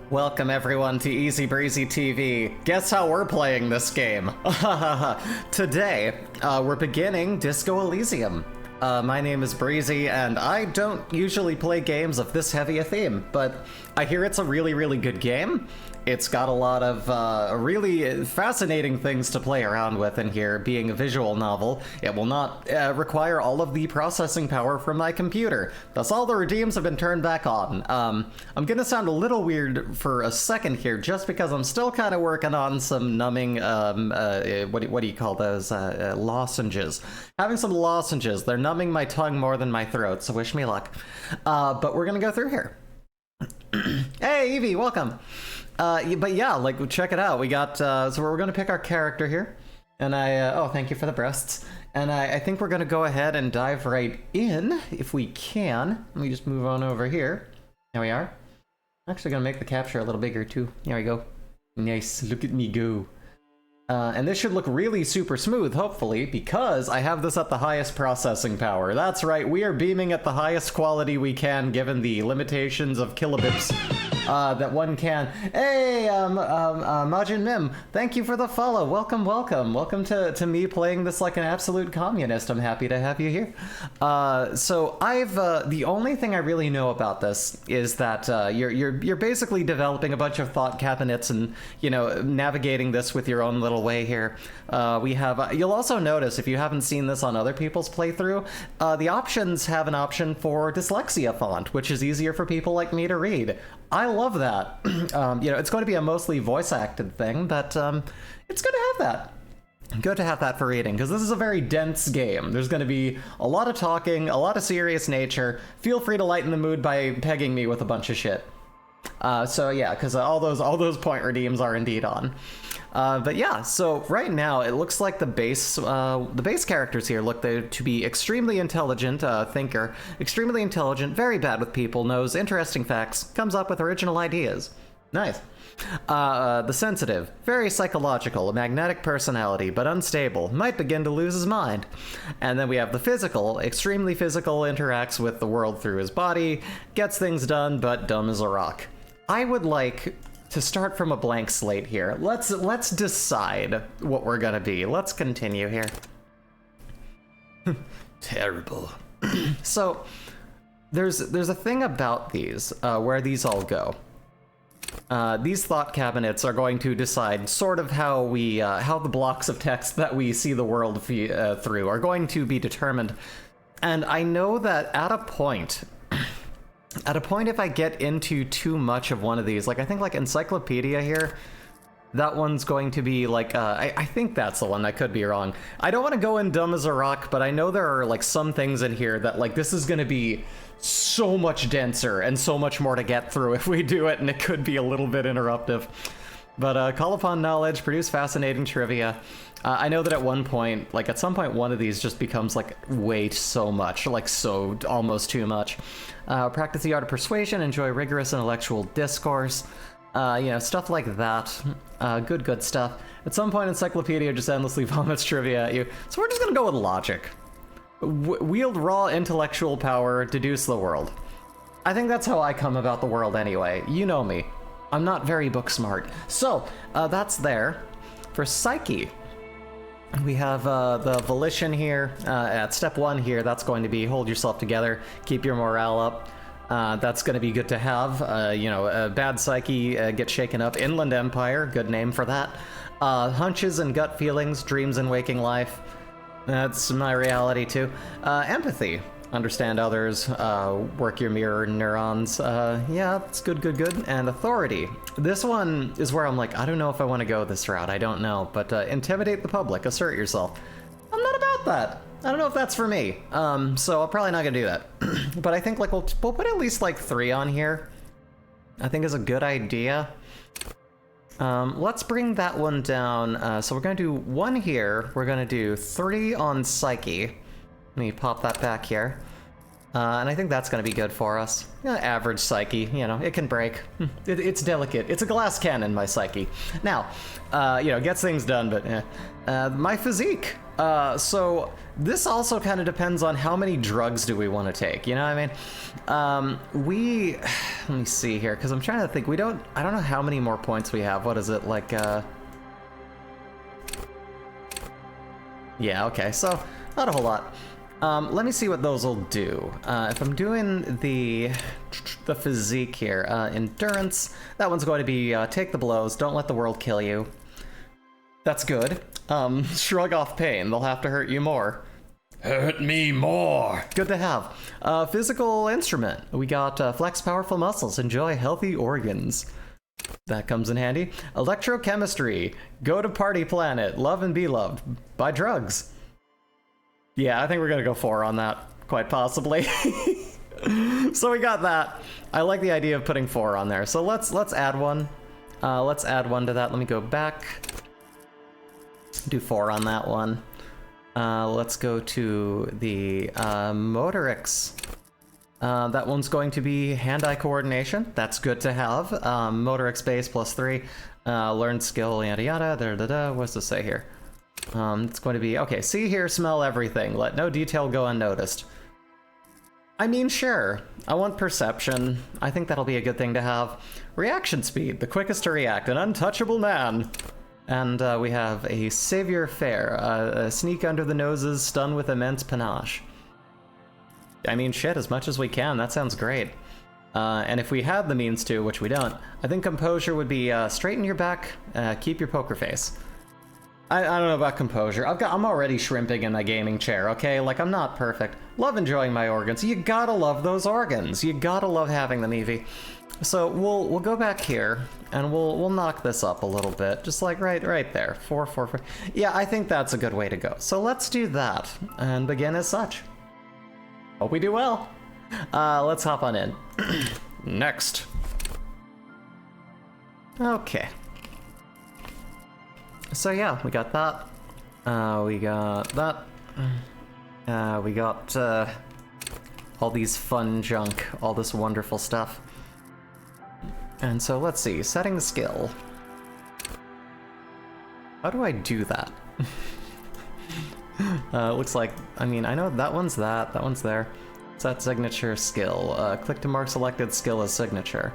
Welcome everyone to Easy Breezy TV. Guess how we're playing this game? Today, we're beginning Disco Elysium. My name is Breezy, and I don't usually play games of this heavy a theme, but I hear it's a really, really good game. It's got a lot of really fascinating things to play around with in here. Being a visual novel, it will not require all of the processing power from my computer. Thus, all the redeems have been turned back on. I'm gonna sound a little weird for a second here, just because I'm still kind of working on some numbing, what do you call those, lozenges. Having some lozenges. They're numbing my tongue more than my throat, so wish me luck. But we're gonna go through here. Hey, Evie, welcome. But yeah, like, check it out. We got, so we're gonna pick our character here. And oh, thank you for the breasts. And I think we're gonna go ahead and dive right in, if we can. Let me just move on over here. There we are. I'm actually gonna make the capture a little bigger too. There we go. Nice, look at me go. And this should look really super smooth, hopefully, because I have this at the highest processing power. That's right, we are beaming at the highest quality we can, given the limitations of kilobits that one can. Hey, Majin Mim, thank you for the follow. Welcome, welcome. Welcome to me playing this like an absolute communist. I'm happy to have you here. So I've, the only thing I really know about this is that you're basically developing a bunch of thought cabinets and, you know, navigating this with your own little way here. We have, you'll also notice, if you haven't seen this on other people's playthrough, the options have an option for dyslexia font, which is easier for people like me to read. I love that. You know, it's going to be a mostly voice acted thing, but it's good to have that. Good to have that for reading, because this is a very dense game. There's going to be a lot of talking, a lot of serious nature. Feel free to lighten the mood by pegging me with a bunch of shit. So yeah, because all those point redeems are indeed on. But yeah, so right now it looks like the base characters here look to be extremely intelligent, thinker, extremely intelligent, very bad with people, knows interesting facts, comes up with original ideas. Nice. The sensitive, very psychological, a magnetic personality, but unstable, might begin to lose his mind. And then we have the physical, extremely physical, interacts with the world through his body, gets things done, but dumb as a rock. I would like to start from a blank slate here. Let's decide what we're gonna be. Let's continue here. Terrible. So there's a thing about these, where these all go. These thought cabinets are going to decide sort of how we, how the blocks of text that we see the world through are going to be determined. And I know that at a point, if I get into too much of one of these, like I think like Encyclopedia here, that one's going to be like, I think that's the one, I could be wrong. I don't want to go in dumb as a rock, but I know there are like some things in here that like this is going to be so much denser and so much more to get through if we do it, and it could be a little bit interruptive. But call upon knowledge, produce fascinating trivia. I know that at one point, like at some point, one of these just becomes like way so much, like so almost too much. Practice the art of persuasion, enjoy rigorous intellectual discourse, you know, stuff like that. Good stuff. At some point, Encyclopedia just endlessly vomits trivia at you. So we're just gonna go with logic. Wield raw intellectual power, deduce the world. I think that's how I come about the world anyway. You know me. I'm not very book smart. So, that's there. For Psyche, we have the volition here. At step 1 here, that's going to be hold yourself together, keep your morale up. That's going to be good to have. You know, bad psyche gets shaken up. Inland Empire, good name for that. Hunches and gut feelings, dreams and waking life. That's my reality too. Empathy. Understand others, work your mirror neurons. Yeah, it's good. And authority. This one is where I'm like, I don't know if I want to go this route. I don't know. But intimidate the public, assert yourself. I'm not about that. I don't know if that's for me. So I'm probably not gonna do that. But I think like we'll put at least like 3 on here. I think is a good idea. Let's bring that one down. So we're gonna do 1 here. We're gonna do 3 on Psyche. Let me pop that back here. And I think that's going to be good for us. Average psyche, you know, it can break. It's delicate. It's a glass cannon, my psyche. Now, you know, gets things done, but my physique. So this also kind of depends on how many drugs do we want to take, you know what I mean? Let me see here, because I'm trying to think. I don't know how many more points we have. What is it, like, yeah, okay, so not a whole lot. Let me see what those will do. If I'm doing the physique here, endurance, that one's going to be take the blows, don't let the world kill you. That's good. Shrug off pain, they'll have to hurt you more. Hurt me more. Good to have. Physical instrument, we got flex powerful muscles, enjoy healthy organs. That comes in handy. Electrochemistry, go to party planet, love and be loved, buy drugs. Yeah, I think we're gonna go 4 on that, quite possibly. So we got that. I like the idea of putting 4 on there. So let's add one. Let's add one to that. Let me go back. Do 4 on that one. Let's go to the Motorix. That one's going to be hand-eye coordination. That's good to have. Motorix base +3. Learn skill, yada yada. What's this say here? It's going to be, okay, see, hear, smell everything. Let no detail go unnoticed. I mean, sure. I want perception. I think that'll be a good thing to have. Reaction speed, the quickest to react, an untouchable man. And we have a savior fair, a sneak under the noses, stun with immense panache. I mean, shit, as much as we can, that sounds great. And if we had the means to, which we don't, I think composure would be straighten your back, keep your poker face. I don't know about composure. I'm already shrimping in my gaming chair, okay? Like, I'm not perfect. Love enjoying my organs. You gotta love those organs. You gotta love having them, Evie. So we'll go back here and we'll knock this up a little bit, just like right there. 4, 4, 4. Yeah, I think that's a good way to go. So let's do that and begin as such. Hope we do well. Let's hop on in. Next. Okay. So yeah, we got that. We got that. We got all these fun junk, all this wonderful stuff. And so let's see, setting the skill. How do I do that? Looks like, I mean, I know that one's that one's there. Set signature skill. Click to mark selected skill as signature.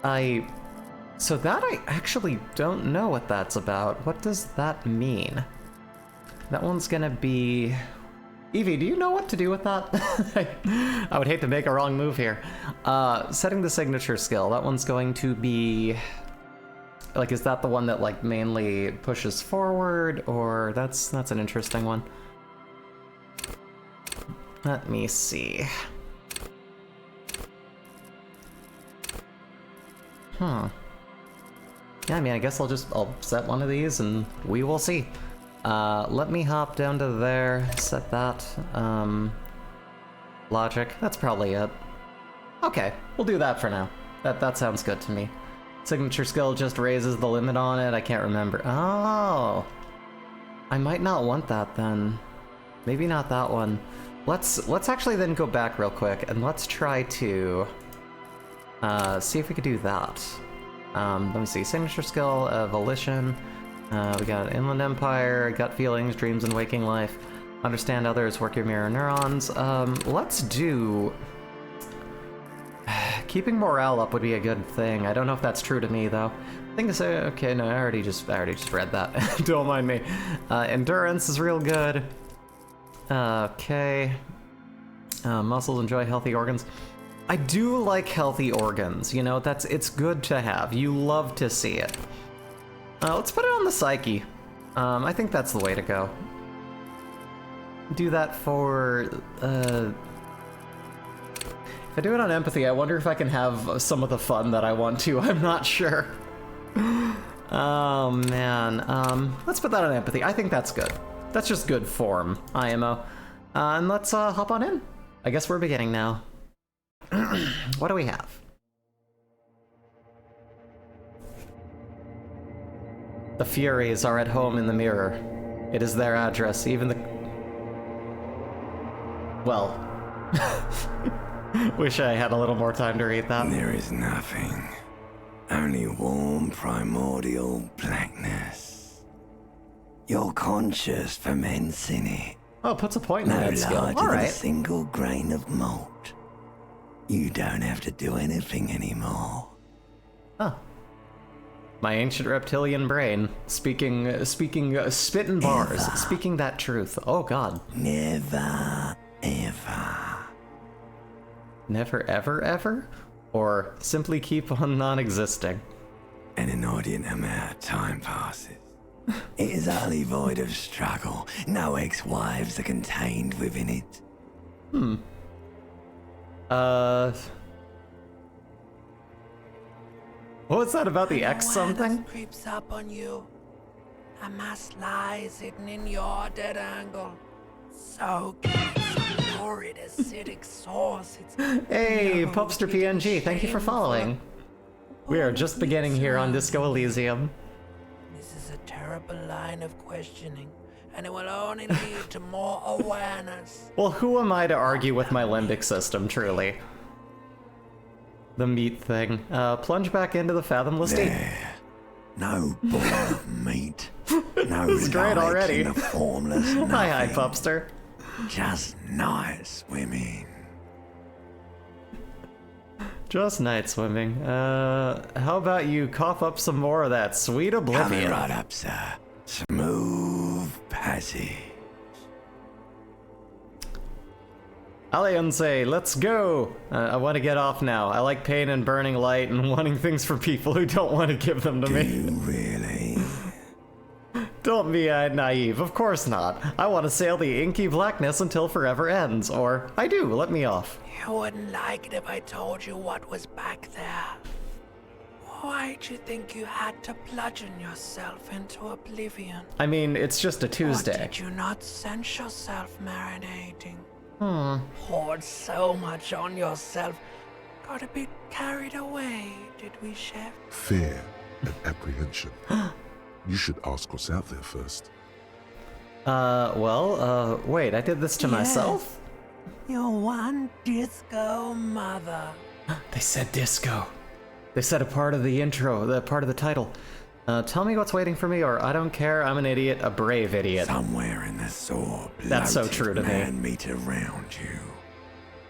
So that I actually don't know what that's about. What does that mean? That one's gonna be... Evie, do you know what to do with that? I would hate to make a wrong move here. Setting the signature skill, that one's going to be... Like, is that the one that, like, mainly pushes forward, or that's an interesting one. Let me see. Huh. Yeah, I mean, I guess I'll set one of these and we will see. Let me hop down to there, set that. Logic, that's probably it. Okay, we'll do that for now. That sounds good to me. Signature skill just raises the limit on it, I can't remember. Oh! I might not want that then. Maybe not that one. Let's actually then go back real quick and let's try to see if we could do that. Let me see, signature skill, volition, we got Inland Empire, gut feelings, dreams and waking life, understand others, work your mirror neurons. Let's do... Keeping morale up would be a good thing. I don't know if that's true to me though. I think it's okay, no, I already just read that. Don't mind me. Endurance is real good. Okay. Muscles enjoy healthy organs. I do like healthy organs, you know, it's good to have. You love to see it. Let's put it on the psyche. I think that's the way to go. Do that for, if I do it on empathy, I wonder if I can have some of the fun that I want to. I'm not sure. Oh, man. Let's put that on empathy. I think that's good. That's just good form, IMO. And let's hop on in. I guess we're beginning now. What do we have? The Furies are at home in the mirror. It is their address, even the... Well, Wish I had a little more time to read that. There is nothing. Only warm primordial blackness. Your conscious ferments in it. Oh, puts a point in No that skill. larger All than a right. single grain of malt. You don't have to do anything anymore. Huh. My ancient reptilian brain speaking spitting bars, speaking that truth. Oh God. Never, ever. Never, ever, ever, or simply keep on non-existing. An inordinate amount of time passes. It is utterly void of struggle. No ex-wives are contained within it. What was that about the X something? Awareness creeps up on you. A mass lies hidden in your dead angle. So horrid acidic sauce. It's Hey, no Popster hidden PNG, thank you for shameful. following. We are just beginning here on Disco Elysium. This is a terrible line of questioning, and it will only lead to more awareness. Well, who am I to argue with my limbic system, truly? The meat thing. Plunge back into the fathomless deep. There. No ball of meat. No This is great light already. in the formless nothing. Hi, Popster. Just night swimming. Just night swimming. How about you cough up some more of that sweet Coming oblivion? right up, sir. Smooth passage. Alliance, let's go! I want to get off now. I like pain and burning light and wanting things for people who don't want to give them to Do me. you really? Don't be naive, of course not. I want to sail the inky blackness until forever ends. Or, I do, let me off. You wouldn't like it if I told you what was back there. Why'd you think you had to bludgeon yourself into oblivion? I mean, it's just a Or Tuesday. did you not sense yourself marinating? Poured so much on yourself. Got a bit carried away, did we, Chef? Fear and apprehension. You should ask what's out there first. Wait, I did this to myself? Your one disco mother. They said disco. They said a part of the intro, the part of the title. Tell me what's waiting for me, or I don't care, I'm an idiot, a brave idiot. Somewhere in the sore That's so true to me. man meet around you.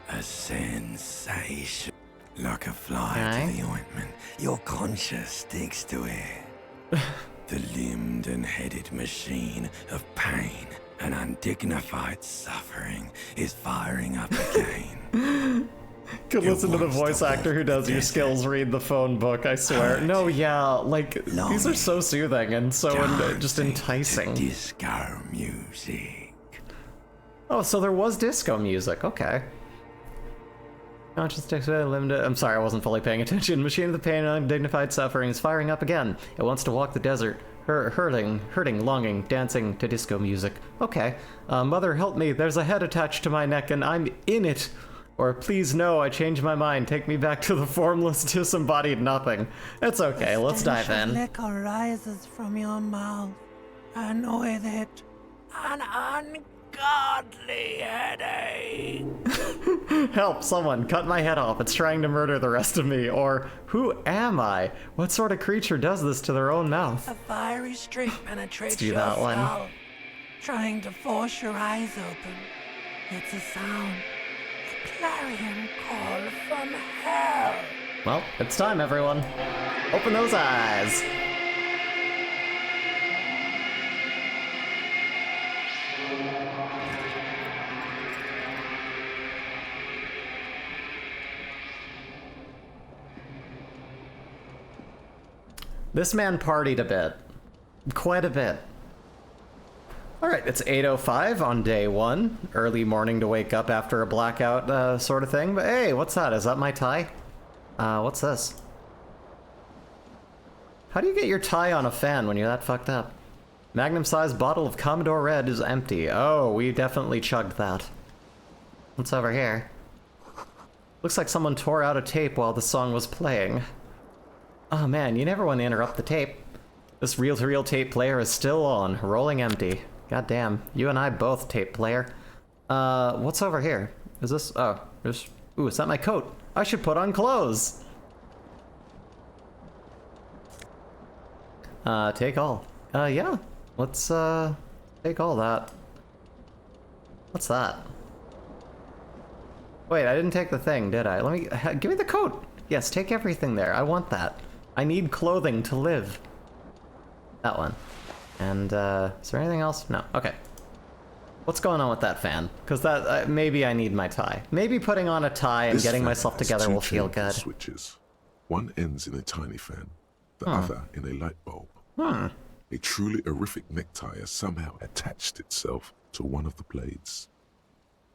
A sensation. Like a fly Okay. to the ointment. Your conscience sticks to it. The limbed and headed machine of pain and undignified suffering is firing up again. Could It listen to the wants to voice actor who walk does the your desert. skills read the phone book, I swear. Hurt. No, yeah, like, these are Longing. so soothing and so just Dancing to enticing. Disco music. Oh, so there was disco music, okay. Conscious sticks with limited. I'm sorry, I wasn't fully paying attention. Machine of the pain and undignified suffering is firing up again. It wants to walk the desert. Hurting, longing, dancing to disco music. Okay. Mother, help me. There's a head attached to my neck and I'm in it. Or please no, I changed my mind. Take me back to the formless, disembodied nothing. It's okay, let's dive Stench of in. liquor rises from your mouth, and with it, an ungodly headache. Help, someone, cut my head off. It's trying to murder the rest of me. Or, who am I? What sort of creature does this to their own mouth? A fiery streak penetrates do your that one. skull, trying to force your eyes open. It's a sound, a clarion call from hell. Well, it's time, everyone. Open those eyes. This man partied a bit. Quite a bit. Alright, it's 8:05 on day one. Early morning to wake up after a blackout sort of thing. But hey, what's that? Is that my tie? What's this? How do you get your tie on a fan when you're that fucked up? Magnum-sized bottle of Commodore Red is empty. Oh, we definitely chugged that. What's over here? Looks like someone tore out a tape while the song was playing. Oh man, you never want to interrupt the tape. This reel-to-reel tape player is still on, rolling empty. God damn, you and I both, tape player. What's over here? Is this? Oh, there's. Ooh, is that my coat? I should put on clothes. Take all. Yeah. Let's take all that. What's that? Wait, I didn't take the thing, did I? Let me give me the coat. Yes, take everything there. I want that. I need clothing to live. That one. And is there anything else? No. Okay. What's going on with that fan? Because that maybe I need my tie. Maybe putting on a tie and getting myself together will feel good. Switches. One ends in a tiny fan, the other in a light bulb. A truly horrific necktie has somehow attached itself to one of the blades.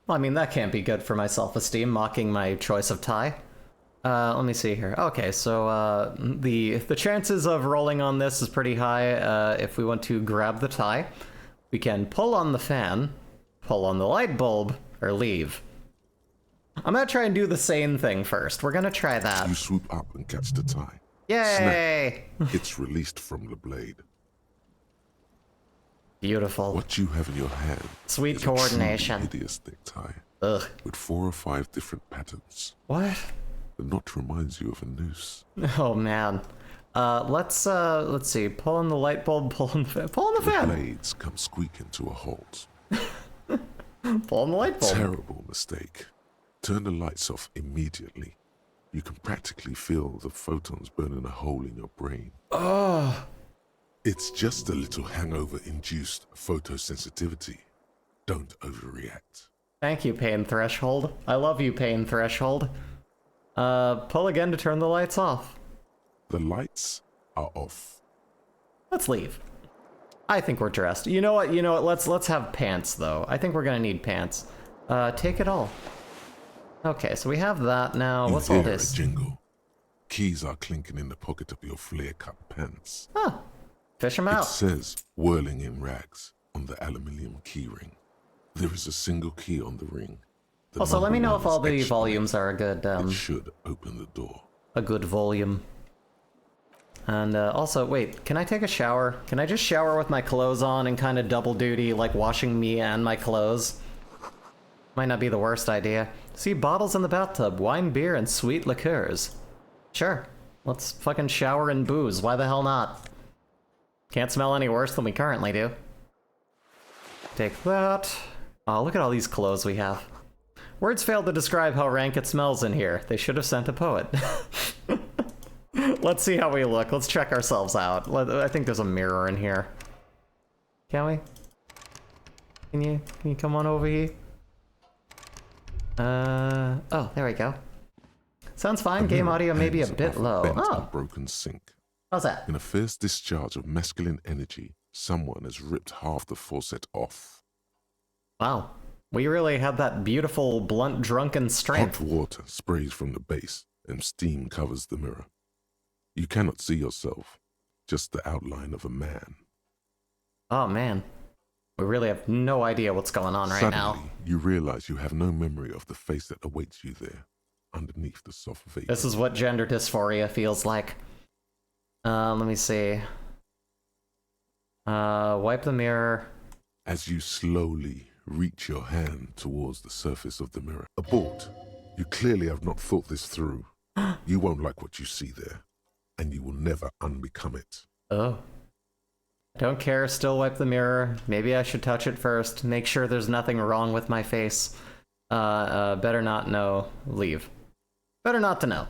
Well, I mean, that can't be good for my self-esteem, mocking my choice of tie. Let me see here. Okay, so the chances of rolling on this is pretty high. If we want to grab the tie, we can pull on the fan, pull on the light bulb, or leave. I'm gonna try and do the same thing first. We're gonna try that. You swoop up and catch the tie. Yay! Snap. It's released from the blade. Beautiful. What you have in your hand Sweet is a coordination. truly hideous necktie. Ugh. With 4 or 5 different patterns. What? The knot reminds you of a noose. Oh man. Let's see. Pull on the light bulb. Pull on the The fan. blades come squeaking to a halt. Pull on the light bulb. Terrible mistake. Turn the lights off immediately. You can practically feel the photons burning a hole in your brain. Oh. It's just a little hangover-induced photosensitivity. Don't overreact. Thank you, Pain Threshold. I love you, Pain Threshold. Pull again to turn the lights off. The lights are off. Let's leave. I think we're dressed. You know what? Let's have pants though. I think we're gonna need pants. Take it all. Okay, so we have that now. What's all You hear this? a jingle. Keys are clinking in the pocket of your flare-cut pants. Huh. Fish them It out. says "whirling in rags" on the aluminium key ring. There is a single key on the ring. The Also, let me know number if all one is the extra. volumes are It should open the door. a good volume. And also, wait, can I take a shower? Can I just shower with my clothes on and kind of double duty, like washing me and my clothes? Might not be the worst idea. See, bottles in the bathtub, wine, beer, and sweet liqueurs. Sure, let's fucking shower in booze. Why the hell not? Can't smell any worse than we currently do. Take that. Oh, look at all these clothes we have. Words fail to describe how rank it smells in here. They should have sent a poet. Let's see how we look. Let's check ourselves out. I think there's a mirror in here. Can we? Can you come on over here? Oh, there we go. Sounds fine. Game audio may be a bit low. Bent Oh, and broken sink. how's that? In a fierce discharge of masculine energy, someone has ripped half the faucet off. Wow. We really had that beautiful, blunt, drunken strength. Hot water sprays from the base, and steam covers the mirror. You cannot see yourself, just the outline of a man. Oh, man. We really have no idea what's going on right Suddenly, now. you realize you have no memory of the face that awaits you there, underneath the soft vapor. This is what gender dysphoria feels like. Let me see. Wipe the mirror. As you slowly reach your hand towards the surface of the mirror. Abort. You clearly have not thought this through. You won't like what you see there, and you will never unbecome it. Oh. I don't care, still wipe the mirror. Maybe I should touch it first. Make sure there's nothing wrong with my face. Better not know. Leave. Better not to know.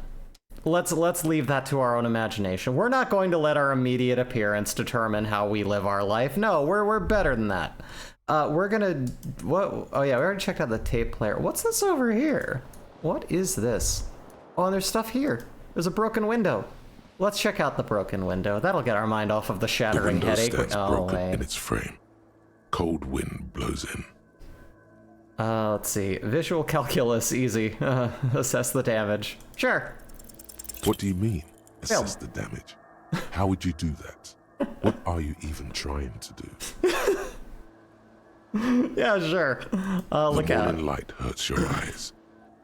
Let's leave that to our own imagination. We're not going to let our immediate appearance determine how we live our life. No, we're better than that. We're gonna... What? Oh yeah, we already checked out the tape player. What's this over here? What is this? Oh, and there's stuff here. There's a broken window. Let's check out the broken window. That'll get our mind off of the The shattering window headache. stands Oh, broken wait. in its frame. Cold wind blows in. Let's see. Visual calculus, easy. Assess the damage. Sure. What do you mean, Well- assess the damage? How would you do that? What are you even trying to do? Yeah, sure. Look The out. morning light hurts your eyes.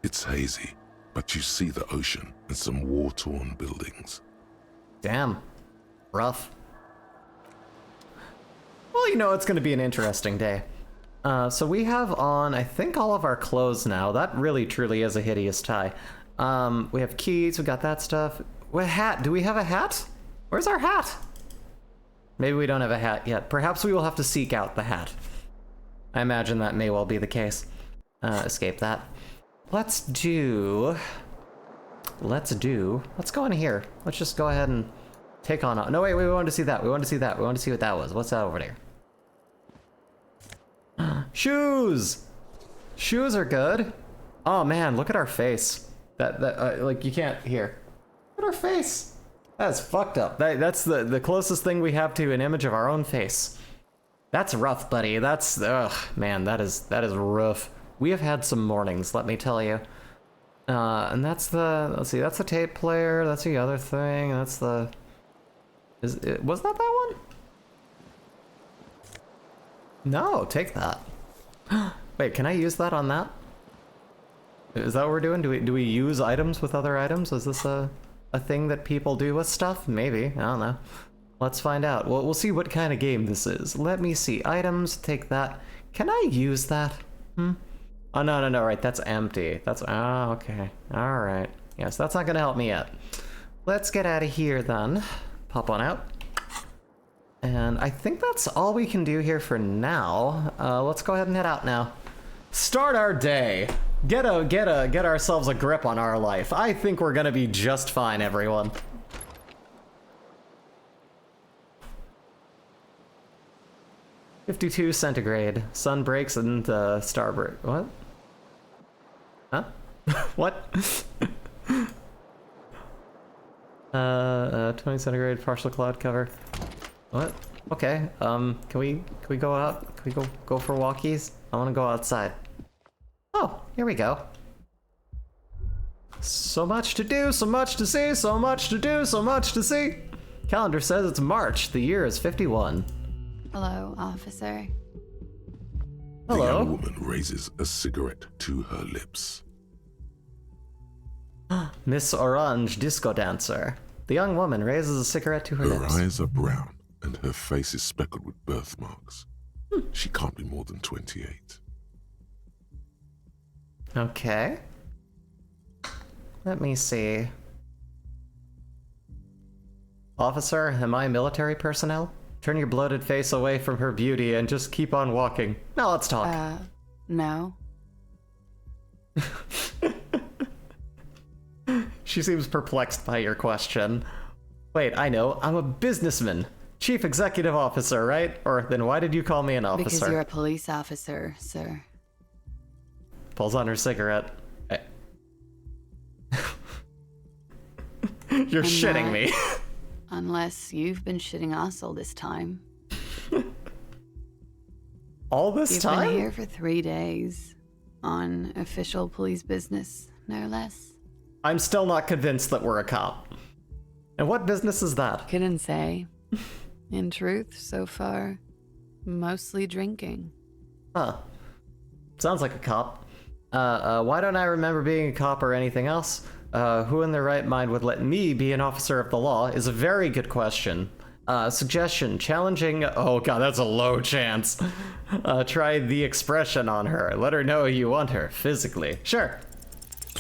It's hazy, but you see the ocean and some war-torn buildings. Damn. Rough. Well, you know, it's going to be an interesting day. So we have on, I think, all of our clothes now. That really, truly is a hideous tie. We have keys, we got that stuff. What hat? Do we have a hat? Where's our hat? Maybe we don't have a hat yet. Perhaps we will have to seek out the hat. I imagine that may well be the case. Escape that. Let's go in here. Let's just go ahead and take on. No, wait, we wanted to see that. We wanted to see that. We wanted to see what that was. What's that over there? Shoes! Shoes are good. Oh man, look at our face. Like, you can't hear. Look at our face. That's fucked up. That's the closest thing we have to an image of our own face. That's rough, buddy. That's, ugh, man, that is rough. We have had some mornings, let me tell you. And that's the, let's see, that's the tape player. That's the other thing. That's the, was that one? No, take that. Wait, can I use that on that? Is that what we're doing? Do we use items with other items? Is this a thing that people do with stuff? Maybe, I don't know. Let's find out. Well, we'll see what kind of game this is. Let me see. Items, take that. Can I use that? Oh, no, right, that's empty. That's, oh, okay. All right. Yes, that's not gonna help me yet. Let's get out of here then. Pop on out. And I think that's all we can do here for now. Let's go ahead and head out now. Start our day. Get ourselves a grip on our life. I think we're gonna be just fine, everyone. (52 centigrade). Sun breaks and starboard. What? Huh? What? 20 centigrade, partial cloud cover. What? Okay. Can we go out? Can we go for walkies? I want to go outside. Oh, here we go. So much to do, so much to see, so much to do, so much to see. Calendar says it's March. The year is 51. Hello, officer. The Hello. young woman raises a cigarette to her lips. Miss Orange Disco Dancer. The young woman raises a cigarette to her Her lips. eyes are brown and her face is speckled with birthmarks. She can't be more than 28. Okay. Let me see. Officer, am I military personnel? Turn your bloated face away from her beauty and just keep on walking. Now let's talk. No. She seems perplexed by your question. Wait, I know. I'm a businessman. Chief Executive Officer, right? Or then why did you call me an officer? Because you're a police officer, sir. Pulls on her cigarette. You're shitting me. Unless you've been shitting us all this time. All this You've time? been here for 3 days. On official police business, no less. I'm still not convinced that we're a cop. And what business is that? Couldn't say. In truth, so far, mostly drinking. Huh. Sounds like a cop. Why don't I remember being a cop or anything else? Who in their right mind would let me be an officer of the law is a very good question. Suggestion, challenging, oh god, that's a low chance. Try the expression on her. Let her know you want her, physically. Sure.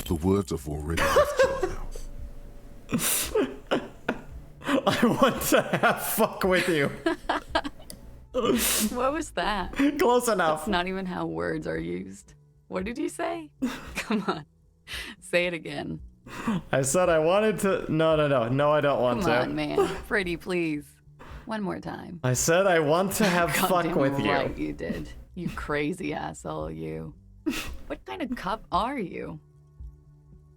The words have already left your mouth. I want to have fuck with you. What was that? Close enough. That's not even how words are used. What did you say? Come on. Say it again. I said I wanted to. No, I don't want Come to. on, man. Pretty, please. One more time. I said I want to have fuck Goddamn with right you. you did. You crazy asshole, you. What kind of cop are you?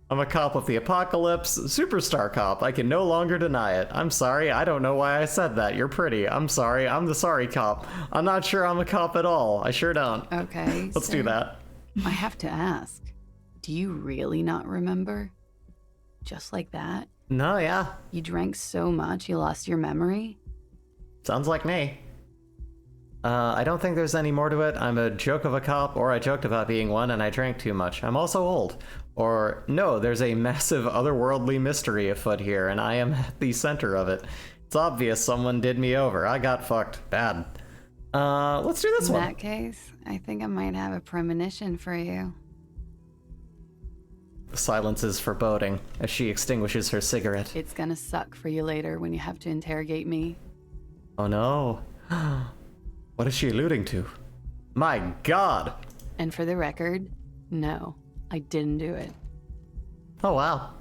I'm a cop of the apocalypse, superstar cop. I can no longer deny it. I'm sorry, I don't know why I said that. You're pretty. I'm sorry, I'm the sorry cop. I'm not sure I'm a cop at all. I sure don't. Okay. Let's do that. I have to ask. Do you really not remember? Just like that? No, yeah. You drank so much you lost your memory? Sounds like me. I don't think there's any more to it. I'm a joke of a cop, or I joked about being one and I drank too much. I'm also old. Or, no, there's a massive otherworldly mystery afoot here, and I am at the center of it. It's obvious someone did me over. I got fucked. Bad. Let's do this In one. that case, I think I might have a premonition for you. The silence is foreboding as she extinguishes her cigarette. It's gonna suck for you later when you have to interrogate me. Oh no. What is she alluding to? My god! And for the record, no, I didn't do it. Oh wow.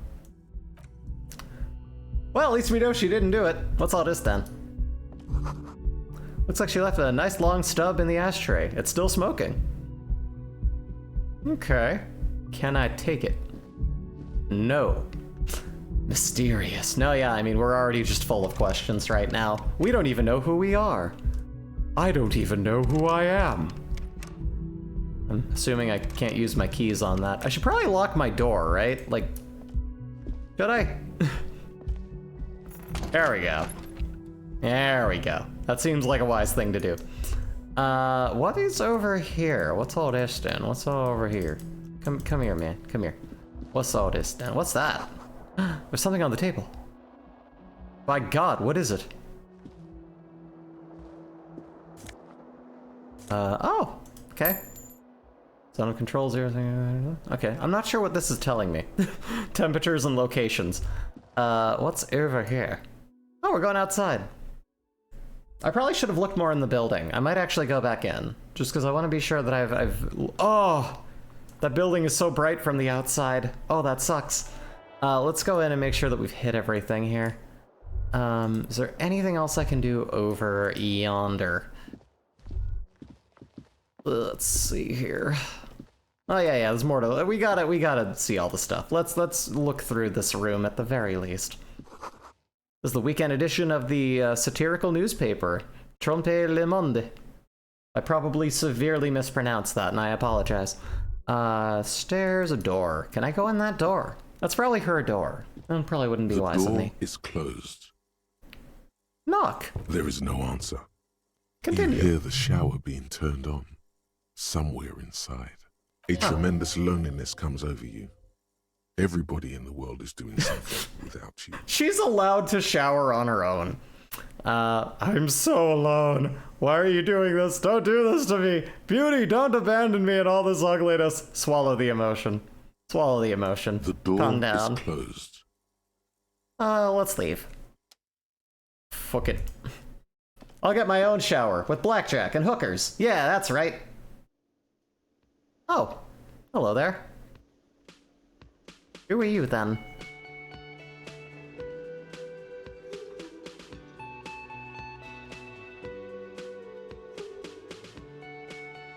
Well, at least we know she didn't do it. What's all this then? Looks like she left a nice long stub in the ashtray. It's still smoking. Okay. Can I take it? No. Mysterious. No, yeah, I mean, we're already just full of questions right now. We don't even know who we are. I don't even know who I am. I'm assuming I can't use my keys on that. I should probably lock my door, right? Like, should I? There we go. There we go. That seems like a wise thing to do. What is over here? What's all this then? What's all over here? Come here, man. Come here. What's all this then? What's that? There's something on the table. By God, what is it? Oh, okay. Zone control 0. Okay, I'm not sure what this is telling me. Temperatures and locations. What's over here? Oh, we're going outside. I probably should have looked more in the building. I might actually go back in, just because I want to be sure that I've... Oh! That building is so bright from the outside. Oh, that sucks. Let's go in and make sure that we've hit everything here. Is there anything else I can do over yonder? Let's see here. Oh yeah, there's more to... We gotta see all the stuff. Let's look through this room at the very least. This is the weekend edition of the satirical newspaper, Trompe le Monde. I probably severely mispronounced that, and I apologize. Stairs, a door. Can I go in that door? That's probably her door. That probably wouldn't be wise of me. The door is closed. Knock. There is no answer. Continue. You hear the shower being turned on. Somewhere inside. A tremendous loneliness comes over you. Everybody in the world is doing something without you. She's allowed to shower on her own. I'm so alone. Why are you doing this? Don't do this to me. Beauty, don't abandon me in all this ugliness. Swallow the emotion. Swallow the emotion. The door Calm is down. closed. Let's leave. Fuck it. I'll get my own shower with blackjack and hookers. Yeah, that's right. Oh, hello there. Who are you then?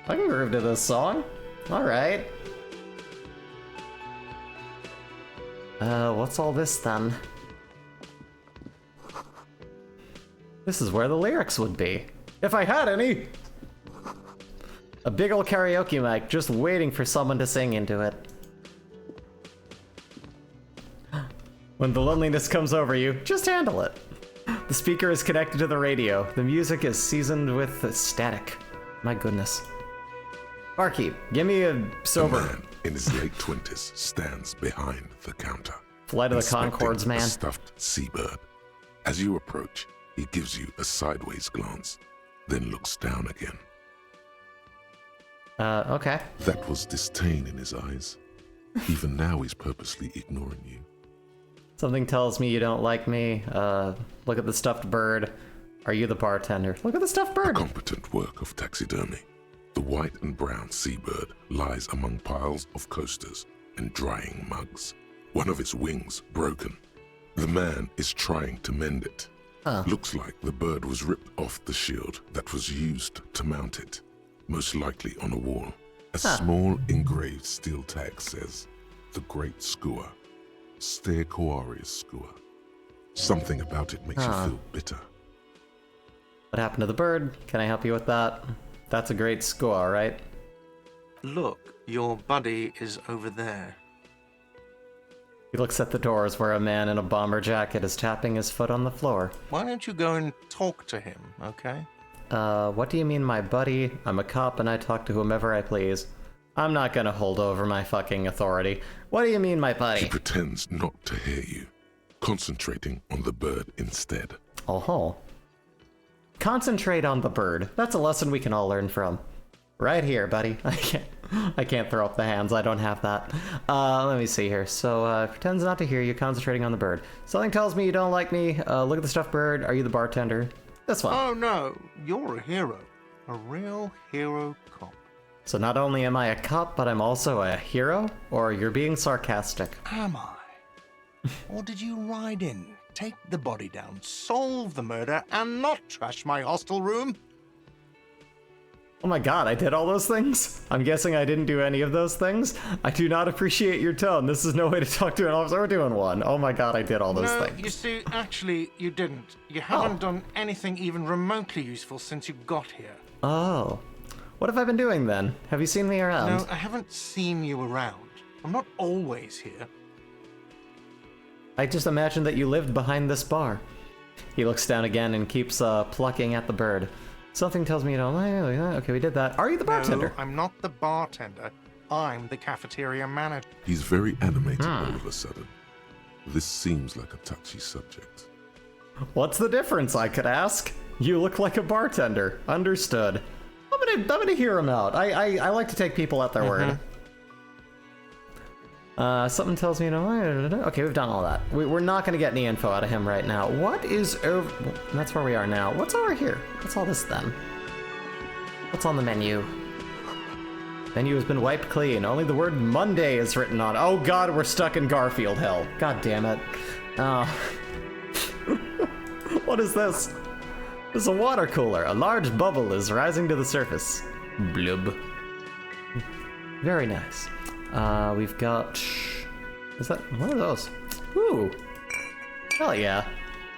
I can groove to this song. Alright. What's all this then? This is where the lyrics would be. If I had any! A big ol' karaoke mic just waiting for someone to sing into it. When the loneliness comes over you, just handle it. The speaker is connected to the radio. The music is seasoned with static. My goodness. Barkeep, give me a sober... A man in his late 20s stands behind the counter. Flight of the inspecting Conchords, man. A stuffed seabird. As you approach, he gives you a sideways glance, then looks down again. Okay. That was disdain in his eyes. Even now he's purposely ignoring you. Something tells me you don't like me. Look at the stuffed bird. Are you the bartender? Look at the stuffed A bird! competent work of taxidermy. The white and brown seabird lies among piles of coasters and drying mugs. One of its wings broken. The man is trying to mend it. Looks like the bird was ripped off the shield that was used to mount it, most likely on a wall. A small engraved steel tag says, "The Great Skua, Ste Koari's Skua." Something about it makes you feel bitter. What happened to the bird? Can I help you with that? That's a great score, right? Look, your buddy is over there. He looks at the doors where a man in a bomber jacket is tapping his foot on the floor. Why don't you go and talk to him, okay? What do you mean, my buddy? I'm a cop and I talk to whomever I please. I'm not gonna hold over my fucking authority. What do you mean, my He buddy? pretends not to hear you, concentrating on the bird instead. Oh, Concentrate on the bird. That's a lesson we can all learn from. Right here, buddy. I can't throw up the hands. I don't have that. Let me see here. So, pretends not to hear you, concentrating on the bird. Something tells me you don't like me. Look at the stuffed bird. Are you the bartender? This one. Oh no, you're a hero. A real hero cop. So not only am I a cop, but I'm also a hero? Or you're being sarcastic? Am I? Or did you ride in, take the body down, solve the murder, and not trash my hostel room? Oh my god, I did all those things? I'm guessing I didn't do any of those things? I do not appreciate your tone. This is no way to talk to an officer. We're doing one. Oh my god, I did all those things. You see, actually, you didn't. You haven't done anything even remotely useful since you got here. Oh. What have I been doing then? Have you seen me around? No, I haven't seen you around. I'm not always here. I just imagined that you lived behind this bar. He looks down again and keeps plucking at the bird. Something tells me you don't like it. Okay, we did that. Are you the bartender? No, I'm not the bartender. I'm the cafeteria manager. He's very animated all of a sudden. This seems like a touchy subject. What's the difference, I could ask? You look like a bartender. Understood. I'm gonna hear him out. I like to take people at their word. Something tells me, you know, okay, we've done all that. We're not gonna get any info out of him right now. What is over? That's where we are now. What's over here? What's all this then? What's on the menu? Menu has been wiped clean. Only the word Monday is written on. Oh god, we're stuck in Garfield hell. God damn it. What is this? There's a water cooler. A large bubble is rising to the surface. Blub. Very nice. We've got... Is that... What are those? Ooh. Hell yeah.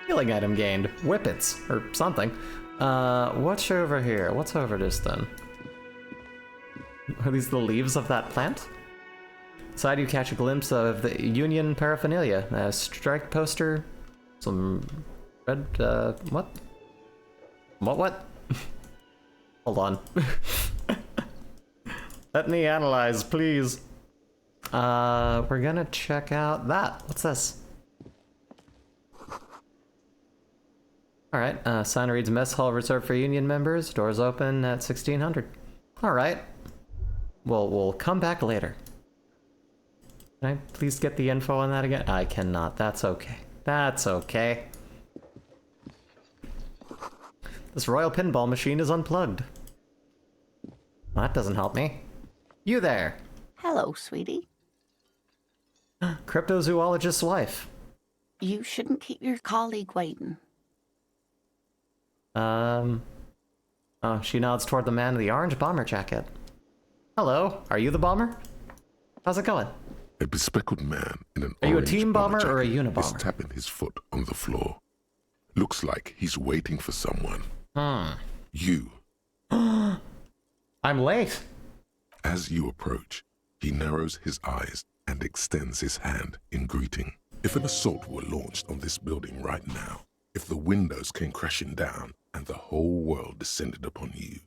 Healing item gained. Whippets. Or something. What's over here? What's over this then? Are these the leaves of that plant? Inside you catch a glimpse of the Union paraphernalia. A strike poster. Some red... What? What? Hold on. Let me analyze, please. We're gonna check out that. What's this? Alright, sign reads mess hall reserved for Union members. Doors open at 1600. Alright. We'll come back later. Can I please get the info on that again? I cannot. That's okay. That's okay. This royal pinball machine is unplugged. Well, that doesn't help me. You there. Hello, sweetie. Cryptozoologist's wife. You shouldn't keep your colleague waiting. Oh, she nods toward the man in the orange bomber jacket. Hello, are you the bomber? How's it going? A bespectacled man in an Are you a orange team bomber or a jacket unibomber? is tapping his foot on the floor. Looks like he's waiting for someone. You. I'm late. As you approach, he narrows his eyes and extends his hand in greeting. If an assault were launched on this building right now, if the windows came crashing down and the whole world descended upon you,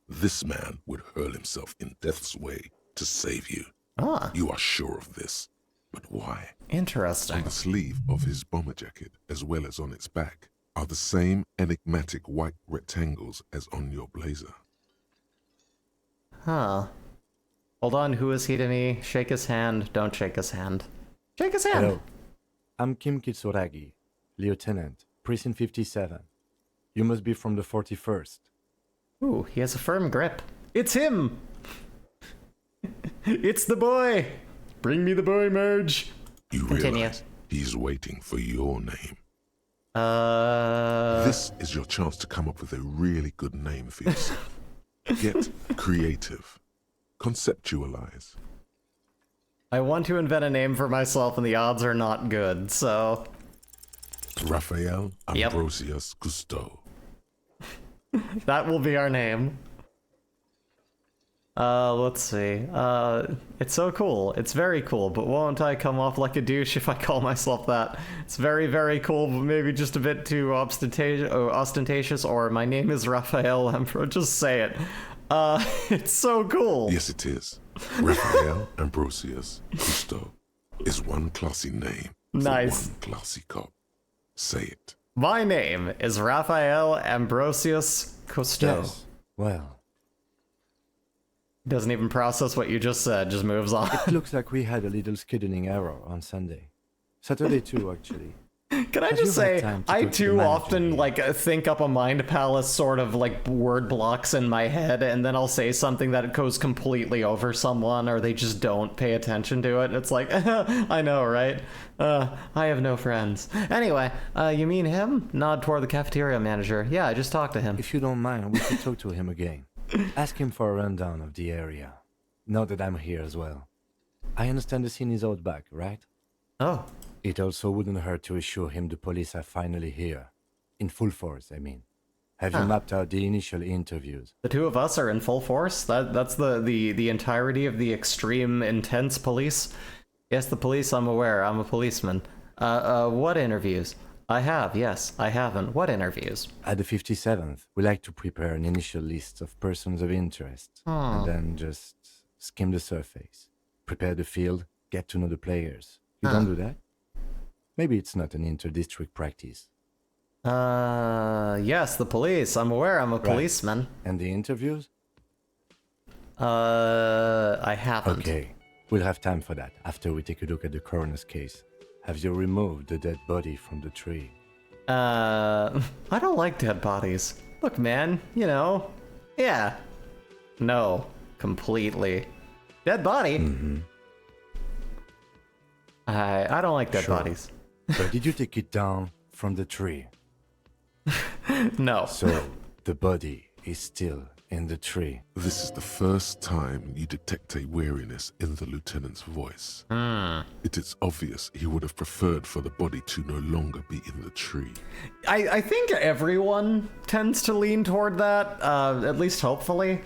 this man would hurl himself in death's way to save you. You are sure of this. But why? Interesting. On the sleeve of his bomber jacket, as well as on its back, are the same enigmatic white rectangles as on your blazer. Huh. Hold on, who is he to me? Shake his hand. Don't shake his hand. Shake his hand! Hello. I'm Kim Kitsuragi, Lieutenant, Precinct 57. You must be from the 41st. Ooh, he has a firm grip. It's him! It's the boy! Bring me the boy, Marge! You Continue. realize he's waiting for your name. Uh... This is your chance to come up with a really good name for yourself. Get creative. Conceptualize. I want to invent a name for myself and the odds are not good, so... Raphael Yep. Ambrosius Cousteau. That will be our name. Let's see. It's so cool. It's very cool, but won't I come off like a douche if I call myself that? It's very, very cool, but maybe just a bit too ostentatious, or my name is Raphael Ambro. Just say it. It's so cool. Yes, it is. Raphael Ambrosius Cousteau is one classy name for Nice. one classy cop. Say it. My name is Raphael Ambrosius Cousteau. Yes. Well, Doesn't even process what you just said, just moves on. it looks like we had a little scheduling error on Sunday. Saturday too, actually. Can I Have you just had say, time to I talk to the too manager often here? like think up a mind palace sort of like word blocks in my head, and then I'll say something that goes completely over someone, or they just don't pay attention to it. It's like, I know, right? I have no friends. Anyway, you mean him? Nod toward the cafeteria manager. Yeah, I just talked to him. If you don't mind, we could talk to him again. Ask him for a rundown of the area. Now that I'm here as well. I understand the scene is out back, right? Oh, It also wouldn't hurt to assure him the police are finally here. In full force, I mean. Have you mapped out the initial interviews? the two of us are in full force. That's the entirety of the extreme intense police. Yes, the police. I'm aware. I'm a policeman. What interviews? I have. Yes, I haven't. What interviews? At the 57th, we like to prepare an initial list of persons of interest. And then just skim the surface. Prepare the field, get to know the players. You don't do that? Maybe it's not an inter-district practice. Yes, the police. I'm aware. I'm a policeman. And the interviews? I haven't. Okay, we'll have time for that after we take a look at the coroner's case. Have you removed the dead body from the tree? I don't like dead bodies. Look, man, you know, yeah. No, completely. Dead body? I don't like dead Sure. bodies. But did you take it down from the tree? No. So, the body is still in the tree. This is the first time you detect a weariness in the lieutenant's voice. It is obvious he would have preferred for the body to no longer be in the tree. I think everyone tends to lean toward that, at least hopefully.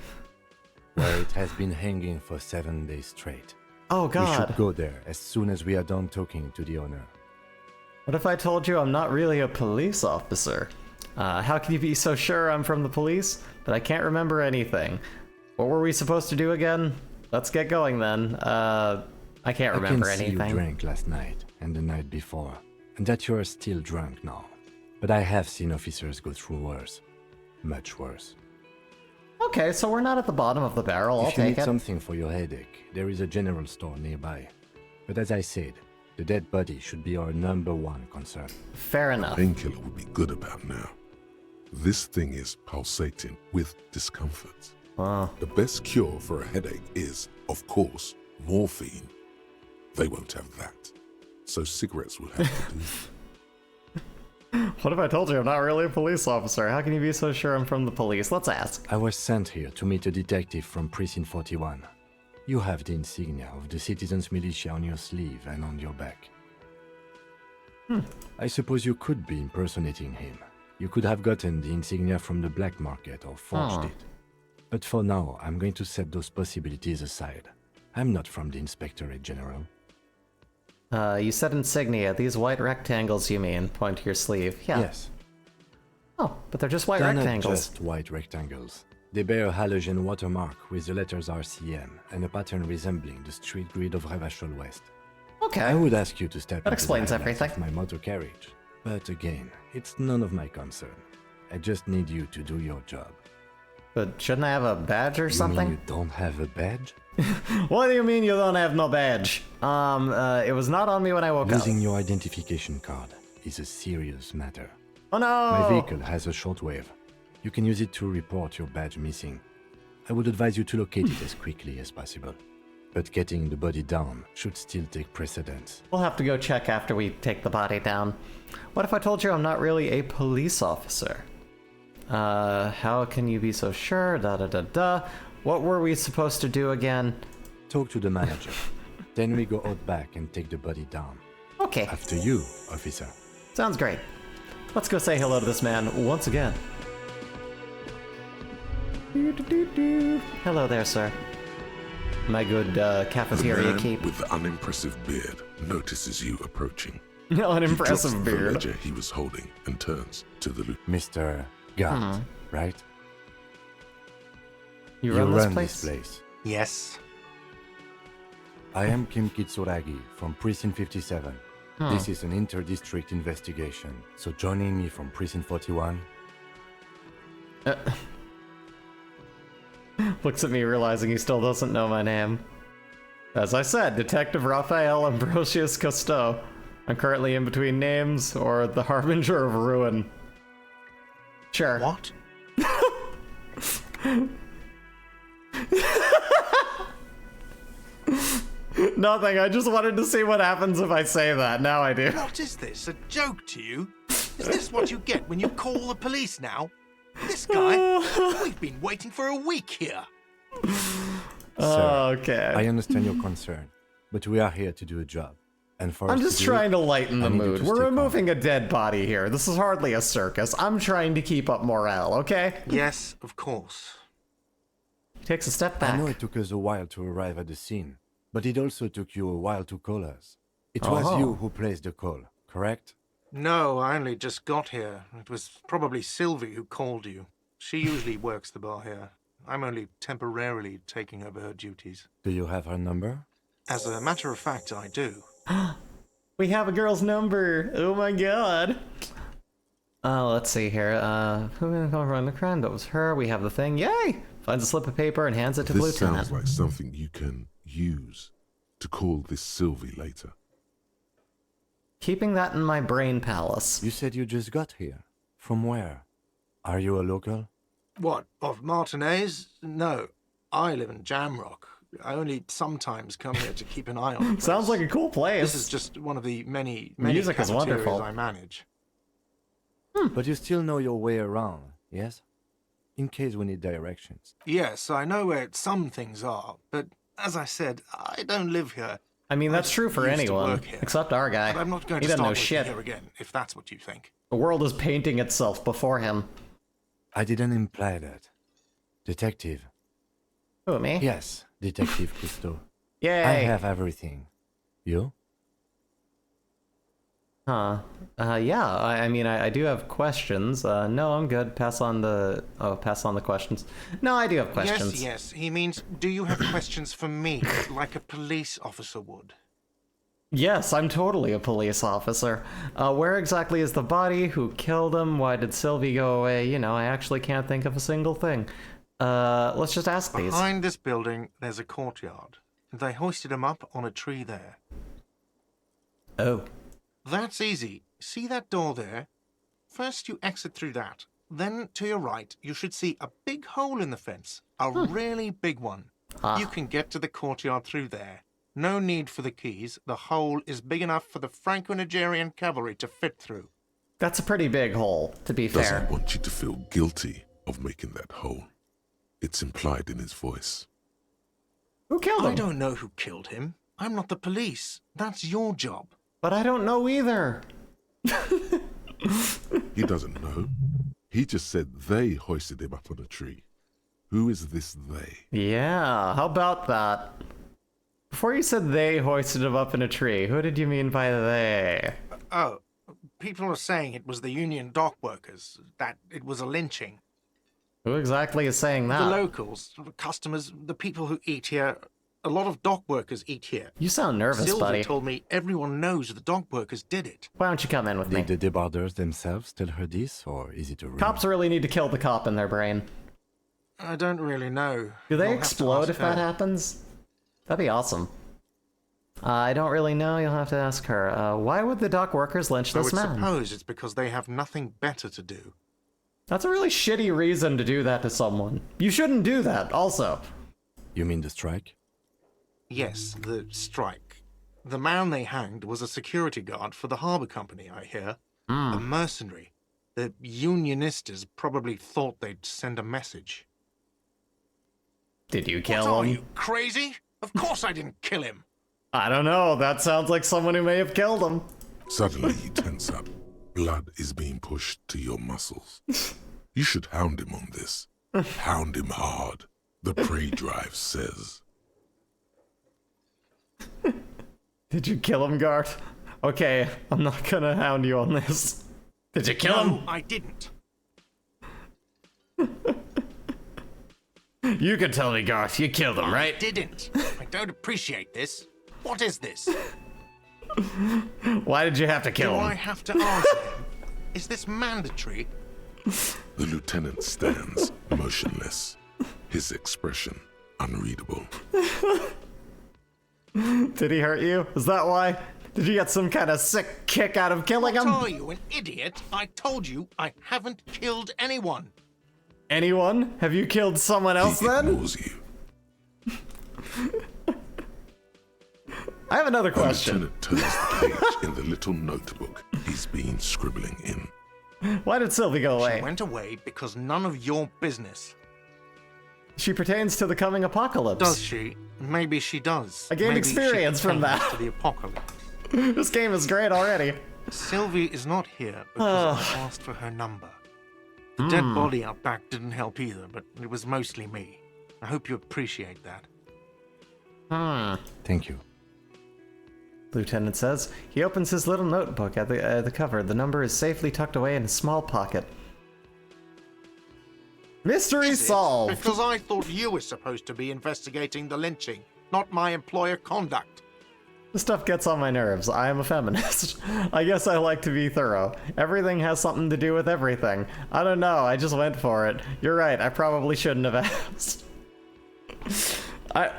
Where it has been hanging for 7 days straight. Oh, We God. should go there as soon as we are done talking to the owner. What if I told you I'm not really a police officer? How can you be so sure I'm from the police, but I can't remember anything? What were we supposed to do again? Let's get going then. I can't remember I can see anything. you drank last night and the night before, and that you are still drunk now. But I have seen officers go through worse. Much worse. Okay, so we're not at the bottom of the barrel. I'll If you take need it. something for your headache, there is a general store nearby. But as I said, the dead body should be our #1 concern. Fair enough. Painkiller would be good about now. This thing is pulsating with discomfort. The best cure for a headache is, of course, morphine. They won't have that. So cigarettes will have to do. What if I told you I'm not really a police officer? How can you be so sure I'm from the police? Let's ask. I was sent here to meet a detective from Precinct 41. You have the insignia of the Citizens Militia on your sleeve and on your back. I suppose you could be impersonating him. You could have gotten the insignia from the black market or forged it. But for now, I'm going to set those possibilities aside. I'm not from the Inspectorate General. You said insignia. These white rectangles, you mean? Point to your sleeve. Yeah. Yes, Oh, but they're just white they're not rectangles. just white rectangles. They bear a halogen watermark with the letters RCM and a pattern resembling the street grid of Revachol West. I Okay. would ask you to step That into explains the headlights everything. of my motor carriage. But again, it's none of my concern. I just need you to do your job. But shouldn't I have a badge or You something? mean you don't have a badge? What do you mean you don't have no badge? It was not on me when I woke Losing up. your identification card is a serious matter. Oh no! My vehicle has a shortwave. You can use it to report your badge missing. I would advise you to locate it as quickly as possible. But getting the body down should still take precedence. We'll have to go check after we take the body down. What if I told you I'm not really a police officer? How can you be so sure? Da da da da. What were we supposed to do again? Talk to the manager. Then we go out back and take the body down. Okay, After you, officer. sounds great. Let's go say hello to this man once again. Doo-doo-doo-doo. Hello there, sir. My good The cafeteria man keep. with the unimpressive beard notices you approaching. He drops Unimpressive the beard. ledger he was holding and turns to the lieutenant. Mr. Gart, right? You You run this run place? this place. Yes. I am Kim Kitsuragi from Precinct 57. This is an inter-district investigation, so joining me from Precinct 41. Looks at me realizing he still doesn't know my name. As I said, Detective Raphael Ambrosius Cousteau. I'm currently in between names or the Harbinger of Ruin. Sure. What? Nothing, I just wanted to see what happens if I say that. Now I do. What is this? A joke to you? Is this what you get when you call the police now? This guy? We've been waiting for a week here. Sir, Okay. I understand your concern, but we are here to do a job. And for I'm us just to do trying it, to lighten the I need you mood. to We're stay calm. removing a dead body here. This is hardly a circus. I'm trying to keep up morale, okay? Yes, of course. He takes a step I know back. it took us a while to arrive at the scene, but it also took you a while to call us. It was Oh. you who placed the call, correct? No, I only just got here. It was probably Sylvie who called you. She usually works the bar here. I'm only temporarily taking over her duties. Do you have her number? As a matter of fact, I do. We have a girl's number. Oh my god. Let's see here. Who gonna go run the crime? That was her. We have the thing. Yay! Finds a slip of paper and hands it to the This lieutenant. sounds like something you can use to call this Sylvie later. Keeping that in my brain palace. You said you just got here. From where? Are you a local? What, of Martinez? No, I live in Jamrock. I only sometimes come here to keep an eye on the place. Sounds like a cool place. This is just one of the many Music is cafeterias wonderful. I manage. But you still know your way around, yes? In case we need directions. Yes, I know where some things are, but as I said, I don't live here. I mean, that's true for used to anyone, work here. except our guy. But I'm not going He to doesn't start know working shit. here again, if that's what you think. The world is painting itself before him. I didn't imply that. Detective. Who, me? Yes, Detective Cousteau. Yay! I have everything. You? Huh. Yeah, I mean, I do have questions. No, I'm good. Pass on the questions. No, I do have questions. Yes. He means, do you have questions for me, like a police officer would? Yes, I'm totally a police officer. Where exactly is the body? Who killed him? Why did Sylvie go away? You know, I actually can't think of a single thing. Let's just ask these. Behind this building, there's a courtyard. They hoisted him up on a tree there. Oh. That's easy. See that door there? First you exit through that. Then to your right, you should see a big hole in the fence. A really big one. Ah. You can get to the courtyard through there. No need for the keys. The hole is big enough for the Franco-Nigerian cavalry to fit through. That's a pretty big hole, to be fair. Doesn't want you to feel guilty of making that hole. It's implied in his voice. Who killed him? I don't know who killed him. I'm not the police. That's your job. But I don't know either. He doesn't know. He just said they hoisted him up on a tree. Who is this they? Yeah, how about that? Before you said they hoisted him up in a tree, who did you mean by they? Oh, people are saying it was the union dock workers, that it was a lynching. Who exactly is saying that? The locals, the customers, the people who eat here. A lot of dock workers eat here. You sound nervous, Sylvie buddy. told me everyone knows the dock workers did it. Why don't you come in with me? Did the debarders themselves tell her this, or is it a rumor? Cops really need to kill the cop in their brain. I don't really know. Do they You'll have to explode ask if that her. happens? That'd be awesome. I don't really know. You'll have to ask her. Why would the dock workers lynch I this would man? suppose it's because they have nothing better to do. That's a really shitty reason to do that to someone. You shouldn't do that, also. You mean the strike? Yes, the strike. The man they hanged was a security guard for the harbour company, I hear. A mercenary. The unionistas probably thought they'd send a message. Did you What kill are him? you, crazy? Of course I didn't kill him. I don't know. That sounds like someone who may have killed him. Suddenly you tense up. Blood is being pushed to your muscles. You should hound him on this. Hound him hard. The prey drive says. Did you kill him, Garth? Okay, I'm not gonna hound you on this. Did you kill No, him? I didn't. You can tell me, Garth. You killed him, I right? didn't. I don't appreciate this. What is this? Why did you have to Do kill I him? have to answer him? Is this mandatory? The lieutenant stands motionless, his expression unreadable. Did he hurt you? Is that why? Did you get some kind of sick kick out of killing What him? are you, an idiot? I told you I haven't killed anyone. Anyone? Have you killed someone else He then? ignores you. I have another The question. lieutenant turns the page in the little notebook he's been scribbling in. Why did Sylvie go away? She went away because none of your business. She pertains to the coming apocalypse. Does she? Maybe she does. I gained Maybe she experience from pertains that. To the apocalypse. This game is great already. Sylvie is not here because I asked for her number. The dead body out back didn't help either, but it was mostly me. I hope you appreciate that. Thank you. Lieutenant says. He opens his little notebook at the cover. The number is safely tucked away in a small pocket. Mystery Is it? solved. Because I thought you were supposed to be investigating the lynching, not my employer conduct. This stuff gets on my nerves. I am a feminist. I guess I like to be thorough. Everything has something to do with everything. I don't know, I just went for it. You're right, I probably shouldn't have asked.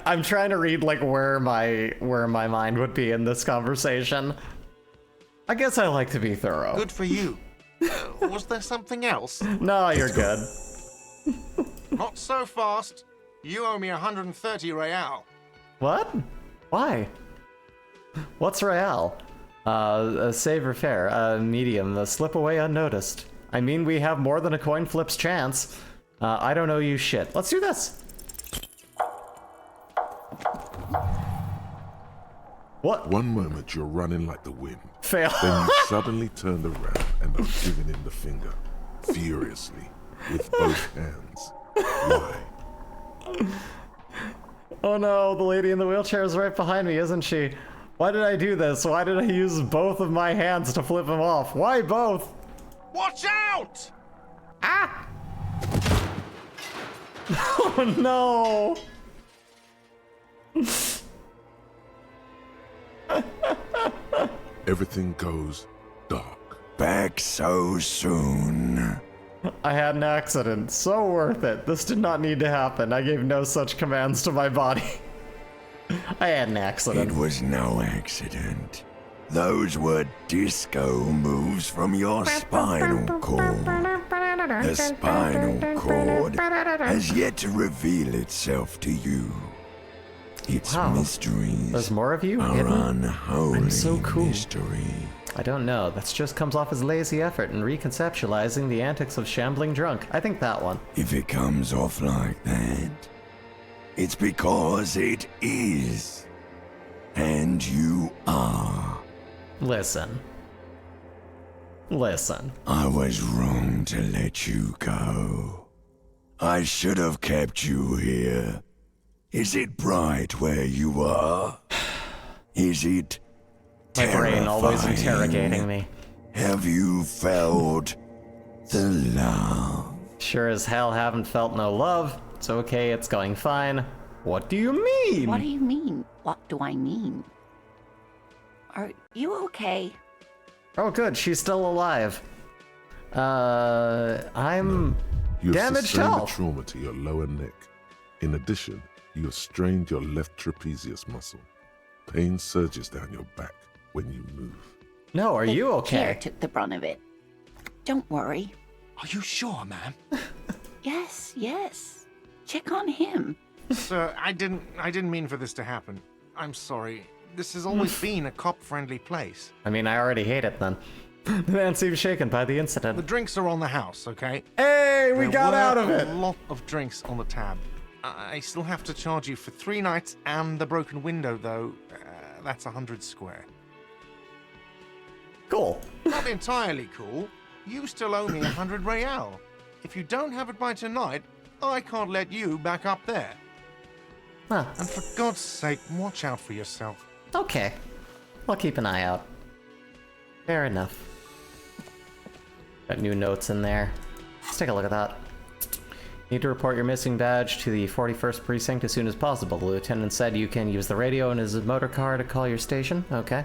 I'm trying to read like where my mind would be in this conversation. I guess I like to be thorough. Good for you. Was there something else? No, you're good. Not so fast. You owe me 130 real. What? Why? What's Royale? A save or fair, medium, slip away unnoticed. I mean, we have more than a coin flip's chance. I don't owe you shit. Let's do this. What? One moment you're running like the wind. Fail. Then you suddenly turned around and are giving him the finger, furiously, with both hands. Why? Oh no, the lady in the wheelchair is right behind me, isn't she? Why did I do this? Why did I use both of my hands to flip him off? Why both? Watch out! Ah! Oh no! Everything goes dark. Back so soon. I had an accident. So worth it. This did not need to happen. I gave no such commands to my body. I had an accident. It was no accident. Those were disco moves from your spinal cord. The spinal cord has yet to reveal itself to you. Its Wow. mysteries There's more of you are hidden? unholy I'm so cool. mystery. I don't know. That just comes off as lazy effort in reconceptualizing the antics of shambling drunk. I think that one. If it comes off like that, it's because it is. And you are. Listen. Listen. I was wrong to let you go. I should have kept you here. Is it bright where you are? Is it My brain always terrifying? interrogating me. Have you felt the love? Sure as hell haven't felt no love. It's okay, it's going fine. What do you mean? What do you mean? What do I mean? Are you okay? Oh good, she's still alive. I'm You have damaged sustained a health. trauma to your lower neck. In addition, you have strained your left trapezius muscle. Pain surges down your back when you move. No, are you Pierre okay? took the brunt of it. Don't worry. Are you sure, ma'am? Yes, yes. Check on him. Sir, I didn't mean for this to happen. I'm sorry. This has always been a cop-friendly place. I mean, I already hate it then. The man seems shaken by the The incident. drinks are on the house, okay? Hey, we There got were out of a it! lot of drinks on the tab. I still have to charge you for 3 nights and the broken window, though. That's 100 square. Cool. Not entirely cool. You still owe me 100 real. If you don't have it by tonight, I can't let you back up there. Huh. And for God's sake, watch out for yourself. Okay. I'll keep an eye out. Fair enough. Got new notes in there. Let's take a look at that. Need to report your missing badge to the 41st precinct as soon as possible. The lieutenant said you can use the radio in his motor car to call your station. Okay.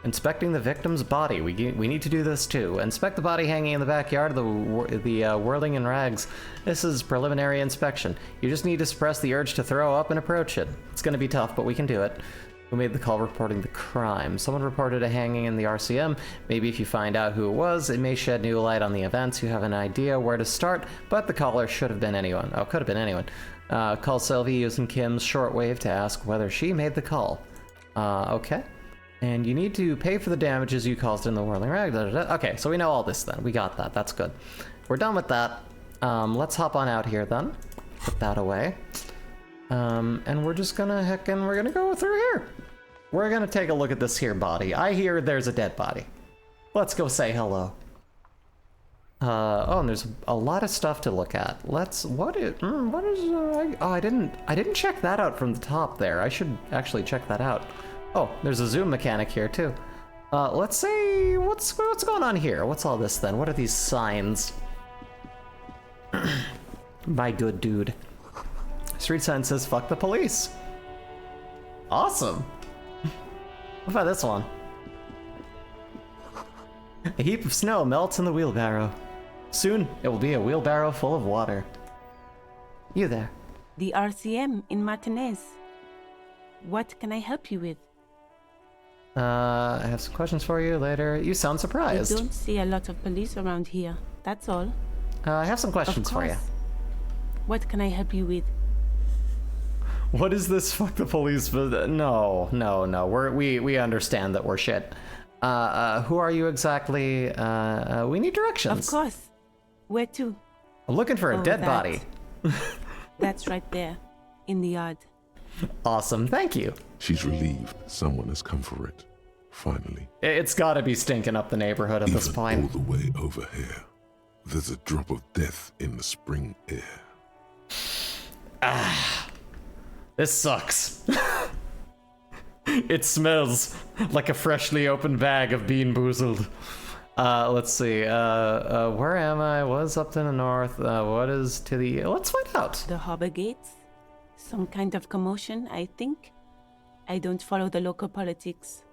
Inspecting the victim's body. We need to do this too. Inspect the body hanging in the backyard of the whirling in rags. This is preliminary inspection. You just need to suppress the urge to throw up and approach it. It's gonna be tough, but we can do it. Who made the call reporting the crime? Someone reported a hanging in the RCM. Maybe if you find out who it was, it may shed new light on the events. You have an idea where to start, but the caller should have been anyone. Oh, could have been anyone. Call Sylvie using Kim's shortwave to ask whether she made the call. Okay. And you need to pay for the damages you caused in the whirling rag. Okay, so we know all this then. We got that. That's good. We're done with that. Let's hop on out here then. Put that away. And we're just gonna we're gonna go through here. We're gonna take a look at this here body. I hear there's a dead body. Let's go say hello. Oh, and there's a lot of stuff to look at. What is, I didn't check that out from the top there. I should actually check that out. Oh, there's a zoom mechanic here too. Let's see, what's going on here? What's all this then? What are these signs? My good dude. Street sign says, fuck the police. Awesome. What about this one? A heap of snow melts in the wheelbarrow. Soon, it will be a wheelbarrow full of water. You there? The RCM in Martinez. What can I help you with? I have some questions for you later. You sound surprised. I don't see a lot of police around here. That's all. I have some questions for you. What can I help you with? What is this? Fuck the police. No. We understand that we're shit. Who are you exactly? We need directions. Of course. Where to? I'm looking for a dead body. That's right there, in the yard. Awesome, thank you. She's relieved someone has come for it. Finally. It's gotta be stinking up the neighborhood at this point. All the way over here, there's a drop of death in the spring air. This sucks. It smells like a freshly opened bag of Bean Boozled. Let's see. Where am I? What is up to the north? What is to the... Let's find out. The harbor gates? Some kind of commotion, I think. I don't follow the local politics.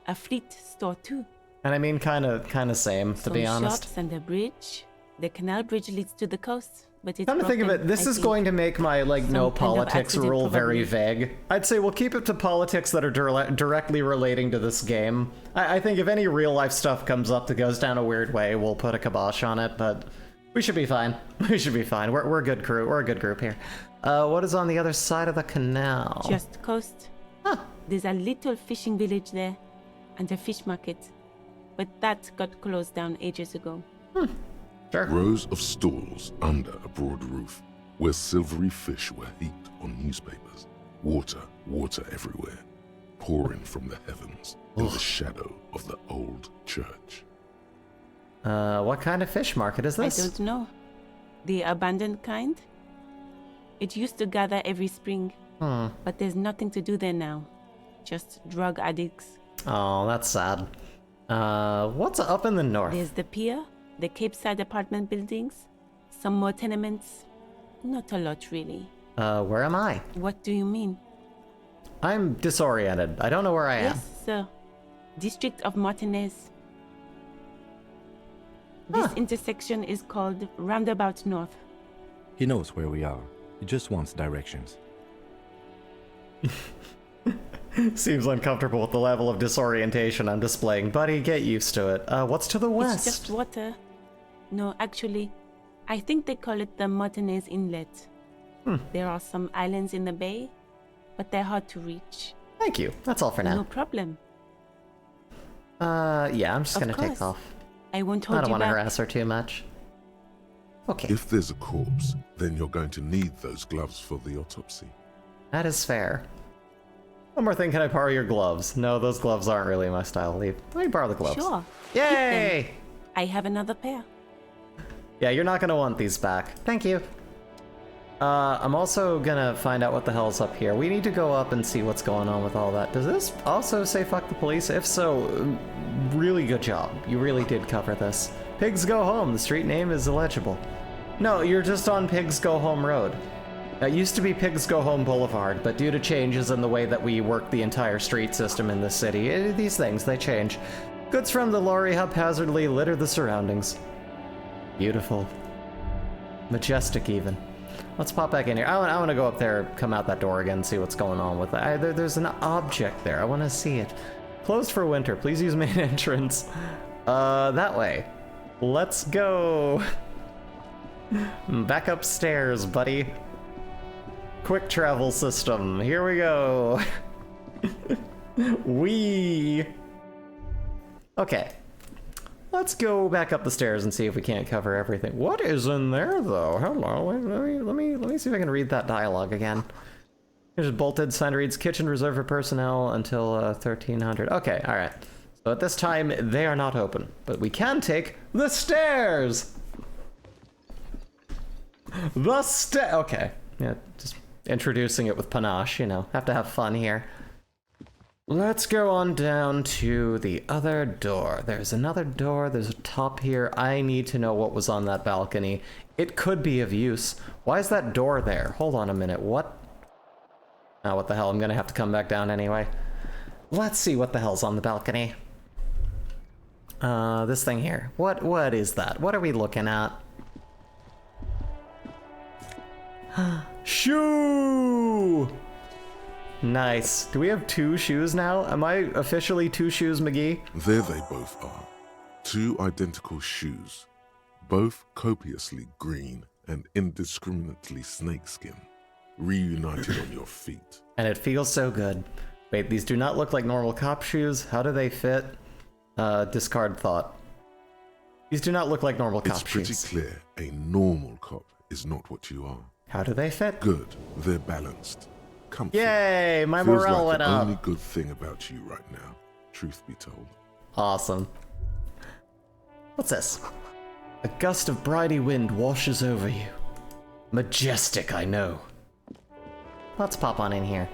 A fleet store too. And I mean, kind of same, to be honest. Some shops and a bridge. The canal bridge leads to the coast, but it's Come to think of it, this is going to make my, like, no politics rule very vague. I'd say we'll keep it to politics that are directly relating to this game. I think if any real-life stuff comes up that goes down a weird way, we'll put a kibosh on it, but we should be fine. We should be fine. We're a good crew. We're a good group here. What is on the other side of the canal? Just coast. Huh. There's a little fishing village there, and a fish market. But that got closed down ages ago. Sure. Rows of stalls under a broad roof, where silvery fish were heaped on newspapers. Water everywhere, pouring from the heavens in the shadow of the old church. What kind of fish market is this? I don't know. The abandoned kind? It used to gather every spring, but there's nothing to do there now. Just drug addicts. Oh, that's sad. What's up in the north? There's the pier, the Cape Side apartment buildings, some more tenements. Not a lot, really. Where am I? What do you mean? I'm disoriented. I don't know where I am. Yes, sir. District of Martinez. This intersection is called Roundabout North. He knows where we are. He just wants directions. Seems uncomfortable with the level of disorientation I'm displaying. Buddy, get used to it. What's to the west? It's just water. No, actually, I think they call it the Martinez Inlet. There are some islands in the bay, but they're hard to reach. Thank you. That's all for now. No problem. Yeah, I'm just gonna take course. off. I won't hold I don't you want to back. harass her too much. Okay, If there's a corpse, then you're going to need those gloves for the autopsy. that is fair. One more thing, can I borrow your gloves? No, those gloves aren't really my style. Leave. Let me borrow the gloves. Sure. Yay! Keep them. I have another pair. Yeah, you're not gonna want these back. Thank you. I'm also gonna find out what the hell's up here. We need to go up and see what's going on with all that. Does this also say fuck the police? If so, really good job. You really did cover this. Pigs Go Home. The street name is illegible. No, you're just on Pigs Go Home Road. It used to be Pigs Go Home Boulevard, but due to changes in the way that we work the entire street system in this city, these things, they change. Goods from the lorry haphazardly litter the surroundings. Beautiful. Majestic, even. Let's pop back in here. I want to go up there, come out that door again, see what's going on with it. There's an object there. I want to see it. Closed for winter. Please use main entrance. That way. Let's go. Back upstairs, buddy. Quick travel system. Here we go. Wee. Okay. Let's go back up the stairs and see if we can't cover everything. What is in there, though? Hello. Let me see if I can read that dialogue again. Here's bolted sign reads kitchen reserved for personnel until 1300. Okay, all right. So at this time they are not open, but we can take the stairs. Okay. Yeah, just introducing it with panache. You know, have to have fun here. Let's go on down to the other door. There's another door. There's a top here. I need to know what was on that balcony. It could be of use. Why is that door there? Hold on a minute. What? Oh, what the hell? I'm gonna have to come back down anyway. Let's see what the hell's on the balcony. This thing here. What is that? What are we looking at? Shoe! Nice. Do we have 2 shoes now? Am I officially 2 shoes, McGee? There they both are. 2 identical shoes, both copiously green and indiscriminately snakeskin, reunited on your feet. And it feels so good. Wait, these do not look like normal cop shoes. How do they fit? Discard thought. These do not look like normal cop shoes. It's pretty clear a normal cop is not what you are. How do they fit? Good. They're balanced. Comfy. Yay, my Feels morale like went the up. only good thing about you right now, truth be told. Awesome. What's this? A gust of briny wind washes over you. Majestic, I know. Let's pop on in here.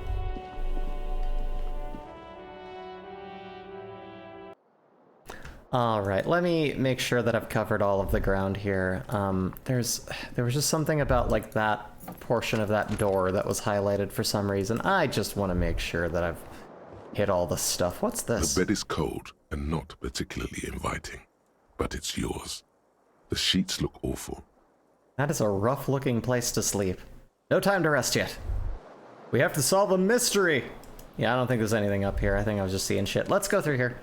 Alright, let me make sure that I've covered all of the ground here. There was just something about like that portion of that door that was highlighted for some reason. I just want to make sure that I've hit all the stuff. What's this? The bed is cold and not particularly inviting, but it's yours. The sheets look awful. That is a rough looking place to sleep. No time to rest yet. We have to solve a mystery. Yeah, I don't think there's anything up here. I think I was just seeing shit. Let's go through here.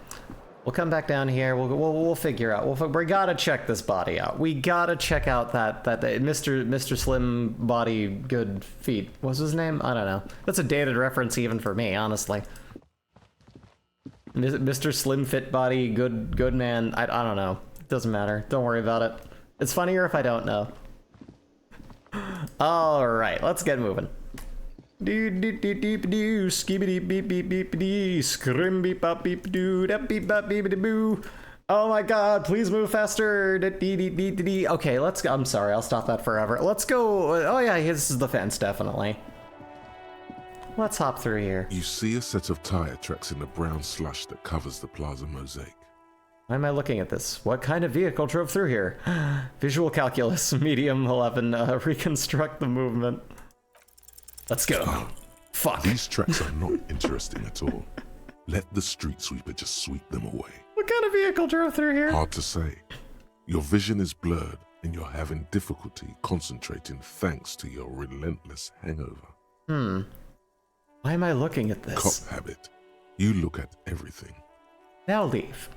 We'll come back down here. We'll figure out. We gotta check this body out. We gotta check out that Mr. Slim body good feet. What's his name? I don't know. That's a dated reference even for me, honestly. Mr. Slim fit body good man. I don't know. It doesn't matter. Don't worry about it. It's funnier if I don't know. All right, let's get moving. Do do do do do skibidi beep beep beep dee scrim beep bop beep doo da beep bop beep boo. Oh my god, please move faster. Okay, let's go. I'm sorry, I'll stop that forever. Let's go. Oh yeah, this is the fence, definitely. Let's hop through here. You see a set of tire tracks in the brown slush that covers the plaza mosaic. Why am I looking at this? What kind of vehicle drove through here? Visual calculus, medium 11, reconstruct the movement. Let's go. Oh, fuck. These tracks are not interesting at all. Let the street sweeper just sweep them away. What kind of vehicle drove through here? Hard to say. Your vision is blurred and you're having difficulty concentrating thanks to your relentless hangover. Why am I looking at this? Cop habit. You look at everything. Now leave.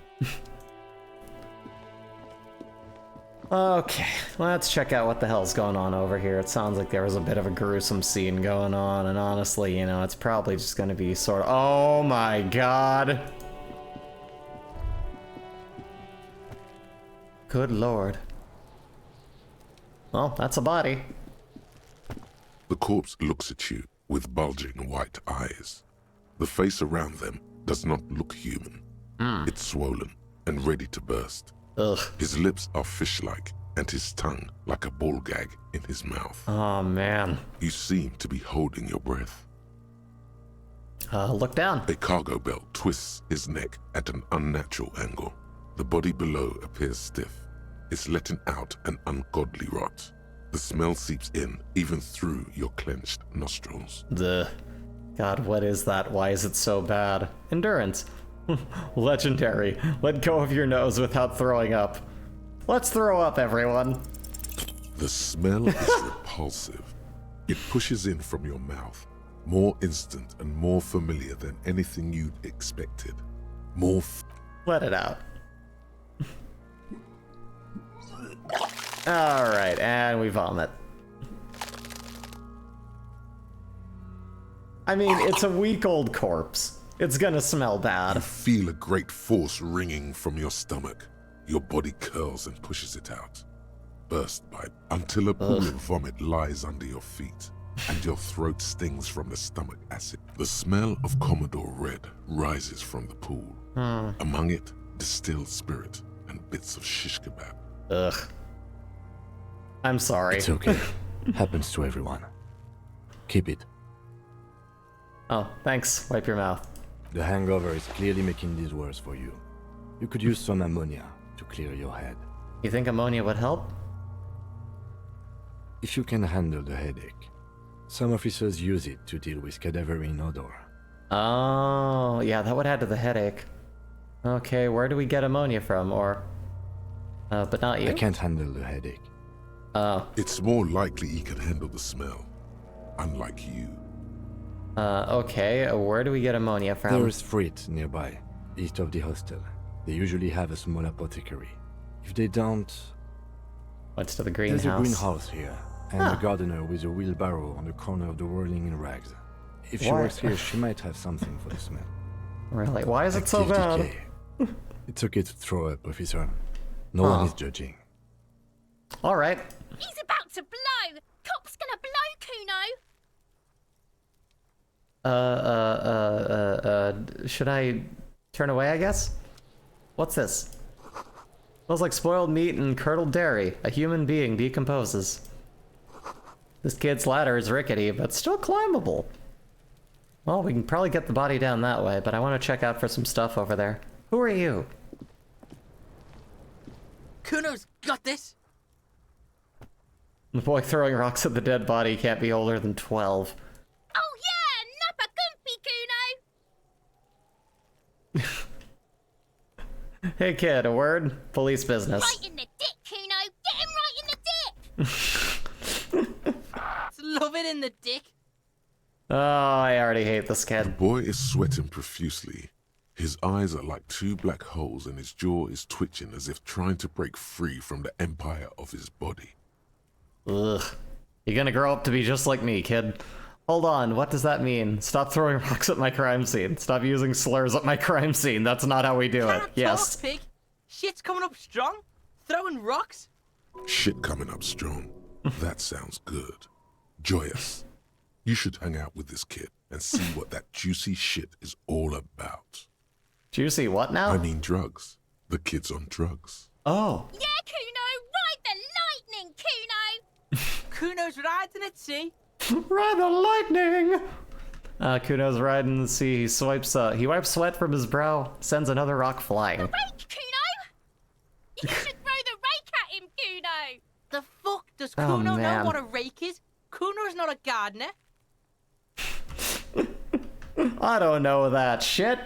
Okay, let's check out what the hell's going on over here. It sounds like there was a bit of a gruesome scene going on, and honestly, you know, it's probably just gonna be sort of... Oh my god! Good lord. Well, that's a body. The corpse looks at you with bulging white eyes. The face around them does not look human. It's swollen and ready to burst. Ugh. His lips are fish-like, and his tongue like a ball gag in his mouth. Oh, man. You seem to be holding your breath. Look down. A cargo belt twists his neck at an unnatural angle. The body below appears stiff. It's letting out an ungodly rot. The smell seeps in, even through your clenched nostrils. Ugh. God, what is that? Why is it so bad? Endurance. Legendary. Let go of your nose without throwing up. Let's throw up, everyone. The smell is repulsive. It pushes in from your mouth, more instant and more familiar than anything you'd expected. More Let it out. Alright, and we vomit. I mean, it's a week-old corpse. It's gonna smell bad. You feel a great force ringing from your stomach. Your body curls and pushes it out. Burst by until a pool of vomit lies under your feet, and your throat stings from the stomach acid. The smell of Commodore Red rises from the pool. Among it, distilled spirit and bits of shish kebab. Ugh. I'm sorry. It's okay. Happens to everyone. Keep it. Oh, thanks. Wipe your mouth. The hangover is clearly making this worse for you. You could use some ammonia to clear your head. You think ammonia would help? If you can handle the headache. Some officers use it to deal with cadaverine odor. Oh, yeah, that would add to the headache. Okay, where do we get ammonia from? Or, but not you? I can't handle the headache. Oh. It's more likely he can handle the smell, unlike you. Okay, where do we get ammonia from? There is Frit nearby, east of the hostel. They usually have a small apothecary. If they don't... What's to the greenhouse? There's a greenhouse here, and a gardener with a wheelbarrow on the corner of the whirling in rags. If she Why? works here, she might have something for the smell. Really? Why is it so Active bad? decay. It's okay to throw up, officer. No one is judging. Alright. He's about to blow! Cop's gonna blow, Kuno! Should I turn away, I guess? What's this? Smells like spoiled meat and curdled dairy. A human being decomposes. This kid's ladder is rickety, but still climbable. Well, we can probably get the body down that way, but I want to check out for some stuff over there. Who are you? Kuno's got this! The boy throwing rocks at the dead body can't be older than 12. Oh yeah! Nappa Gumpy, Kuno! Hey kid, a word? Police business. Right in the dick, Kuno! Get him right in the dick! Love it in the dick. Oh, I already hate this The kid. boy is sweating profusely. His eyes are like two black holes and his jaw is twitching as if trying to break free from the empire of his body. Ugh. You're gonna grow up to be just like me, kid. Hold on, what does that mean? Stop throwing rocks at my crime scene. Stop using slurs at my crime scene. That's not how we do it. Can't Yes. talk, pig. Shit's coming up strong. Throwing rocks. Shit coming up strong. That sounds good. Joyous. You should hang out with this kid and see what that juicy shit is all about. Juicy what now? I mean drugs. The kid's on drugs. Oh. Yeah, Kuno! Ride the lightning, Kuno! Kuno's riding at sea. Ride the lightning! Kuno's riding the sea. He wipes sweat from his brow, sends another rock flying. Rake, Kuno! You should throw the rake at him, Kuno! The fuck does Oh, Kuno know man. what a rake is? Kuno's not a gardener. I don't know that shit.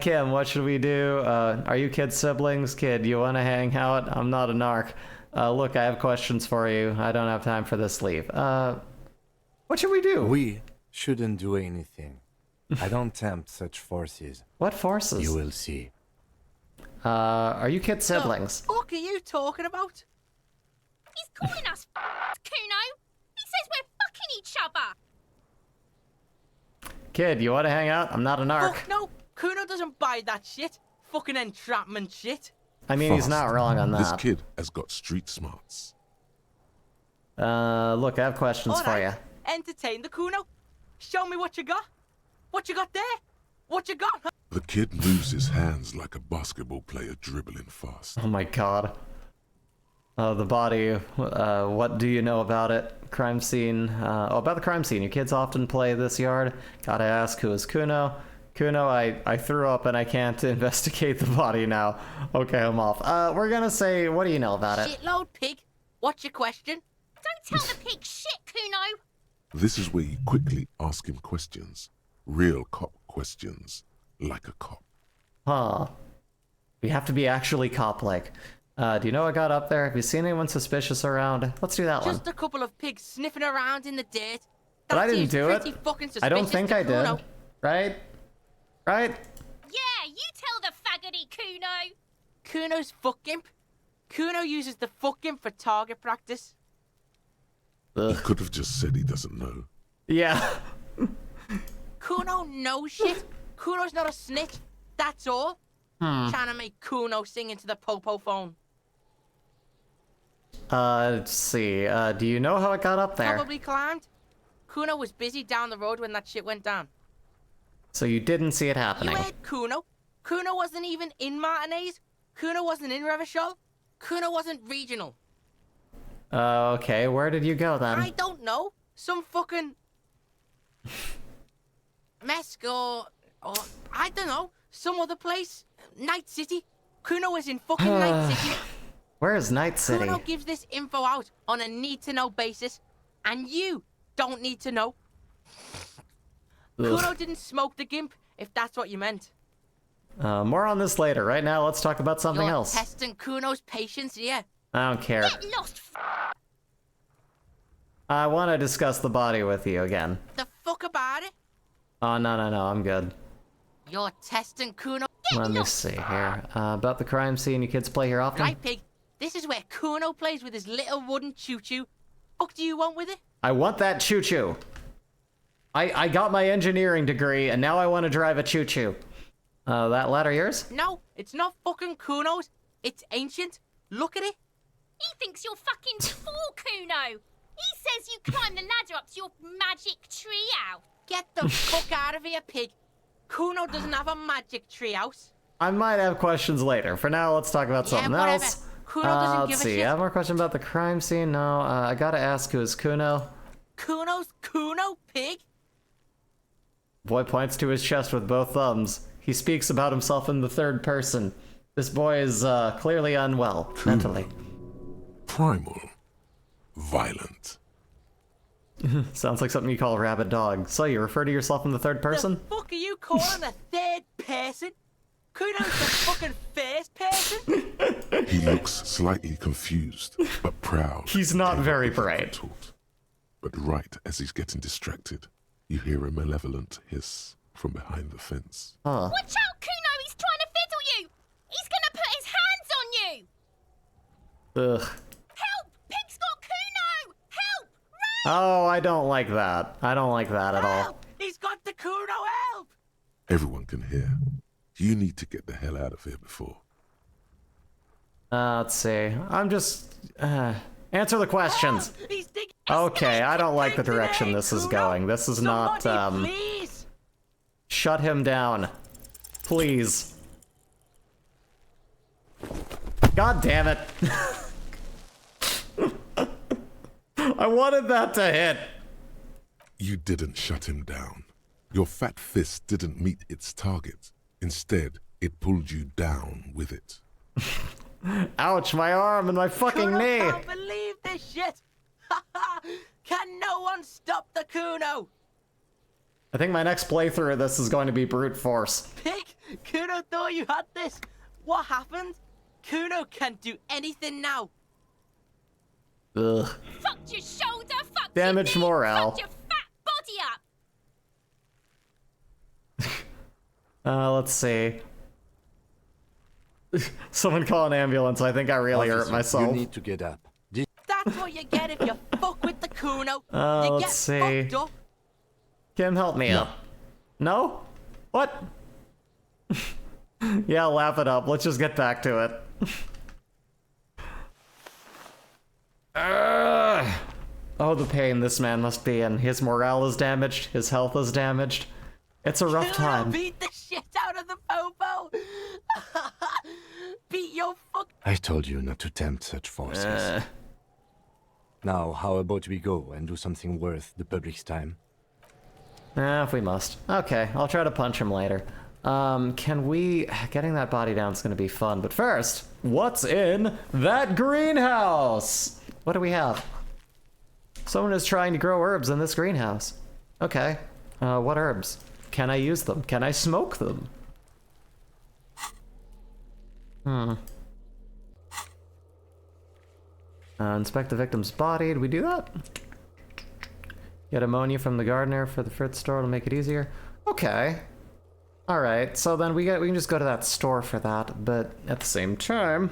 Kim, what should we do? Are you kid siblings? Kid, you wanna hang out? I'm not a narc. Look, I have questions for you. I don't have time for this. Leave. What should we do? We shouldn't do anything. I don't tempt such forces. What forces? You will see. Are you kid siblings? The fuck are you talking about? He's calling us Kuno! He says we're fucking each other! Kid, you wanna hang out? I'm not a narc. Fuck no. Kuno doesn't buy that shit. Fucking entrapment shit. I mean, he's Fast. not wrong on This that. kid has got street smarts. Look, I have questions for you. Alright, entertain the Kuno. Show me what you got. What you got there? What you got? Huh? The kid moves his hands like a basketball player dribbling fast. Oh my god. The body, what do you know about it? Crime scene, about the crime scene. Your kids often play this yard. Gotta ask, who is Kuno? Kuno, I threw up and I can't investigate the body now. Okay, I'm off. We're gonna say, what do you know about it? Shitload pig. What's your question? Don't tell the pig shit, Kuno. This is where you quickly ask him questions. Real cop questions. Like a cop. Huh. We have to be actually cop-like. Do you know what got up there? Have you seen anyone suspicious around? Let's do that one. Just a couple of pigs sniffing around in the dirt. But I didn't seems do it. pretty fucking I don't suspicious think to I did. Kuno. Right? Right? Yeah, you tell the faggoty Kuno. Kuno's fuck gimp. Kuno uses the fuck gimp for target practice. He could have just said he doesn't know. Yeah. Kuno knows shit. Kuno's not a snitch. That's all. Trying to make Kuno sing into the popo phone. Let's see. Do you know how it got up there? Probably climbed. Kuno was busy down the road when that shit went down. So you didn't see it happening. You heard Kuno. Kuno wasn't even in Martinez. Kuno wasn't in Revachol. Kuno wasn't regional. Okay, where did you go then? I don't know. Some fucking... Mesk or I don't know. Some other place. Night City. Kuno was in fucking Night City. Where is Night City? Kuno gives this info out on a need-to-know basis, and you don't need to know. Kuno didn't smoke the gimp, if that's what you meant. More on this later. Right now, let's talk about something You're else. testing Kuno's patience here. I don't care. Get lost, I want to discuss the body with you again. The fuck about it? Oh, no, I'm good. You're testing Kuno. Let me see here. About the crime scene, you kids play here often? Right, pig. This is where Kuno plays with his little wooden choo-choo. What do you want with it? I want that choo-choo. I got my engineering degree, and now I want to drive a choo-choo. That ladder yours? No, it's not fucking Kuno's. It's ancient. Look at it. He thinks you're fucking fool, Kuno. He says you climb the ladder up to your magic tree house. Get the fuck out of here, pig. Kuno doesn't have a magic tree house. I might have questions later. For now, let's talk about something whatever. else. Kuno doesn't let's give a see. shit. I have more questions about the crime scene. No, I gotta ask, who is Kuno? Kuno's Kuno, pig? Boy points to his chest with both thumbs. He speaks about himself in the third person. This boy is clearly unwell, mentally. Primal. Violent. Sounds like something you call a rabid dog. So you refer to yourself in the third person? The fuck are you calling a third person? Kuno's the fucking first person? He looks slightly confused, but proud. He's not of very what he's bright. been taught. But right as he's getting distracted, you hear a malevolent hiss from behind the fence. Huh. Watch out, Kuno. He's trying to fiddle you. He's gonna put his hands on you. Ugh. Help! Pig's got Kuno. Help! Run! Oh, I don't like that. I don't like that at all. Help! He's got the Kuno, help! Everyone can hear. You need to get the hell out of here before. Let's see. I'm just... answer the questions. Help! He's digging Okay, I don't like the Take direction it, this is Kuno. going. This is not, Somebody, please! Shut him down. Please. God damn it. I wanted that to hit. You didn't shut him down. Your fat fist didn't meet its target. Instead, it pulled you down with it. Ouch, my arm and my fucking Kuno knee. can't believe this shit! Can no one stop the Kuno? I think my next playthrough of this is going to be brute force. Pig, Kuno thought you had this. What happened? Kuno can't do anything now. Ugh. Fucked your shoulder. Fucked Damaged your knee, morale. Fucked your fat body up. Let's see. Someone call an ambulance. I think I really hurt Officer, myself. You need to get up. That's what you get if you fuck with the Kuno. You let's get see. fucked up. Kim, help me up. No? What? Yeah, laugh it up. Let's just get back to it. Oh, the pain this man must be in. His morale is damaged. His health is damaged. It's a rough Kuno time. beat the shit out of the popo. Beat your fuck. I told you not to tempt such forces. Now, how about we go and do something worth the public's time? If we must. Okay, I'll try to punch him later. Can we... Getting that body down is going to be fun, but first, what's in that greenhouse? What do we have? Someone is trying to grow herbs in this greenhouse. Okay. What herbs? Can I use them? Can I smoke them? Inspect the victim's body. Did we do that? Get ammonia from the gardener for the fruit store to make it easier. Okay. Alright, so then we can just go to that store for that, but at the same time,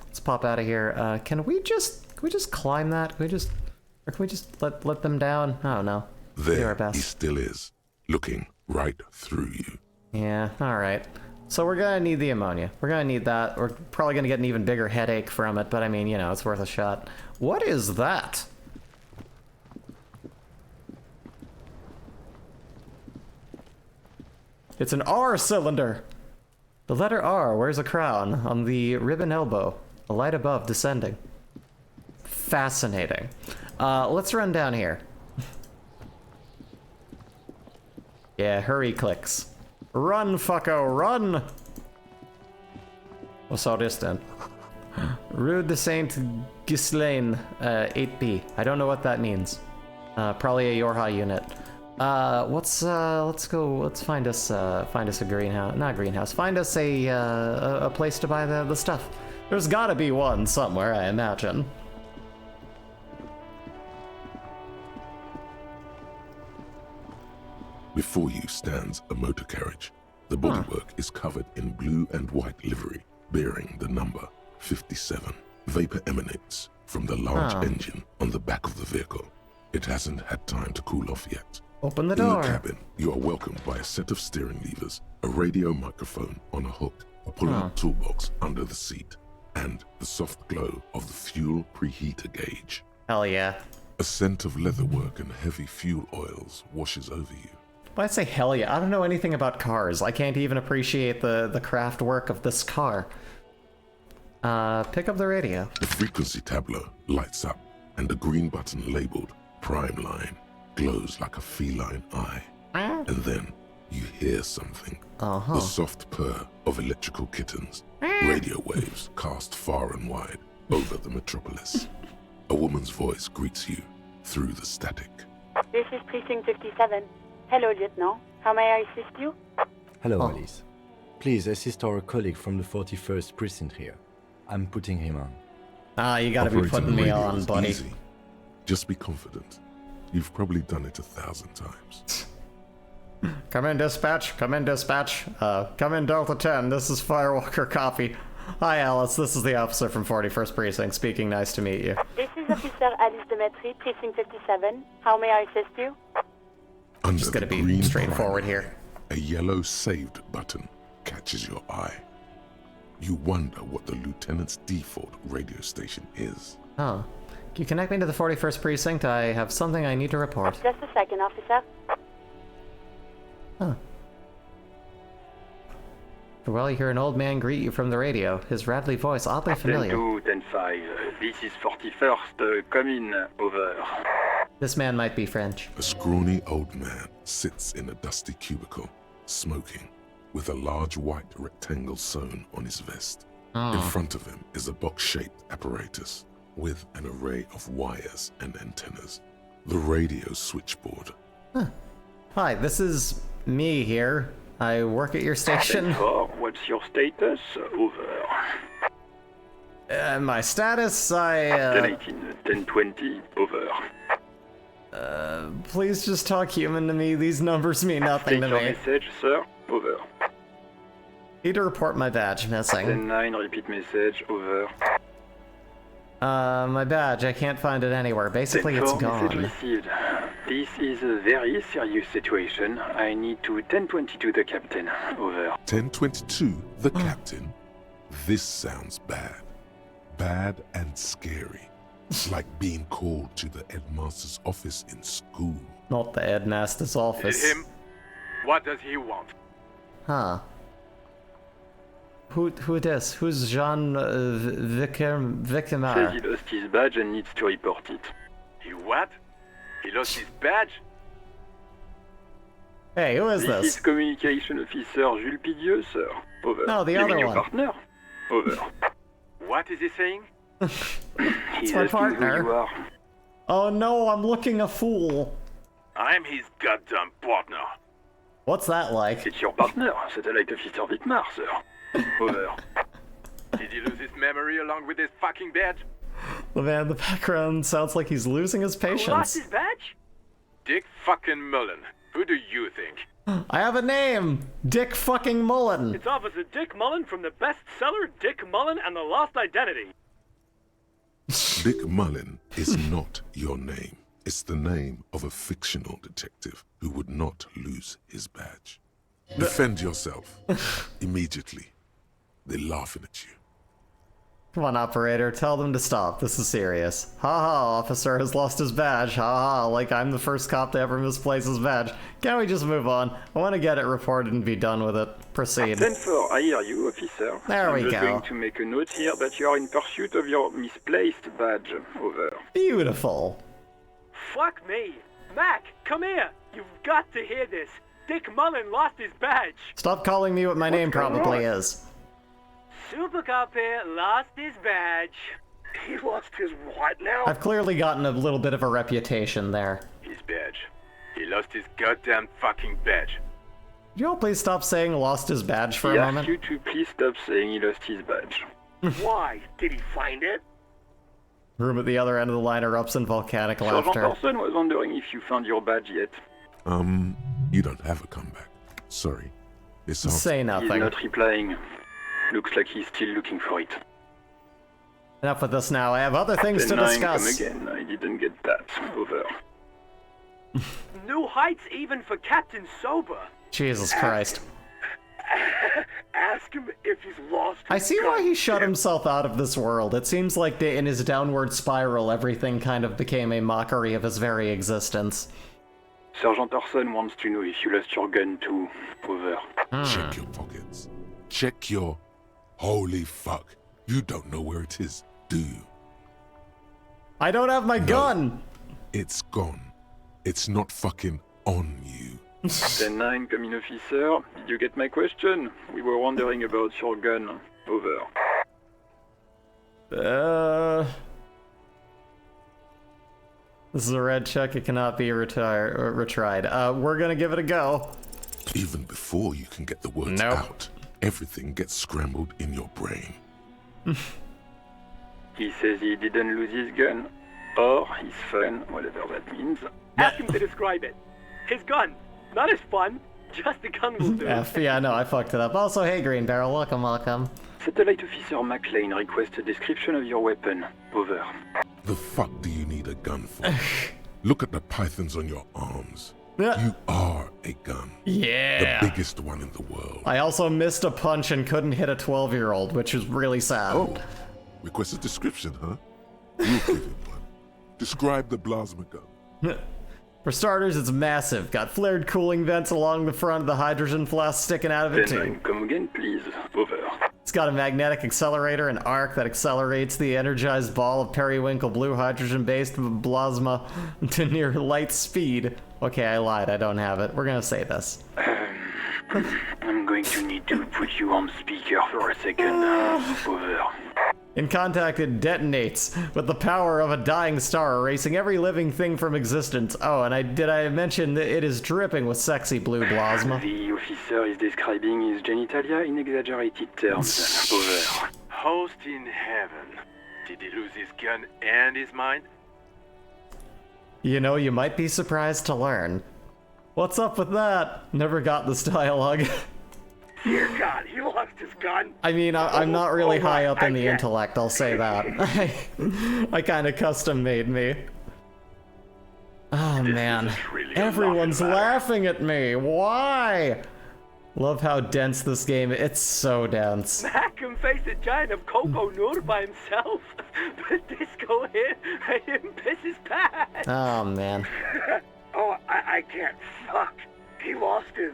let's pop out of here. Can we just climb that? Can we just let them down? Oh no. Do our There best. he still is, looking right through you. Yeah, alright. So we're gonna need the ammonia. We're gonna need that. We're probably gonna get an even bigger headache from it, but I mean, you know, it's worth a shot. What is that? It's an R cylinder! The letter R wears a crown on the ribbon elbow, a light above descending. Fascinating. Let's run down here. Yeah, hurry clicks. Run, fucko, run! What's all this then? Rue de Saint Ghislaine, 8B. I don't know what that means. Probably a Yorha unit. Let's find us a greenhouse. Not greenhouse. Find us a place to buy the stuff. There's gotta be one somewhere, I imagine. Before you stands a motor carriage. The bodywork is covered in blue and white livery, bearing the number 57. Vapor emanates from the large engine on the back of the vehicle. It hasn't had time to cool off yet. Open the In door. the cabin, you are welcomed by a set of steering levers, a radio microphone on a hook, a pull-out toolbox under the seat, and the soft glow of the fuel preheater gauge. Hell yeah. A scent of leatherwork and heavy fuel oils washes over you. When I say hell yeah, I don't know anything about cars. I can't even appreciate the craft work of this car. Pick up the radio. The frequency tableau lights up, and the green button labeled Prime Line glows like a feline eye. And then you hear something. The soft purr of electrical kittens. Radio waves cast far and wide over the metropolis. A woman's voice greets you through the static. This is Precinct 57. Hello, Lieutenant. How may I assist you? Hello, Alice. Please assist our colleague from the 41st precinct here. I'm putting him on. You gotta be Operating putting the me radio on, is buddy. easy. Just be confident. You've probably done it 1,000 times. Come in, dispatch. Come in, dispatch. Come in, Delta 10. This is Firewalker copy. Hi, Alice. This is the officer from 41st Precinct speaking. Nice to meet you. This is Officer Alice Demetri, Precinct 57. How may I assist you? Under Just gonna the be green straightforward Prime here. Line, a yellow saved button catches your eye. You wonder what the lieutenant's default radio station is. Oh. Can you connect me to the 41st Precinct? I have something I need to report. Just a second, officer. Well, you hear an old man greet you from the radio, his rattly voice oddly familiar. 10-2, 10-5. This is 41st. Come in. Over. This man might be French. A scrawny old man sits in a dusty cubicle, smoking, with a large white rectangle sewn on his vest. In front of him is a box-shaped apparatus with an array of wires and antennas. The radio switchboard. Hi, this is me here. I work at your station. 10-4, what's your status? Over. My status, 10-18, 10-20, over. Please just talk human to me. These numbers mean nothing State to your me. message, sir. Over. Need to report my badge missing. 10-9, repeat message. Over. My badge, I can't find it anywhere. Basically, it's 10-4, gone. message received. This is a very serious situation. I need to 10-22 the captain. Over. 1022, the captain. This sounds bad. Bad and scary. Like being called to the headmaster's office in school. Not the headmaster's office. Him? What does he want? Huh. Who this? Who's Jean Vicamar? Says he lost his badge and needs to report it. He what? He lost his badge? Hey, who is This this? is Communication Officer Jules Pidieux, sir. Over. No, the You other mean your one. partner? Over. What is he saying? He's my asking partner. who you are. Oh no, I'm looking a fool. I'm his goddamn partner. What's that like? It's your partner, Satellite Officer Whitmar, sir. Over. Did he lose his memory along with his fucking badge? The man in the background sounds like he's losing his Who lost patience. his badge? Dick fucking Mullen. Who do you think? I have a name! Dick fucking Mullen! It's Officer Dick Mullen from the bestseller Dick Mullen and the Lost Identity. Dick Mullen is not your name. It's the name of a fictional detective who would not lose his badge. Defend yourself. Immediately. They're laughing at you. Come on, operator, tell them to stop. This is serious. Haha, officer has lost his badge. Haha, like I'm the first cop to ever misplace his badge. Can't we just move on? I want to get it reported and be done with it. Proceed. 10-4, I hear you, officer. There we I'm just go. going to make a note here that you are in pursuit of your misplaced badge. Over. Beautiful. Fuck me. Mac, come here. You've got to hear this. Dick Mullen lost his badge. Stop calling me what my name probably is. Super Cop here lost his badge. He lost his what now? I've clearly gotten a little bit of a reputation there. His badge. He lost his goddamn fucking badge. Could you all please stop saying lost his badge for He a asked moment? you to please stop saying he lost his badge. Why? Did he find it? Room at the other end of the line erupts in volcanic Sergeant laughter. Orson was wondering if you found your badge yet. You don't have a comeback. Sorry. It's Say He's nothing. not replying. Looks like he's still looking for it. Enough with this now. I have other things to Captain 9, come discuss. again. I didn't get that. Over. New heights even for Captain Sober. Jesus Christ. Ask him if he's lost his I see why he shut himself out of this world. It seems like in his downward spiral, everything kind of became a mockery of his very existence. Sergeant Orson wants to know if you lost your gun too. Over. Check your pockets. Check your... Holy fuck. You don't know where it is, do you? I don't have my gun! It's gone. It's not fucking on you. Captain 9, come in, officer. Did you get my question? We were wondering about your gun. Over. This is a red check. It cannot be retried. We're gonna give it a go. Even before you can get the words out, everything gets scrambled in your brain. He says he didn't lose his gun. Or his phone, whatever that means. Ask him to describe it. His gun. Not his fun. Just the gun will do. Yeah, no, I fucked it up. Also, hey, Green Barrel, welcome. Satellite Officer McLean requests a description of your weapon. Over. The fuck do you need a gun for? Look at the pythons on your arms. You are a gun. Yeah. The biggest one in the world. I also missed a punch and couldn't hit a 12-year-old, which is really sad. Oh, request a description, huh? We'll give him one. Describe the plasma gun. For starters, it's massive. Got flared cooling vents along the front, the hydrogen flask sticking out of it too. Come again, please. Over. It's got a magnetic accelerator, an arc that accelerates the energized ball of periwinkle blue hydrogen-based plasma to near light speed. Okay, I lied. I don't have it. We're gonna say this. I'm going to need to put you on speaker for a second. Over. In contact, it detonates with the power of a dying star, erasing every living thing from existence. Oh, and did I mention that it is dripping with sexy blue plasma? The officer is describing his genitalia in exaggerated terms. Over. Host in heaven. Did he lose his gun and his mind? You know, you might be surprised to learn. What's up with that? Never got this dialogue. Dear God, he lost his gun. I mean, I'm not really high up in the intellect, I'll say that. I kind of custom made me. Oh man, everyone's laughing at me. Why? Love how dense this game is. It's so dense. Mac can face a giant of Coco Nur by himself, but Disco here made him piss his pants. Oh man. Oh, I can't. Fuck. He lost his.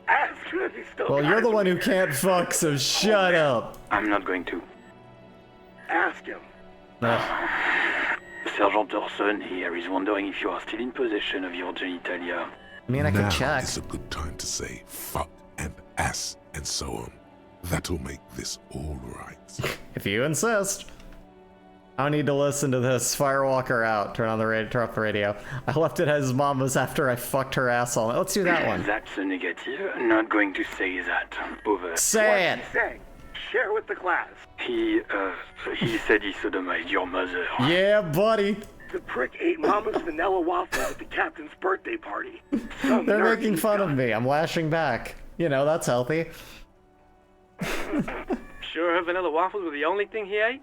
Ask him if he's still. Well, you're the one who can't fuck, so shut up. I'm not going to. Ask him. Sergeant Orson here is wondering if you are still in possession of your genitalia. I mean, I now can check. It's a good time to say fuck and ass and so on. That'll make this all right. If you insist. I don't need to listen to this. Firewalker out. Turn off the radio. I left it as mama's after I fucked her asshole. Let's do that one. That's a negative. Not going to say that. Over. Say it! Say, share with the class. He said he sodomized your mother. Yeah, buddy. The prick ate Mama's vanilla waffle at the captain's birthday party. Some They're nerd making fun of me. I'm lashing back. You know, that's healthy. Sure her vanilla waffles were the only thing he ate?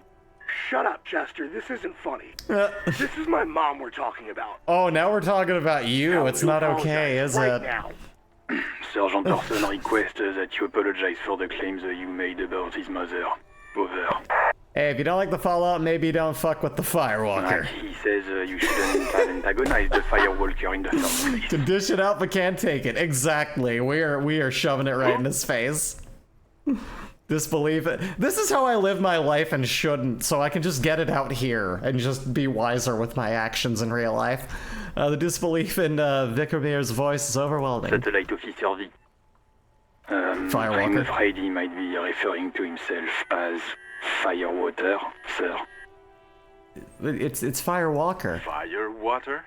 Shut up, Chester. This isn't funny. This is my mom we're talking about. Oh, now we're talking about you. Now It's you not okay, apologize is right it? now. Sergeant Parson requests that you apologize for the claims that you made about his mother. Over. Hey, if you don't like the fallout, maybe you don't fuck with the Firewalker. He says you shouldn't have antagonized the Firewalker in the first place. Can dish it out, but can't take it. Exactly. We are shoving it right in his face. Disbelief. This is how I live my life and shouldn't, so I can just get it out here and just be wiser with my actions in real life. The disbelief in Vickermere's voice is overwhelming. Satellite officer V. Firewalker. I'm afraid he might be referring to himself as Firewater, sir. It's Firewalker. Firewater?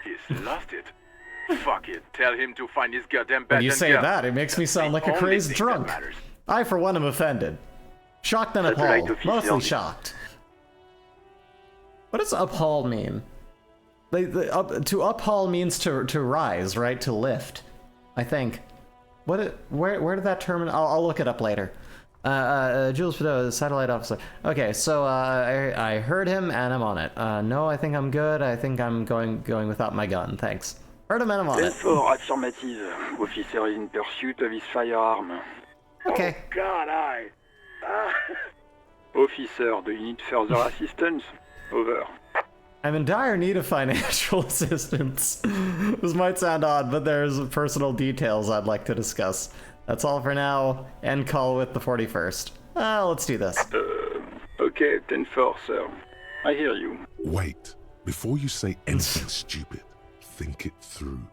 He's lost it. Fuck it. Tell him to find his goddamn badge When you and say gun. that, it makes me sound like a Only crazed thing drunk. that matters. I, for one, am offended. Shocked and Satellite appalled. officer Mostly V. shocked. What does appall mean? To uphaul means to rise, right? To lift, I think. Where did that term? I'll look it up later. Jules Pedot, satellite officer. Okay, so I heard him and I'm on it. No, I think I'm good. I think I'm going without my gun. Thanks. Heard him and I'm on it. For affirmative, officer is in pursuit of his firearm. Okay. Oh, God, Officer, do you need further assistance? Over. I'm in dire need of financial assistance. This might sound odd, but there's personal details I'd like to discuss. That's all for now. End call with the 41st. Let's do this. Okay, 10-4, sir. I hear you. Wait. Before you say anything stupid, think it through.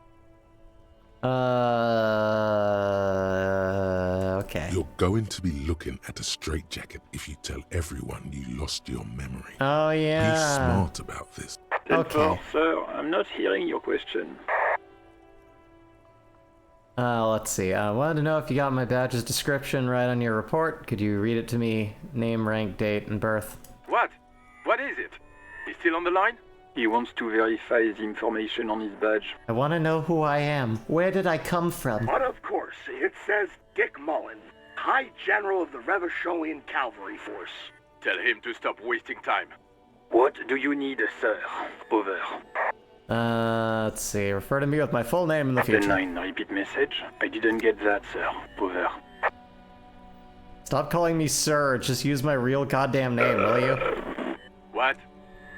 Okay. You're going to be looking at a straitjacket if you tell everyone you lost your memory. Oh, yeah. Be smart about this. 10-4, sir. I'm not hearing your question. Let's see. I wanted to know if you got my badge's description right on your report. Could you read it to me? Name, rank, date, and birth. What? What is it? He's still on the line? He wants to verify the information on his badge. I want to know who I am. Where did I come from? But of course, it says Dick Mullen, High General of the Revacholian Cavalry Force. Tell him to stop wasting time. What do you need, sir? Over. Let's see. Refer to me with my full name in the future. 10-9, repeat message. I didn't get that, sir. Over. Stop calling me sir. Just use my real goddamn name, will you? What?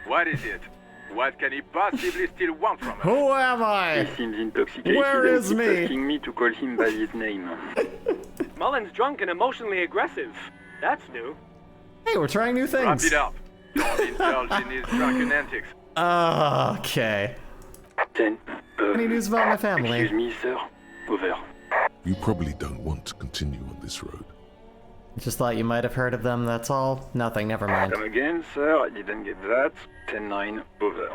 What is it? What can he possibly still want from us? Who am I? He seems intoxicated. Where and is keeps me? asking me to call him by his name. Mullen's drunk and emotionally aggressive. That's new. Hey, we're trying new Wrap things. it up. Don't indulge in his drunken antics. Okay. 10. Any news about my family? Excuse me, sir. Over. You probably don't want to continue on this road. Just thought you might have heard of them, that's all. Nothing, never mind. Come again, sir. I didn't get that. 10-9. Over.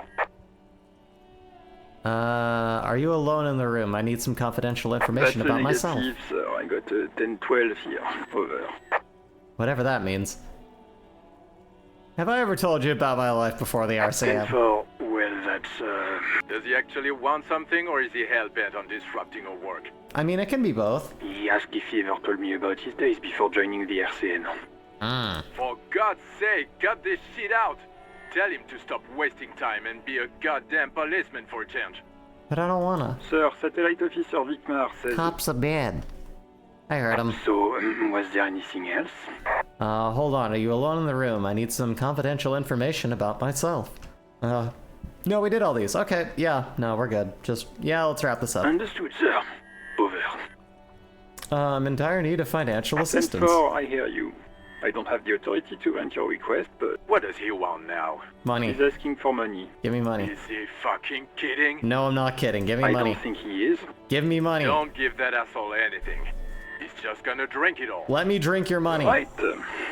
Are you alone in the room? I need some confidential information That's about a myself. negative, sir. I got a 10-12 here. Over. Whatever that means. Have I ever told you about my life before the RCM? 10-4. Well, that's, Does he actually want something, or is he hell-bent on disrupting our work? I mean, it can be both. He asked if he ever told me about his days before joining the RCN. For God's sake, cut this shit out! Tell him to stop wasting time and be a goddamn policeman for a change. But I don't wanna. Sir, Satellite Officer Vicmar says... Cops are bad. I heard him. So, was there anything else? Hold on. Are you alone in the room? I need some confidential information about myself. No, we did all these. Okay, yeah, no, we're good. Just, yeah, let's wrap this up. Understood, sir. Over. I'm in dire need of financial assistance. 10-4, I hear you. I don't have the authority to grant your request, but... What does he want now? Money. He's asking for money. Give me money. Is he fucking kidding? No, I'm not kidding. Give me I money. don't think he is. Give me money. Don't give that asshole anything. He's just gonna drink it all. Let me drink your money. Right,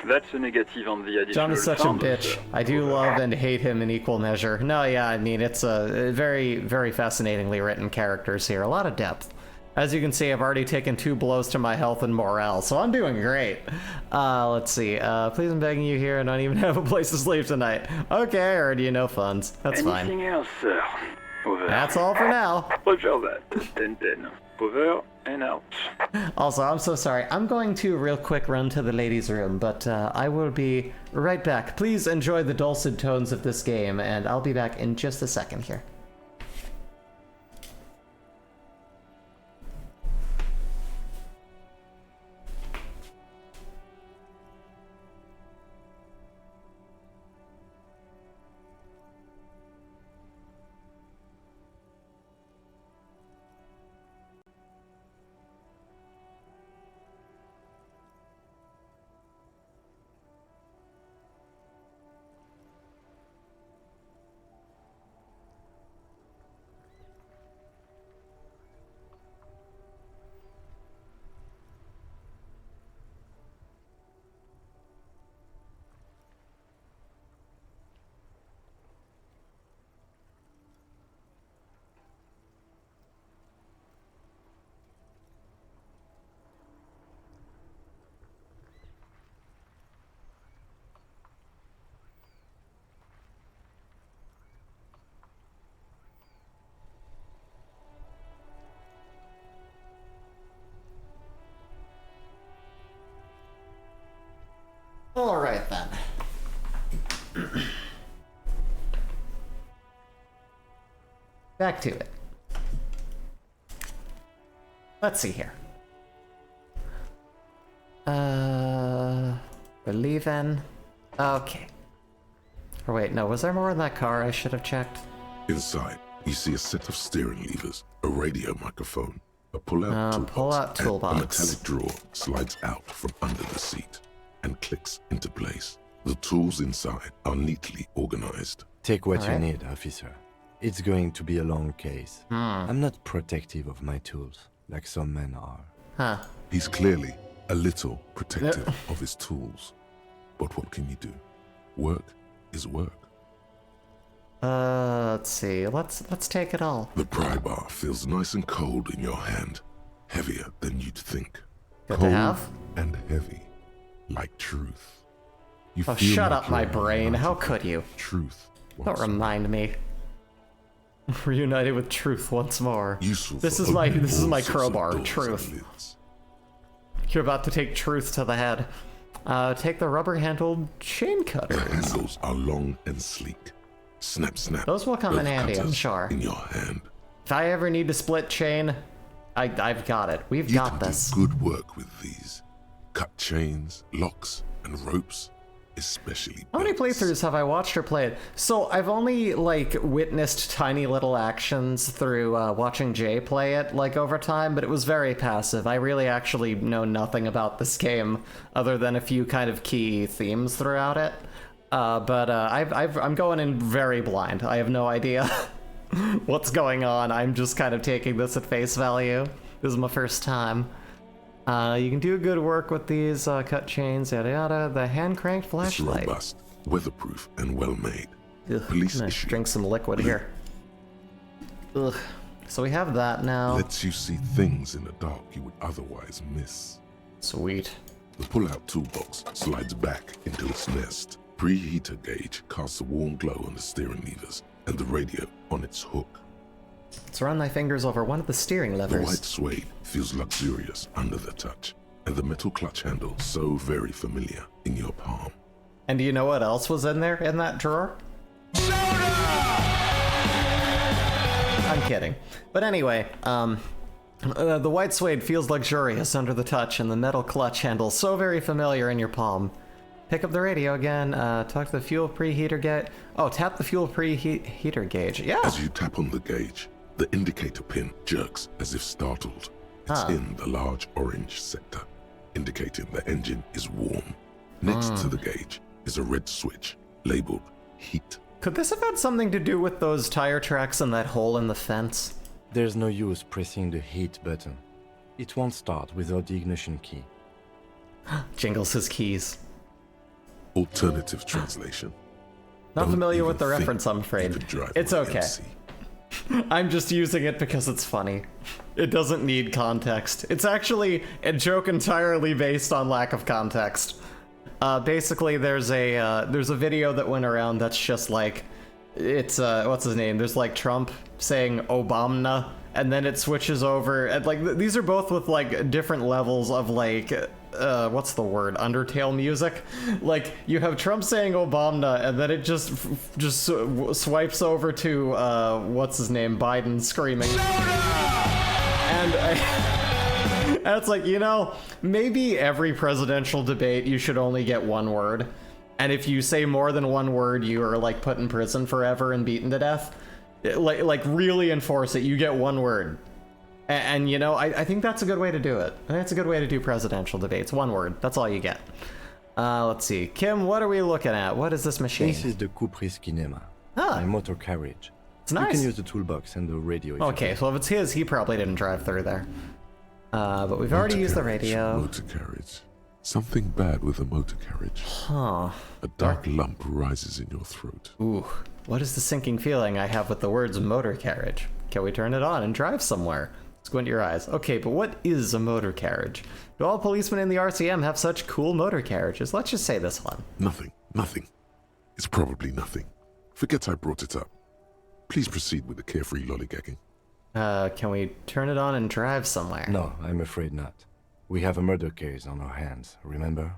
that's a negative on the additional John is such a sound, bitch. sir. I do love and hate him in equal measure. No, yeah, I mean, it's a very, very fascinatingly written characters here. A lot of depth. As you can see, I've already taken 2 blows to my health and morale, so I'm doing great. Let's see. Please, I'm begging you here. I don't even have a place to sleep tonight. Okay, I heard you. No funds. That's fine. Anything else, sir? Over. That's all for now. Roger that. 10-10. Over and out. Also, I'm so sorry. I'm going to real quick run to the ladies' room, but I will be right back. Please enjoy the dulcet tones of this game, and I'll be back in just a second here. All right then. Back to it. Let's see here. We're leaving. Okay. Or wait, no, was there more in that car I should have checked? Inside, you see a set of steering levers, a radio microphone, a pull-out toolbox, and a metallic drawer slides out from under the seat and clicks into place. The tools inside are neatly organized. Take what you need, officer. It's going to be a long case. I'm not protective of my tools, like some men are. Huh. He's clearly a little protective of his tools. But what can you do? Work is work. Let's see. Let's take it all. The pry bar feels nice and cold in your hand. Heavier than you'd think. Good cold to have. And heavy. Like truth. You Oh, feel shut like up, my you're brain. reunited How with could you? Truth. Don't remind me. Reunited with truth once more. Useful This for is my opening all sorts of crowbar. doors and Truth. lids. You're about to take truth to the head. Take the rubber-handled chain cutter. The handles are long and sleek. Snap, snap. Those will come in Both handy, I'm cutters sure. In your hand. If I ever need to split chain, I've got it. We've You got can this. do good work with these. Cut chains, locks, and ropes, especially. How many playthroughs have I watched or played? So I've only like witnessed tiny little actions through watching Jay play it like over time, but it was very passive. I really actually know nothing about this game other than a few kind of key themes throughout it. I'm going in very blind. I have no idea what's going on. I'm just kind of taking this at face value. This is my first time. You can do good work with these cut chains, yada yada. The hand-cranked flashlight. It's robust, weatherproof, and well-made. Police I'm gonna issue. drink some liquid here. Ugh. So we have that now. Lets you see things in the dark you would otherwise miss. Sweet. The pull-out toolbox slides back into its nest. Preheater gauge casts a warm glow on the steering levers and the radio on its hook. Let's run my fingers over one of the steering The levers. white suede feels luxurious under the touch, and the metal clutch handle so very familiar in your palm. And do you know what else was in there in that drawer? I'm kidding. But anyway, the white suede feels luxurious under the touch, and the metal clutch handle so very familiar in your palm. Pick up the radio again, talk to the fuel preheater gauge. Oh, tap the fuel preheater gauge. Yeah. As you tap on the gauge, the indicator pin jerks as if startled. It's in the large orange sector, indicating the engine is warm. Next to the gauge is a red switch labeled heat. Could this have had something to do with those tire tracks and that hole in the fence? There's no use pressing the heat button. It won't start without the ignition key. Jingles his keys. Alternative translation. Not Don't familiar even with the think reference, I'm you afraid. could drive It's my okay. MC. I'm just using it because it's funny. It doesn't need context. It's actually a joke entirely based on lack of context. Basically, there's a video that went around that's just like, it's what's his name? There's like Trump saying Obama, and then it switches over, and like these are both with like different levels of like what's the word? Undertale music. Like you have Trump saying Obama, and then it just swipes over to what's his name? Biden screaming. And it's like, you know, maybe every presidential debate you should only get one word. And if you say more than one word, you are like put in prison forever and beaten to death. Like really enforce it. You get one word. And you know, I think that's a good way to do it. I think that's a good way to do presidential debates. One word. That's all you get. Let's see. Kim, what are we looking at? What is this machine? This is the Kupris Kinema. Ah. My motor carriage. It's nice. You can use the toolbox and the radio. Okay, so if it's his, he probably didn't drive through there. But we've already used the radio. Motor carriage. Something bad with the motor carriage. Huh. A dark lump rises in your throat. Ooh, what is the sinking feeling I have with the words motor carriage? Can we turn it on and drive somewhere? Squint your eyes. Okay, but what is a motor carriage? Do all policemen in the RCM have such cool motor carriages? Let's just say this one. Nothing. Nothing. It's probably nothing. Forget I brought it up. Please proceed with the carefree lollygagging. Can we turn it on and drive somewhere? No, I'm afraid not. We have a murder case on our hands, remember?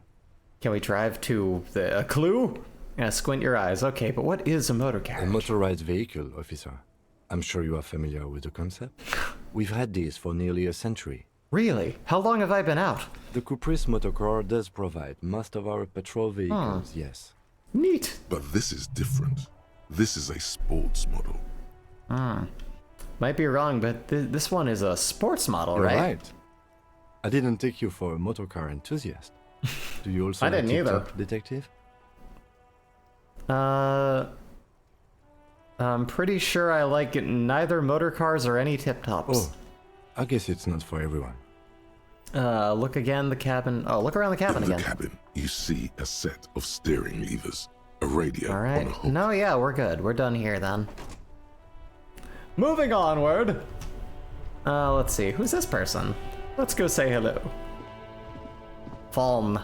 Can we drive to a clue? Yeah, squint your eyes. Okay, but what is a motor carriage? A motorized vehicle, officer. I'm sure you are familiar with the concept. We've had these for nearly a century. Really? How long have I been out? The Kupris Motorcar does provide most of our patrol vehicles, yes. Neat. But this is different. This is a sports model. Might be wrong, but this one is a sports model, You're right? right. I didn't take you for a motorcar enthusiast. Do you also I like didn't either. tip-top, detective? I'm pretty sure I like neither motor cars or any tip-tops. Oh, I guess it's not for everyone. Look again, the cabin. Oh, look around the cabin In the again. cabin, you see a set of steering levers, a radio All on a right. hook. No, yeah, we're good. We're done here then. Moving onward. Let's see. Who's this person? Let's go say hello. Falm.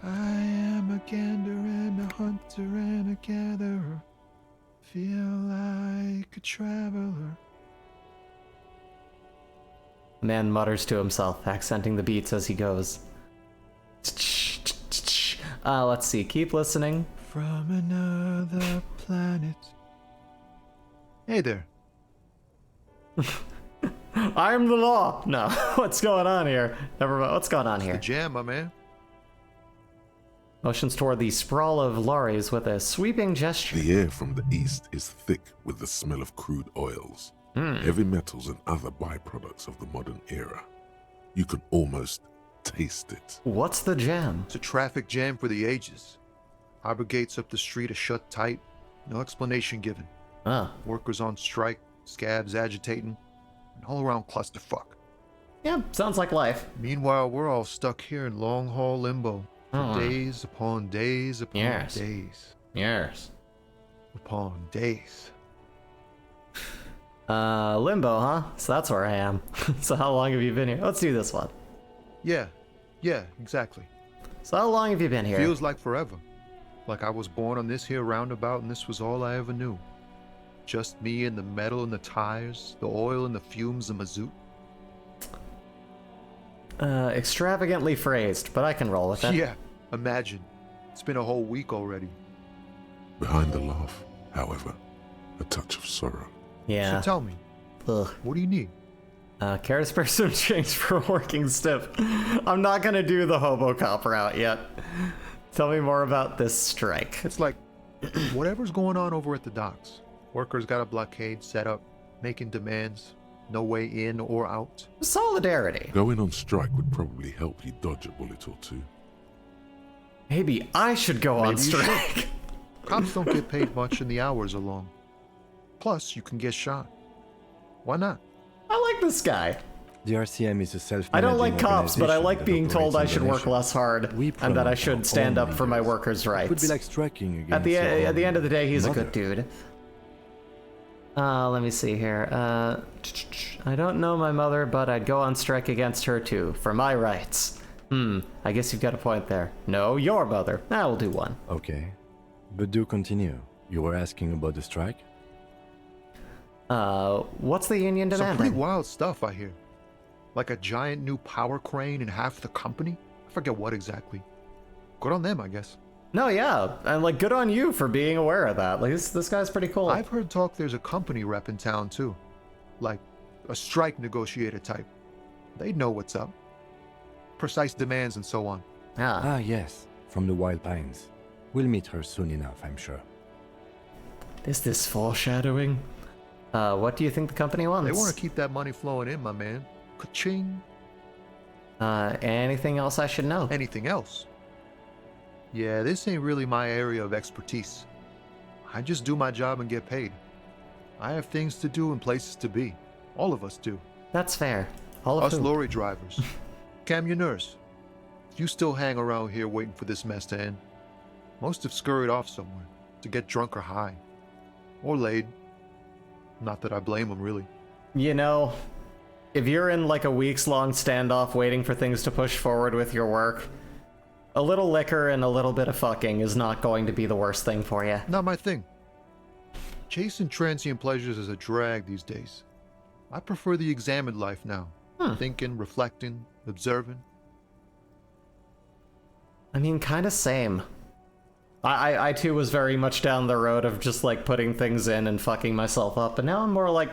I am a gander and a hunter and a gatherer. Feel like a traveler. The man mutters to himself, accenting the beats as he goes. Let's see. Keep listening. From another planet. Hey there. I am the law. No, what's going on here? Never mind. What's going on here? The jam, my man. Motions toward the sprawl of lorries with a sweeping gesture. The air from the east is thick with the smell of crude oils, heavy metals, and other byproducts of the modern era. You can almost taste it. What's the jam? It's a traffic jam for the ages. Harbor gates up the street are shut tight. No explanation given. Workers on strike, scabs agitating, an all-around clusterfuck. Yeah, sounds like life. Meanwhile, we're all stuck here in long-haul limbo. For days upon days upon days. Yes. Upon days. Limbo, huh? So that's where I am. So how long have you been here? Let's do this one. Yeah, exactly. So how long have you been here? Feels like forever. Like I was born on this here roundabout and this was all I ever knew. Just me and the metal and the tires, the oil and the fumes of mazout. Extravagantly phrased, but I can roll with it. Yeah, imagine. It's been a whole week already. Behind the laugh, however, a touch of sorrow. Yeah. So tell me, what do you need? Care to some change for a working stiff. I'm not gonna do the hobo cop route yet. Tell me more about this strike. It's like, whatever's going on over at the docks. Workers got a blockade set up, making demands. No way in or out. Solidarity. Going on strike would probably help you dodge a bullet or two. Maybe I should go on strike. Cops don't get paid much and the hours are long. Plus, you can get shot. Why not? I like this guy. The RCM is a self-managing I don't like cops, but I organization like that being told I operates should on the work nation. less hard We and that I promote should our stand own up for my leaders. workers' rights. It would be like striking against At the end of the day, he's a mother. good dude. Let me see here. I don't know my mother, but I'd go on strike against her too, for my rights. I guess you've got a point there. No, your mother. I will do one. Okay. But do continue. You were asking about the strike? What's the union Some demanding? pretty wild stuff, I hear. Like a giant new power crane in half the company? I forget what exactly. Good on them, I guess. No, yeah, and like good on you for being aware of that. Like this guy's pretty cool. I've heard talk there's a company rep in town too. Like a strike negotiator type. They'd know what's up. Precise demands and so on. Ah, yes. From the Wild Pines. We'll meet her soon enough, I'm sure. Is this foreshadowing? What do you think the company wants? They want to keep that money flowing in, my man. Ka-ching. Anything else I should know? Anything else? Yeah, this ain't really my area of expertise. I just do my job and get paid. I have things to do and places to be. All of us do. That's fair. All of us who? lorry drivers. Cam, your nurse. You still hang around here waiting for this mess to end. Most have scurried off somewhere to get drunk or high. Or laid. Not that I blame them, really. You know, if you're in like a weeks-long standoff waiting for things to push forward with your work, a little liquor and a little bit of fucking is not going to be the worst thing for you. Not my thing. Chasing transient pleasures is a drag these days. I prefer the examined life now. Thinking, reflecting, observing. I mean, kind of same. I too was very much down the road of just like putting things in and fucking myself up, but now I'm more like,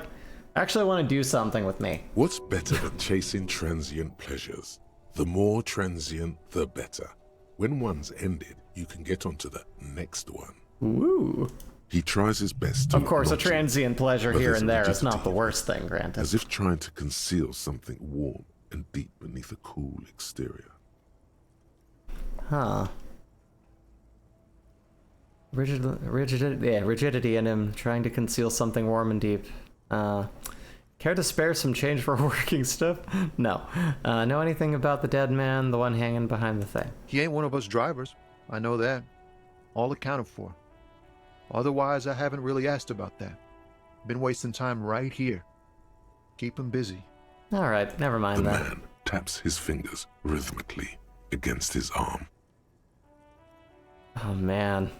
I actually want to do something with me. What's better than chasing transient pleasures? The more transient, the better. When one's ended, you can get onto the next one. Ooh. He tries his best to Of course, a acknowledge it, transient pleasure but here there's and a there is rigidity not the worst thing, granted. as if trying to conceal something warm and deep beneath a cool exterior. Huh. Rigidity in him, trying to conceal something warm and deep. Care to spare some change for working stuff? No. Know anything about the dead man, the one hanging behind the thing? He ain't one of us drivers. I know that. All accounted for. Otherwise, I haven't really asked about that. Been wasting time right here. Keep him busy. Alright, never mind The that. man taps his fingers rhythmically against his arm. Oh man.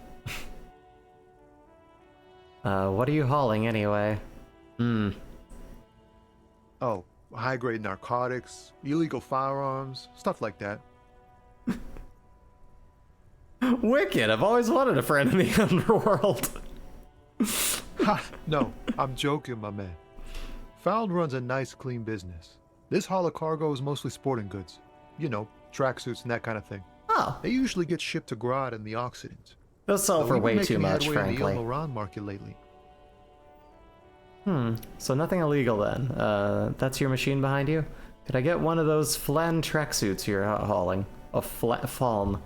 What are you hauling anyway? Oh, high-grade narcotics, illegal firearms, stuff like that. Wicked! I've always wanted a friend in the underworld. Ha! No, I'm joking, my man. Found runs a nice, clean business. This haul of cargo is mostly sporting goods. You know, tracksuits and that kind of thing. Oh. They usually get shipped to Grodd and the Occident. They'll sell for we've been way too making much, headway in frankly. the Iran market lately. So nothing illegal then. That's your machine behind you? Could I get one of those flan tracksuits you're hauling? A falm.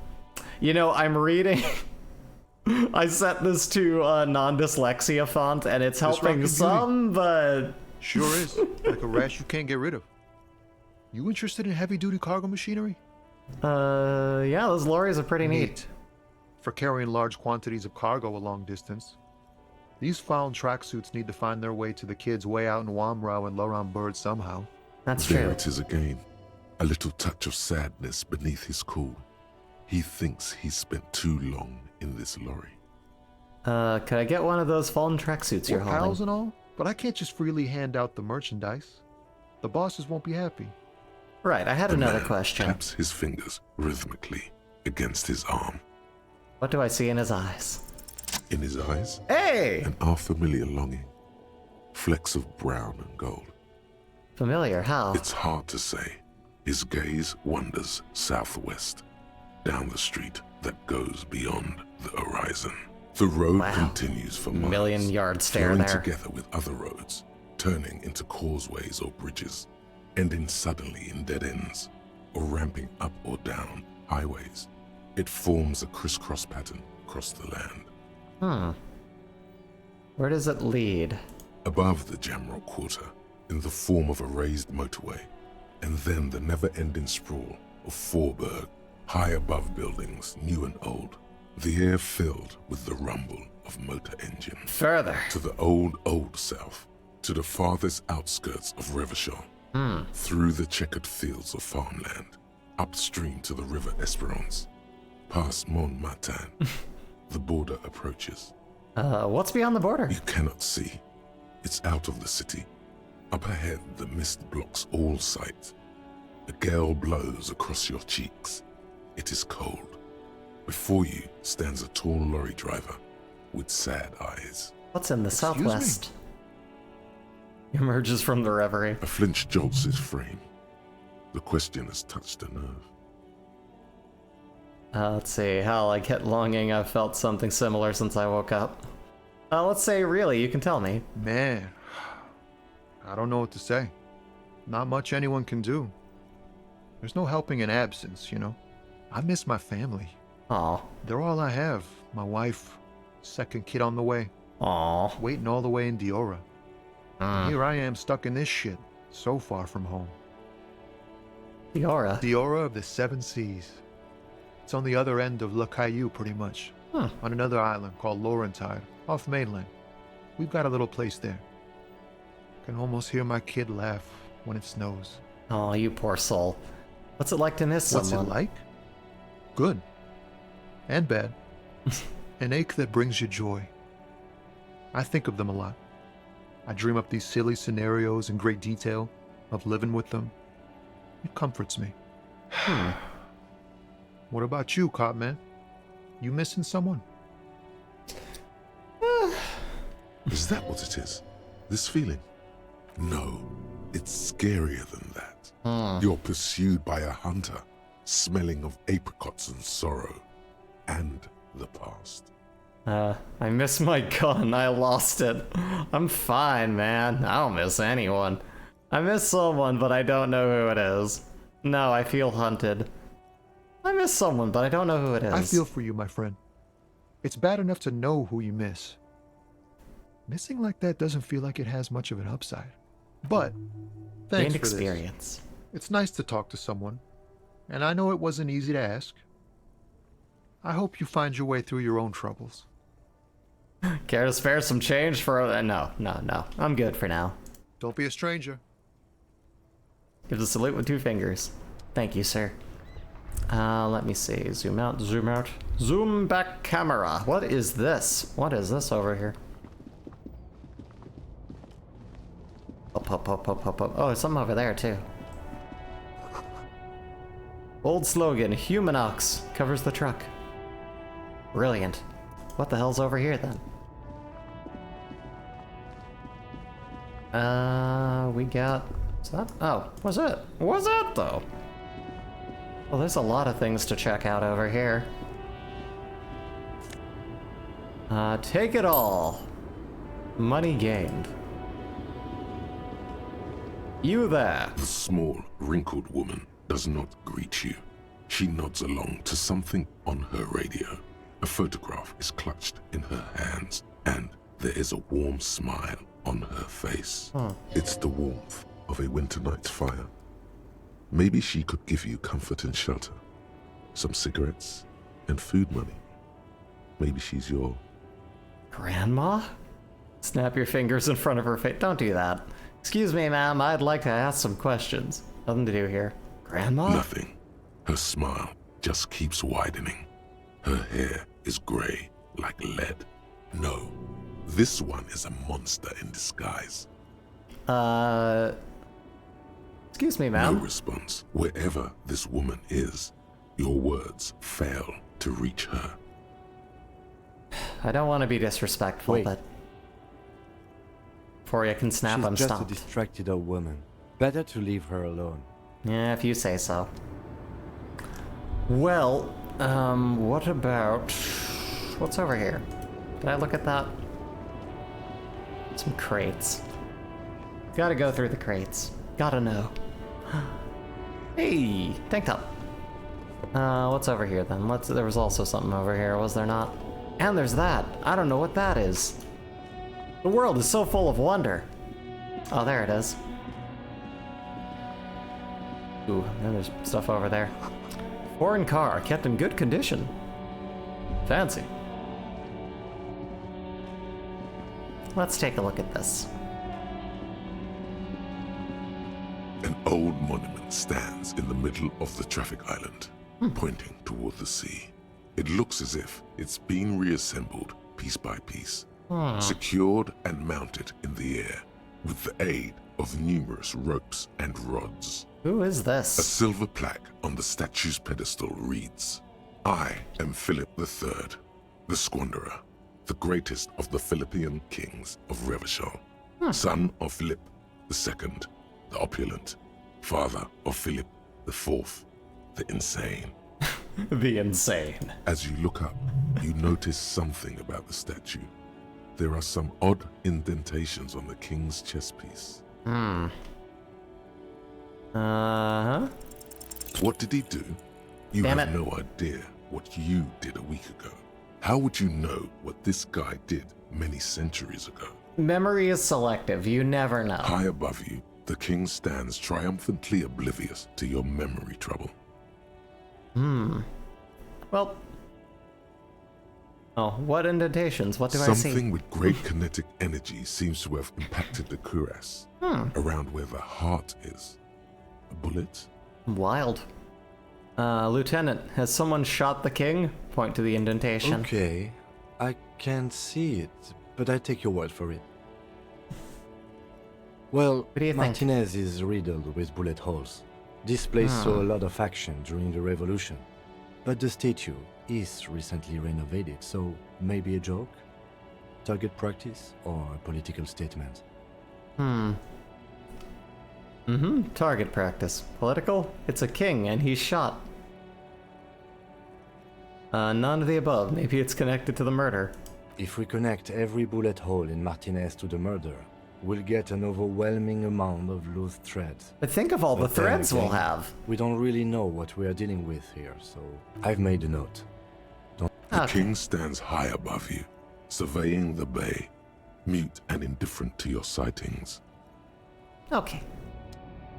You know, I'm reading... I set this to non-dyslexia font, and it's helping some, but... Sure is. Like a rash you can't get rid of. You interested in heavy-duty cargo machinery? Yeah, those lorries are pretty neat. For carrying large quantities of cargo a long distance. These found tracksuits need to find their way to the kids way out in Wamrau and Laurent Bird somehow. That's There true. it is again. A little touch of sadness beneath his cool. He thinks he's spent too long in this lorry. Could I get one of those fallen tracksuits you're We're hauling? pals and all, but I can't just freely hand out the merchandise. The bosses won't be happy. Right, I had The another man question. taps his fingers rhythmically against his arm. What do I see in his eyes? In his eyes, Hey! an unfamiliar longing. Flecks of brown and gold. Familiar, how? It's hard to say. His gaze wanders southwest, down the street that goes beyond the horizon. The road continues for miles, Million yard stare flowing there. together with other roads, turning into causeways or bridges, ending suddenly in dead ends, or ramping up or down highways. It forms a crisscross pattern across the land. Where does it lead? Above the Jamrock Quarter, in the form of a raised motorway, And then the never-ending sprawl of Forberg, high above buildings, new and old. The air filled with the rumble of motor engines. Further. To the old south. To the farthest outskirts of Revachol. Through the checkered fields of farmland. Upstream to the river Esperance. Past Montmartin. The border approaches. What's beyond the border? You cannot see. It's out of the city. Up ahead, the mist blocks all sight. A gale blows across your cheeks. It is cold. Before you stands a tall lorry driver with sad eyes. What's in the southwest? He emerges from the reverie. A flinch jolts his frame. The question has touched a nerve. Let's see, how like hit longing, I've felt something similar since I woke up. Let's say really, you can tell me. Man, I don't know what to say. Not much anyone can do. There's no helping in absence, you know. I miss my family. Aw. They're all I have. My wife, second kid on the way. Aw. Waiting all the way in Diora. Here I am stuck in this shit, so far from home. Diora? Diora of the Seven Seas. It's on the other end of Le Caillou, pretty much. On another island called Laurentide, off mainland. We've got a little place there. Can almost hear my kid laugh when it snows. Oh, you poor soul. What's it like to miss someone? What's it like? Good. And bad. An ache that brings you joy. I think of them a lot. I dream up these silly scenarios in great detail of living with them. It comforts me. What about you, Cop Man? You missing someone? Is that what it is? This feeling? No, it's scarier than that. You're pursued by a hunter, smelling of apricots and sorrow, and the past. I miss my gun. I lost it. I'm fine, man. I don't miss anyone. I miss someone, but I don't know who it is. No, I feel hunted. I miss someone, but I don't know who it is. I feel for you, my friend. It's bad enough to know who you miss. Missing like that doesn't feel like it has much of an upside. But, thanks Gained for experience. This. It's nice to talk to someone. And I know it wasn't easy to ask. I hope you find your way through your own troubles. Care to spare some change for... No. I'm good for now. Don't be a stranger. Give the salute with 2 fingers. Thank you, sir. Let me see. Zoom out, zoom out. Zoom back camera. What is this? What is this over here? Up. Oh, there's something over there, too. Old slogan, Human Ox covers the truck. Brilliant. What the hell's over here, then? We got... What's that? Oh, what's it? What's that, though? Well, there's a lot of things to check out over here. Take it all. Money gained. You there. The small, wrinkled woman does not greet you. She nods along to something on her radio. A photograph is clutched in her hands, and there is a warm smile on her face. It's the warmth of a winter night's fire. Maybe she could give you comfort and shelter. Some cigarettes and food money. Maybe she's your... Grandma? Snap your fingers in front of her face. Don't do that. Excuse me, ma'am. I'd like to ask some questions. Nothing to do here. Grandma? Nothing. Her smile just keeps widening. Her hair is gray like lead. No, this one is a monster in disguise. Excuse me, ma'am. No response. Wherever this woman is, your words fail to reach her. I don't want to be disrespectful, Wait. but... Before you can snap, She's I'm just stopped. a distracted old woman. Better to leave her alone. Yeah, if you say so. Well, what about... What's over here? Did I look at that? Some crates. Gotta go through the crates. Gotta know. Hey, tank top. What's over here then? There was also something over here, was there not? And there's that. I don't know what that is. The world is so full of wonder. Oh, there it is. Ooh, and there's stuff over there. Foreign car, kept in good condition. Fancy. Let's take a look at this. An old monument stands in the middle of the traffic island, pointing toward the sea. It looks as if it's been reassembled piece by piece, secured and mounted in the air with the aid of numerous ropes and rods. Who is this? A silver plaque on the statue's pedestal reads, "I am Philip III, the Squanderer, the greatest of the Philippian kings of Revachol, son of Philip II, the opulent, father of Philip IV, the insane." The insane. As you look up, you notice something about the statue. There are some odd indentations on the king's chest piece. Uh-huh. What did he do? You Damn have it. no idea what you did a week ago. How would you know what this guy did many centuries ago? Memory is selective, you never know. High above you, the king stands triumphantly oblivious to your memory trouble. Well... Oh, what indentations? What do I see? Something with great kinetic energy seems to have impacted the cuirass, around where the heart is. A bullet? Wild. Lieutenant, has someone shot the king? Point to the indentation. Okay, I can't see it, but I take your word for it. Well, What do you think? Martinez is riddled with bullet holes. This place saw a lot of action during the revolution. But the statue is recently renovated, so maybe a joke? Target practice or a political statement? Target practice. Political? It's a king, and he's shot. None of the above. Maybe it's connected to the murder. If we connect every bullet hole in Martinez to the murder, we'll get an overwhelming amount of loose threads. But think of all the But then threads we'll again, have. We don't really know what we are dealing with here, so I've made a note. The king stands high above you, surveying the bay, mute and indifferent to your sightings. Okay.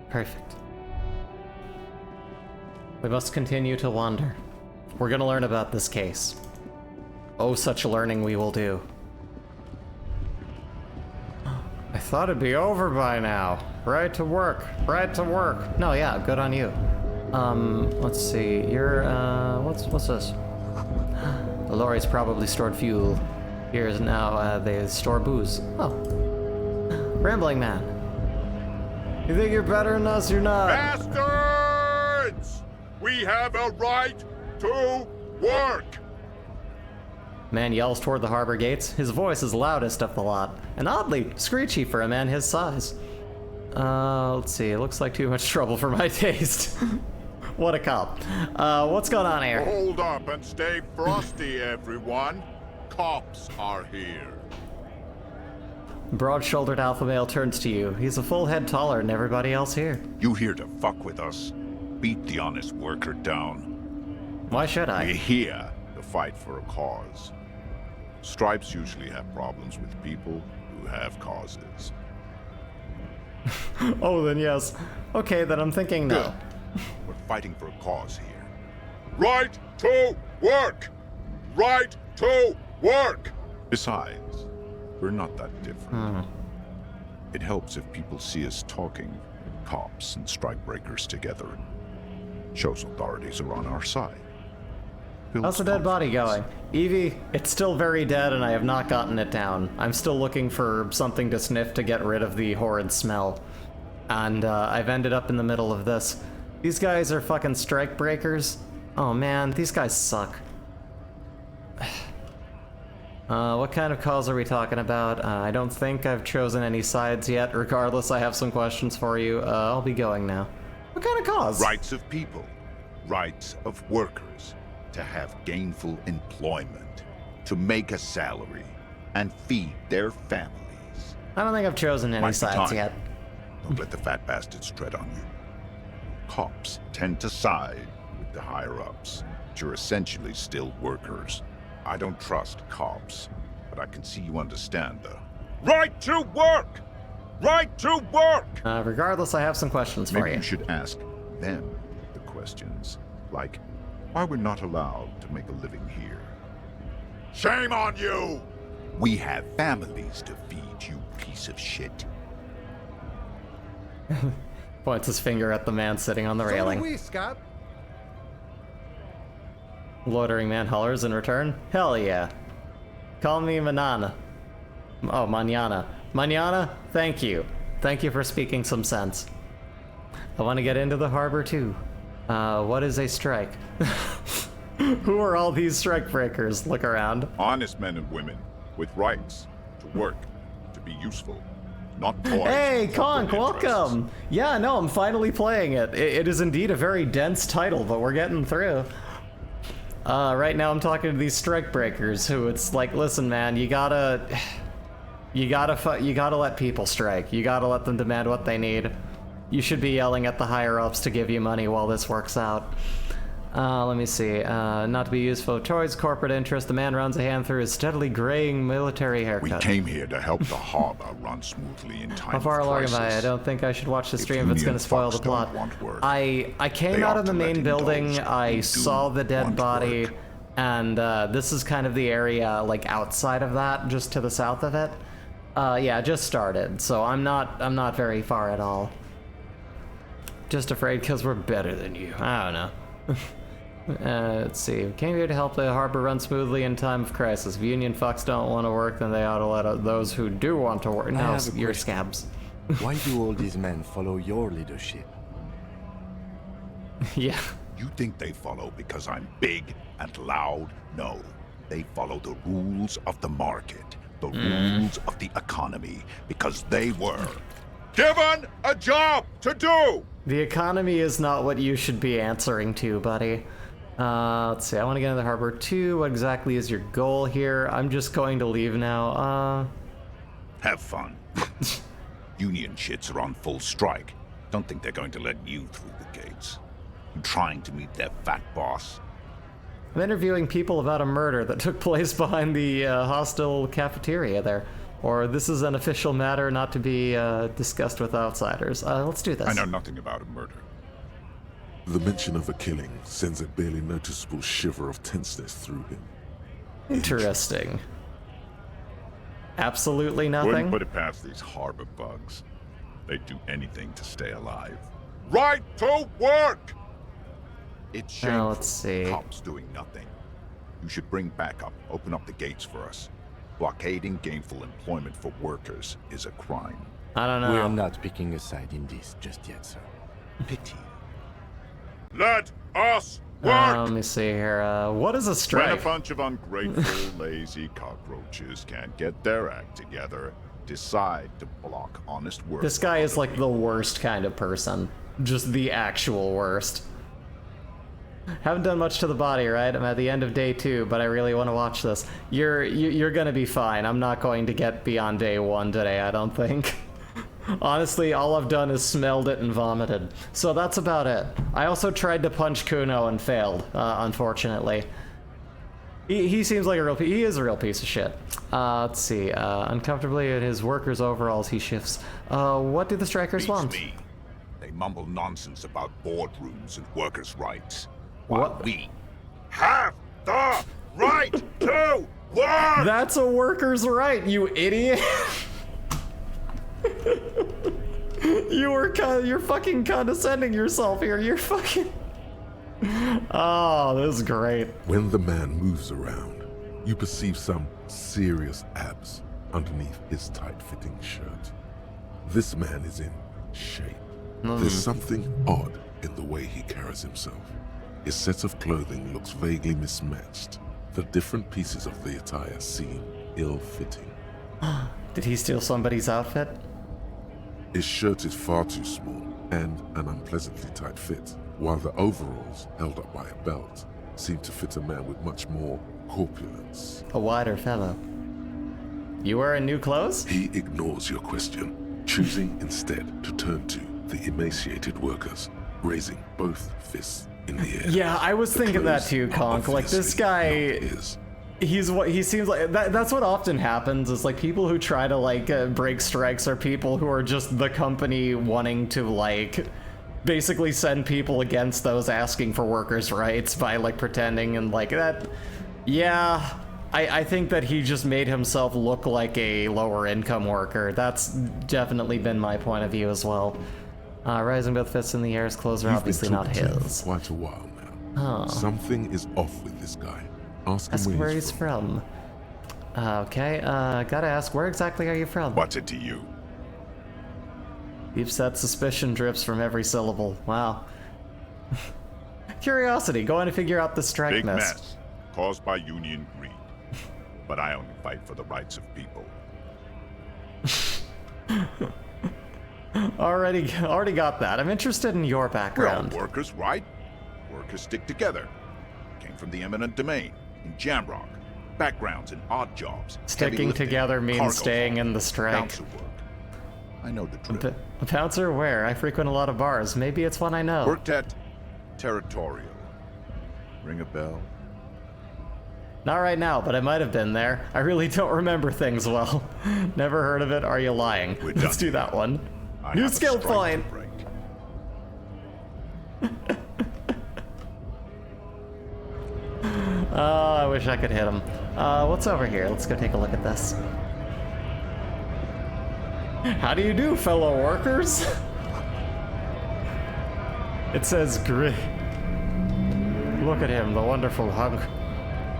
Perfect. We must continue to wander. We're gonna learn about this case. Oh, such learning we will do. I thought it'd be over by now. Right to work. Right to work. No, yeah, good on you. Let's see. You're, what's this? The lorry's probably stored fuel. Here's now, they store booze. Oh. Rambling man. You think you're better than us? You're not. Bastards! We have a right to work! Man yells toward the harbor gates. His voice is loudest of the lot, and oddly screechy for a man his size. Let's see. It looks like too much trouble for my taste. What a cop. What's going on here? Hold up and stay frosty, everyone. Cops are here. Broad-shouldered alpha male turns to you. He's a full head taller than everybody else here. You here to fuck with us? Beat the honest worker down. Why should I? We're here to fight for a cause. Stripes usually have problems with people who have causes. Oh, then yes. Okay, then I'm thinking no. Good. We're fighting for a cause here. Right to work! Right to work! Besides, we're not that different. It helps if people see us talking, cops and strikebreakers together. Shows authorities are on our side. How's the dead body going? Evie, it's still very dead and I have not gotten it down. I'm still looking for something to sniff to get rid of the horrid smell. And I've ended up in the middle of this. These guys are fucking strikebreakers. Oh man, these guys suck. What kind of cause are we talking about? I don't think I've chosen any sides yet. Regardless, I have some questions for you. I'll be going now. What kind of cause? Rights of people. Rights of workers. To have gainful employment. To make a salary. And feed their families. I don't think I've chosen any sides yet. Don't let the fat bastards tread on you. Cops tend to side with the higher-ups, but you're essentially still workers. I don't trust cops, but I can see you understand the right to work! Right to work! Regardless, I have some questions for Maybe you. you should ask Then the questions, like why we're not allowed to make a living here. Shame on you! We have families to feed, you piece of shit. Points his finger at the man sitting on the railing. So do we, Scott. Loitering man hollers in return. Hell yeah. Call me Manana. Oh, Manana. Manana, thank you. Thank you for speaking some sense. I want to get into the harbor too. What is a strike? Who are all these strike breakers? Look around. Honest men and women with rights to work, to be useful, not toys. Hey, Conk, welcome! Yeah, no, I'm finally playing it. It is indeed a very dense title, but we're getting through. Right now I'm talking to these strike breakers who it's like, listen, man, you gotta let people strike. You gotta let them demand what they need. You should be yelling at the higher-ups to give you money while this works out. Let me see. Not to be used for toys, corporate interest. The man runs a hand through his steadily graying military haircut. We came here to help the harbor run smoothly in time How far of along am crisis. I? I don't think I should watch the stream if it's going to spoil the plot. I came They out ought of the to let main him building, indulge I who do saw the dead want body, work. and this is kind of the area like outside of that, just to the south of it. Yeah, just started, so I'm not very far at all. Just afraid because we're better than you. I don't know. Let's see. We came here to help the harbor run smoothly in time of crisis. If union fucks don't want to work, then they ought to let those who do want to work. No, you're scabs. Why do all these men follow your leadership? Yeah. You think they follow because I'm big and loud? No. They follow the rules of the market, the rules of the economy, because they were given a job to do! The economy is not what you should be answering to, buddy. Let's see, I want to get into the harbor too. What exactly is your goal here? I'm just going to leave now. Have fun. Union shits are on full strike. Don't think they're going to let you through the gates. You trying to meet their fat boss? I'm interviewing people about a murder that took place behind the hostel cafeteria there. Or this is an official matter not to be discussed with outsiders. Let's do this. I know nothing about a murder. The mention of a killing sends a barely noticeable shiver of tenseness through him. Interesting. Absolutely nothing? Wouldn't put it past these harbor bugs. They'd do anything to stay alive. Right to work! It's shameful. Let's see. Cops doing nothing. You should bring backup. Open up the gates for us. Blockading gainful employment for workers is a crime. I don't know. We're not picking a side in this just yet, sir. Pity. Let us work! Let me see here. What is a When strike? a bunch of ungrateful, lazy cockroaches can't get their act together, decide to block honest work. This guy is like the worst kind of person. Just the actual worst. Haven't done much to the body, right? I'm at the end of day 2, but I really want to watch this. You're gonna be fine. I'm not going to get beyond day 1 today, I don't think. Honestly, all I've done is smelled it and vomited. So that's about it. I also tried to punch Kuno and failed, unfortunately. He seems like he is a real piece of shit. Let's see. Uncomfortably in his workers' overalls, he shifts. What do the strikers want? Me. They mumble nonsense about boardrooms and workers' rights. While we have the right to work! That's a worker's right, you idiot! You're fucking condescending yourself here. You're fucking... Oh, this is great. When the man moves around, you perceive some serious abs underneath his tight-fitting shirt. This man is in shape. There's something odd in the way he carries himself. His set of clothing looks vaguely mismatched. The different pieces of the attire seem ill-fitting. Did he steal somebody's outfit? His shirt is far too small and an unpleasantly tight fit, while the overalls, held up by a belt, seem to fit a man with much more corpulence. A wider fellow. You wearing new clothes? He ignores your question, choosing instead to turn to the emaciated workers, raising both fists in the air. Yeah, I was thinking that too, Conk. Like, this guy... he seems like that's what often happens is like people who try to like break strikes are people who are just the company wanting to like basically send people against those asking for workers' rights by, like, pretending and, like, that. Yeah, I think that he just made himself look like a lower income worker. That's definitely been my point of view as well. Rising both fists in the air, his clothes are obviously not his. For quite a while now. Huh. Something is off with this guy. Ask Ask him where he's from. Okay, gotta ask, where exactly are you from? What's it to you? Deep set suspicion drips from every syllable. Wow. Curiosity, going to figure out the strike Big mess. mess caused by union greed. But I only fight for the rights of people. Already got that. I'm interested in your background. We're all workers, right? Workers stick together. Came from the eminent domain in Jamrock. Backgrounds in odd jobs. Sticking together means staying in the strike. Bouncer work. I know the drill. A bouncer where? I frequent a lot of bars. Maybe it's one I know. Worked at Territorial. Ring a bell? Not right now, but I might have been there. I really don't remember things well. Never heard of it. Are you lying? Let's do that one. New skill point. Oh, I wish I could hit him. What's over here? Let's go take a look at this. How do you do, fellow workers? It says grit. Look at him, the wonderful hunk.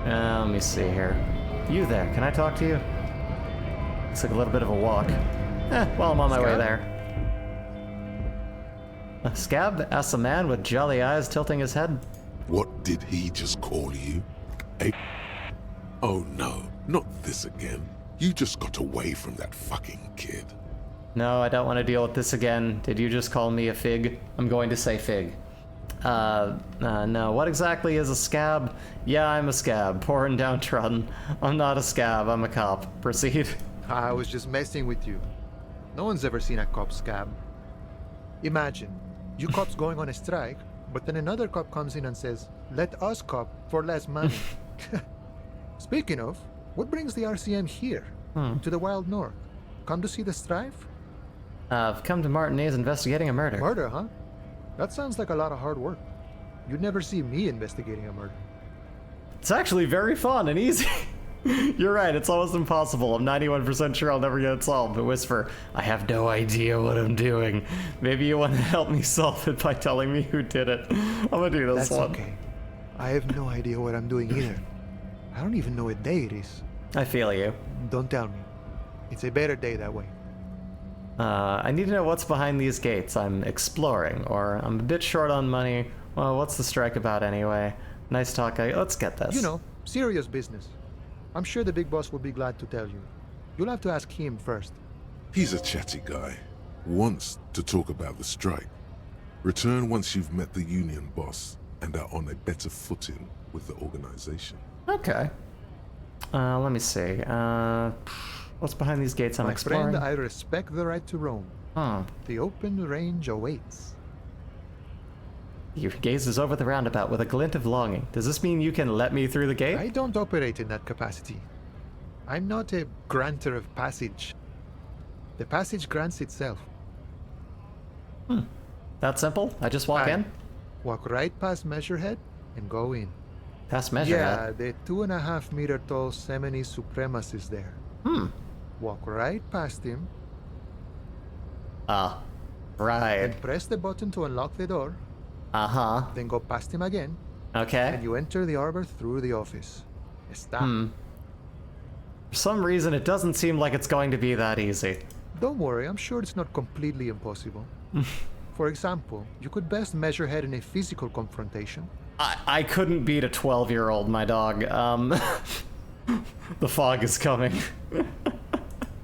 Let me see here. You there, can I talk to you? Looks like a little bit of a walk. Well, I'm on my way there. Scab asks a man with jolly eyes tilting his head. What did he just call you? Oh no, not this again. You just got away from that fucking kid. No, I don't want to deal with this again. Did you just call me a fig? I'm going to say fig. No. What exactly is a scab? Yeah, I'm a scab. Poor and downtrodden. I'm not a scab, I'm a cop. Proceed. I was just messing with you. No one's ever seen a cop scab. Imagine, you cops going on a strike, but then another cop comes in and says, let us cop for less money. Speaking of, what brings the RCM here? To the wild north? Come to see the strife? I've come to Martinez investigating a murder. Murder, huh? That sounds like a lot of hard work. You'd never see me investigating a murder. It's actually very fun and easy. You're right, it's almost impossible. I'm 91% sure I'll never get it solved, but Whisper, I have no idea what I'm doing. Maybe you want to help me solve it by telling me who did it. I'm gonna do this one. That's okay. I have no idea what I'm doing either. I don't even know what day it is. I feel you. Don't tell me. It's a better day that way. I need to know what's behind these gates. I'm exploring, or I'm a bit short on money. Well, what's the strike about anyway? Nice talk. Let's get this. You know, serious business. I'm sure the big boss will be glad to tell you. You'll have to ask him first. He's a chatty guy. Wants to talk about the strike. Return once you've met the union boss and are on a better footing with the organization. Okay. Let me see. What's behind these gates I'm exploring? My friend, I respect the right to roam. The open range awaits. He gazes over the roundabout with a glint of longing. Does this mean you can let me through the gate? I don't operate in that capacity. I'm not a granter of passage. The passage grants itself. That simple? I just walk in? Walk right past Measurehead and go in. Past Measurehead? Yeah, the 2.5 meter tall Semini supremacist there. Walk right past him. Right. And press the button to unlock the door. Then go past him again. Okay. And you enter the arbor through the office. Está. For some reason, it doesn't seem like it's going to be that easy. Don't worry, I'm sure it's not completely impossible. For example, you could best measure head in a physical confrontation. I couldn't beat a 12-year-old, my dog. The fog is coming.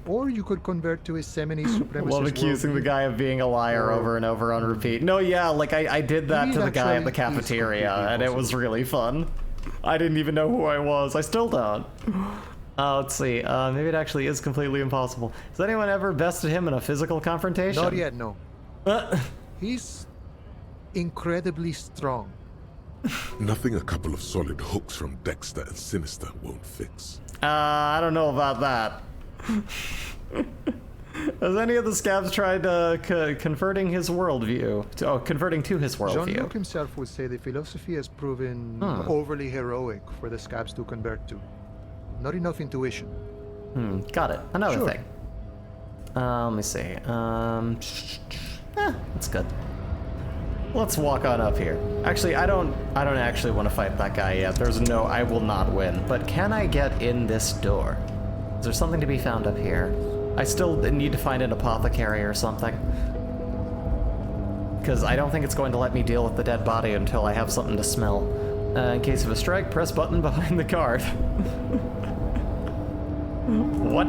Or you could convert to a semi-supremacist. Love accusing the guy of being a liar over and over on repeat. No, yeah, like I did that to the guy at the cafeteria, and it was really fun. I didn't even know who I was. I still don't. Let's see. Maybe it actually is completely impossible. Has anyone ever bested him in a physical confrontation? Not yet, no. He's incredibly strong. Nothing a couple of solid hooks from Dexter and Sinister won't fix. I don't know about that. Has any of the scabs tried converting his worldview? Converting to his worldview. Jean-Luc himself would say the philosophy has proven overly heroic for the scabs to convert to. Not enough intuition. Got it. Another thing. Let me see. That's good. Let's walk on up here. Actually, I don't actually want to fight that guy yet. I will not win. But can I get in this door? Is there something to be found up here? I still need to find an apothecary or something. Because I don't think it's going to let me deal with the dead body until I have something to smell. In case of a strike, press button behind the card. What?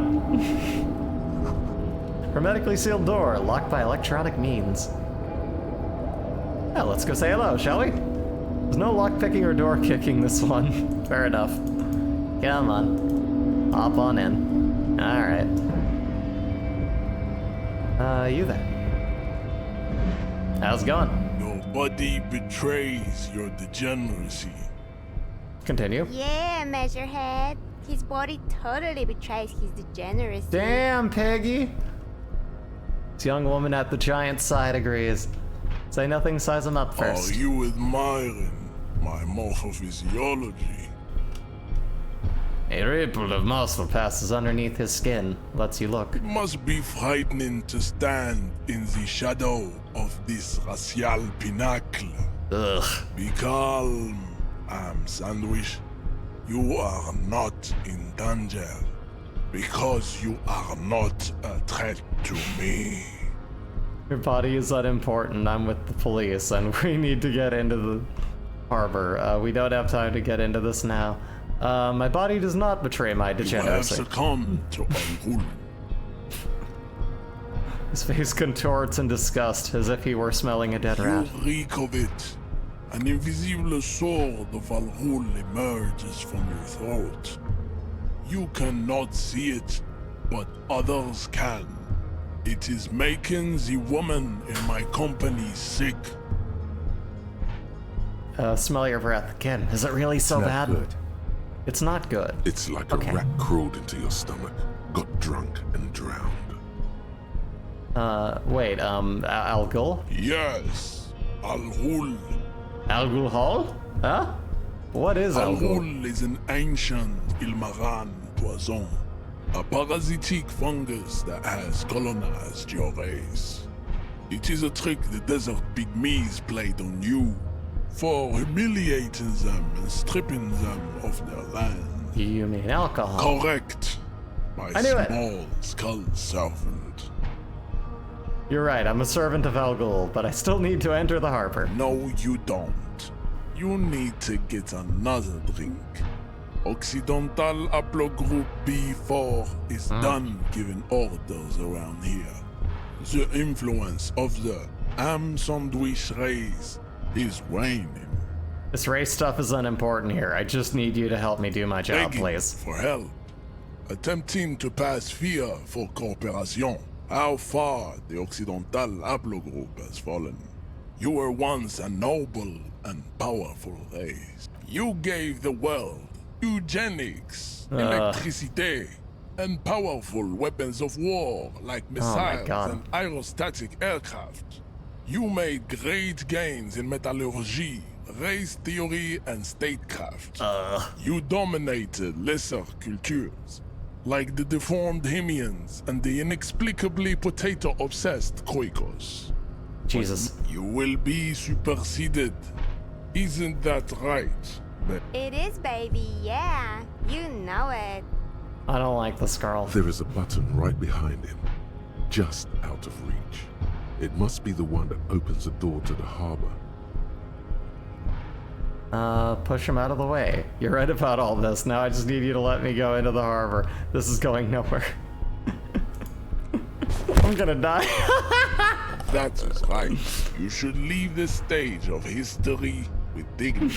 Hermetically sealed door, locked by electronic means. Yeah, let's go say hello, shall we? There's no lock picking or door kicking this one. Fair enough. Come on. Hop on in. Alright. You there. How's it going? Your body betrays your degeneracy. Continue. Yeah, Measurehead. His body totally betrays his degeneracy. Damn, Peggy! This young woman at the giant's side agrees. Say nothing, size him up first. Are you admiring my morphophysiology? A ripple of muscle passes underneath his skin, lets you look. It must be frightening to stand in the shadow of this racial pinnacle. Ugh. Be calm, Sandwich. You are not in danger because you are not a threat to me. Your body is unimportant. I'm with the police, and we need to get into the harbor. We don't have time to get into this now. My body does not betray my degeneracy. You have succumbed to Al-Ghul. His face contorts in disgust, as if he were smelling a dead rat. You reek of it. An invisible sword of Al-Ghul emerges from your throat. You cannot see it, but others can. It is making the woman in my company sick. Smell your breath again. Is it really so bad? Good. It's not good. It's like a rat crawled into your stomach, got drunk and drowned. Wait, Al-Ghul? Yes, Al-Ghul. Al-Ghul Hall? Huh? What is Al-Ghul? Al-Ghul is an ancient Ilmaran poison. A parasitic fungus that has colonized your race. It is a trick the desert pygmies played on you for humiliating them and stripping them of their land. You mean alcohol? Correct. My small skull servant. You're right, I'm a servant of Al-Ghul, but I still need to enter the harbor. No, you don't. You need to get another drink. Occidental Haplogroup B4 is done giving orders around here. The influence of the Ham Sandwich race is waning. This race stuff is unimportant here. I just need you to help me do my job, Begging please. for help. Attempting to pass fear for cooperation. How far the Occidental Haplogroup has fallen. You were once a noble and powerful race. You gave the world eugenics, electricity, and powerful weapons of war like missiles and aerostatic aircraft. You made great gains in metallurgy, race theory, and statecraft. You dominated lesser cultures, like the deformed Hemians and the inexplicably potato-obsessed Khoikos. Jesus. But you will be superseded. Isn't that right? It is, baby, yeah. You know it. I don't like this girl. There is a button right behind him, just out of reach. It must be the one that opens the door to the harbor. Push him out of the way. You're right about all this. Now I just need you to let me go into the harbor. This is going nowhere. I'm gonna die. That is right. You should leave the stage of history with dignity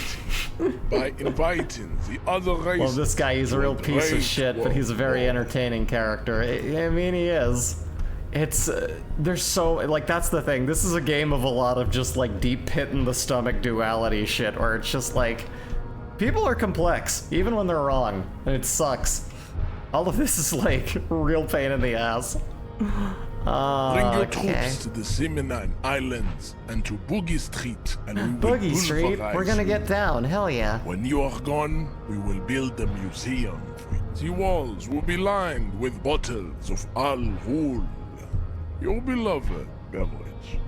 by inviting the other races. Well, this guy, he's a real piece of shit, but he's a very entertaining character. I mean, he is. It's, there's so, like, that's the thing. This is a game of a lot of just, like, deep pit in the stomach duality shit, where it's just, like, people are complex, even when they're wrong, and it sucks. All of this is, like, real pain in the ass. Bring your Okay. troops to the Simonine Islands and to Boogie Street, and we will Boogie Street? We're gonna you. get down, hell yeah. When you are gone, we will build a museum for you. The walls will be lined with bottles of Al Ghul, your beloved beverage.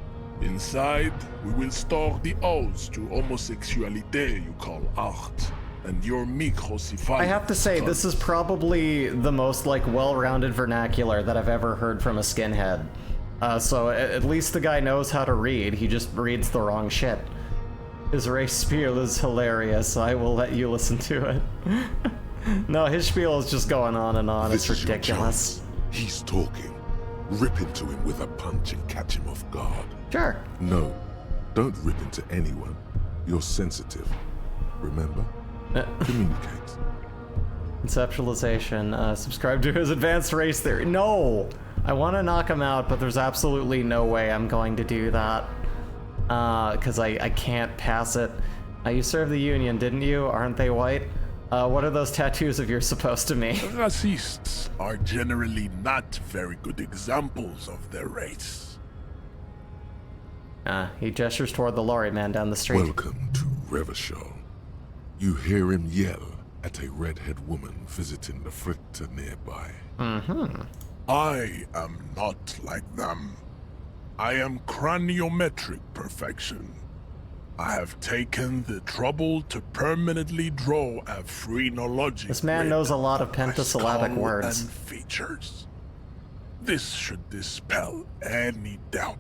Inside, we will store the odes to homosexuality you call art, and your microcephaly. I have to say, this is probably the most, like, well-rounded vernacular that I've ever heard from a skinhead. So at least the guy knows how to read, he just reads the wrong shit. His race spiel is hilarious, I will let you listen to it. No, his spiel is just going on and on, it's ridiculous. He's talking. Rip into him with a punch and catch him off guard. Sure. No, don't rip into anyone. You're sensitive. Remember? Communicate. Conceptualization. Subscribe to his advanced race theory. No! I want to knock him out, but there's absolutely no way I'm going to do that. Because I can't pass it. You served the Union, didn't you? Aren't they white? What are those tattoos of yours supposed to mean? Racists are generally not very good examples of their race. He gestures toward the lorry man down the street. Welcome to Revachol. You hear him yell at a redhead woman visiting the fritter nearby. Mm-hmm. I am not like them. I am craniometric perfection. I have taken the trouble to permanently draw a phrenologic. This man knows a lot of pentasyllabic words. And features. This should dispel any doubt.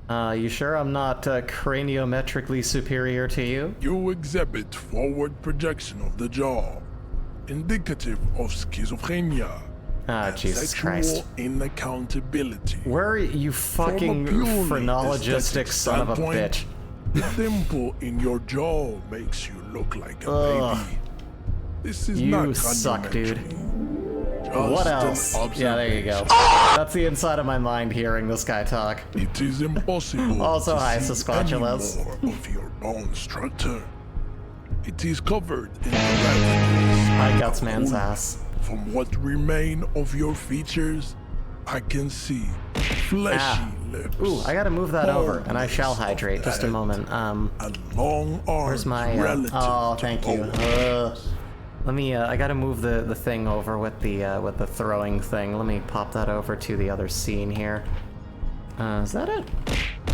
You sure I'm not craniometrically superior to you? You exhibit forward projection of the jaw, indicative of schizophrenia. Jesus Christ. Inaccountability. Where are you fucking phrenologistic son of a bitch? The dimple in your jaw makes you look like a baby. This is not You suck, dude. Just What else? an Yeah, there you go. observation. That's the inside of my mind hearing this guy talk. It is impossible Also, to hi, see Sasquatchulas. any more of your bone structure. It is covered in the radicals. Hi, Gutsman's ass. From what remain of your features, I can see fleshy lips. Ooh, I gotta move that over, and I bones shall of hydrate. Just a that, moment. and long arms Where's my? relative Oh, to thank you. bones. Let me. I gotta move the thing over with the throwing thing. Let me pop that over to the other scene here. Is that it?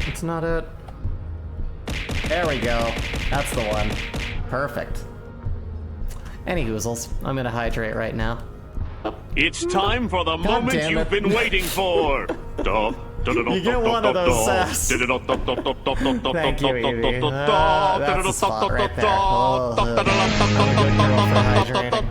It's not it. There we go. That's the one. Perfect. Any hoozles. I'm gonna hydrate right now. It's time for the God moment damn you've it. been waiting for. You get one of those sass. Thank you, Evie. That's the spot right there. Oh, I'm a good girl for hydrating.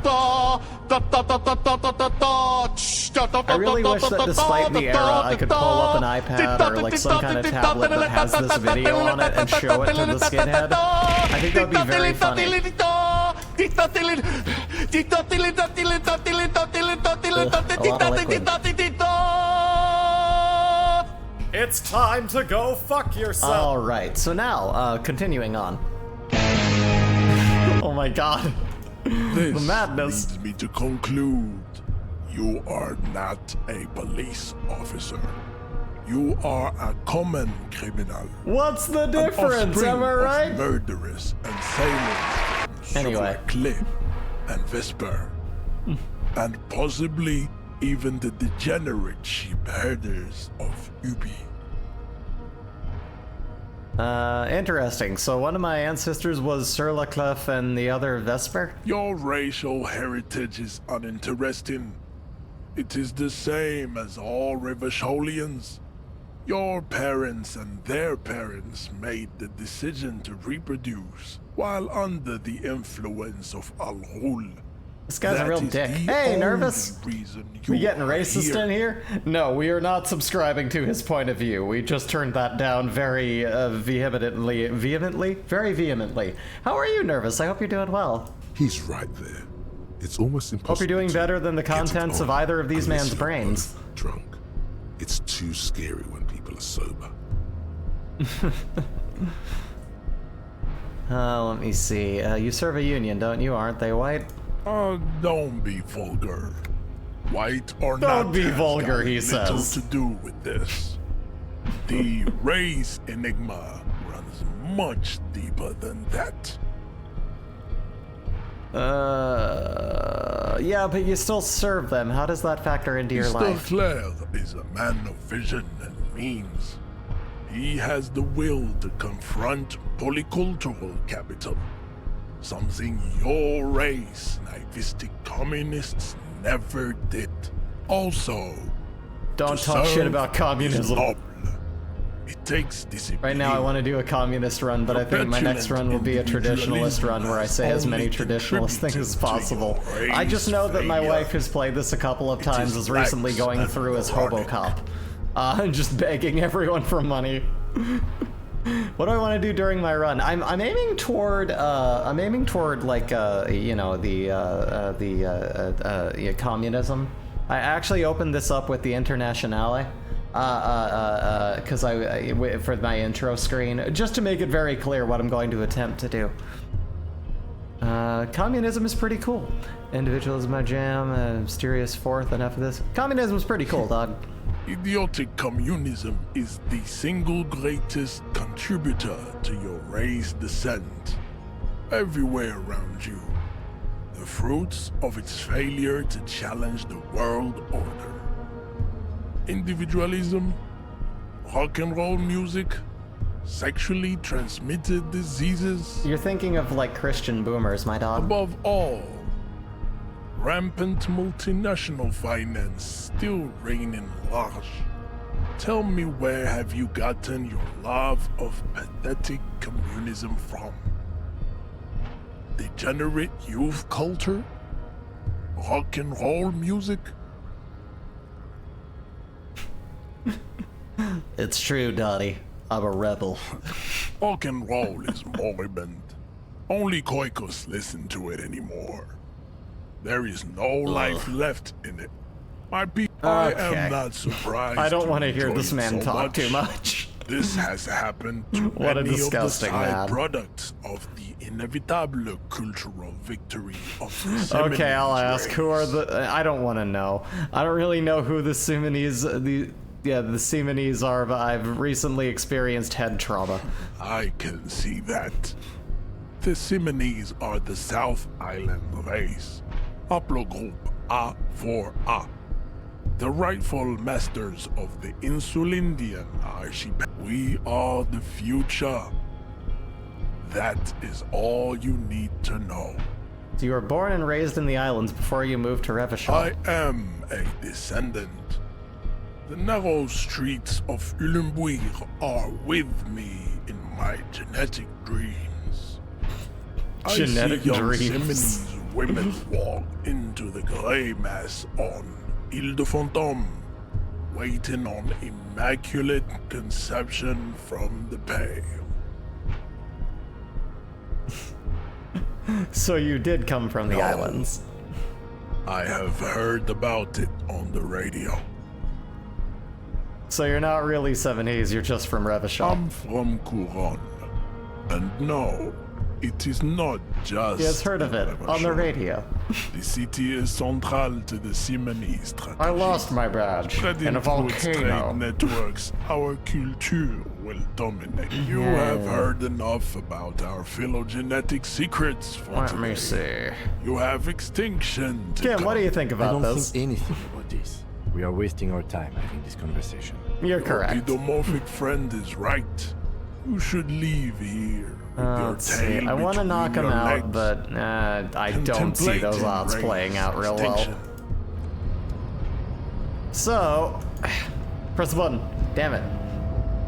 I really wish that despite the era, I could pull up an iPad or like some kind of tablet that has this video on it and show it to the skinhead. I think that would be very funny. A lot of liquid. It's time to go fuck yourself. All right, so now, continuing on. Oh my god. This The madness. leads me to conclude you are not a police officer. You are a common criminal. What's the An difference, offspring am I of right? murderers and sailors from Anyway. Cliff and Vesper, and possibly even the degenerate sheep herders of Ubi. Interesting. So one of my ancestors was Sir Laclef and the other Vesper? Your racial heritage is uninteresting. It is the same as all Revacholians. Your parents and their parents made the decision to reproduce while under the influence of Al Ghul. This guy's a That real is dick. the Hey, only nervous? reason We you getting are racist here. in here? No, we are not subscribing to his point of view. We just turned that down very vehemently. How are you, Nervous? I hope you're doing well. He's right there. It's almost impossible. Hope you're doing better than the contents of either of these unless man's you're brains. both drunk. It's too scary when people are sober. Let me see. You serve a union, don't you? Aren't they white? Don't be vulgar. White or Don't not be has vulgar, got he little says. to do with this. The race enigma runs much deeper than that. Yeah, but you still serve them. How does that factor into your Mr. life? Flair is a man of vision and means. He has the will to confront polycultural capital, something your race, naivistic communists, never did. Also, Don't to talk shit serve about is communism. noble. It takes discipline. Right now I want to do a communist run, but I think my next run will be a traditionalist run where I say as many traditionalist things as possible. I just know that my wife has played this a couple of times, is recently going through as Hobocop. And just begging everyone for money. What do I want to do during my run? I'm aiming toward like you know, the communism. I actually opened this up with the Internationale. Because for my intro screen, just to make it very clear what I'm going to attempt to do. Communism is pretty cool. Individualism, my jam, mysterious fourth, enough of this. Communism is pretty cool, dog. Idiotic communism is the single greatest contributor to your race descent. Everywhere around you, the fruits of its failure to challenge the world order. Individualism, rock and roll music, sexually transmitted diseases. You're thinking of like Christian boomers, my dog. Above all, rampant multinational finance still reigning large. Tell me, where have you gotten your love of pathetic communism from? Degenerate youth culture? Rock and roll music? It's true, Dottie. I'm a rebel. Rock and roll is moribund. Only Koikos listen to it anymore. There is no life left in it. My people, I am not surprised. I don't want to you hear enjoy this it man so talk too much. This has happened to What a many of the disgusting side man. products of the inevitable cultural victory of the Okay, I'll Seminoles ask. Who are the? I don't want to know. I don't really know who the Simonese, the Simonese are, but I've recently experienced head trauma. I can see that. The Simonese are the South Island race. Haplogroup A4A. The rightful masters of the Insulindian archipelago. We are the future. That is all you need to know. So you were born and raised in the islands before you moved to Revachol. I am a descendant. The narrow streets of Ulimbuir are with me in my genetic dreams. Genetic I see young dreams. Simonese women walk into the grey mass on Ile de Fantôme, waiting on immaculate conception from the pale. So you did come from the islands. I have heard about it on the radio. So you're not really Sevenese, you're just from Revachol. I'm from Couronne. And no, it is not just... He has heard of it on the radio. The city is central to the Simonese strategy. I lost my badge Spreading in a through its volcano. trade networks, our culture will dominate. You have heard enough about our phylogenetic secrets for Let today. me see. You have extinction to Kim, what do you think I about don't this? think anything about this. We are wasting our time having this conversation. You're Your correct. pedomorphic friend is right. You should leave here with your Let's see. tail I want to between knock him your out, legs. but I don't see those Contemplating odds race playing out real well. extinction. So, press the button. Damn it.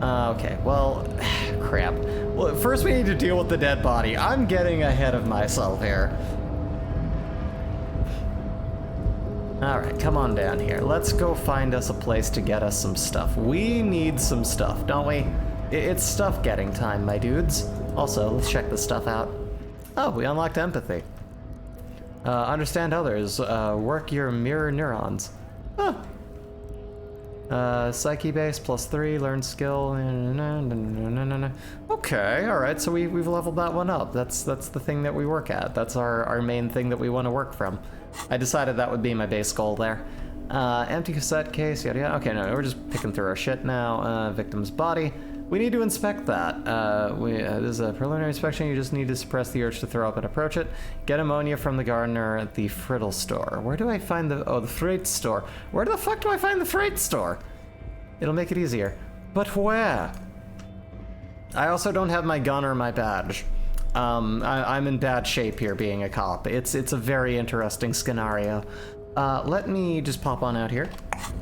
Okay, well, crap. Well, first we need to deal with the dead body. I'm getting ahead of myself here. Alright, come on down here. Let's go find us a place to get us some stuff. We need some stuff, don't we? It's stuff getting time, my dudes. Also, let's check this stuff out. Oh, we unlocked empathy. Understand others. Work your mirror neurons. Huh. Psyche base +3, learn skill. Okay, alright, so we've leveled that one up. That's the thing that we work at. That's our main thing that we want to work from. I decided that would be my base goal there. Empty cassette case, yada yada. Okay, no, we're just picking through our shit now. Victim's body. We need to inspect that. This is a preliminary inspection. You just need to suppress the urge to throw up and approach it. Get ammonia from the gardener at the Friddle store. Where do I find the... Oh, the freight store. Where the fuck do I find the freight store? It'll make it easier. But where? I also don't have my gun or my badge. I'm in bad shape here being a cop. It's a very interesting scenario. Let me just pop on out here,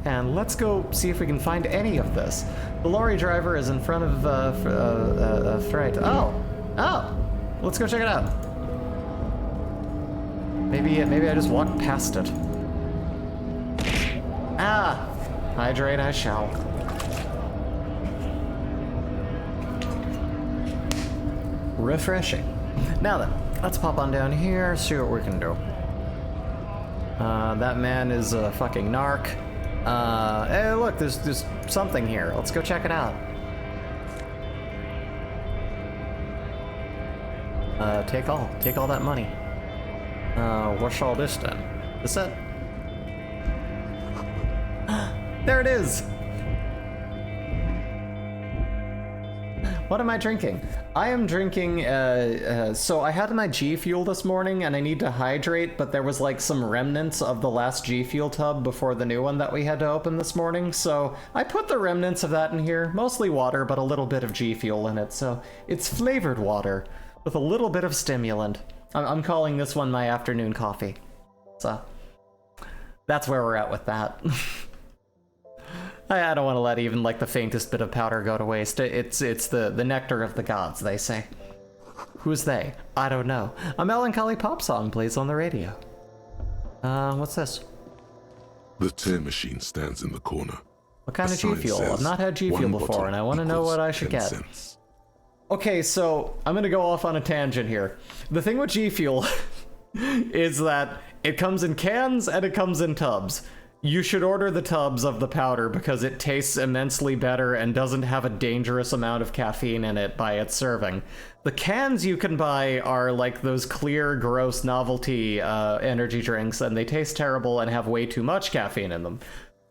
and let's go see if we can find any of this. The lorry driver is in front of freight. Oh, let's go check it out. Maybe I just walked past it. Hydrate I shall. Refreshing. Now then, let's pop on down here, see what we can do. That man is a fucking narc. Hey, look, there's something here. Let's go check it out. Take all that money. What's all this then? Is that? There it is! What am I drinking? I am drinking, so I had my G Fuel this morning and I need to hydrate, but there was like some remnants of the last G Fuel tub before the new one that we had to open this morning, so I put the remnants of that in here, mostly water, but a little bit of G Fuel in it, so it's flavored water with a little bit of stimulant. I'm calling this one my afternoon coffee. So, that's where we're at with that. I don't want to let even like the faintest bit of powder go to waste. It's the nectar of the gods, they say. Who's they? I don't know. A melancholy pop song plays on the radio. What's this? The tear machine stands in the corner. What kind of G Fuel? I've not had G Fuel before, and I want to know what I should get. Cents. Okay, so I'm gonna go off on a tangent here. The thing with G Fuel is that it comes in cans and it comes in tubs. You should order the tubs of the powder because it tastes immensely better and doesn't have a dangerous amount of caffeine in it by its serving. The cans you can buy are like those clear, gross novelty energy drinks, and they taste terrible and have way too much caffeine in them.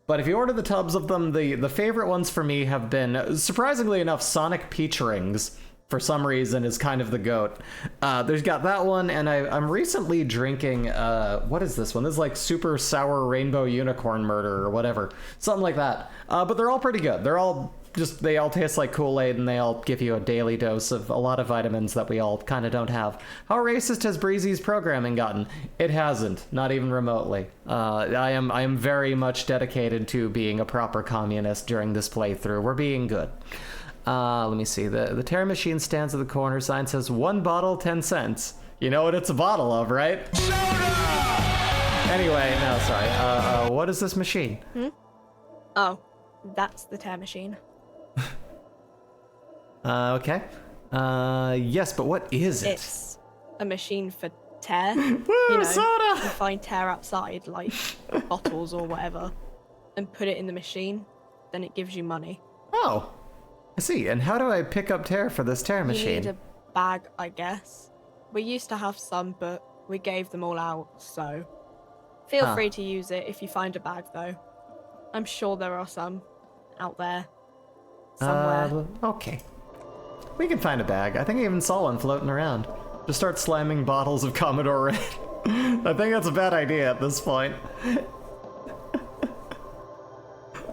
But if you order the tubs of them, the favorite ones for me have been, surprisingly enough, Sonic Peach Rings. For some reason, is kind of the GOAT. There's got that one, and I'm recently drinking, what is this one? This is like Super Sour Rainbow Unicorn Murder or whatever. Something like that. But they're all pretty good. They all taste like Kool-Aid, and they all give you a daily dose of a lot of vitamins that we all kind of don't have. How racist has Breezy's programming gotten? It hasn't, not even remotely. I am very much dedicated to being a proper communist during this playthrough. We're being good. Let me see. The tear machine stands at the corner. Sign says 1 bottle, 10 cents. You know what it's a bottle of, right? Anyway, no, sorry. What is this machine? Oh, that's the tear machine. Okay. Yes, but what is it? It's a machine for tear. Woo, soda! You find tear outside, like bottles or whatever, and put it in the machine. Then it gives you money. Oh. I see, and how do I pick up tear for this tear machine? You need a bag, I guess. We used to have some, but we gave them all out, so... Feel free to use it if you find a bag, though. I'm sure there are some out there. Somewhere. Okay. We can find a bag. I think I even saw one floating around. Just start slamming bottles of Commodore Red. I think that's a bad idea at this point.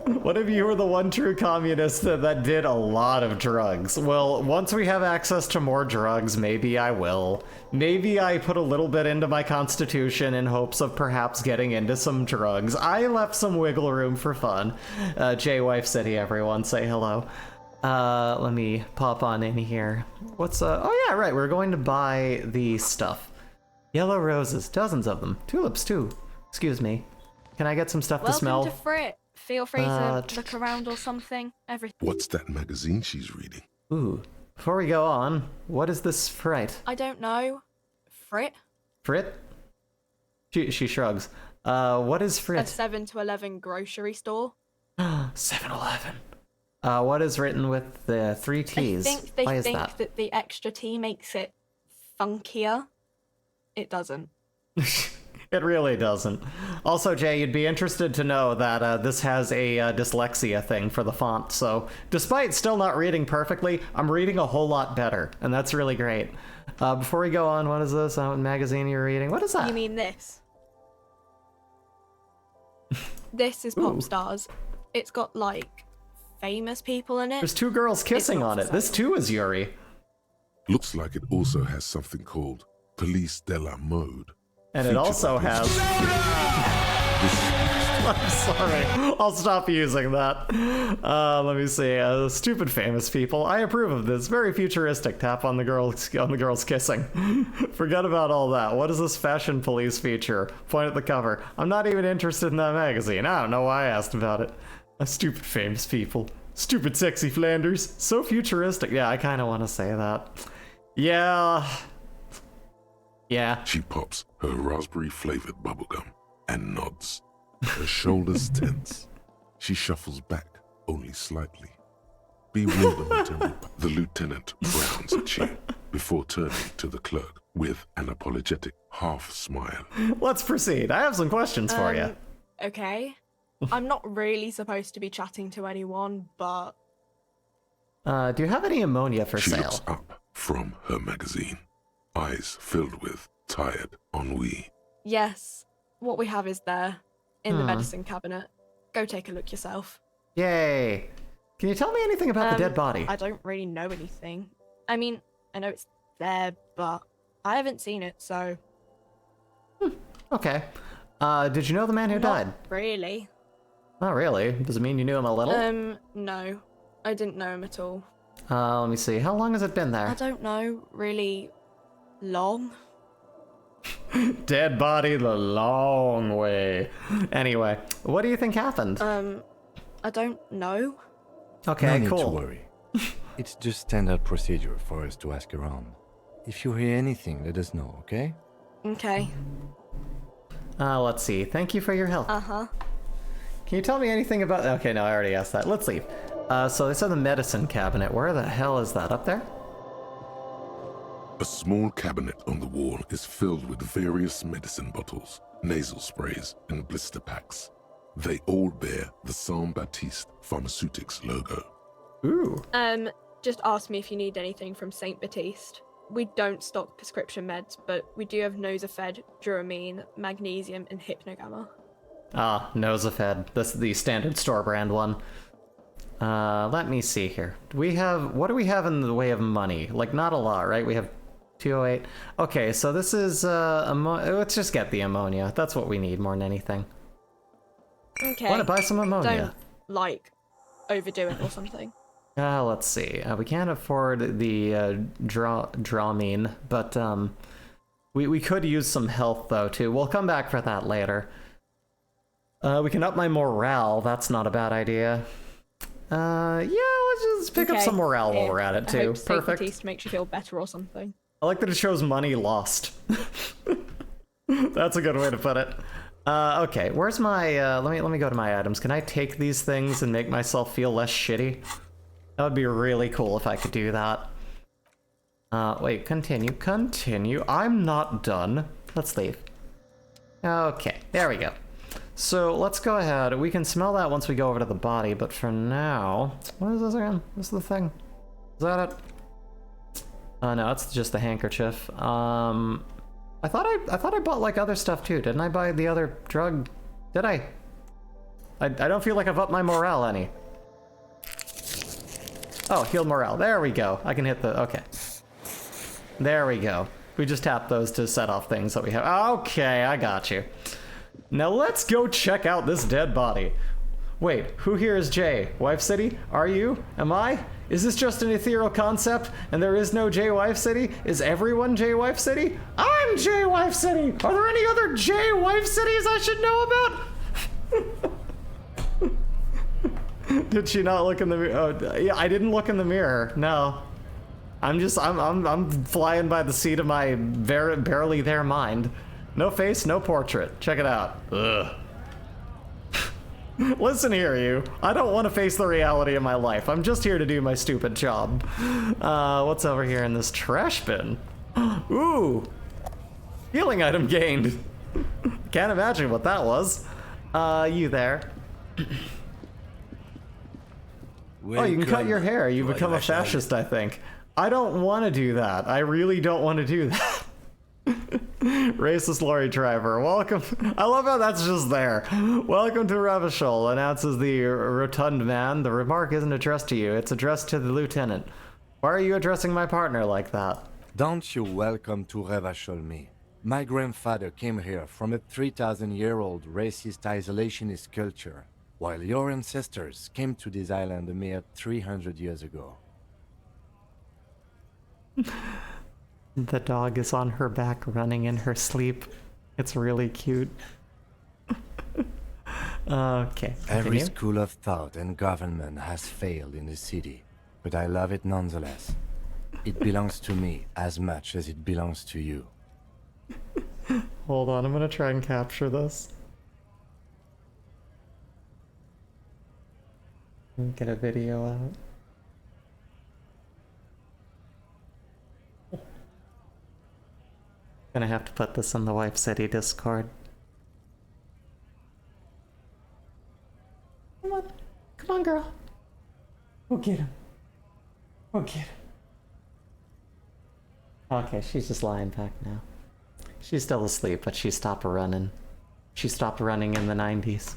What if you were the one true communist that did a lot of drugs? Well, once we have access to more drugs, maybe I will. Maybe I put a little bit into my constitution in hopes of perhaps getting into some drugs. I left some wiggle room for fun. J-Wife City, everyone, say hello. Let me pop on in here. What's, oh yeah, right, we're going to buy the stuff. Yellow roses, dozens of them. Tulips, too. Excuse me. Can I get some stuff to smell? Welcome to Frit. Feel free to look around or something. Everything. What's that magazine she's reading? Ooh. Before we go on, what is this fright? I don't know. Frit? Frit? She shrugs. What is Frit? A 7 to 11 grocery store. 7-Eleven. What is written with the 3 T's? I think they Why is think that? that the extra T makes it funkier. It doesn't. It really doesn't. Also, Jay, you'd be interested to know that this has a dyslexia thing for the font, so despite still not reading perfectly, I'm reading a whole lot better, and that's really great. Before we go on, what is this magazine you're reading? What is that? You mean this? This is Pop Stars. It's got, like, famous people in it. There's two girls kissing on it. This too is Yuri. Looks like it also has something called Police de la Mode. And it also has... I'm sorry. I'll stop using that. Let me see. Stupid famous people. I approve of this. Very futuristic. Tap on the girls kissing. Forget about all that. What is this fashion police feature? Point at the cover. I'm not even interested in that magazine. I don't know why I asked about it. Stupid famous people. Stupid sexy Flanders. So futuristic. Yeah, I kind of want to say that. Yeah. Yeah. She pops her raspberry-flavored bubblegum and nods. Her shoulders tense. She shuffles back, only slightly. Bewilderment. The lieutenant frowns at you before turning to the clerk with an apologetic half smile. Let's proceed. I have some questions for you. Okay. I'm not really supposed to be chatting to anyone, but... do you have any ammonia for she sale? She looks up from her magazine, eyes filled with tired ennui. Yes. What we have is there. In the medicine cabinet. Go take a look yourself. Yay! Can you tell me anything about the dead body? I don't really know anything. I mean, I know it's there, but I haven't seen it, so... Okay. Did you know the man who died? Really. Not really. Does it mean you knew him a little? No. I didn't know him at all. Let me see. How long has it been there? I don't know. Really long. Dead body the long way. Anyway, what do you think happened? I don't know. Okay, no cool. Need to worry. It's just standard procedure for us to ask around. If you hear anything, let us know, okay? Okay. Let's see. Thank you for your help. Uh-huh. Can you tell me anything about... Okay, no, I already asked that. Let's leave. So they said the medicine cabinet. Where the hell is that? Up there? A small cabinet on the wall is filled with various medicine bottles, nasal sprays, and blister packs. They all bear the Saint Baptiste Pharmaceutics logo. Ooh. Just ask me if you need anything from Saint Baptiste. We don't stock prescription meds, but we do have Nosafed, Duramine, Magnesium, and Hypnogamma. Ah, Nosafed. That's the standard store brand one. Let me see here. What do we have in the way of money? Like, not a lot, right? We have 208. Okay, so this is, let's just get the ammonia. That's what we need more than anything. Okay. Want to buy some ammonia? Don't, like, overdo it or something. Let's see. We can't afford the, Dramine, but, we could use some health, though, too. We'll come back for that later. We can up my morale. That's not a bad idea. Yeah, let's just pick up some morale while we're at it, too. I hope Perfect. Saint makes you feel better or something. I like that it shows money lost. That's a good way to put it. Okay, where's my, let me go to my items. Can I take these things and make myself feel less shitty? That would be really cool if I could do that. Wait, continue. I'm not done. Let's leave. Okay, there we go. So let's go ahead. We can smell that once we go over to the body, but for now, what is this again? What's the thing? Is that it? No, it's just the handkerchief. I thought I bought like other stuff too. Didn't I buy the other drug? Did I? I don't feel like I've upped my morale any. Oh, healed morale. There we go. I can hit the, okay. There we go. We just tap those to set off things that we have. Okay, I got you. Now let's go check out this dead body. Wait, who here is Jay? Wife City? Are you? Am I? Is this just an ethereal concept and there is no J Wife City? Is everyone J Wife City? I'm J Wife City! Are there any other J Wife Cities I should know about? Did she not look in the mirror? Oh, yeah, I didn't look in the mirror. No. I'm flying by the seat of my barely there mind. No face, no portrait. Check it out. Ugh. Listen here, you. I don't want to face the reality of my life. I'm just here to do my stupid job. What's over here in this trash bin? Ooh! Healing item gained. Can't imagine what that was. You there. Oh, you can cut your hair. You become a fascist, I think. I don't want to do that. I really don't want to do that. Racist lorry driver, welcome. I love how that's just there. Welcome to Revachol, announces the rotund man. The remark isn't addressed to you, it's addressed to the lieutenant. Why are you addressing my partner like that? Don't you welcome to Revachol me. My grandfather came here from a 3,000-year-old racist isolationist culture, while your ancestors came to this island a mere 300 years ago. The dog is on her back running in her sleep. It's really cute. Okay. Every school of thought and government has failed in the city, but I love it nonetheless. It belongs to me as much as it belongs to you. Hold on, I'm gonna try and capture this. Get a video out. Gonna have to put this in the Wife City Discord. Come on. Come on, girl. Go get him. Go get him. Okay, she's just lying back now. She's still asleep, but she stopped running. She stopped running in the 90s.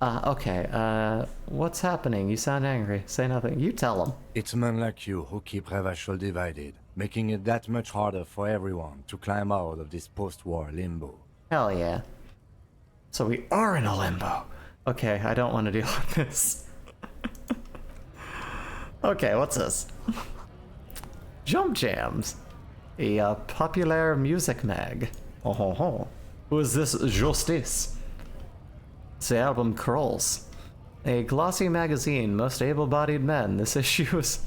Okay, what's happening? You sound angry. Say nothing. You tell him. It's men like you who keep Revachol divided, making it that much harder for everyone to climb out of this post-war limbo. Hell yeah. So we are in a limbo. Okay, I don't want to deal with this. Okay, what's this? Jump Jams. A popular music mag. Oh ho ho. Who is this Justice? The album Crawls. A glossy magazine, most able-bodied men. This issue is...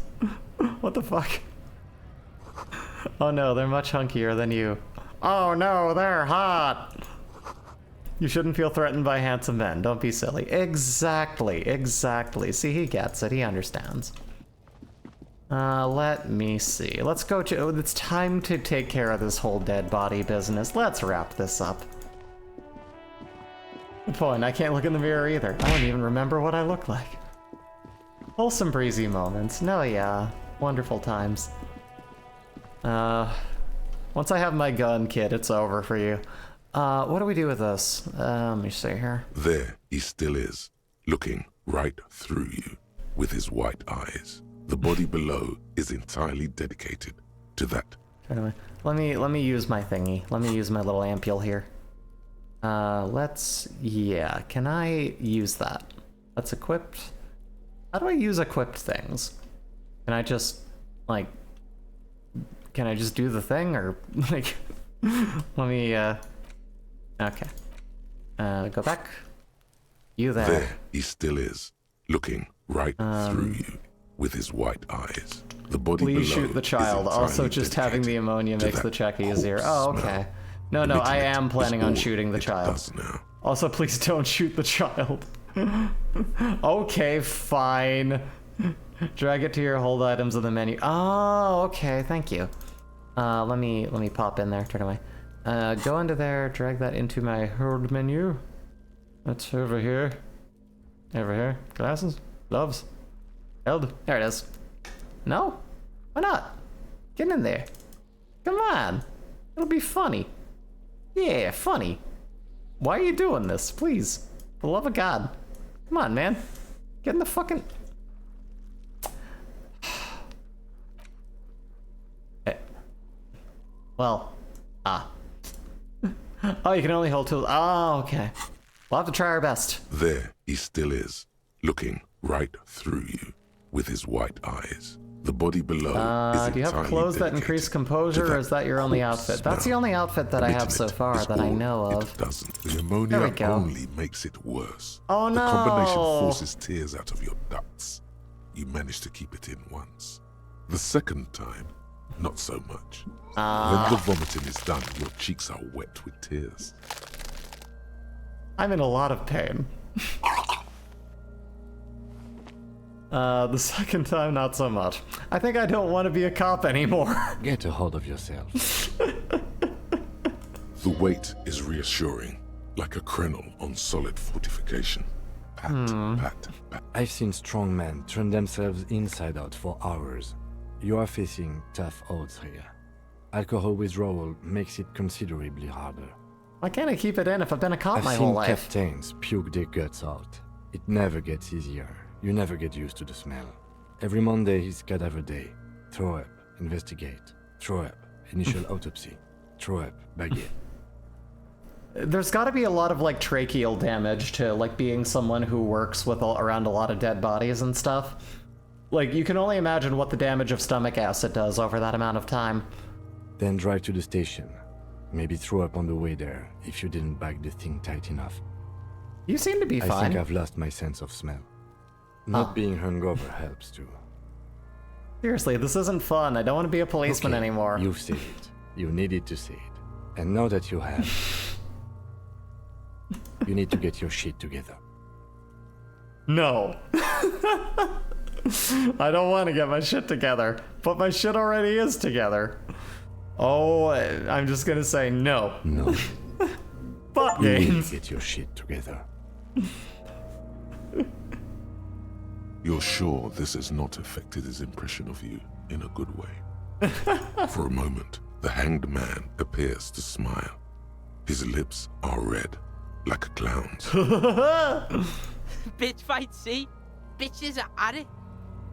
What the fuck? Oh no, they're much hunkier than you. Oh no, they're hot! You shouldn't feel threatened by handsome men. Don't be silly. Exactly, exactly. See, he gets it. He understands. Let me see. Let's go to... Oh, it's time to take care of this whole dead body business. Let's wrap this up. Good point. I can't look in the mirror either. I don't even remember what I look like. Wholesome breezy moments. No, yeah. Wonderful times. Once I have my gun, kid, it's over for you. What do we do with this? Let me see here. There he still is, looking right through you with his white eyes. The body below is entirely dedicated to that. Anyway, let me use my thingy. Let me use my little ampule here. Yeah, can I use that? That's equipped. How do I use equipped things? Can I just, like, can I just do the thing, or, like, let me, okay. Go back. You there. There he still is, looking right through you with his white eyes. The body Please below shoot the child. is Also, just having the ammonia makes the check easier. Oh, okay. No, I am planning on shooting the child. Also, please don't shoot the child. Okay, fine. Drag it to your hold items in the menu. Oh, okay, thank you. Let me pop in there, turn away. Go into there, drag that into my hold menu. That's over here. Over here. Glasses? Gloves? Held? There it is. No? Why not? Get in there. Come on. It'll be funny. Yeah, funny. Why are you doing this? Please. For the love of God. Come on, man. Get in the fucking... Well, oh, you can only hold two. Oh, okay. We'll have to try our best. There he still is, looking right through you with his white eyes. The body below is do you have clothes that increase composure, or is that your only outfit? That's the only outfit that I have so far that I know of. It doesn't. The ammonia only makes it worse. Oh no! The combination forces tears out of your ducts. You managed to keep it in once. The second time, not so much. When the vomiting is done, your cheeks are wet with tears. I'm in a lot of pain. The second time, not so much. I think I don't want to be a cop anymore. Get a hold of yourself. The weight is reassuring. like a krenel on solid fortification. Pat, pat, pat. I've seen strong men turn themselves inside out for hours. You are facing tough odds here. Alcohol withdrawal makes it considerably harder. Why can't I keep it in if I've been a cop my whole life? I've seen captains puke their guts out. It never gets easier. You never get used to the smell. Every Monday is cadaver day. Throw up, investigate. Throw up, initial autopsy. Throw up, baguette. There's got to be a lot of like tracheal damage to like being someone who works with around a lot of dead bodies and stuff. Like you can only imagine what the damage of stomach acid does over that amount of time. Then drive to the station. Maybe throw up on the way there if you didn't bag the thing tight enough. You seem to be fine. I think I've lost my sense of smell. Not being hungover helps too. Seriously, this isn't fun. I don't want to be a policeman anymore. You've said it. You needed to say it. And now that you have, you need to get your shit together. No. I don't want to get my shit together, but my shit already is together. Oh, I'm just gonna say no. No. Fuck you games. need to get your shit together. You're sure this has not affected his impression of you in a good way? For a moment, the hanged man appears to smile. His lips are red, like a clown's. Bitch fight, see? Bitches are at it.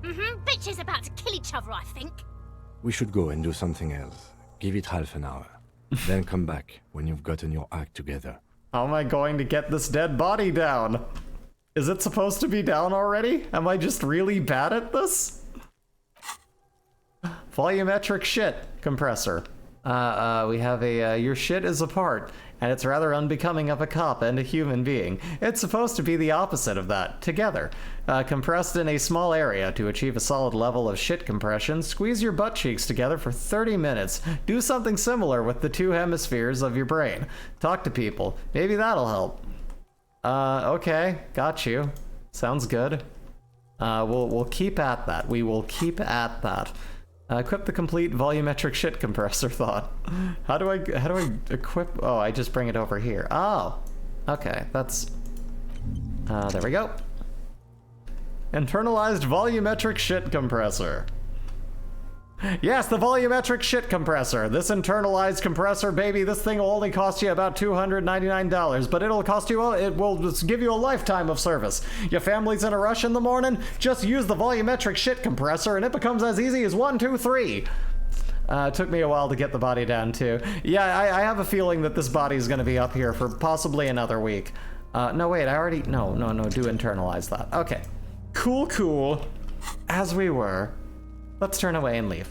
Bitches about to kill each other, I think. We should go and do something else. Give it half an hour. Then come back when you've gotten your act together. How am I going to get this dead body down? Is it supposed to be down already? Am I just really bad at this? Volumetric shit compressor. We have a, your shit is apart, and it's rather unbecoming of a cop and a human being. It's supposed to be the opposite of that, together. Compressed in a small area to achieve a solid level of shit compression, squeeze your butt cheeks together for 30 minutes. Do something similar with the two hemispheres of your brain. Talk to people. Maybe that'll help. Okay, got you. Sounds good. We'll keep at that. We will keep at that. Equip the complete volumetric shit compressor thought. How do I equip? Oh, I just bring it over here. Oh, okay, that's, there we go. Internalized volumetric shit compressor. Yes, the volumetric shit compressor. This internalized compressor, baby, this thing will only cost you about $299, but it'll cost you, it will just give you a lifetime of service. Your family's in a rush in the morning, just use the volumetric shit compressor and it becomes as easy as 1, 2, 3. It took me a while to get the body down too. Yeah, I have a feeling that this body is going to be up here for possibly another week. No, wait, I already, no, do internalize that. Okay. Cool. As we were. Let's turn away and leave.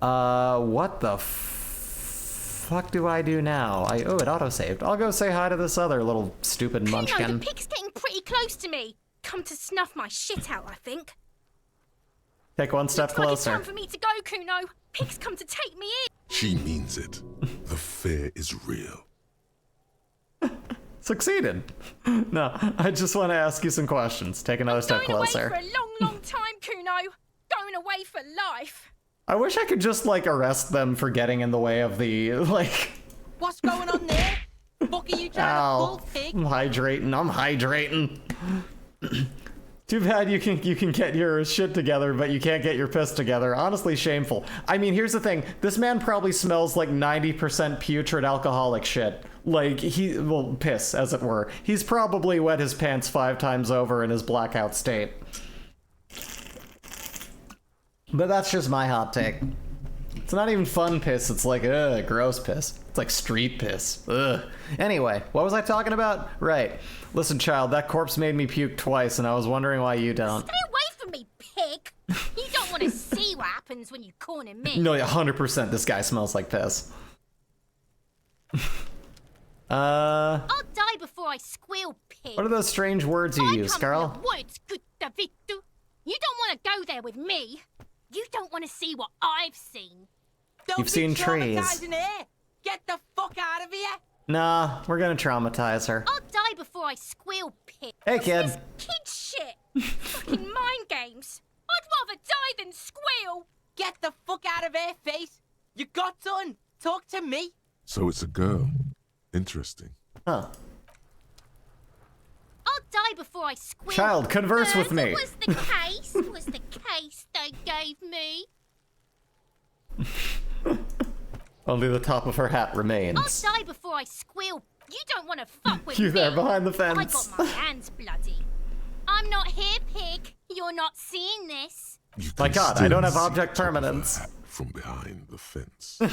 What the fuck do I do now? Oh, it auto-saved. I'll go say hi to this other little stupid munchkin. No, the pig's getting pretty close to me. Come to snuff my shit out, I think. Take one step Looks like closer. it's time for me to go, Kuno. Pig's come to take me in. She means it. The fear is real. Succeeded. No, I just want to ask you some questions. Take another step closer. Going away for a long time, Kuno. Going away for life. I wish I could just, like, arrest them for getting in the way of the, like... What's going on there? Fuck are you trying to pull, pig? I'm hydrating. Too bad you can get your shit together, but you can't get your piss together. Honestly, shameful. I mean, here's the thing. This man probably smells like 90% putrid alcoholic shit. Like, piss, as it were. He's probably wet his pants 5 times over in his blackout state. But that's just my hot take. It's not even fun piss, it's like, gross piss. It's like street piss. Ugh. Anyway, what was I talking about? Right. Listen, child, that corpse made me puke twice, and I was wondering why you don't. Stay away from me, pig. You don't want to see what happens when you corner me. No, 100% this guy smells like piss. I'll die before I squeal, pig. What are those strange words you use, Carl? Woods, good Davido. You don't want to go there with me. You don't want to see what I've seen. You've seen trees. Get the fuck out of here. Nah, we're gonna traumatize her. I'll die before I squeal, pig. Hey, kid. This kid shit. Fucking mind games. I'd rather die than squeal. Get the fuck out of here, face. You got done. Talk to me. So it's a girl. Interesting. Huh. die before I squeal. Child, converse with me. Was the case they gave me. Only the top of her hat remains. I'll die before I squeal. You don't want to fuck with You me. there behind the fence. I got my hands bloody. I'm not here, pig. You're not seeing this. My God, I don't have object permanence. From behind the fence. I'll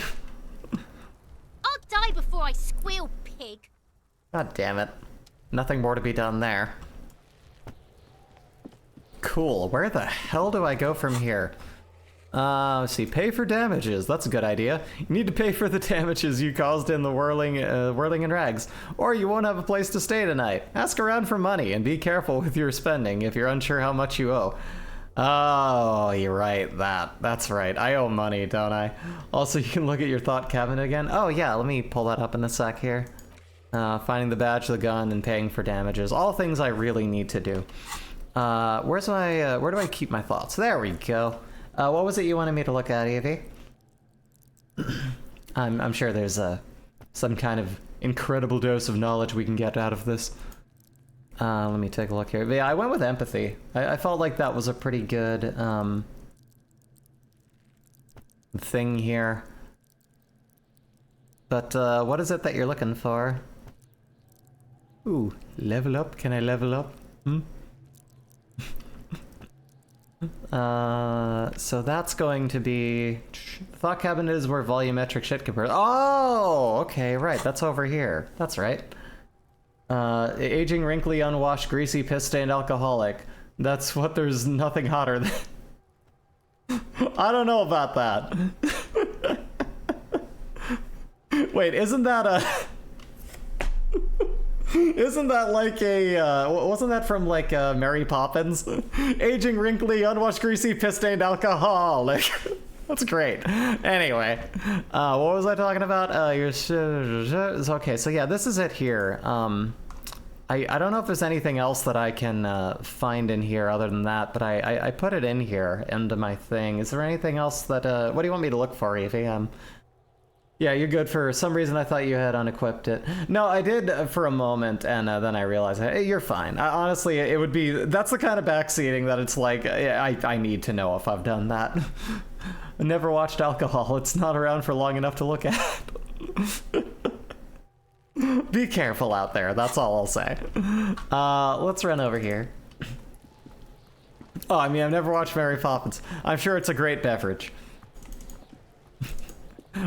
die before I squeal, pig. God damn it. Nothing more to be done there. Cool. Where the hell do I go from here? Let's see. Pay for damages. That's a good idea. You need to pay for the damages you caused in the whirling in rags, or you won't have a place to stay tonight. Ask around for money and be careful with your spending if you're unsure how much you owe. Oh, you're right. That's right. I owe money, don't I? Also, you can look at your thought cabinet again. Oh yeah, let me pull that up in a sec here. Finding the badge, the gun, and paying for damages. All things I really need to do. Where do I keep my thoughts? There we go. What was it you wanted me to look at, Evie? I'm sure there's some kind of incredible dose of knowledge we can get out of this. Let me take a look here. But yeah, I went with empathy. I felt like that was a pretty good thing here. But what is it that you're looking for? Ooh, level up? Can I level up? So that's going to be... Thought cabinet is where volumetric shit compares. Oh, okay, right. That's over here. That's right. Aging, wrinkly, unwashed, greasy, piss-stained alcoholic. That's what there's nothing hotter than... I don't know about that. Wait, isn't that a... Isn't that like a, wasn't that from like Mary Poppins? Aging, wrinkly, unwashed, greasy, piss-stained alcoholic. That's great. Anyway, what was I talking about? Okay, so yeah, this is it here. I don't know if there's anything else that I can find in here other than that, but I put it in here into my thing. Is there anything else that, what do you want me to look for, Evie? Yeah, you're good. For some reason, I thought you had unequipped it. No, I did for a moment, and then I realized, hey, you're fine. Honestly, it would be... That's the kind of backseating that it's like, I need to know if I've done that. I never watched Alcohol. It's not around for long enough to look at. Be careful out there. That's all I'll say. Let's run over here. Oh, I mean, I've never watched Mary Poppins. I'm sure it's a great beverage.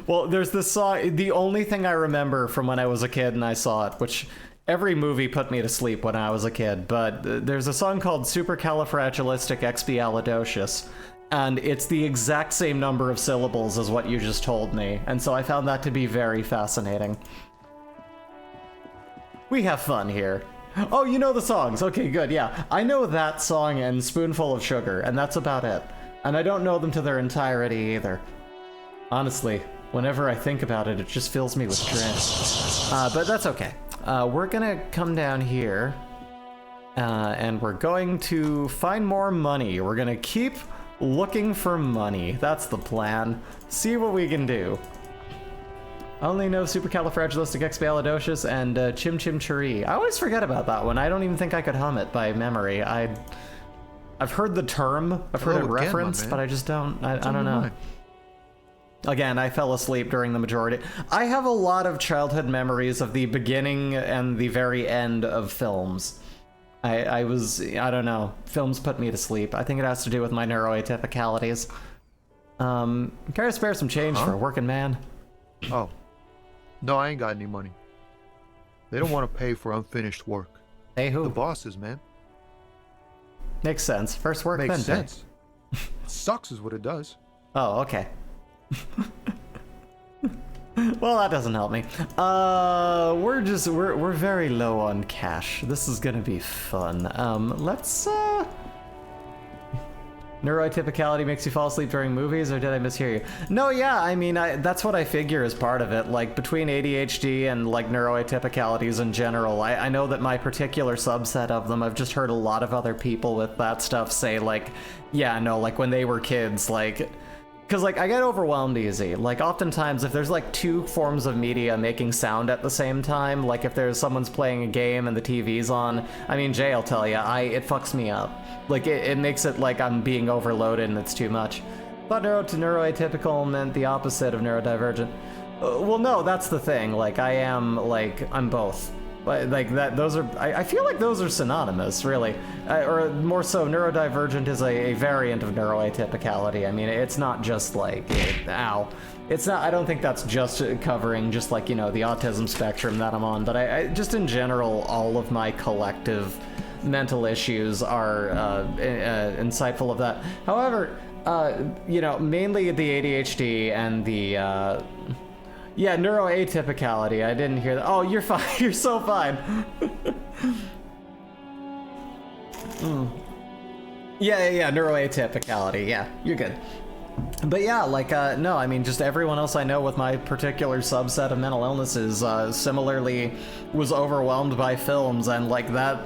Well, there's this song, the only thing I remember from when I was a kid and I saw it, which every movie put me to sleep when I was a kid, but there's a song called Supercalifragilisticexpialidocious, and it's the exact same number of syllables as what you just told me, and so I found that to be very fascinating. We have fun here. Oh, you know the songs. Okay, good, yeah. I know that song and Spoonful of Sugar, and that's about it. And I don't know them to their entirety either. Honestly, whenever I think about it, it just fills me with dread. But that's okay. We're gonna come down here, and we're going to find more money. We're gonna keep looking for money. That's the plan. See what we can do. I only know Supercalifragilisticexpialidocious and Chim Chim Cheree. I always forget about that one. I don't even think I could hum it by memory. I've heard the term, I've heard it referenced, but I just don't, I don't know. Again, I fell asleep during the majority. I have a lot of childhood memories of the beginning and the very end of films. I don't know, films put me to sleep. I think it has to do with my neuroatypicalities. Can I spare some change for a working man? Oh. No, I ain't got any money. They don't want to pay for unfinished work. Hey, who? The bosses, man. Makes sense. First work, Makes then sense. It sucks is what it does. Oh, okay. Well, that doesn't help me. We're very low on cash. This is gonna be fun. Let's Neuroatypicality makes you fall asleep during movies, or did I mishear you? No, yeah, I mean, that's what I figure is part of it. Like, between ADHD and, like, neuroatypicalities in general, I know that my particular subset of them, I've just heard a lot of other people with that stuff say, like, yeah, no, like, when they were kids, like, Because, like, I get overwhelmed easy. Like, oftentimes, if there's, like, two forms of media making sound at the same time, like, if there's someone's playing a game and the TV's on, I mean, Jay will tell you, it fucks me up. Like, it makes it like I'm being overloaded and it's too much. Thought neuro to neuroatypical meant the opposite of neurodivergent. Well, no, that's the thing. Like, I'm both. Like that, those are, I feel like those are synonymous, really. Or more so, neurodivergent is a variant of neuroatypicality. I mean, it's not just like, It's not, I don't think that's just covering just like, you know, the autism spectrum that I'm on, but I just in general, all of my collective mental issues are insightful of that. However, you know, mainly the ADHD and the, yeah, neuroatypicality. I didn't hear that. Oh, you're fine. You're so fine. Yeah, neuroatypicality. Yeah, you're good. But yeah, like, no, I mean, just everyone else I know with my particular subset of mental illnesses similarly was overwhelmed by films, and like that,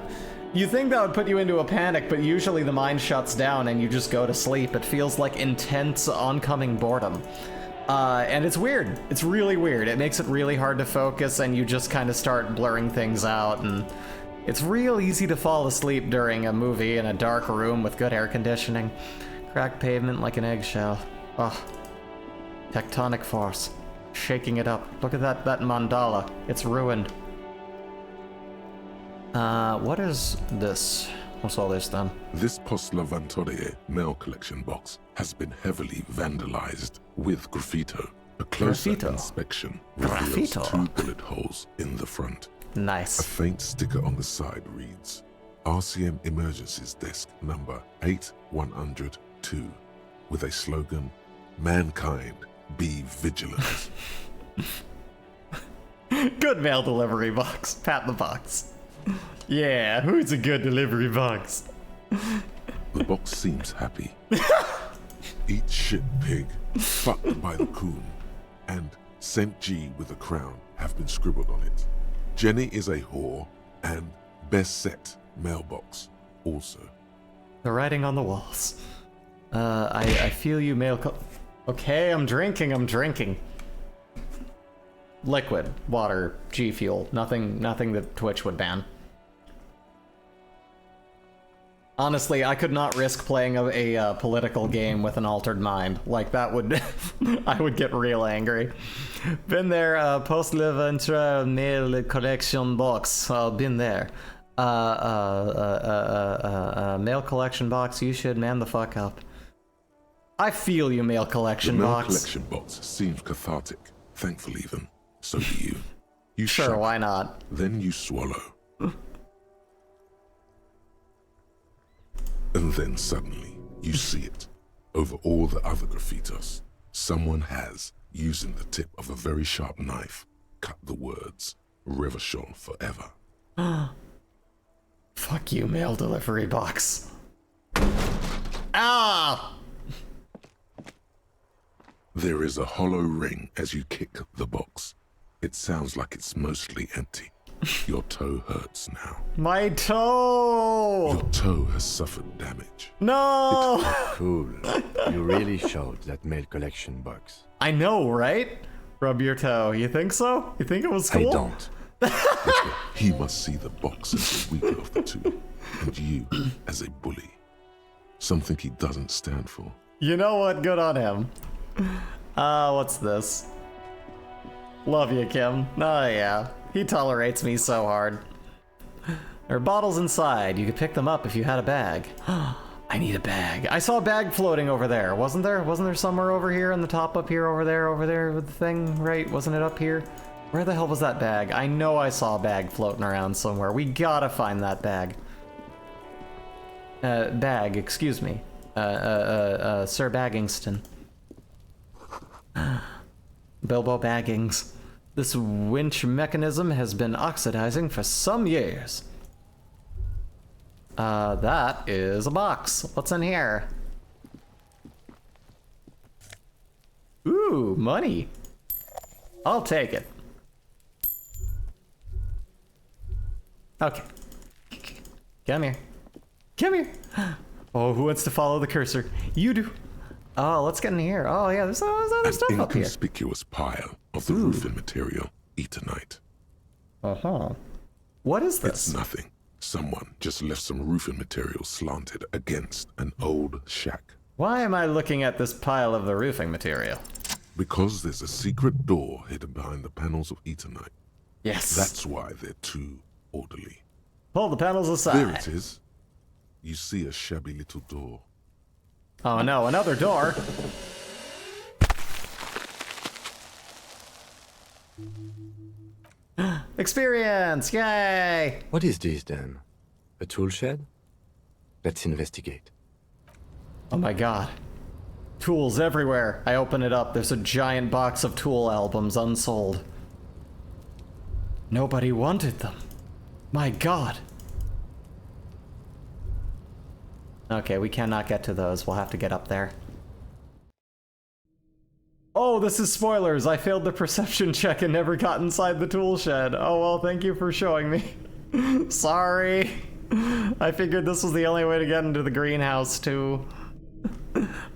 you think that would put you into a panic, but usually the mind shuts down and you just go to sleep. It feels like intense oncoming boredom. And it's weird. It's really weird. It makes it really hard to focus, and you just kind of start blurring things out, and it's real easy to fall asleep during a movie in a dark room with good air conditioning. Cracked pavement like an eggshell. Oh, tectonic force. Shaking it up. Look at that mandala. It's ruined. What is this? What's all this then? This Post Lavatorie mail collection box has been heavily vandalized with graffito. A closer inspection reveals 2 bullet holes in the front. Nice. A faint sticker on the side reads, RCM Emergencies Desk number 8102, with a slogan, Mankind, be vigilant. Good mail delivery box. Pat the box. Yeah, who's a good delivery box? The box seems happy. Eat shit pig, fucked by the coon, and St. G with a crown have been scribbled on it. Jenny is a whore, and best set mailbox also. The writing on the walls. I feel you okay, I'm drinking. Liquid, water, G Fuel, nothing that Twitch would ban. Honestly, I could not risk playing a political game with an altered mind. Like, that would... I would get real angry. Been there, Post Leventre mail collection box. Been there. Mail collection box, you should man the fuck up. I feel you, mail collection box. The mail collection box seems cathartic. Thankful even. So do you. You sure, why not? Then you swallow. And then suddenly, you see it. Over all the other graffitos, someone has, using the tip of a very sharp knife, cut the words, Revachol forever. Fuck you, mail delivery box. Ah! There is a hollow ring as you kick the box. It sounds like it's mostly empty. Your toe hurts now. My toe! Your toe has suffered damage. No! Cool. You really showed that mail collection box. I know, right? Rub your toe. You think so? You think it was cool? I don't. He must see the box as the weaker of the two, and you as a bully. Something he doesn't stand for. You know what? Good on him. What's this? Love you, Kim. Oh, yeah. He tolerates me so hard. There are bottles inside. You could pick them up if you had a bag. I need a bag. I saw a bag floating over there. Wasn't there? Wasn't there somewhere over here on the top up here, over there with the thing, right? Wasn't it up here? Where the hell was that bag? I know I saw a bag floating around somewhere. We gotta find that bag. Bag, excuse me. Sir Baggingston. Bilbo Baggings. This winch mechanism has been oxidizing for some years. That is a box. What's in here? Ooh, money. I'll take it. Okay. Come here. Come here. Oh, who wants to follow the cursor? You do. Oh, let's get in here. Oh, yeah, there's other stuff An up here. inconspicuous pile of the roofing material, Eternite. Uh-huh. What is this? It's nothing. Someone just left some roofing material slanted against an old shack. Why am I looking at this pile of the roofing material? Because there's a secret door hidden behind the panels of Eternite. Yes. That's why they're too orderly. Pull the panels aside. There it is. You see a shabby little door. Oh no, another door. Experience! Yay! What is this then? A tool shed? Let's investigate. Oh my god. Tools everywhere. I open it up. There's a giant box of tool albums unsold. Nobody wanted them. My god. Okay, we cannot get to those. We'll have to get up there. Oh, this is spoilers. I failed the perception check and never got inside the tool shed. Oh, well, thank you for showing me. Sorry. I figured this was the only way to get into the greenhouse, too.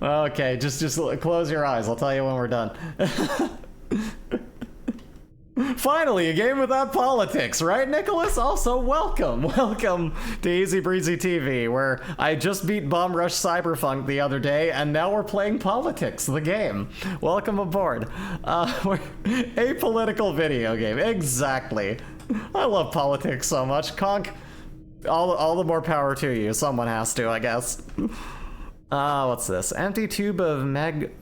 Okay, just close your eyes. I'll tell you when we're done. Finally, a game without politics, right, Nicholas? Also, welcome to Easy Breezy TV, where I just beat Bomb Rush Cyberpunk the other day, and now we're playing Politics, the game. Welcome aboard. We're a political video game, exactly. I love politics so much. Conk, all the more power to you. Someone has to, I guess. What's this? Empty tube of magnesium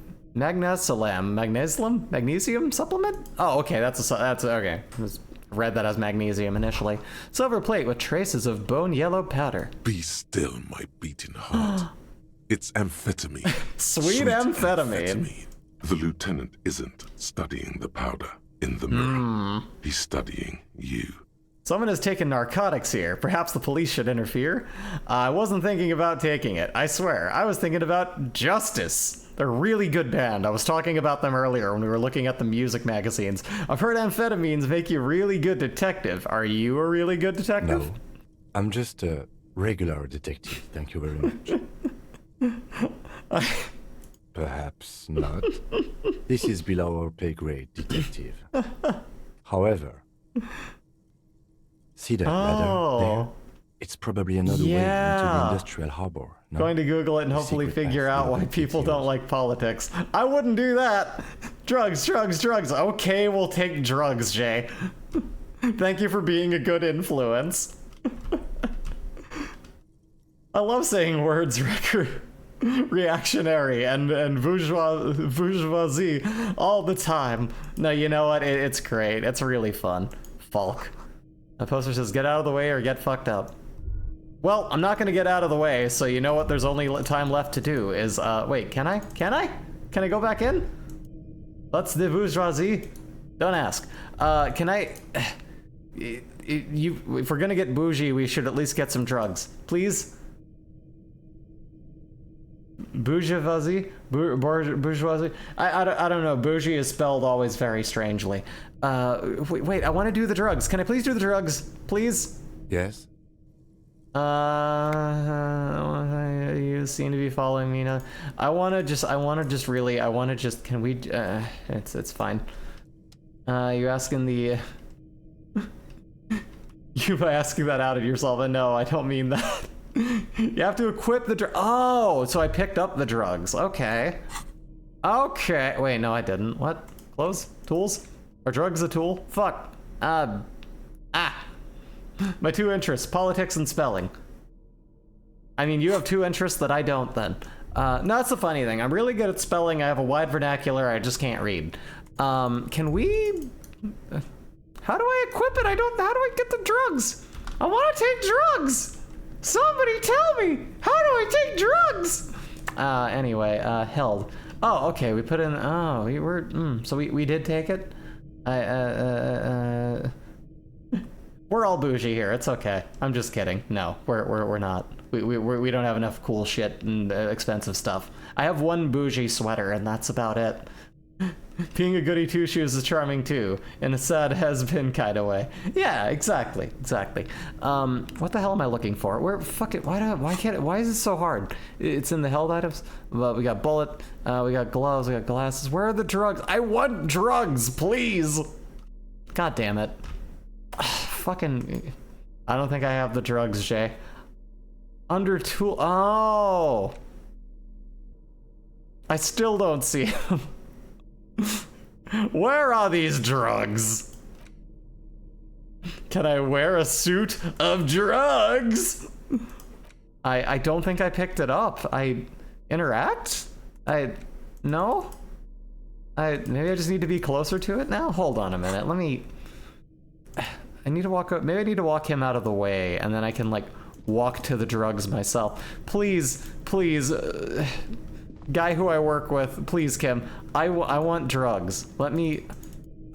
supplement? Oh, okay, that's okay. Read that as magnesium initially. Silver plate with traces of bone yellow powder. Be still, my beating heart. It's amphetamine. Sweet amphetamine. The lieutenant isn't studying the powder in the mirror. He's studying you. Someone has taken narcotics here. Perhaps the police should interfere. I wasn't thinking about taking it, I swear. I was thinking about Justice. They're a really good band. I was talking about them earlier when we were looking at the music magazines. I've heard amphetamines make you a really good detective. Are you a really good detective? No, I'm just a regular detective. Thank you very much. Perhaps not. This is below our pay grade, detective. However, see that ladder there? It's probably another way into the industrial harbor. No? Going to Google it and hopefully figure out why people don't like politics. I wouldn't do that. Drugs. Okay, we'll take drugs, Jay. Thank you for being a good influence. I love saying words reactionary and bourgeoisie all the time. No, you know what? It's great. It's really fun. Falk. The poster says, get out of the way or get fucked up. Well, I'm not gonna get out of the way, so you know what there's only time left to do is, wait, can I? Can I go back in? That's the bourgeoisie. Don't ask. Can I? If we're gonna get bougie, we should at least get some drugs. Please? Bourgeoisie? Bourgeoisie? I don't know. Bougie is spelled always very strangely. Wait, I want to do the drugs. Can I please do the drugs? Please? Yes? You seem to be following me now. Can we, it's fine. You asking the, you asking that out of yourself, and no, I don't mean that. You have to equip the oh, so I picked up the drugs, okay. Okay, wait, no I didn't. What? Clothes? Tools? Are drugs a tool? Fuck. My two interests, politics and spelling. I mean, you have two interests that I don't then. No, that's the funny thing. I'm really good at spelling. I have a wide vernacular. I just can't read. Can we... How do I equip it? How do I get the drugs? I want to take drugs! Somebody tell me! How do I take drugs? Anyway, held. Oh, okay, we put in... Oh, so we did take it? We're all bougie here. It's okay. I'm just kidding. No, we're not. We don't have enough cool shit and expensive stuff. I have one bougie sweater, and that's about it. Being a goody two-shoes is charming too, in a sad has-been kind of way. Yeah, exactly. What the hell am I looking for? Why is it so hard? It's in the held items. Well, we got bullet, we got gloves, we got glasses. Where are the drugs? I want drugs, please. God damn it. Fucking, I don't think I have the drugs, Jay. Under tool, oh. I still don't see them. Where are these drugs? Can I wear a suit of drugs? I don't think I picked it up. I interact? No? Maybe I just need to be closer to it now? Hold on a minute. I need to walk up. Maybe I need to walk him out of the way and then I can like walk to the drugs myself. Please, guy who I work with, please, Kim. I want drugs.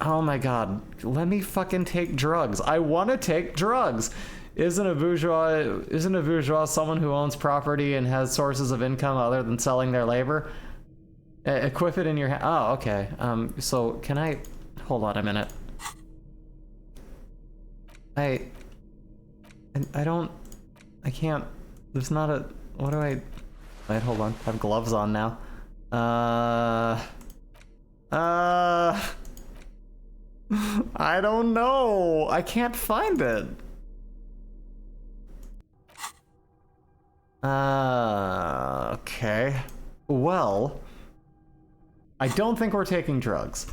Oh my god. Let me fucking take drugs. I want to take drugs. Isn't a bourgeois someone who owns property and has sources of income other than selling their labor? Equip it in your hand. Oh, okay. So can I, hold on a minute. I can't, there's not a, what do I, wait, hold on, I have gloves on now. I don't know, I can't find it. Okay. Well, I don't think we're taking drugs.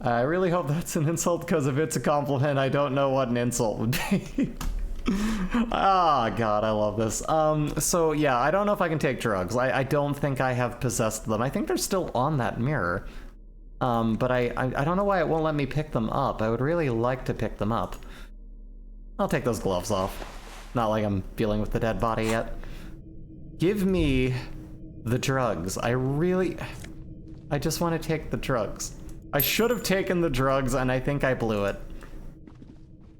I really hope that's an insult, because if it's a compliment, I don't know what an insult would be. Ah, God, I love this. So yeah, I don't know if I can take drugs. I don't think I have possessed them. I think they're still on that mirror. But I don't know why it won't let me pick them up. I would really like to pick them up. I'll take those gloves off. Not like I'm dealing with the dead body yet. Give me the drugs. I just want to take the drugs. I should have taken the drugs, and I think I blew it.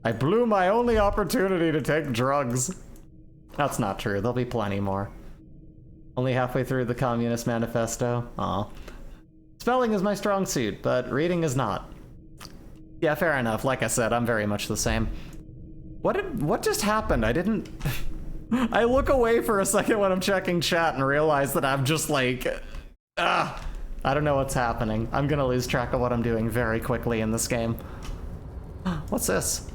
I blew my only opportunity to take drugs. That's not true. There'll be plenty more. Only halfway through the Communist Manifesto. Aw. Spelling is my strong suit, but reading is not. Yeah, fair enough. Like I said, I'm very much the same. What just happened? I didn't... I look away for a second when I'm checking chat and realize that I'm just like... I don't know what's happening. I'm gonna lose track of what I'm doing very quickly in this game. What's this?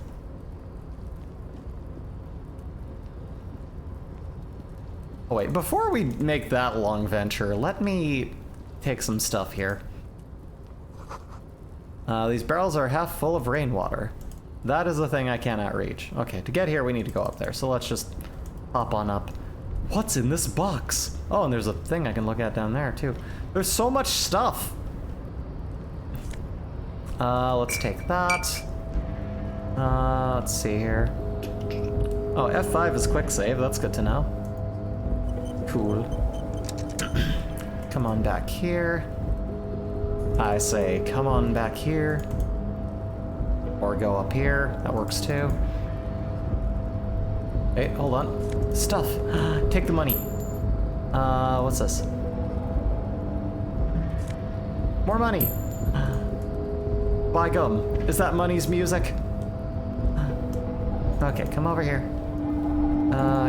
Oh wait, before we make that long venture, let me take some stuff here. These barrels are half full of rainwater. That is the thing I cannot reach. Okay, to get here we need to go up there, so let's just hop on up. What's in this box? Oh, and there's a thing I can look at down there too. There's so much stuff. Let's take that. Let's see here. Oh, F5 is quick save, that's good to know. Cool. Come on back here. I say, come on back here. Or go up here, that works too. Hey, hold on. Stuff. Take the money. What's this? More money. Buy gum. Is that money's music? Okay, come over here.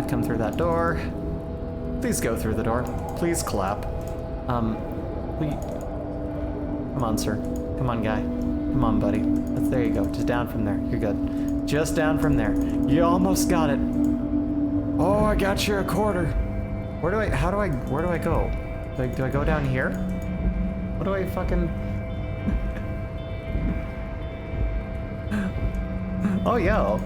Come through that door. Please go through the door. Please clap. Come on, sir. Come on, guy. Come on, buddy. There you go. Just down from there. You're good. Just down from there. You almost got it. Oh, I got you a quarter. Where do I go? Do I go down here? What do I fucking... Oh, yo.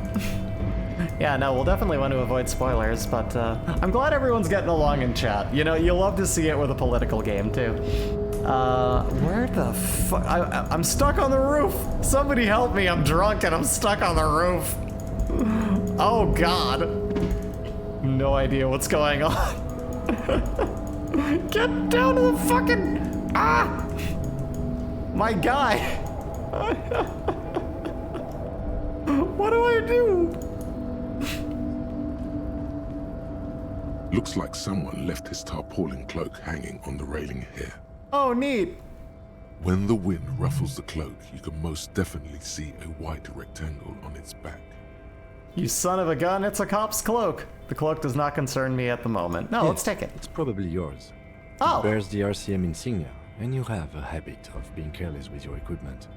Yeah, no, we'll definitely want to avoid spoilers, but I'm glad everyone's getting along in chat. You know, you love to see it with a political game, too. Where the fuck? I'm stuck on the roof! Somebody help me, I'm drunk and I'm stuck on the roof. Oh, God. No idea what's going on. Get down to the fucking... Ah! My guy! What do I do? Looks like someone left his tarpaulin cloak hanging on the railing here. Oh, neat. When the wind ruffles the cloak, you can most definitely see a white rectangle on its back. You son of a gun, it's a cop's cloak. The cloak does not concern me at the moment. No, let's take it. It's probably yours. Oh. It bears the RCM insignia, and you have a habit of being careless with your equipment.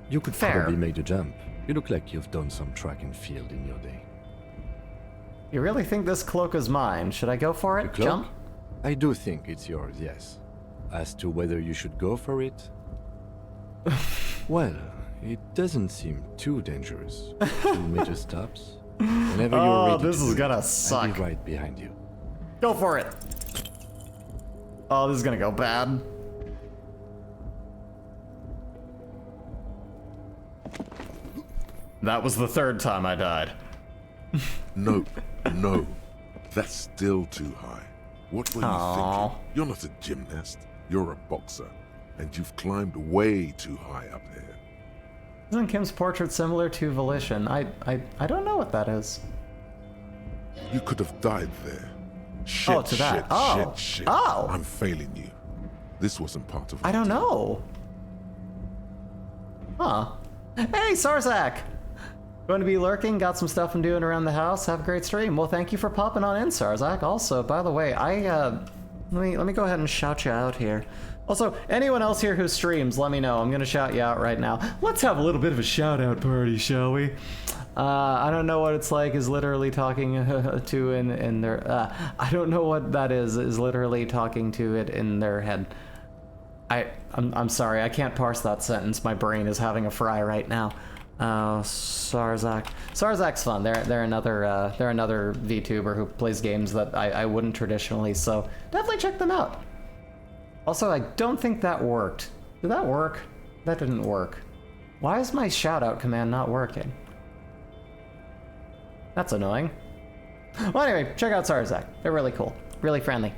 You could probably make the jump. You look like you've done some track and field in your day. You really think this cloak is mine? Should I go for it? The cloak? Jump? I do think it's yours, yes. As to whether you should go for it? Well, it doesn't seem too dangerous. 2 major stops. Whenever you're ready this is gonna suck. I'll be right behind you. Go for it. Oh, this is gonna go bad. That was the 3rd time I died. No, no. That's still too high. What were you thinking? You're not a gymnast. You're a boxer. And you've climbed way too high up there. Isn't Kim's portrait similar to Volition? I don't know what that is. You could have died there. Shit, to that. Shit. Oh. I'm failing you. This wasn't part of I don't know. Huh. Hey, Sarzak! Going to be lurking, got some stuff I'm doing around the house. Have a great stream. Well, thank you for popping on in, Sarzak. Also, by the way, let me go ahead and shout you out here. Also, anyone else here who streams, let me know. I'm gonna shout you out right now. Let's have a little bit of a shout out party, shall we? I don't know what it's like is literally talking to in their, I don't know what that is literally talking to it in their head. I'm sorry, I can't parse that sentence. My brain is having a fry right now. Sarzak. Sarzak's fun. They're another VTuber who plays games that I wouldn't traditionally, so definitely check them out. Also, I don't think that worked. Did that work? That didn't work. Why is my shoutout command not working? That's annoying. Well, anyway, check out Sarzak. They're really cool. Really friendly.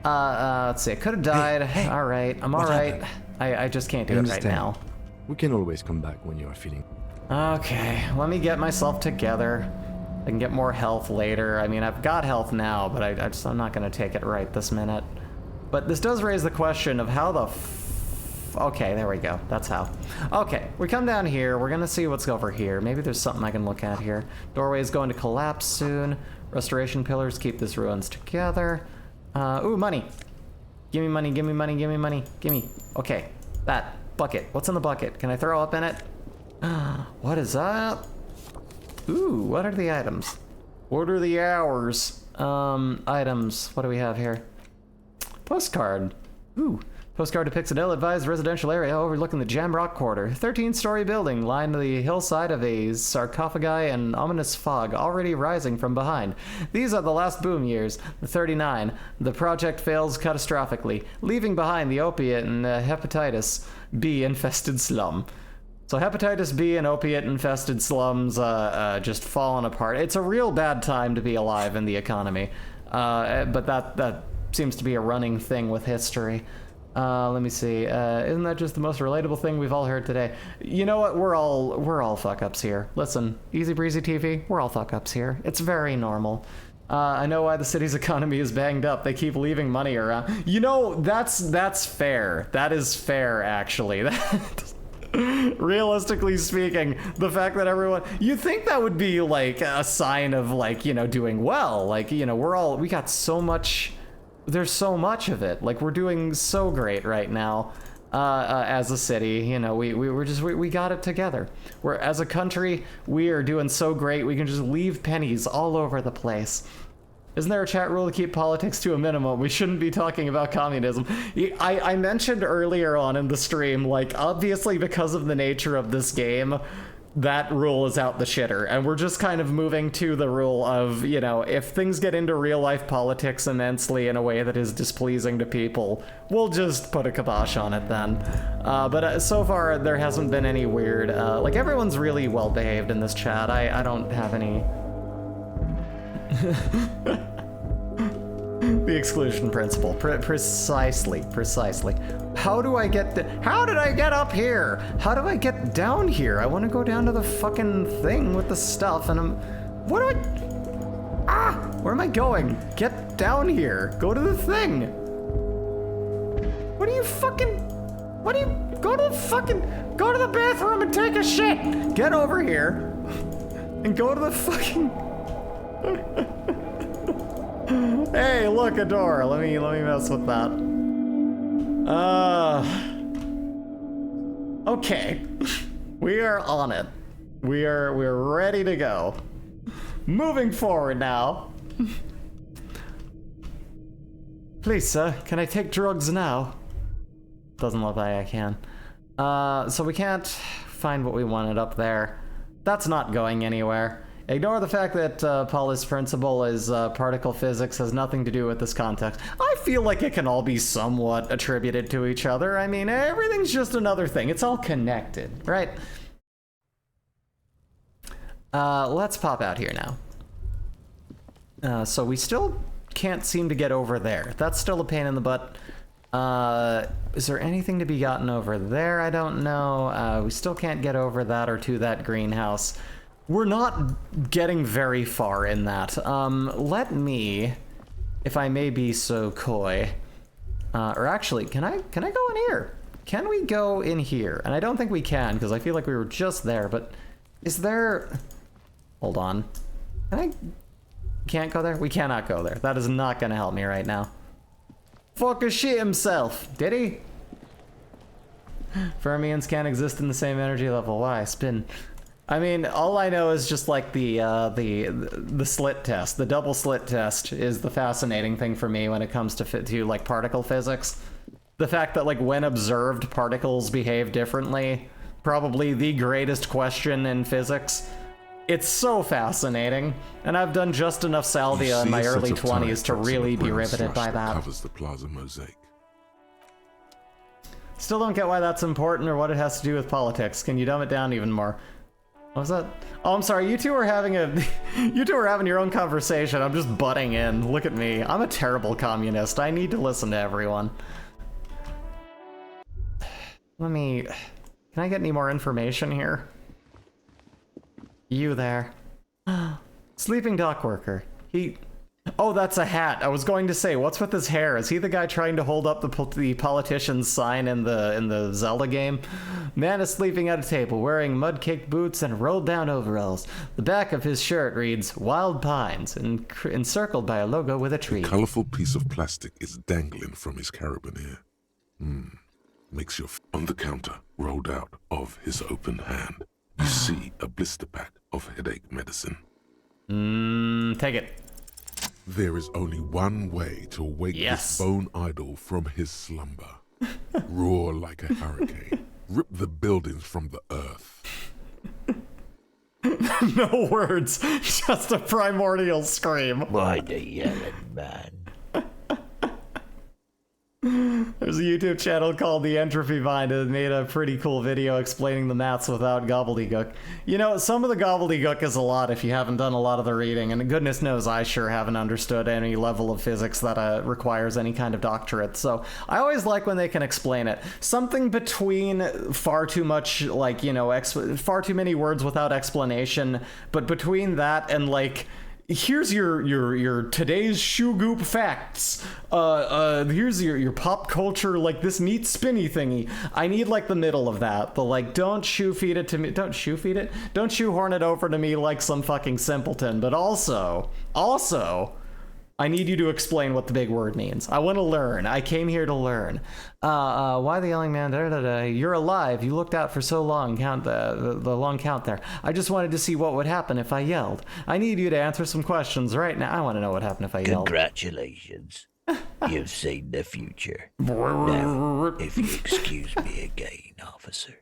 Let's see. I could have died. Hey, all right. I'm all right. I just can't do it right now. We can always come back when you are feeling... Okay, let me get myself together. I can get more health later. I mean, I've got health now, but I'm not going to take it right this minute. But this does raise the question of how the okay, there we go. That's how. Okay, we come down here. We're going to see what's over here. Maybe there's something I can look at here. Doorway is going to collapse soon. Restoration pillars keep this ruins together. Ooh, money. Give me money, give me money, give me money. Give me. Okay, that. Bucket. What's in the bucket? Can I throw up in it? What is that? Ooh, what are the items? What are the hours? Items. What do we have here? Postcard. Ooh. Postcard depicts an ill-advised residential area overlooking the Jamrock Quarter. 13-story building lined the hillside of a sarcophagi and ominous fog already rising from behind. These are the last boom years, the 39. The project fails catastrophically, leaving behind the opiate and hepatitis B-infested slum. So hepatitis B and opiate-infested slums just falling apart. It's a real bad time to be alive in the economy, but that seems to be a running thing with history. Let me see. Isn't that just the most relatable thing we've all heard today? You know what? We're all fuck-ups here. Listen, Easy Breezy TV, we're all fuck-ups here. It's very normal. I know why the city's economy is banged up. They keep leaving money around. You know, that's fair. That is fair, actually. Realistically speaking, the fact that everyone, you'd think that would be like a sign of like, you know, doing well. Like, you know, we got so much, there's so much of it. Like, we're doing so great right now as a city. You know, we got it together. We're, as a country, we are doing so great. We can just leave pennies all over the place. Isn't there a chat rule to keep politics to a minimum? We shouldn't be talking about communism. I mentioned earlier on in the stream, like, obviously because of the nature of this game, that rule is out the shitter. And we're just kind of moving to the rule of, you know, if things get into real life politics immensely in a way that is displeasing to people, we'll just put a kibosh on it then. But so far, there hasn't been any weird, like, everyone's really well behaved in this chat. I don't have any... The exclusion principle. Precisely. How do I get how did I get up here? How do I get down here? I want to go down to the fucking thing with the stuff and where am I going? Get down here. Go to the thing. What What do you... Go to the bathroom and take a shit! Get over here and go to the fucking... Hey, look, a door. Let me mess with that. Okay. We are on it. We're ready to go. Moving forward now. Please, sir, can I take drugs now? Doesn't look like I can. So we can't find what we wanted up there. That's not going anywhere. Ignore the fact that Paula's principle is particle physics has nothing to do with this context. I feel like it can all be somewhat attributed to each other. I mean, everything's just another thing. It's all connected, right? Let's pop out here now. So we still can't seem to get over there. That's still a pain in the butt. Is there anything to be gotten over there? I don't know. We still can't get over that or to that greenhouse. We're not getting very far in that. Let me, if I may be so coy, or actually, can I go in here? Can we go in here? And I don't think we can, because I feel like we were just there, but is there... Hold on. Can't go there? We cannot go there. That is not gonna help me right now. Fucker shit himself, did he? Fermions can't exist in the same energy level. Why? Spin. I mean, all I know is just like the slit test. The double slit test is the fascinating thing for me when it comes to like particle physics. The fact that like when observed particles behave differently, probably the greatest question in physics. It's so fascinating, and I've done just enough salvia in my early 20s to really be riveted by that. Covers the plaza mosaic. Still don't get why that's important or what it has to do with politics. Can you dumb it down even more? What was that? Oh, I'm sorry. You two are having your own conversation. I'm just butting in. Look at me. I'm a terrible communist. I need to listen to everyone. Can I get any more information here? You there. Sleeping dock worker. Oh, that's a hat. I was going to say, what's with his hair? Is he the guy trying to hold up the politician's sign in the Zelda game? Man is sleeping at a table, wearing mud-caked boots and rolled-down overalls. The back of his shirt reads, Wild Pines, encircled by a logo with a tree. A colorful piece of plastic is dangling from his carabiner. Makes your... On the counter, rolled out of his open hand, you see a blister pack of headache medicine. Take it. There is only one way to wake this bone idol from his slumber. Roar like a hurricane. Rip the buildings from the earth. No words, just a primordial scream. Why the yelling man? There's a YouTube channel called The Entropy Vine that made a pretty cool video explaining the maths without gobbledygook. You know, some of the gobbledygook is a lot if you haven't done a lot of the reading, and goodness knows I sure haven't understood any level of physics that requires any kind of doctorate, so I always like when they can explain it. Something between far too much, like, you know, far too many words without explanation, but between that and, like, here's your today's shoe goop facts. Here's your pop culture, like this neat spinny thingy. I need like the middle of that. The like, don't shoe feed it to me. Don't shoehorn it over to me like some fucking simpleton. But also, I need you to explain what the big word means. I want to learn. I came here to learn. Why the yelling man? You're alive. You looked out for so long. Count the long count there. I just wanted to see what would happen if I yelled. I need you to answer some questions right now. I want to know what happened if I yelled. Congratulations. You've seen the future. Now, if you excuse me again, officer.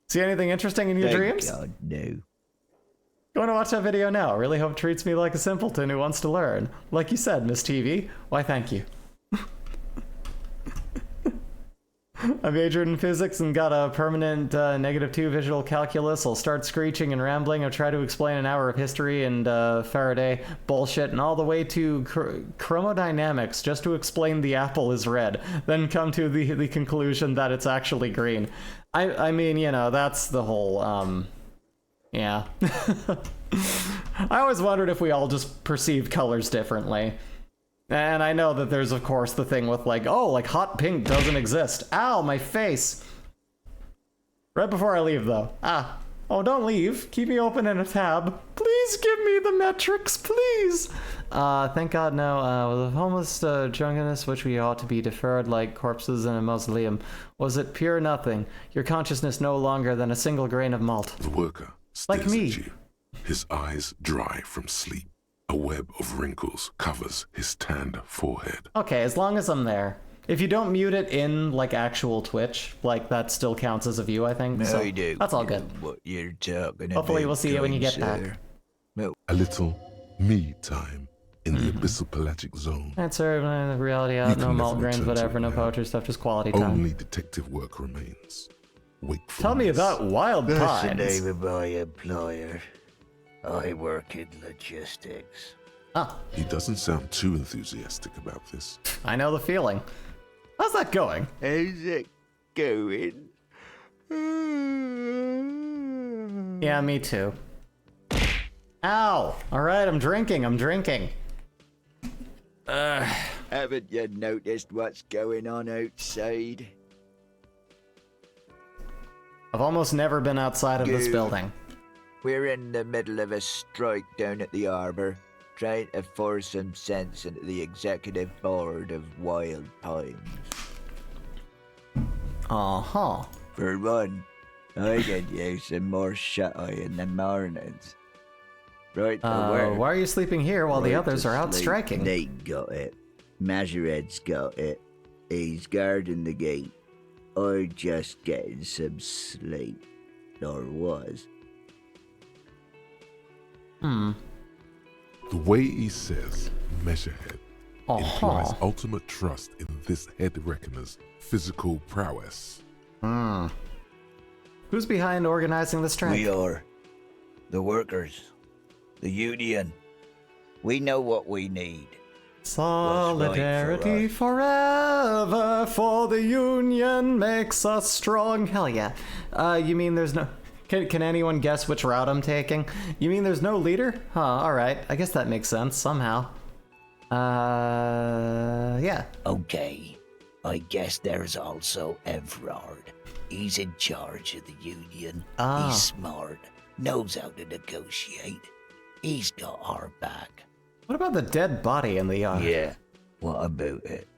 See anything interesting in your dreams? God, no. Go and watch that video now. I really hope it treats me like a simpleton who wants to learn. Like you said, Miss TV. Why, thank you. I majored in physics and got a permanent -2 visual calculus. I'll start screeching and rambling. I'll try to explain an hour of history and Faraday bullshit and all the way to chromodynamics just to explain the apple is red. Then come to the conclusion that it's actually green. I mean, you know, that's the whole... Yeah. I always wondered if we all just perceived colors differently. And I know that there's, of course, the thing with like, oh, like hot pink doesn't exist. Ow, my face. Right before I leave, though. Oh, don't leave. Keep me open in a tab. Please give me the metrics, please. Thank God, no. With homeless drunkenness, which we ought to be deferred like corpses in a mausoleum, was it pure nothing? Your consciousness no longer than a single grain of malt. The worker stares at you, his eyes dry from sleep. A web of wrinkles covers his tanned forehead. Okay, as long as I'm there. If you don't mute it in, like, actual Twitch, like, that still counts as a view, I think. No, so you do. that's all good. What you're talking Hopefully about, we'll see you when you get back. No. A little me time in the abyssal pelagic zone. That's the reality out, no malt grains, whatever, no poetry stuff, just quality time. Only detective work remains. Wakefulness. Tell me about Wild That's the Pines. name of my employer. I work in logistics. He doesn't sound too enthusiastic about this. I know the feeling. How's that going? How's it going? Yeah, me too. Ow! Alright, I'm drinking. Haven't you noticed what's going on outside? I've almost never been outside of this Good. building. We're in the middle of a strike down at the harbour, trying to force some sense into the executive board of Wild Pines. Uh-huh. For one, I could use some more shut-eye in the mornings. Right to work. Why are you sleeping here while the Right others to are out sleep. striking? Nate got it. Majoret's got it. He's guarding the gate. I'm just getting some sleep. Or was. The way he says measurehead implies ultimate trust in this head reckoner's physical prowess. Who's behind organizing the strike? We are. The workers. The union. We know what we need. Solidarity forever for the union makes us strong. Hell yeah. You mean there's no... Can anyone guess which route I'm taking? You mean there's no leader? Huh, alright. I guess that makes sense, somehow. Yeah. Okay. I guess there's also Everard. He's in charge of the union. He's smart. Knows how to negotiate. He's got our back. What about the dead body in the yard? Yeah. What about it?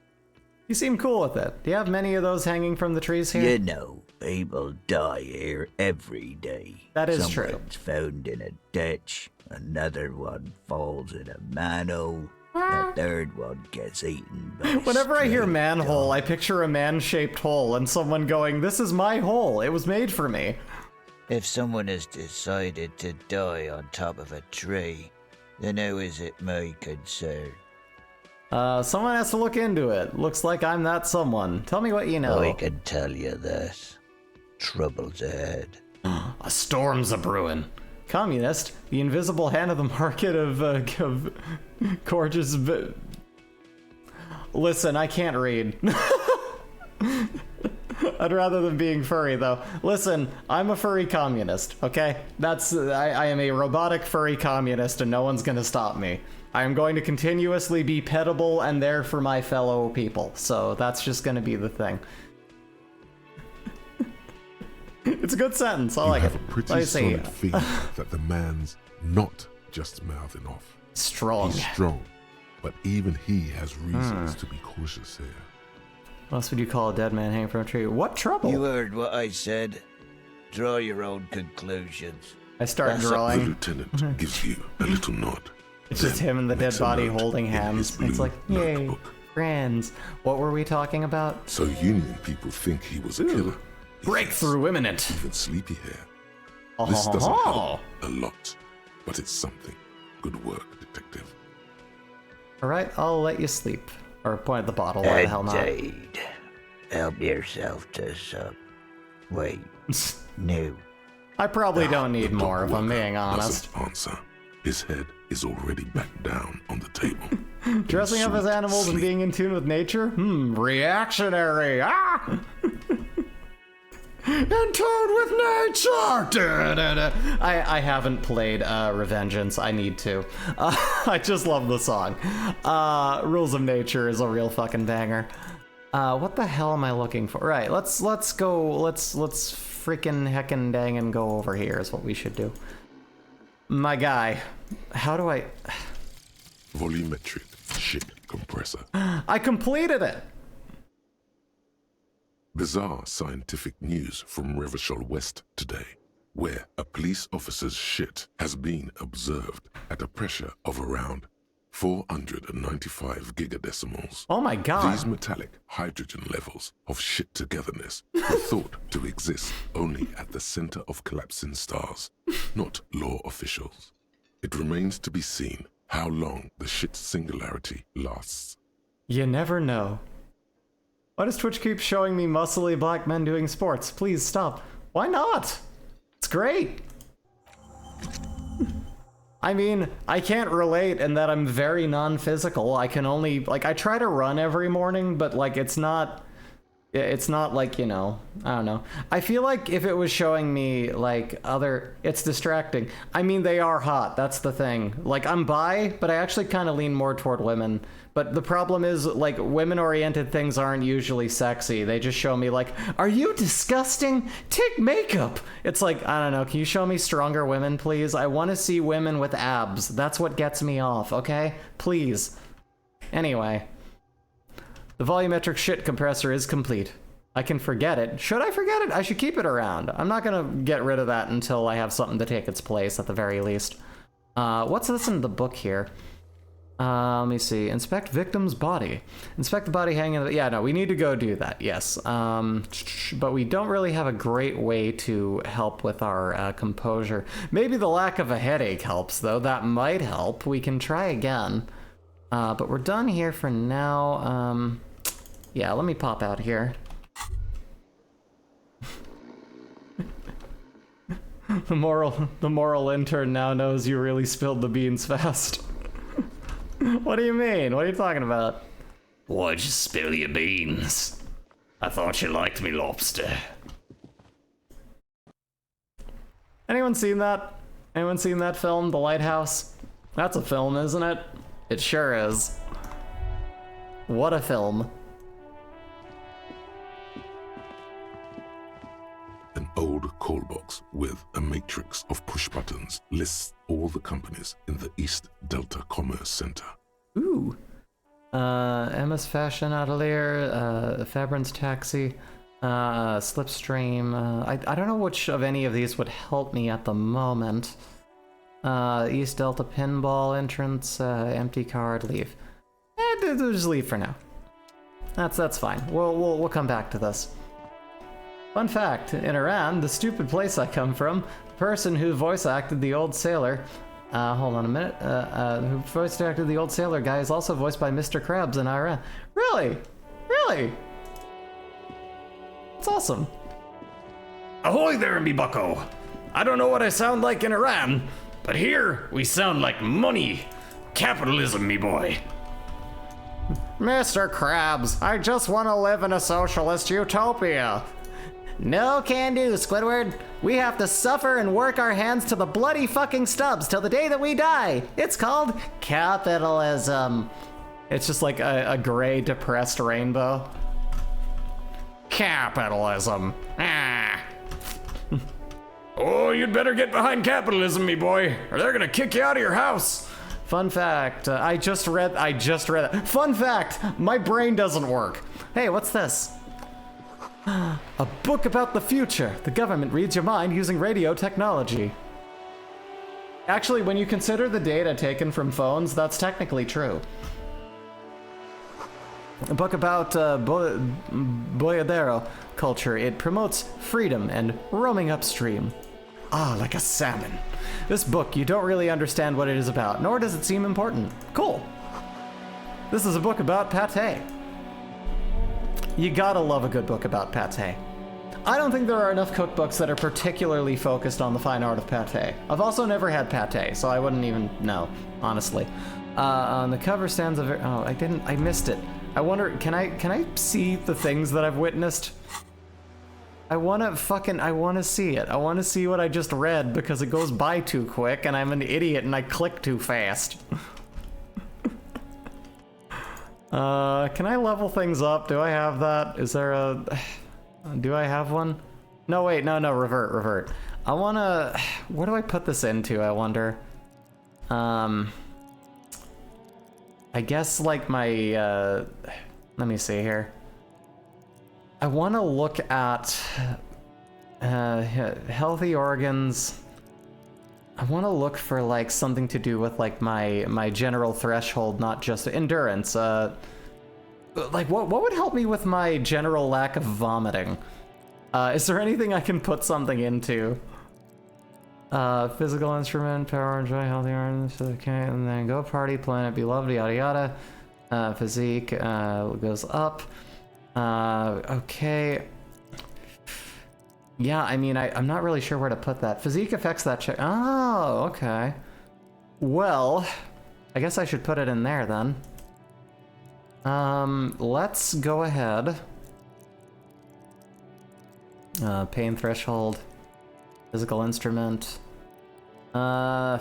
You seem cool with it. Do you have many of those hanging from the trees here? You know, people die here every day. That is true. Someone's found in a ditch, another one falls in a manhole, the third one gets eaten by Whenever I hear stray manhole, I picture a man-shaped hole and someone going, "This is my hole. It was made for me." If someone has decided to die on top of a tree, then how is it my concern? Someone has to look into it. Looks like I'm that someone. Tell me what you know. I can tell you this. Trouble's ahead. A storm's a-brewing. Communist, the invisible hand of the market of gorgeous... Listen, I can't read. I'd rather than being furry, though. Listen, I'm a furry communist, okay? I am a robotic furry communist, and no one's gonna stop me. I am going to continuously be pettable and there for my fellow people, so that's just gonna be the thing. It's a good sentence, I like it. You have a pretty solid feeling that the man's not just mouthing off. Strong. He's strong, but even he has reasons to be cautious here. What else would you call a dead man hanging from a tree? What trouble? You heard what I said. Draw your own conclusions. I start The drawing. lieutenant gives you a little nod. It's just him and the dead body holding hands. It's like, yay, friends. What were we talking about? So Union people think he was a killer. Breakthrough imminent. Even sleepy hair. This doesn't help a lot, but it's something. Good work, detective. Alright, I'll let you sleep. Or point at the bottle, why the hell not? Indeed. Help yourself to some. Wait. No. I probably don't need more, if I'm being honest. Doesn't answer. His head is already back down on the table. Dressing up as animals and being in tune with nature? Reactionary! Ah! In tune with nature! I haven't played Revengeance. I need to. I just love the song. Rules of Nature is a real fucking banger. What the hell am I looking for? Right, let's go, let's freaking heckin' dang and go over here is what we should do. My guy, how do I... Volumetric shit compressor. I completed it! Bizarre scientific news from Revachol West today, where a police officer's shit has been observed at a pressure of around 495 gigadecimals. Oh my god. These metallic hydrogen levels of shit togetherness were thought to exist only at the center of collapsing stars, not law officials. It remains to be seen how long the shit singularity lasts. You never know. Why does Twitch keep showing me muscly black men doing sports? Please stop. Why not? It's great. I mean, I can't relate in that I'm very non-physical. I can only, like, I try to run every morning, but, like, it's not like, you know, I don't know. I feel like if it was showing me, like, it's distracting. I mean, they are hot, that's the thing. Like, I'm bi, but I actually kind of lean more toward women. But the problem is, like, women-oriented things aren't usually sexy. They just show me, like, are you disgusting? Take makeup! It's like, I don't know, can you show me stronger women, please? I want to see women with abs. That's what gets me off, okay? Please. Anyway. The volumetric shit compressor is complete. I can forget it. Should I forget it? I should keep it around. I'm not gonna get rid of that until I have something to take its place, at the very least. What's this in the book here? Let me see. Inspect victim's body. Inspect the body hanging... Yeah, no, we need to go do that, yes. But we don't really have a great way to help with our composure. Maybe the lack of a headache helps, though. That might help. We can try again. But we're done here for now. Yeah, let me pop out here. The moral intern now knows you really spilled the beans fast. What do you mean? What are you talking about? Why'd you spill your beans? I thought you liked me lobster. Anyone seen that? Anyone seen that film, The Lighthouse? That's a film, isn't it? It sure is. What a film. An old call box with a matrix of push buttons lists all the companies in the East Delta Commerce Center. Ooh. Emma's Fashion Atelier, Fabrin's Taxi, Slipstream. I don't know which of any of these would help me at the moment. East Delta Pinball entrance, empty card, leave. Just leave for now. That's fine. We'll come back to this. Fun fact, in Iran, the stupid place I come from, the person who voice acted the old sailor, hold on a minute, who voice acted the old sailor guy is also voiced by Mr. Krabs in Iran. Really? Really? It's awesome. Ahoy there, me bucko! I don't know what I sound like in Iran, but here we sound like money. Capitalism, me boy. Mr. Krabs, I just want to live in a socialist utopia. No can do, Squidward. We have to suffer and work our hands to the bloody fucking stubs till the day that we die. It's called capitalism. It's just like a gray, depressed rainbow. Capitalism. Ah. Oh, you'd better get behind capitalism, me boy, or they're gonna kick you out of your house. Fun fact, I just read that. Fun fact, my brain doesn't work. Hey, what's this? A book about the future. The government reads your mind using radio technology. Actually, when you consider the data taken from phones, that's technically true. A book about boyadero culture. It promotes freedom and roaming upstream. Ah, like a salmon. This book, you don't really understand what it is about, nor does it seem important. Cool. This is a book about pate. You gotta love a good book about pate. I don't think there are enough cookbooks that are particularly focused on the fine art of pate. I've also never had pate, so I wouldn't even know, honestly. On the cover stands a very... Oh, I missed it. I wonder, can I see the things that I've witnessed? I wanna see it. I wanna see what I just read because it goes by too quick and I'm an idiot and I click too fast. Can I level things up? Do I have that? Is there a... Do I have one? No, wait, no, revert. I wanna... What do I put this into, I wonder? I guess, like, my, let me see here. I wanna look at... healthy organs. I wanna look for, like, something to do with, like, my general threshold, not just endurance. Like, what would help me with my general lack of vomiting? Is there anything I can put something into? Physical instrument, power, enjoy, healthy organs, okay, and then go party, planet, beloved, yada yada. Physique goes up. Okay. Yeah, I mean, I'm not really sure where to put that. Physique affects that check. Oh, okay. Well, I guess I should put it in there then. Let's go ahead. Pain threshold. Physical instrument. Should I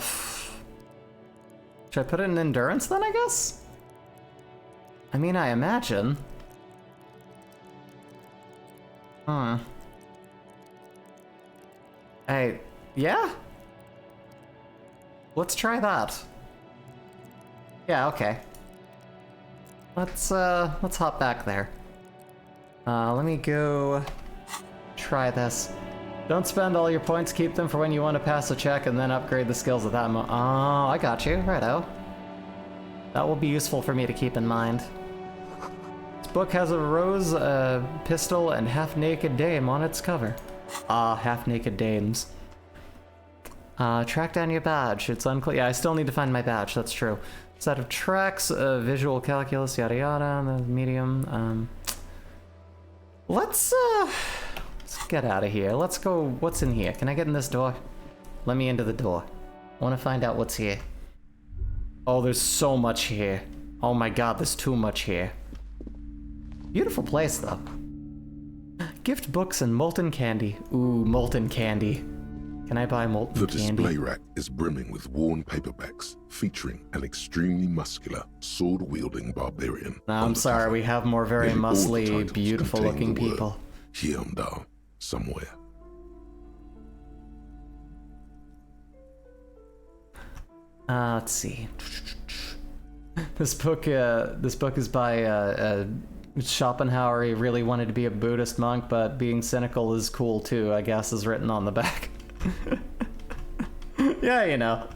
put it in endurance then, I guess? I mean, I imagine. Hey, yeah? Let's try that. Yeah, okay. Let's hop back there. Let me go try this. Don't spend all your points, keep them for when you want to pass a check and then upgrade the skills at that moment. Oh, I got you, righto. That will be useful for me to keep in mind. This book has a rose, pistol, and half-naked dame on its cover. Ah, half-naked dames. Track down your badge. It's unclear. Yeah, I still need to find my badge, that's true. Set of tracks, visual calculus, yada yada, the medium. Let's get out of here. Let's go. What's in here? Can I get in this door? Let me into the door. I want to find out what's here. Oh, there's so much here. Oh my god, there's too much here. Beautiful place, though. Gift books and molten candy. Ooh, molten candy. Can I buy molten candy? The display rack is brimming with worn paperbacks featuring an extremely muscular, sword-wielding barbarian. No, I'm sorry, we have more very muscly, beautiful-looking people. Hyundai, somewhere. Let's see. This book is by Schopenhauer. He really wanted to be a Buddhist monk, but being cynical is cool too, I guess, is written on the back. Yeah, you know.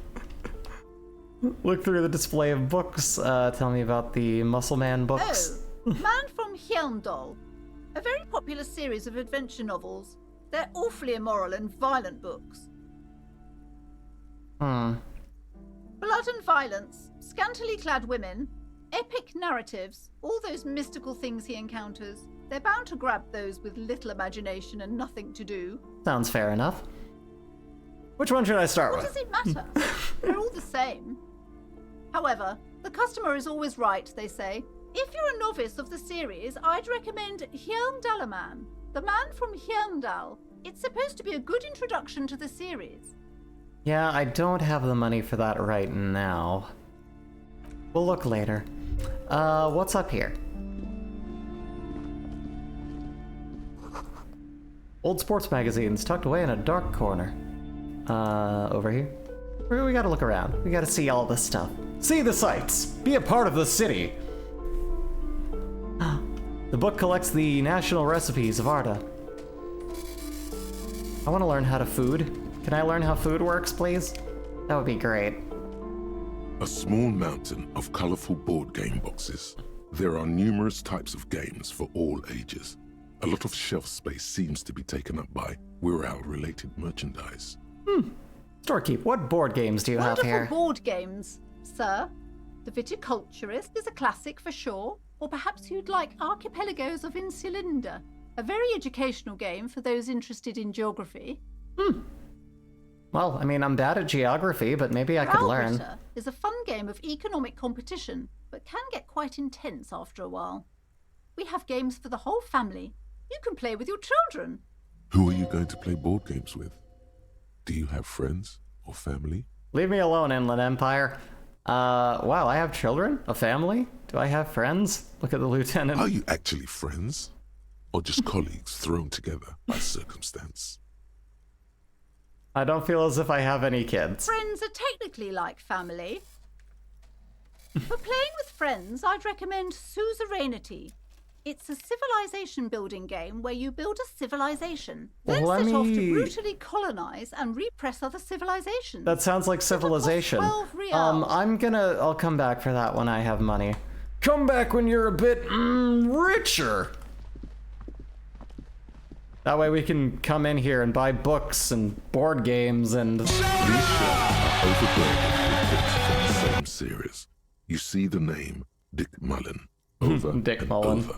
Look through the display of books. Tell me about the Muscle Man books. Oh, Man from Hyundai. A very popular series of adventure novels. They're awfully immoral and violent books. Blood and violence, scantily clad women, epic narratives, all those mystical things he encounters. They're bound to grab those with little imagination and nothing to do. Sounds fair enough. Which one should I start with? What does it matter? They're all the same. However, the customer is always right, they say. If you're a novice of the series, I'd recommend Hyundalaman, the man from Hyundal. It's supposed to be a good introduction to the series. Yeah, I don't have the money for that right now. We'll look later. What's up here? Old sports magazines tucked away in a dark corner. Over here? We gotta look around. We gotta see all this stuff. See the sights! Be a part of the city! The book collects the national recipes of Arda. I want to learn how to food. Can I learn how food works, please? That would be great. A small mountain of colorful board game boxes. There are numerous types of games for all ages. A lot of shelf space seems to be taken up by Wirral-related merchandise. Storekeep, what board games do you have here? Wonderful board games, sir. The Viticulturist is a classic for sure. Or perhaps you'd like Archipelagos of Insulinda, a very educational game for those interested in geography. Well, I mean, I'm bad at geography, but maybe I could learn. Growlritter is a fun game of economic competition, but can get quite intense after a while. We have games for the whole family. You can play with your children. Who are you going to play board games with? Do you have friends or family? Leave me alone, Inland Empire. Wow, I have children? A family? Do I have friends? Look at the lieutenant. Are you actually friends? Or just colleagues thrown together by circumstance? I don't feel as if I have any kids. Friends are technically like family. For playing with friends, I'd recommend Suzerainty. It's a civilization building game where you build a civilization, then set off to brutally colonize and repress other civilizations. That sounds like Civilization. 12 reals. I'll come back for that when I have money. Come back when you're a bit richer. That way we can come in here and buy books and board games and... These shelves are overburdened with books from the same series. You see the name Dick Mullen. Over Dick Mullen. Over.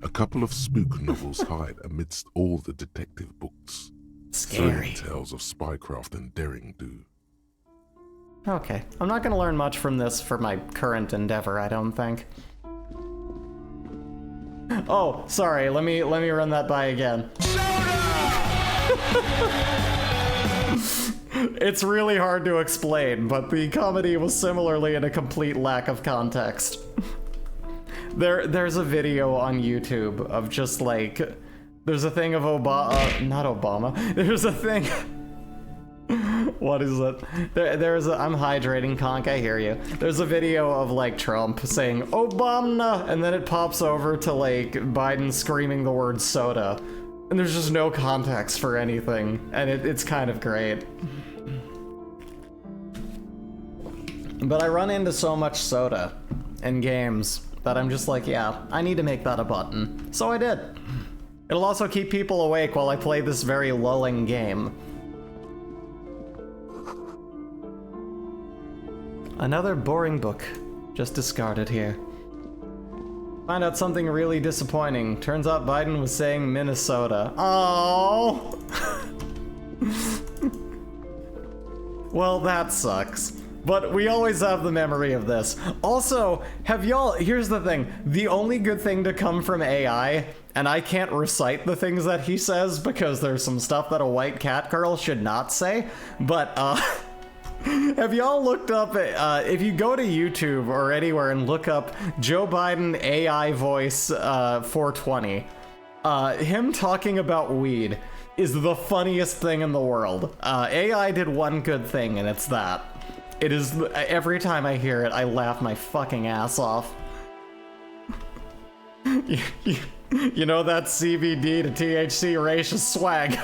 A couple of spook novels hide amidst all the detective books. Scary. Thrilling tales of spycraft and daring do. Okay, I'm not gonna learn much from this for my current endeavor, I don't think. Oh, sorry, let me run that by again. It's really hard to explain, but the comedy was similarly in a complete lack of context. There's a video on YouTube of just like, there's a thing of not Obama, there's a thing, what is it? I'm hydrating, Conk, I hear you. There's a video of like Trump saying, Obama, and then it pops over to like Biden screaming the word soda. And there's just no context for anything, and it's kind of great. But I run into so much soda in games that I'm just like, yeah, I need to make that a button. So I did. It'll also keep people awake while I play this very lulling game. Another boring book, just discarded here. Find out something really disappointing. Turns out Biden was saying Minnesota. Oh. Well, that sucks. But we always have the memory of this. Also, here's the thing. The only good thing to come from AI, and I can't recite the things that he says because there's some stuff that a white cat girl should not say, but, have y'all looked up, if you go to YouTube or anywhere and look up Joe Biden AI voice 420, him talking about weed is the funniest thing in the world. AI did one good thing, and it's that. It is, every time I hear it, I laugh my fucking ass off. You know that CBD to THC ratio swag.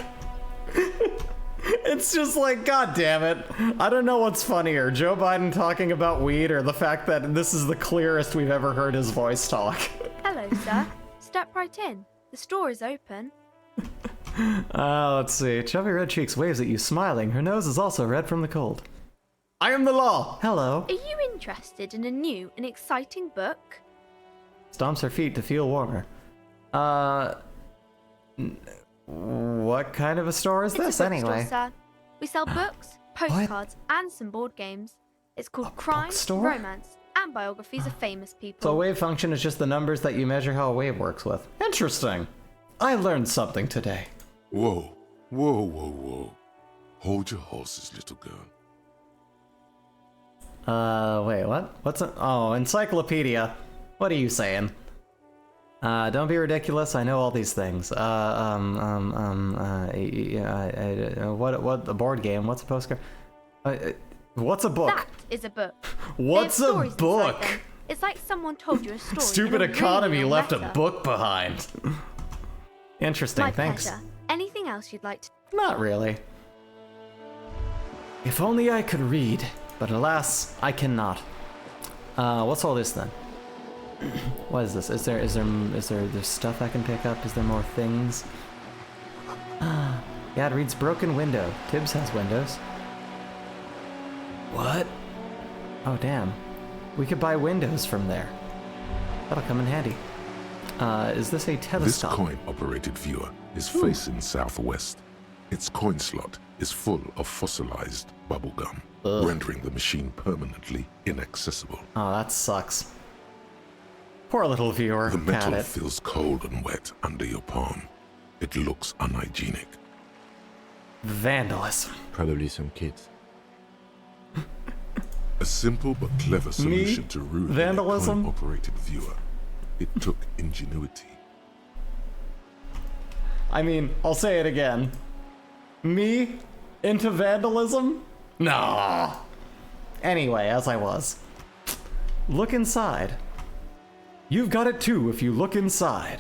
It's just like, god damn it. I don't know what's funnier, Joe Biden talking about weed or the fact that this is the clearest we've ever heard his voice talk. Hello, sir. Step right in. The store is open. Let's see. Chubby Red Cheeks waves at you, smiling. Her nose is also red from the cold. I am the law! Hello. Are you interested in a new and exciting book? Stomps her feet to feel warmer. What kind of a store is this, anyway? Sir. We sell books, postcards, and some board games. It's called Crime, Romance, and biographies of famous people. So a wave function is just the numbers that you measure how a wave works with. Interesting. I learned something today. Whoa, whoa, whoa, whoa. Hold your horses, little girl. Wait, what? What's an... Oh, encyclopedia. What are you saying? Don't be ridiculous, I know all these things. What, a board game? What's a postcard? What's a book? That is a book. What's a book? It's like someone told you a story. Stupid economy left a book behind. Interesting, My thanks. pleasure. Anything else you'd like to... Not really. If only I could read, but alas, I cannot. What's all this then? What is this? Is there stuff I can pick up? Is there more things? Yeah, it reads broken window. Tibbs has windows. What? Oh damn. We could buy windows from there. That'll come in handy. Is this a telescope? This coin-operated viewer is facing southwest. Its coin slot is full of fossilized bubblegum, rendering the machine permanently inaccessible. Oh, that sucks. Poor little viewer. The metal feels cold and wet under your palm. It looks unhygienic. Vandalism. Probably some kids. A simple but clever solution to ruin Vandalism? an operated viewer. It took ingenuity. I mean, I'll say it again. Me? Into vandalism? Nah. Anyway, as I was. Look inside. You've got it too if you look inside.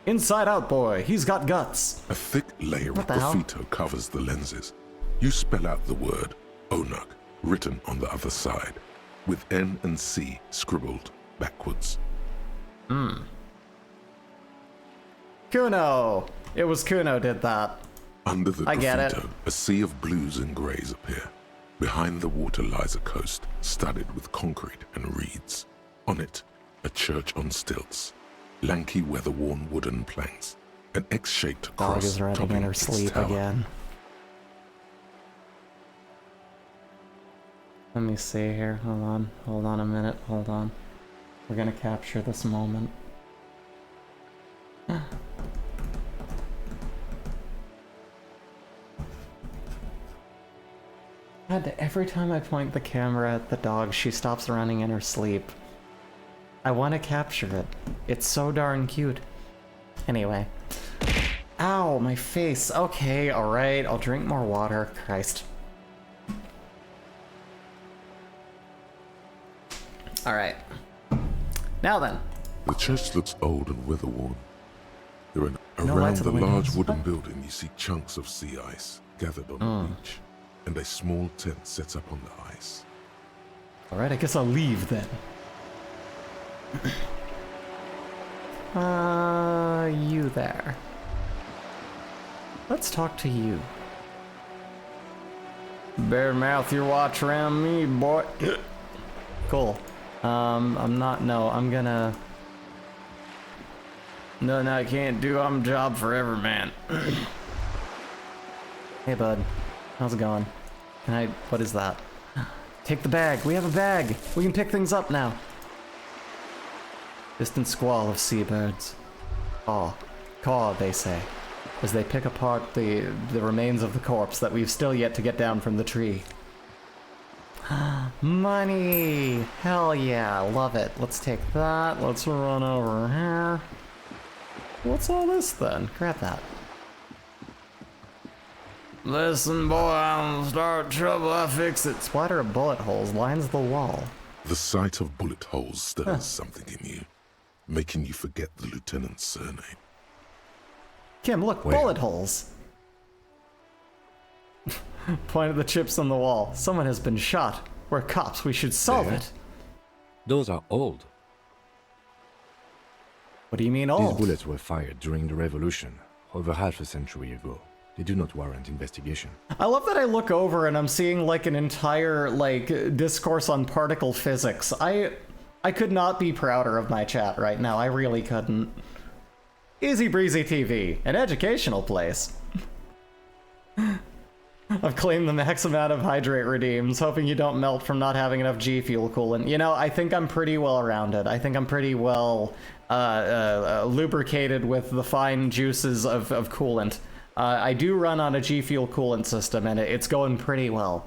Inside out, boy. He's got guts. A thick layer of What the hell? graffito covers the lenses. You spell out the word Onuk written on the other side, with N and C scribbled backwards. Kuno! It was Kuno did that. Under the I get graffito, it. a sea of blues and greys appear. Behind the water lies a coast studded with concrete and reeds. On it, a church on stilts, lanky weather-worn wooden planks, an X-shaped Dog cross is running topping in her its sleep tower. again. Let me see here. Hold on a minute. Hold on. We're gonna capture this moment. God, every time I point the camera at the dog, she stops running in her sleep. I want to capture it. It's so darn cute. Anyway. Ow, my face. Okay, alright. I'll drink more water. Christ. Alright. Now then. The church looks old and weather-worn. No Around lights the in the large windows. wooden building, you see chunks of sea ice gathered on the beach, and a small tent set up on the ice. Alright, I guess I'll leave then. You there. Let's talk to you. Better mouth your watch around me, boy. Cool. I'm gonna... No, I can't do. I'm a job forever, man. Hey, bud. How's it going? What is that? Take the bag. We have a bag. We can pick things up now. Distant squall of seabirds. Caw, they say, as they pick apart the remains of the corpse that we've still yet to get down from the tree. Money! Hell yeah, love it. Let's take that. Let's run over here. What's all this then? Grab that. Listen, boy, I'm start trouble. I fix it. Splatter of bullet holes lines the wall. The sight of bullet holes stirs something in you, making you forget the lieutenant's surname. Kim, look, bullet holes. Point at the chips on the wall. Someone has been shot. We're cops. We should solve it. Those are old. What do you mean old? These bullets were fired during the revolution, over half a century ago. They do not warrant investigation. I love that I look over and I'm seeing like an entire discourse on particle physics. I could not be prouder of my chat right now. I really couldn't. Easy Breezy TV, an educational place. I've claimed the max amount of hydrate redeems, hoping you don't melt from not having enough G Fuel coolant. You know, I think I'm pretty well rounded. I think I'm pretty well lubricated with the fine juices of coolant. I do run on a G Fuel coolant system, and it's going pretty well.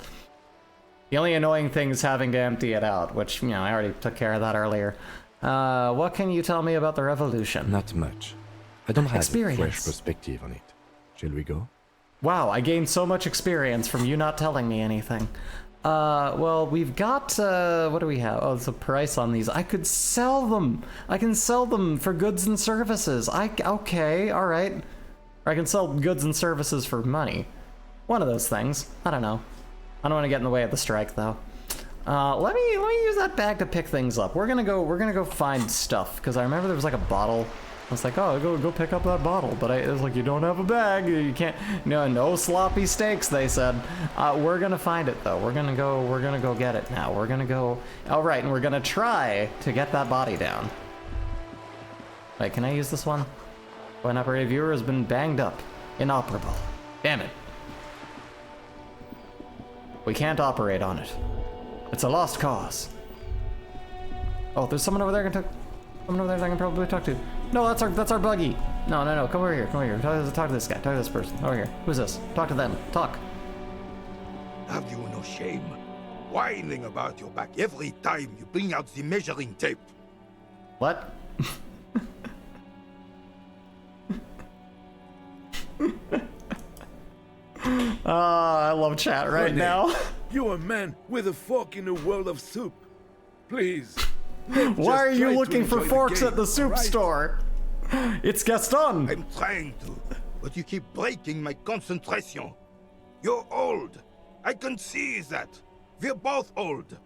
The only annoying thing is having to empty it out, which, you know, I already took care of that earlier. What can you tell me about the revolution? Not much. I don't have Experience. a fresh perspective on it. Shall we go? Wow, I gained so much experience from you not telling me anything. Well, we've got, what do we have? Oh, it's a price on these. I could sell them. I can sell them for goods and services. Okay, all right. Or I can sell goods and services for money. One of those things. I don't know. I don't want to get in the way of the strike, though. Let me use that bag to pick things up. We're gonna go find stuff, because I remember there was like a bottle. I was like, oh, go pick up that bottle, but it was like, you don't have a bag, you can't. No sloppy steaks, they said. We're gonna find it though. We're gonna go get it now. We're gonna go. All right, and we're gonna try to get that body down. Wait, can I use this one? An operative viewer has been banged up, inoperable. Damn it. We can't operate on it. It's a lost cause. Oh, there's someone over there I can probably talk to. No, that's our buggy. No, come over here, talk to this guy, talk to this person, over here. Who's this? Talk to them, talk. Have you no shame? Whining about your back every time you bring out the measuring tape. What? I love chat right Honey, now. You're a man with a fork in a world of soup. Please. Why are you looking for forks at the soup store? It's Gaston. I'm trying to, but you keep breaking my concentration. You're old. I can see that. We're both old.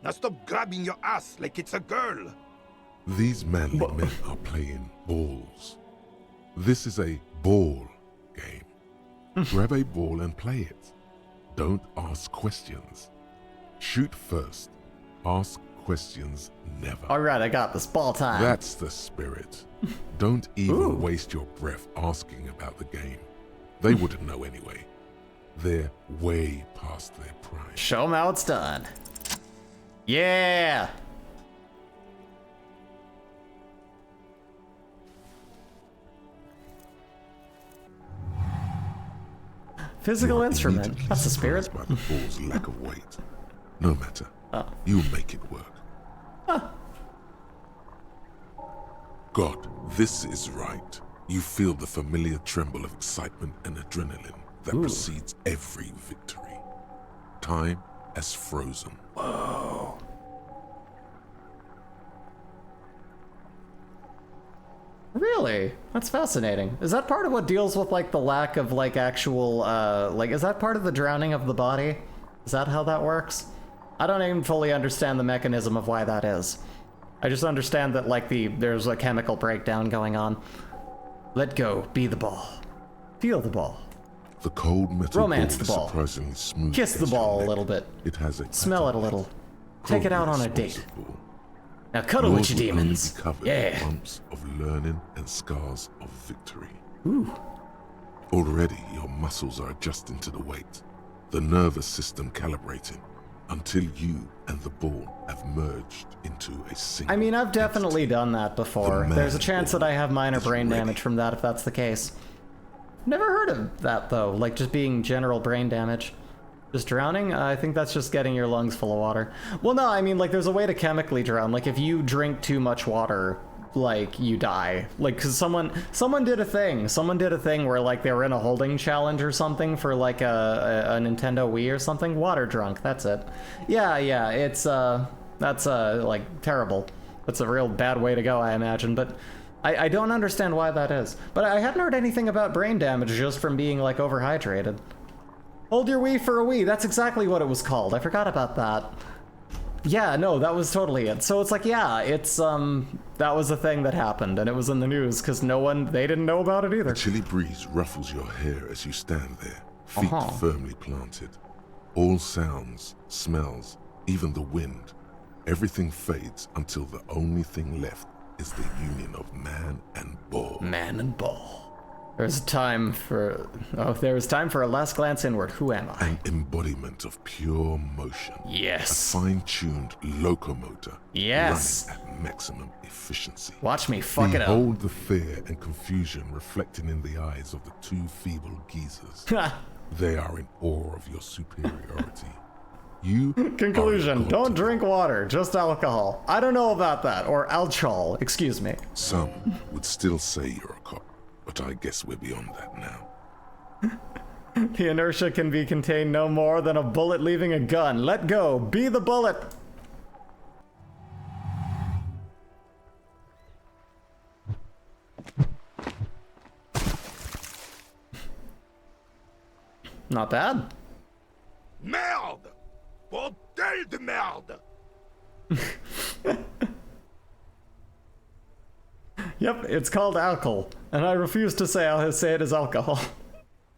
Now stop grabbing your ass like it's a girl. These manly men are playing balls. This is a ball game. Grab a ball and play it. Don't ask questions. Shoot first. Ask questions never. Alright, I got this. Ball time. That's the spirit. Don't even waste your breath asking about the game. They wouldn't know anyway. They're way past their prime. Show them how it's done. Yeah! Physical instrument. That's the spirit. By the ball's lack of weight. No matter. You'll make it work. God, this is right. You feel the familiar tremble of excitement and adrenaline that precedes every victory. Time has frozen. Whoa. Really? That's fascinating. Is that part of what deals with, like, the lack of, like, actual, is that part of the drowning of the body? Is that how that works? I don't even fully understand the mechanism of why that is. I just understand that, like, there's a chemical breakdown going on. Let go. Be the ball. Feel the ball. The cold metal Romance ball the ball. is surprisingly smooth. Kiss the against your ball a neck. little bit. It has a Smell it a little. Take it out on a date. Now cuddle with your demons. Yeah. Bumps of learning and scars of victory. Ooh. Already your muscles are adjusting to the weight, the nervous system calibrating, until you and the ball have merged into a single. I mean, I've definitely done that before. The There's a man chance that I have minor brain damage from that if that's the case. Never heard of that though, like just being general brain damage. Just drowning? I think that's just getting your lungs full of water. Well, no, I mean, like, there's a way to chemically drown. Like, if you drink too much water, like, you die. Like, because someone did a thing. Someone did a thing where, like, they were in a holding challenge or something for, like, a Nintendo Wii or something. Water drunk, that's it. Yeah, it's, that's, like, terrible. That's a real bad way to go, I imagine, but I don't understand why that is. But I hadn't heard anything about brain damage just from being, like, overhydrated. Hold your Wii for a Wii, that's exactly what it was called. I forgot about that. Yeah, no, that was totally it. So it's like, yeah, it's, that was a thing that happened, and it was in the news, because they didn't know about it either. A chilly breeze ruffles your hair as you stand there, feet firmly planted. All sounds, smells, even the wind, everything fades until the only thing left is the union of man and ball. Man and ball. There's time for a last glance inward. Who am I? An embodiment of pure motion. Yes. A fine-tuned locomotor. Yes. Running at maximum efficiency. Watch me fuck it up. Behold the fear and confusion reflecting in the eyes of the two feeble geezers. They are in awe of your superiority. You Conclusion, don't drink water, just alcohol. I don't know about that. Or alcohol, excuse me. Some would still say you're a cop, but I guess we're beyond that now. The inertia can be contained no more than a bullet leaving a gun. Let go. Be the bullet. Not bad. Merde! Bordel de merde! Yep, it's called alcohol, and I refuse to say it as alcohol.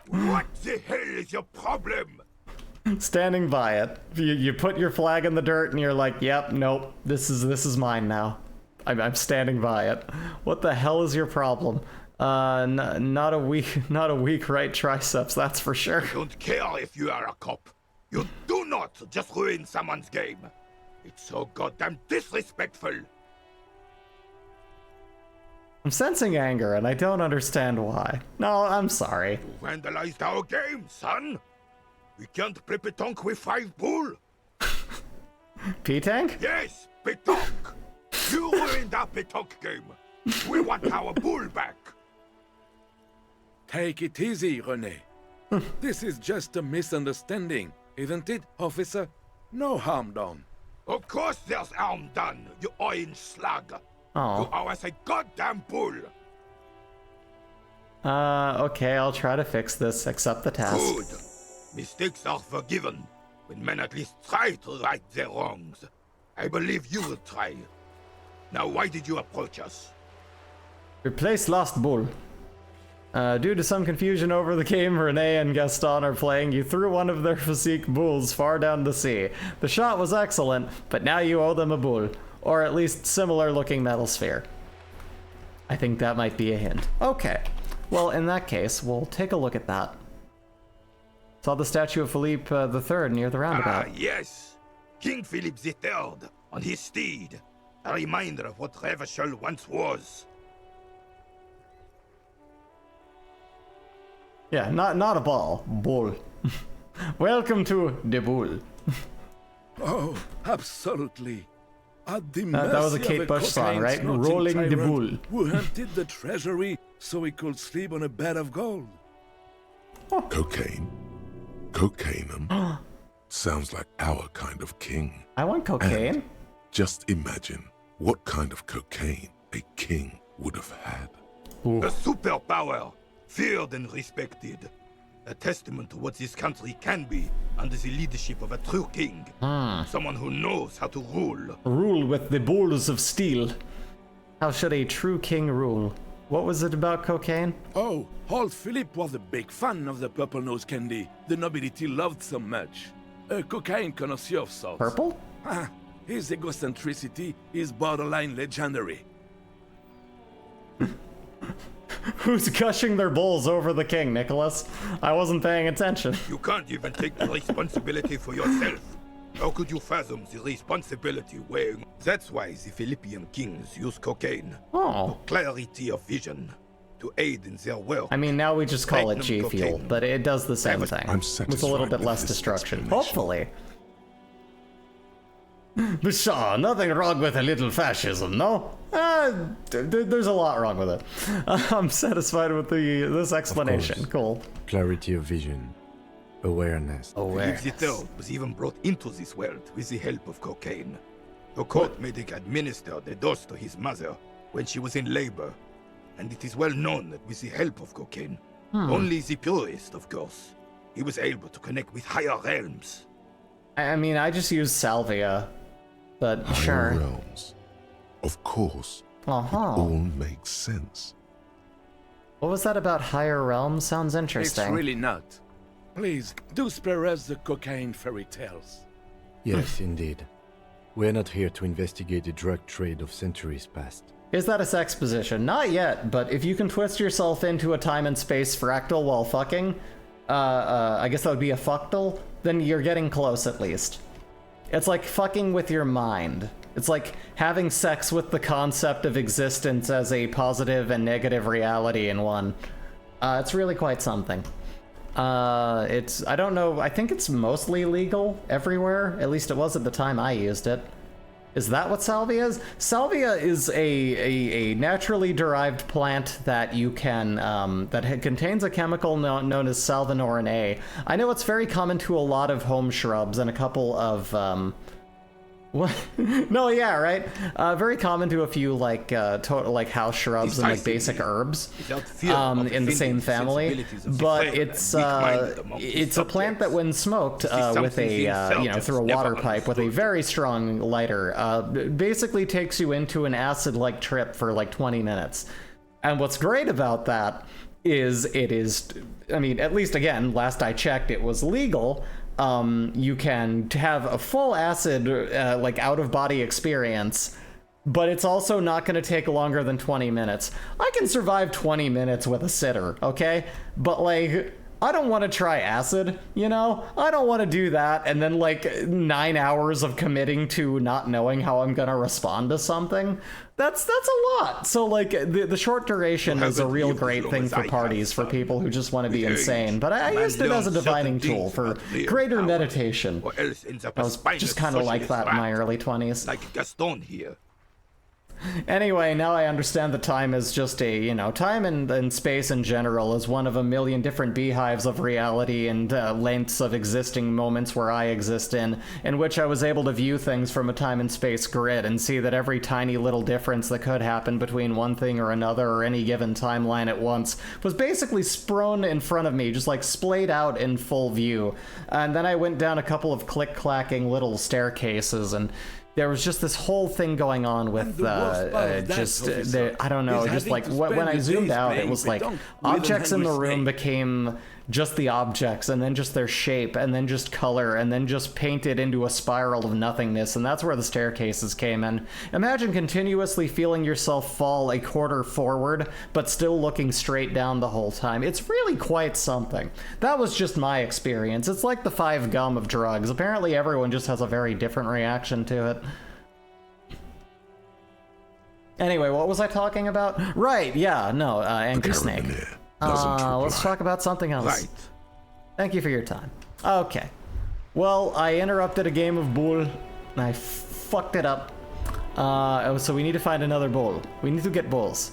What the hell is your problem? Standing by it. You put your flag in the dirt and you're like, yep, nope, this is mine now. I'm standing by it. What the hell is your problem? Not a weak right triceps, that's for sure. I don't care if you are a cop. You do not just ruin someone's game. It's so goddamn disrespectful. I'm sensing anger, and I don't understand why. No, I'm sorry. You vandalized our game, son. We can't play pétanque with 5 bull. P-Tank? Yes, pétanque. You ruined our pétanque game. We want our bull back. Take it easy, René. This is just a misunderstanding, isn't it, officer? No harm done. Of course there's harm done, you orange slug. Oh. You owe us a goddamn bull. Okay, I'll try to fix this. Accept the task. Good. Mistakes are forgiven when men at least try to right their wrongs. I believe you will try. Now, why did you approach us? Replace Lost Bull. Due to some confusion over the game Renee and Gaston are playing, you threw one of their physique bulls far down the sea. The shot was excellent, but now you owe them a bull. Or at least similar looking metal sphere. I think that might be a hint. Okay. Well, in that case, we'll take a look at that. Saw the statue of Philippe III near the roundabout. Ah, yes. King Philip III on his steed. A reminder of what Revachol once was. Yeah, not a ball. Bull. Welcome to the bull. Oh, absolutely. At the that was a mercy Kate of Bush song, cocaine right? snorting Rolling the tyrant bull. Who emptied the treasury so he could sleep on a bed of gold. Cocaine? Cocaine? Sounds like our kind of king. I want cocaine. And just imagine what kind of cocaine a king would have had. A superpower, feared and respected. A testament to what this country can be under the leadership of a true king. Someone who knows how to rule. Rule with the bulls of steel. How should a true king rule? What was it about cocaine? Oh, old Philip was a big fan of the purple nose candy the nobility loved so much. A cocaine connoisseur of sorts. Purple? His egocentricity is borderline legendary. Who's gushing their bulls over the king, Nicholas? I wasn't paying attention. You can't even take the responsibility for yourself. How could you fathom the responsibility weighing? That's why the Philippian kings use cocaine. Oh. For clarity of vision. To aid in their work. I mean, now we just call it G Platinum Fuel, cocaine. but it does the same thing. I'm with a little bit satisfied less with this destruction. explanation. Hopefully. Pshaw, nothing wrong with a little fascism, no? There's a lot wrong with it. I'm satisfied with this explanation. Cool. Clarity of vision. Awareness. Philip III was even brought into this world with the help of cocaine. The court made him administer the dose to his mother when she was in labor. And it is well known that with the help of cocaine, only the purest, of course, he was able to connect with higher realms. I mean, I just use salvia, but Higher sure. realms. Of course. Uh-huh. It all makes sense. What was that about higher realms? Sounds interesting. It's really not. Please, do spare us the cocaine fairy tales. Yes, indeed. We're not here to investigate the drug trade of centuries past. Is that a sex position? Not yet, but if you can twist yourself into a time and space fractal while fucking, I guess that would be a fuctal, then you're getting close at least. It's like fucking with your mind. It's like having sex with the concept of existence as a positive and negative reality in one. It's really quite something. I don't know, I think it's mostly legal everywhere. At least it was at the time I used it. Is that what salvia is? Salvia is a naturally derived plant that you can, contains a chemical known as salvinorin A. I know it's very common to a lot of home shrubs and a couple of, what? No, yeah, right. Very common to a few like house shrubs and like basic herbs in the same family. But it's a plant that when smoked with a through a water pipe with a very strong lighter, basically takes you into an acid-like trip for like 20 minutes. And what's great about that is I mean, at least again, last I checked, it was legal. You can have a full acid, like out-of-body experience, but it's also not going to take longer than 20 minutes. I can survive 20 minutes with a sitter, okay? But like, I don't want to try acid, you know? I don't want to do that and then like 9 hours of committing to not knowing how I'm gonna respond to something. That's a lot. So like the short duration is a real great thing for parties for people who just want to be insane. But I used it as a divining tool for greater meditation. I was just kind of like that in my early 20s. Like Gaston here. Anyway, now I understand that time is just a, you know, time and space in general is one of a million different beehives of reality and lengths of existing moments where I exist in which I was able to view things from a time and space grid and see that every tiny little difference that could happen between one thing or another or any given timeline at once was basically sprown in front of me, just like splayed out in full view. And then I went down a couple of click-clacking little staircases and there was just this whole thing going on with I don't know, just like when I zoomed out, it was like objects in the room became just the objects and then just their shape and then just color and then just painted into a spiral of nothingness, and that's where the staircases came in. Imagine continuously feeling yourself fall a quarter forward but still looking straight down the whole time. It's really quite something. That was just my experience. It's like the 5 gum of drugs. Apparently everyone just has a very different reaction to it. Anyway, what was I talking about? Right, yeah, no, Angry Snake. Let's talk about something else. Right. Thank you for your time. Okay. Well, I interrupted a game of bull, and I fucked it up. So we need to find another bull. We need to get bulls.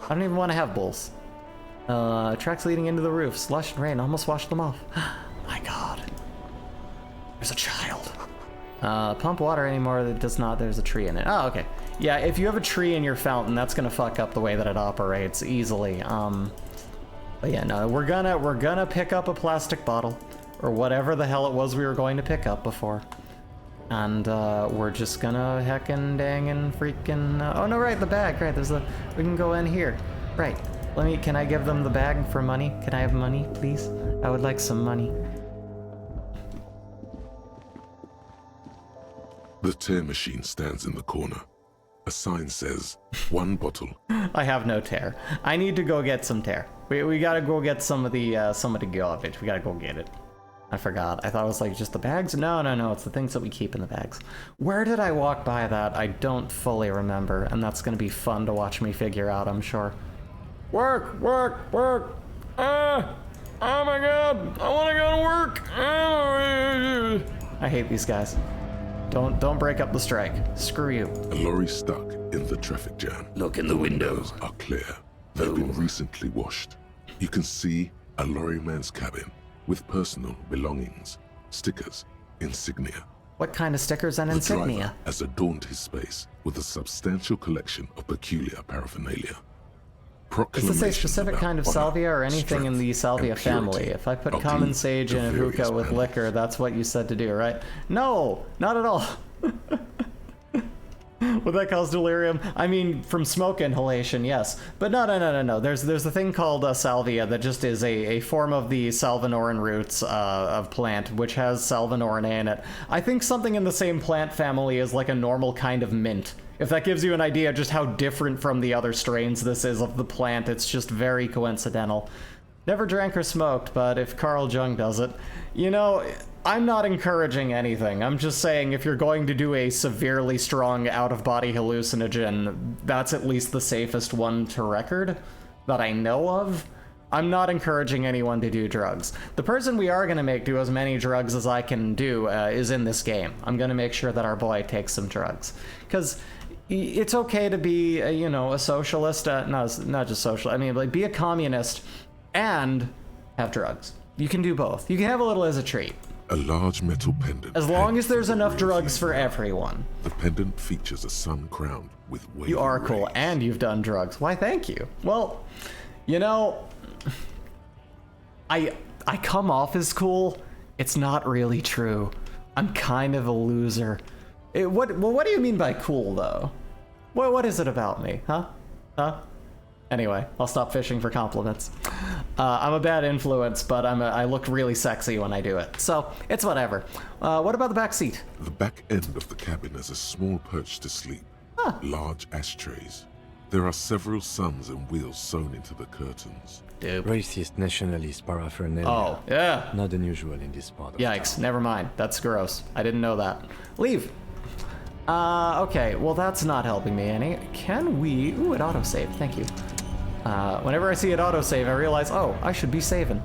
I don't even want to have bulls. Tracks leading into the roof. Slush and rain almost washed them off. My god. There's a child. Pump water anymore, that does not. There's a tree in it. Oh, okay. Yeah, if you have a tree in your fountain, that's gonna fuck up the way that it operates easily. But yeah, no, we're gonna pick up a plastic bottle or whatever the hell it was we were going to pick up before, and we're just gonna heckin' dang and freaking. Oh no, right, the bag. Right, we can go in here. Right. Can I give them the bag for money? Can I have money, please? I would like some money. The tear machine stands in the corner. A sign says, 1 bottle. I have no tear. I need to go get some tear. We gotta go get some of the garbage. We gotta go get it. I forgot. I thought it was like just the bags. No. It's the things that we keep in the bags. Where did I walk by that? I don't fully remember, and that's gonna be fun to watch me figure out, I'm sure. Work! Oh my god! I wanna go to work! I hate these guys. Don't break up the strike. Screw you. A lorry stuck in the traffic jam. Look in the windows. Are clear. They've been recently washed. You can see a lorryman's cabin with personal belongings, stickers, insignia. What kind of stickers and insignia? The driver has adorned his space with a substantial collection of peculiar paraphernalia. Is this a specific kind of salvia or anything in the salvia family? If I put common sage in a hookah with liquor, that's what you said to do, right? No, not at all. Would that cause delirium? I mean, from smoke inhalation, yes. But no. There's a thing called salvia that just is a form of the salvinorin roots of plant, which has salvinorin A in it. I think something in the same plant family is like a normal kind of mint. If that gives you an idea just how different from the other strains this is of the plant, it's just very coincidental. Never drank or smoked, but if Carl Jung does it, you know, I'm not encouraging anything. I'm just saying if you're going to do a severely strong out-of-body hallucinogen, that's at least the safest one to record that I know of. I'm not encouraging anyone to do drugs. The person we are going to make do as many drugs as I can do is in this game. I'm going to make sure that our boy takes some drugs. Because it's okay to be, a socialist, not just social, I mean, like, be a communist and have drugs. You can do both. You can have a little as a treat. A large metal pendant. As long as there's enough drugs for everyone. The pendant features a sun crowned with wavy You are cool, rays. and you've done drugs. Why, thank you. Well, I come off as cool. It's not really true. I'm kind of a loser. What do you mean by cool, though? What is it about me, huh? Anyway, I'll stop fishing for compliments. I'm a bad influence, but I look really sexy when I do it, so it's whatever. What about the back seat? The back end of the cabin has a small perch to sleep. Large ashtrays, There are several suns and wheels sewn into the curtains. Racist, nationalist, paraphernalia. Oh, yeah. Not unusual in this part of Yikes, never mind. That's gross. I didn't know that. Leave. Okay, well that's not helping me any. Can we... Ooh, an autosave, thank you. Whenever I see an autosave, I realize, oh, I should be saving.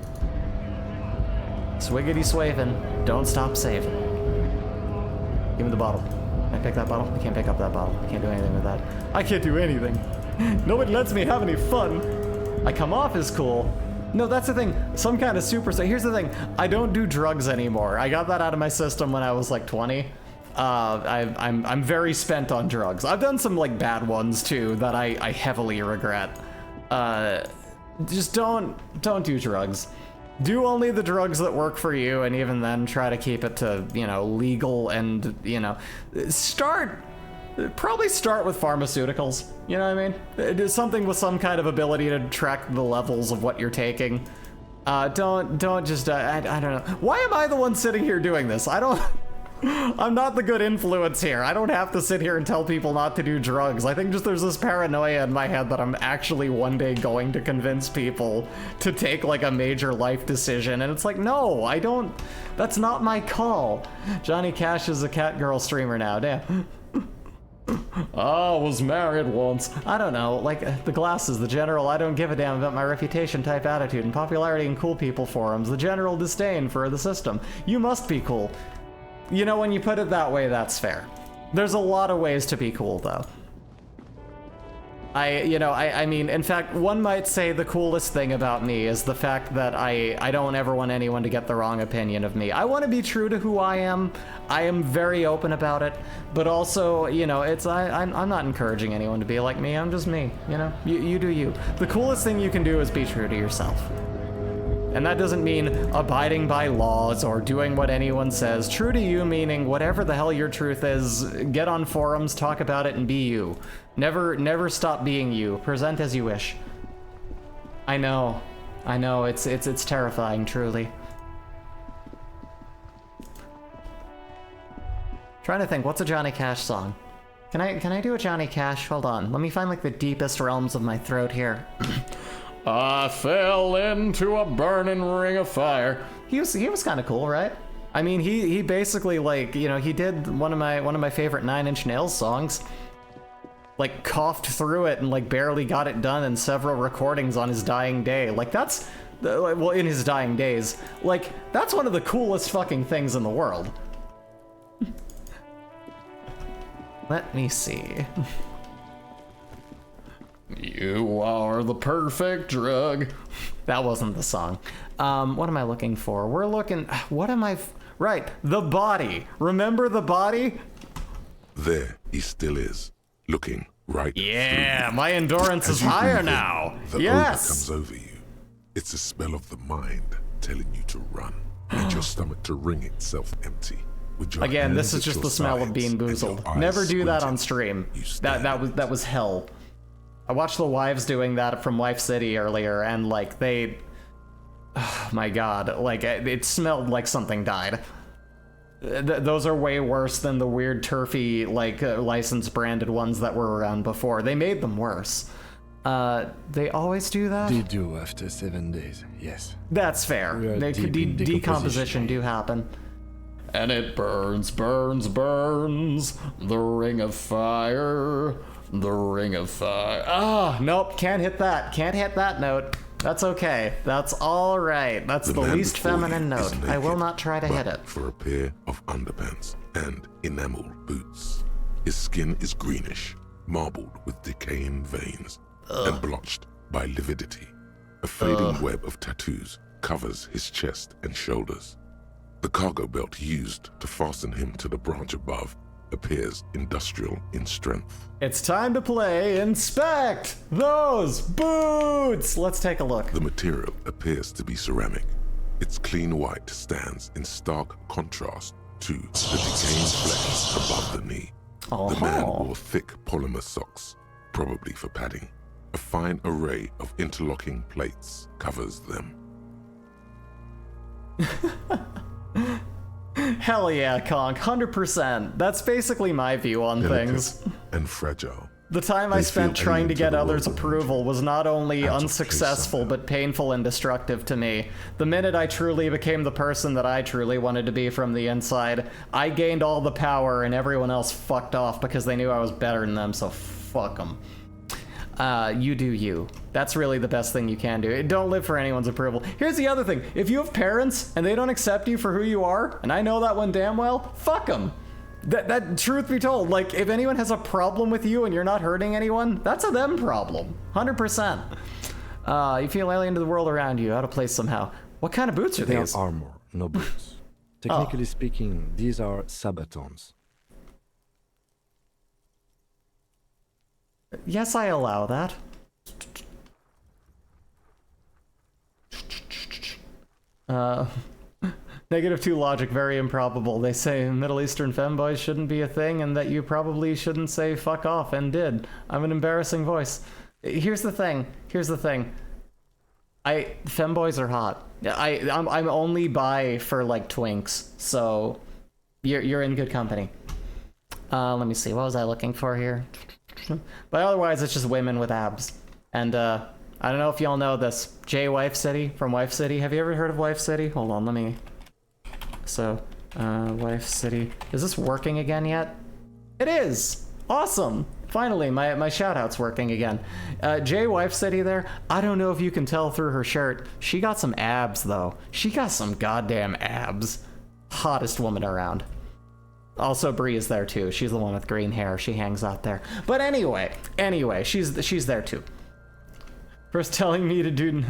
Swiggity swavin', don't stop saving. Give me the bottle. Can I pick that bottle? I can't pick up that bottle. I can't do anything with that. I can't do anything. Nobody lets me have any fun. I come off as cool. No, that's the thing. Some kind of super... So here's the thing. I don't do drugs anymore. I got that out of my system when I was like 20. I'm very spent on drugs. I've done some like bad ones too that I heavily regret. Just don't do drugs. Do only the drugs that work for you, and even then try to keep it to, you know, legal and, you know, probably start with pharmaceuticals, you know what I mean? Do something with some kind of ability to track the levels of what you're taking. Don't just, I don't know. Why am I the one sitting here doing this? I'm not the good influence here. I don't have to sit here and tell people not to do drugs. I think just there's this paranoia in my head that I'm actually one day going to convince people to take like a major life decision. And it's like, no, I don't, that's not my call. Johnny Cash is a Catgirl streamer now, damn. I was married once. I don't know, like the glasses, the general I don't give a damn about my reputation type attitude and popularity in cool people forums, the general disdain for the system. You must be cool. You know, when you put it that way, that's fair. There's a lot of ways to be cool, though. I mean, in fact, one might say the coolest thing about me is the fact that I don't ever want anyone to get the wrong opinion of me. I want to be true to who I am. I am very open about it, but also, you know, I'm not encouraging anyone to be like me. I'm just me, you know? You do you. The coolest thing you can do is be true to yourself. And that doesn't mean abiding by laws or doing what anyone says. True to you meaning whatever the hell your truth is, get on forums, talk about it, and be you. Never stop being you. Present as you wish. I know, it's terrifying, truly. Trying to think, what's a Johnny Cash song? Can I do a Johnny Cash? Hold on, let me find like the deepest realms of my throat here. I fell into a burning ring of fire. He was kind of cool, right? I mean, he basically, like, you know, he did one of my favorite Nine Inch Nails songs. Like, coughed through it and like barely got it done in several recordings on his dying day. Like, that's well, in his dying days. Like, that's one of the coolest fucking things in the world. Let me see. You are the perfect drug. That wasn't the song. What am I looking for? We're looking... What am I... Right, the body. Remember the body? There he still is, looking right Yeah, through my endurance is higher now. The Yes. odor comes over you. It's a smell of the mind telling you to run, and your stomach to wring itself empty. With your Again, this hands is at just your the smell of sides being and your boozled. eyes Never do that on squinting. stream. That was hell. I watched the wives doing that from Wife City earlier, and like they, oh my god, like it smelled like something died. Those are way worse than the weird turfy like licensed branded ones that were around before. They made them worse. They always do that? They do after 7 days, yes. That's fair. Decomposition do happen. And it burns, burns, burns, the ring of fire, the ring of fire. Ah, nope, can't hit that. Can't hit that note. That's okay. That's all right. That's the least feminine note. I will not try to hit it. For a pair of underpants and enameled boots. His skin is greenish, marbled with decaying veins, and blotched by lividity. A fading web of tattoos covers his chest and shoulders. The cargo belt used to fasten him to the branch above appears industrial in strength. It's time to play Inspect Those Boots! Let's take a look. The material appears to be ceramic. Its clean white stands in stark contrast to the decaying flesh above the knee. The man wore thick polymer socks, probably for padding. A fine array of interlocking plates covers them. Hell yeah, Conk, 100%. That's basically my view on Delicate things. and fragile, The time I They spent feel trying to alien get to the others' world around approval was not only Out of place unsuccessful, somehow. but painful and destructive to me. The minute I truly became the person that I truly wanted to be from the inside, I gained all the power and everyone else fucked off because they knew I was better than them, so fuck them. You do you. That's really the best thing you can do. Don't live for anyone's approval. Here's the other thing. If you have parents and they don't accept you for who you are, and I know that one damn well, fuck them. That truth be told, like, if anyone has a problem with you and you're not hurting anyone, that's a them problem. 100%. You feel alien to the world around you, out of place somehow. What kind of boots are They are these? armor, no boots. Technically speaking, these are sabatons. Yes, I allow that. -2 logic, very improbable. They say Middle Eastern femboys shouldn't be a thing and that you probably shouldn't say fuck off and did. I'm an embarrassing voice. Here's the thing. Femboys are hot. I'm only bi for like twinks, so you're in good company. Let me see, what was I looking for here? But otherwise, it's just women with abs. And I don't know if y'all know this. Jay Wife City from Wife City. Have you ever heard of Wife City? Hold on, let me. So, Wife City. Is this working again yet? It is! Awesome! Finally, my shout-out's working again. Jay Wife City there, I don't know if you can tell through her shirt. She got some abs, though. She got some goddamn abs. Hottest woman around. Also, Bree is there, too. She's the one with green hair. She hangs out there. But anyway, she's there, too. First telling me to do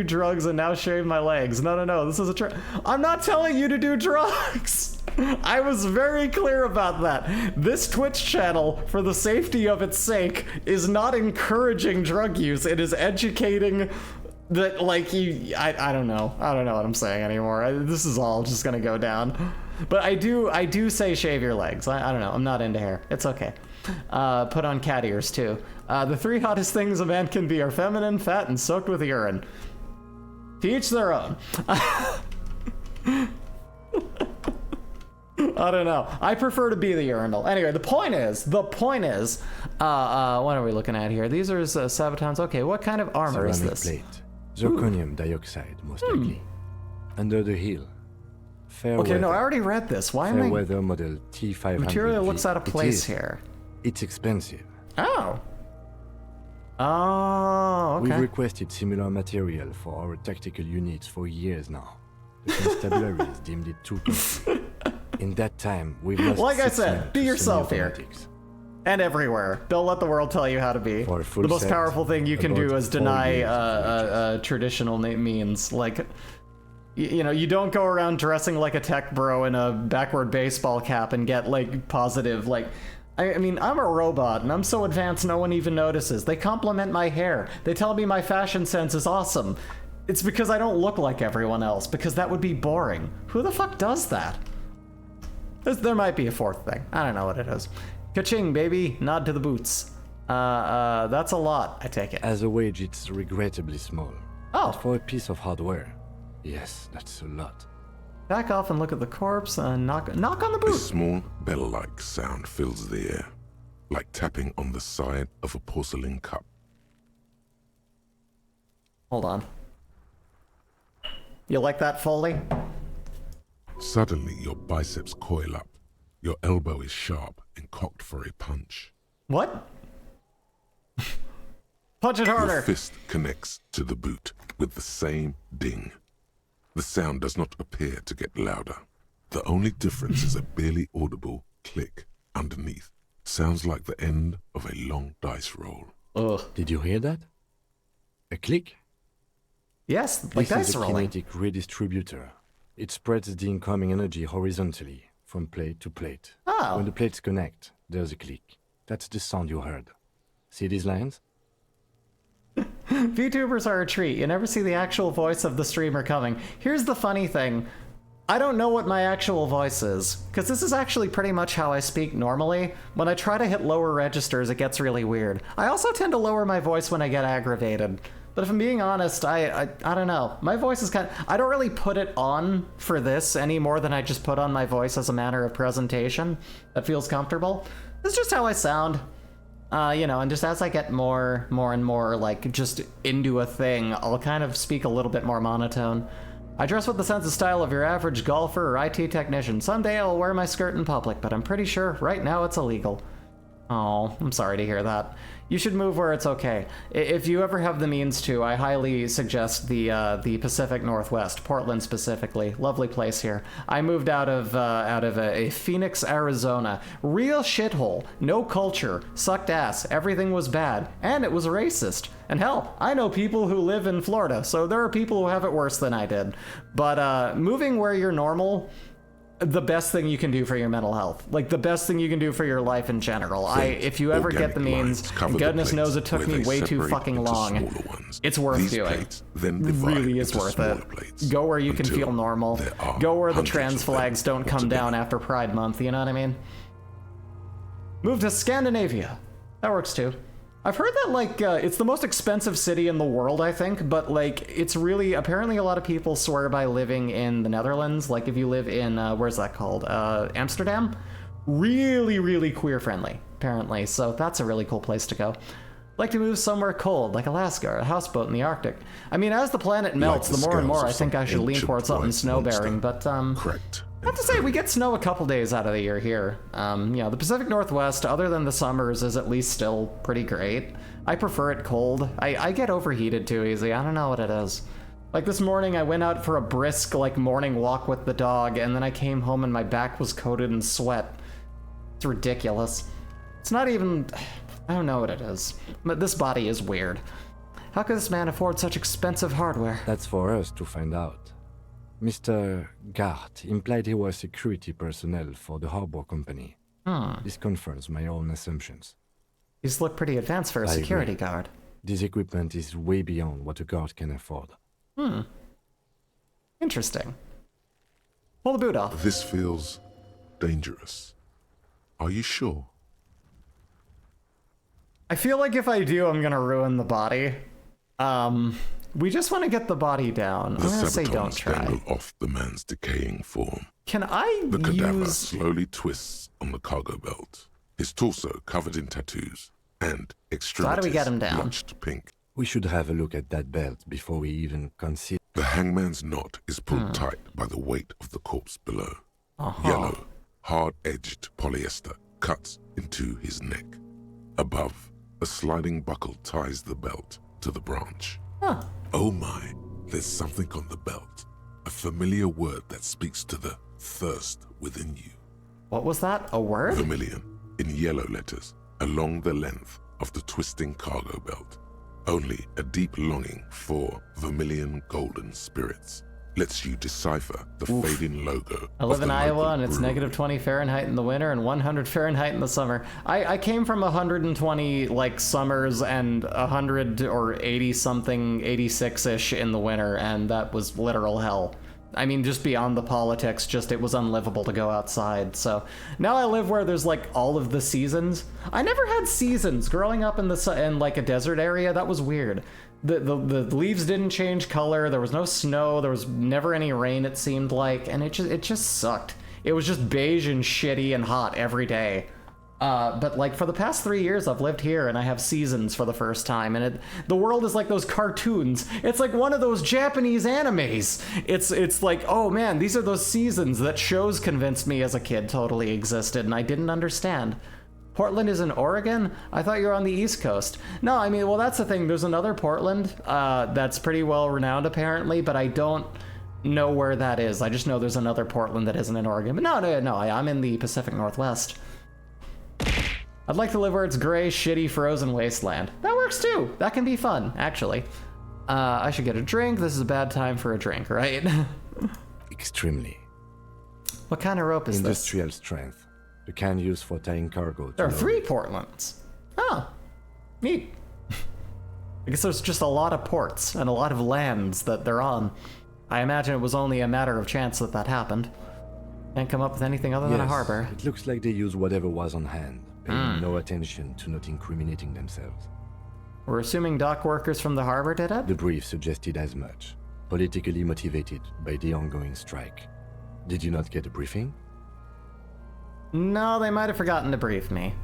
drugs and now shave my legs. No, this is a I'm not telling you to do drugs. I was very clear about that. This Twitch channel, for the safety of its sake, is not encouraging drug use. It is educating that, like, I don't know. I don't know what I'm saying anymore. This is all just gonna go down. But I do say shave your legs. I don't know. I'm not into hair. It's okay. Put on cat ears, too. The 3 hottest things a man can be are feminine, fat, and soaked with urine. To each their own. I don't know. I prefer to be the urinal. Anyway, the point is, what are we looking at here? These are sabatons. Okay, what kind of armor is this? Plate. Zirconium dioxide, most likely. Under the heel. Fair okay, weather. no, I already read this. Why am I... Fair weather model T500. Material looks out of place here. It's expensive. Oh. Oh, okay. We've requested similar material for our tactical units for years now. The constabularies deemed it too costly. In that time, we've lost like I 6 men said, be to yourself here. semi-automatics. And everywhere. Don't let the world tell you how to be. For a full The most set, powerful thing you can do about is 4 deny years of traditional means. Like, you know, you don't go around dressing like a tech bro in a backward baseball cap and get, like, positive, like... I mean, I'm a robot, and I'm so advanced no one even notices. They compliment my hair. They tell me my fashion sense is awesome. It's because I don't look like everyone else, because that would be boring. Who the fuck does that? There might be a 4th thing. I don't know what it is. Ka-ching, baby. Nod to the boots. That's a lot, I take it. As a wage, it's regrettably small. Oh. But for a piece of hardware, yes, that's a lot. Back off and look at the corpse and knock on the A boot. small bell-like sound fills the air, like tapping on the side of a porcelain cup. Hold on. You like that, Foley? Suddenly, your biceps coil up. Your elbow is sharp and cocked for a punch. What? Punch it harder. Your fist connects to the boot with the same ding. The sound does not appear to get louder. The only difference is a barely audible click underneath. Sounds like the end of a long dice roll. Ugh. Did you hear that? A click? Yes, like This dice is a rolling. kinetic redistributor. It spreads the incoming energy horizontally from plate to plate. Oh. When the plates connect, there's a click. That's the sound you heard. See these lines? VTubers are a treat. You never see the actual voice of the streamer coming. Here's the funny thing. I don't know what my actual voice is, because this is actually pretty much how I speak normally. When I try to hit lower registers, it gets really weird. I also tend to lower my voice when I get aggravated. But if I'm being honest, I don't know. My voice is kind of... I don't really put it on for this any more than I just put on my voice as a matter of presentation. That feels comfortable. It's just how I sound. You know, and just as I get more and more, like, just into a thing, I'll kind of speak a little bit more monotone. I dress with the sense and style of your average golfer or IT technician. Someday I'll wear my skirt in public, but I'm pretty sure right now it's illegal. Oh, I'm sorry to hear that. You should move where it's okay. If you ever have the means to, I highly suggest the Pacific Northwest, Portland specifically. Lovely place here. I moved out of a Phoenix, Arizona. Real shithole. No culture. Sucked ass. Everything was bad. And it was racist. And hell, I know people who live in Florida, so there are people who have it worse than I did. But moving where you're normal, the best thing you can do for your mental health, like the best thing you can do for your life in general. If you ever get the means, and goodness knows it took me way too fucking long, it's worth doing. It really is worth it. Go where you can feel normal. Go where the trans flags don't come down after Pride Month, you know what I mean? Move to Scandinavia. That works too. I've heard that, like, it's the most expensive city in the world, I think, but, like, it's really, apparently a lot of people swear by living in the Netherlands. Like, if you live in, where's that called? Amsterdam? Really, really queer-friendly, apparently, so that's a really cool place to go. Like to move somewhere cold, like Alaska, or a houseboat in the Arctic. I mean, as the planet melts, the more and more I think I should lean towards something snow-bearing, but, Correct. I have to say, we get snow a couple days out of the year here. You know, the Pacific Northwest, other than the summers, is at least still pretty great. I prefer it cold. I get overheated too easy. I don't know what it is. Like this morning, I went out for a brisk, like, morning walk with the dog, and then I came home and my back was coated in sweat. It's ridiculous. It's not even... I don't know what it is. But this body is weird. How could this man afford such expensive hardware? That's for us to find out. Mr. Gart implied he was security personnel for the harbor company. This confirms my own assumptions. He's looked pretty advanced for a security guard. This equipment is way beyond what a guard can afford. Interesting. Pull the boot off. This feels dangerous. Are you sure? I feel like if I do, I'm gonna ruin the body. We just want to get the body down. I'm gonna say don't try. Dangle off the man's decaying form. Can I The cadaver slowly twists on the cargo belt. His torso covered in tattoos and extremities how do we get him down? blotched pink. We should have a look at that belt before we even consider... The hangman's knot is pulled tight by the weight of the corpse below. Yellow, hard-edged polyester cuts into his neck. Above, a sliding buckle ties the belt to the branch. Oh my, there's something on the belt. A familiar word that speaks to the thirst within you. What was that? A word? Vermilion, in yellow letters, along the length of the twisting cargo belt. Only a deep longing for vermilion golden spirits lets you decipher the fading logo. I live in Iowa and it's brewery. -20 Fahrenheit in the winter and 100 Fahrenheit in the summer. I came from 120 like summers and 100 or 80 something, 86-ish in the winter, and that was literal hell. I mean, just beyond the politics, just it was unlivable to go outside. So now I live where there's like all of the seasons. I never had seasons growing up in like a desert area. That was weird. The leaves didn't change color. There was no snow. There was never any rain, it seemed like, and it just sucked. It was just beige and shitty and hot every day. But like for the past 3 years, I've lived here and I have seasons for the first time, and the world is like those cartoons. It's like one of those Japanese animes. It's like, oh man, these are those seasons that shows convinced me as a kid totally existed, and I didn't understand. Portland is in Oregon? I thought you were on the East Coast. No, I mean, well, that's the thing. There's another Portland that's pretty well renowned apparently, but I don't know where that is. I just know there's another Portland that isn't in Oregon. But no, I'm in the Pacific Northwest. I'd like to live where it's gray, shitty, frozen wasteland. That works too. That can be fun, actually. I should get a drink. This is a bad time for a drink, right? Extremely. What kind of rope is Industrial strength. The kind used for tying cargo. There are 3 Portlands. Oh, neat. I guess there's just a lot of ports and a lot of lands that they're on. I imagine it was only a matter of chance that happened. Can't come up with anything other than a harbor. It looks like they used whatever was on hand, paying no attention to not incriminating themselves. We're assuming dock workers from the harbor did it? The brief suggested as much. Politically motivated by the ongoing strike. Did you not get a briefing? No, they might have forgotten to brief me.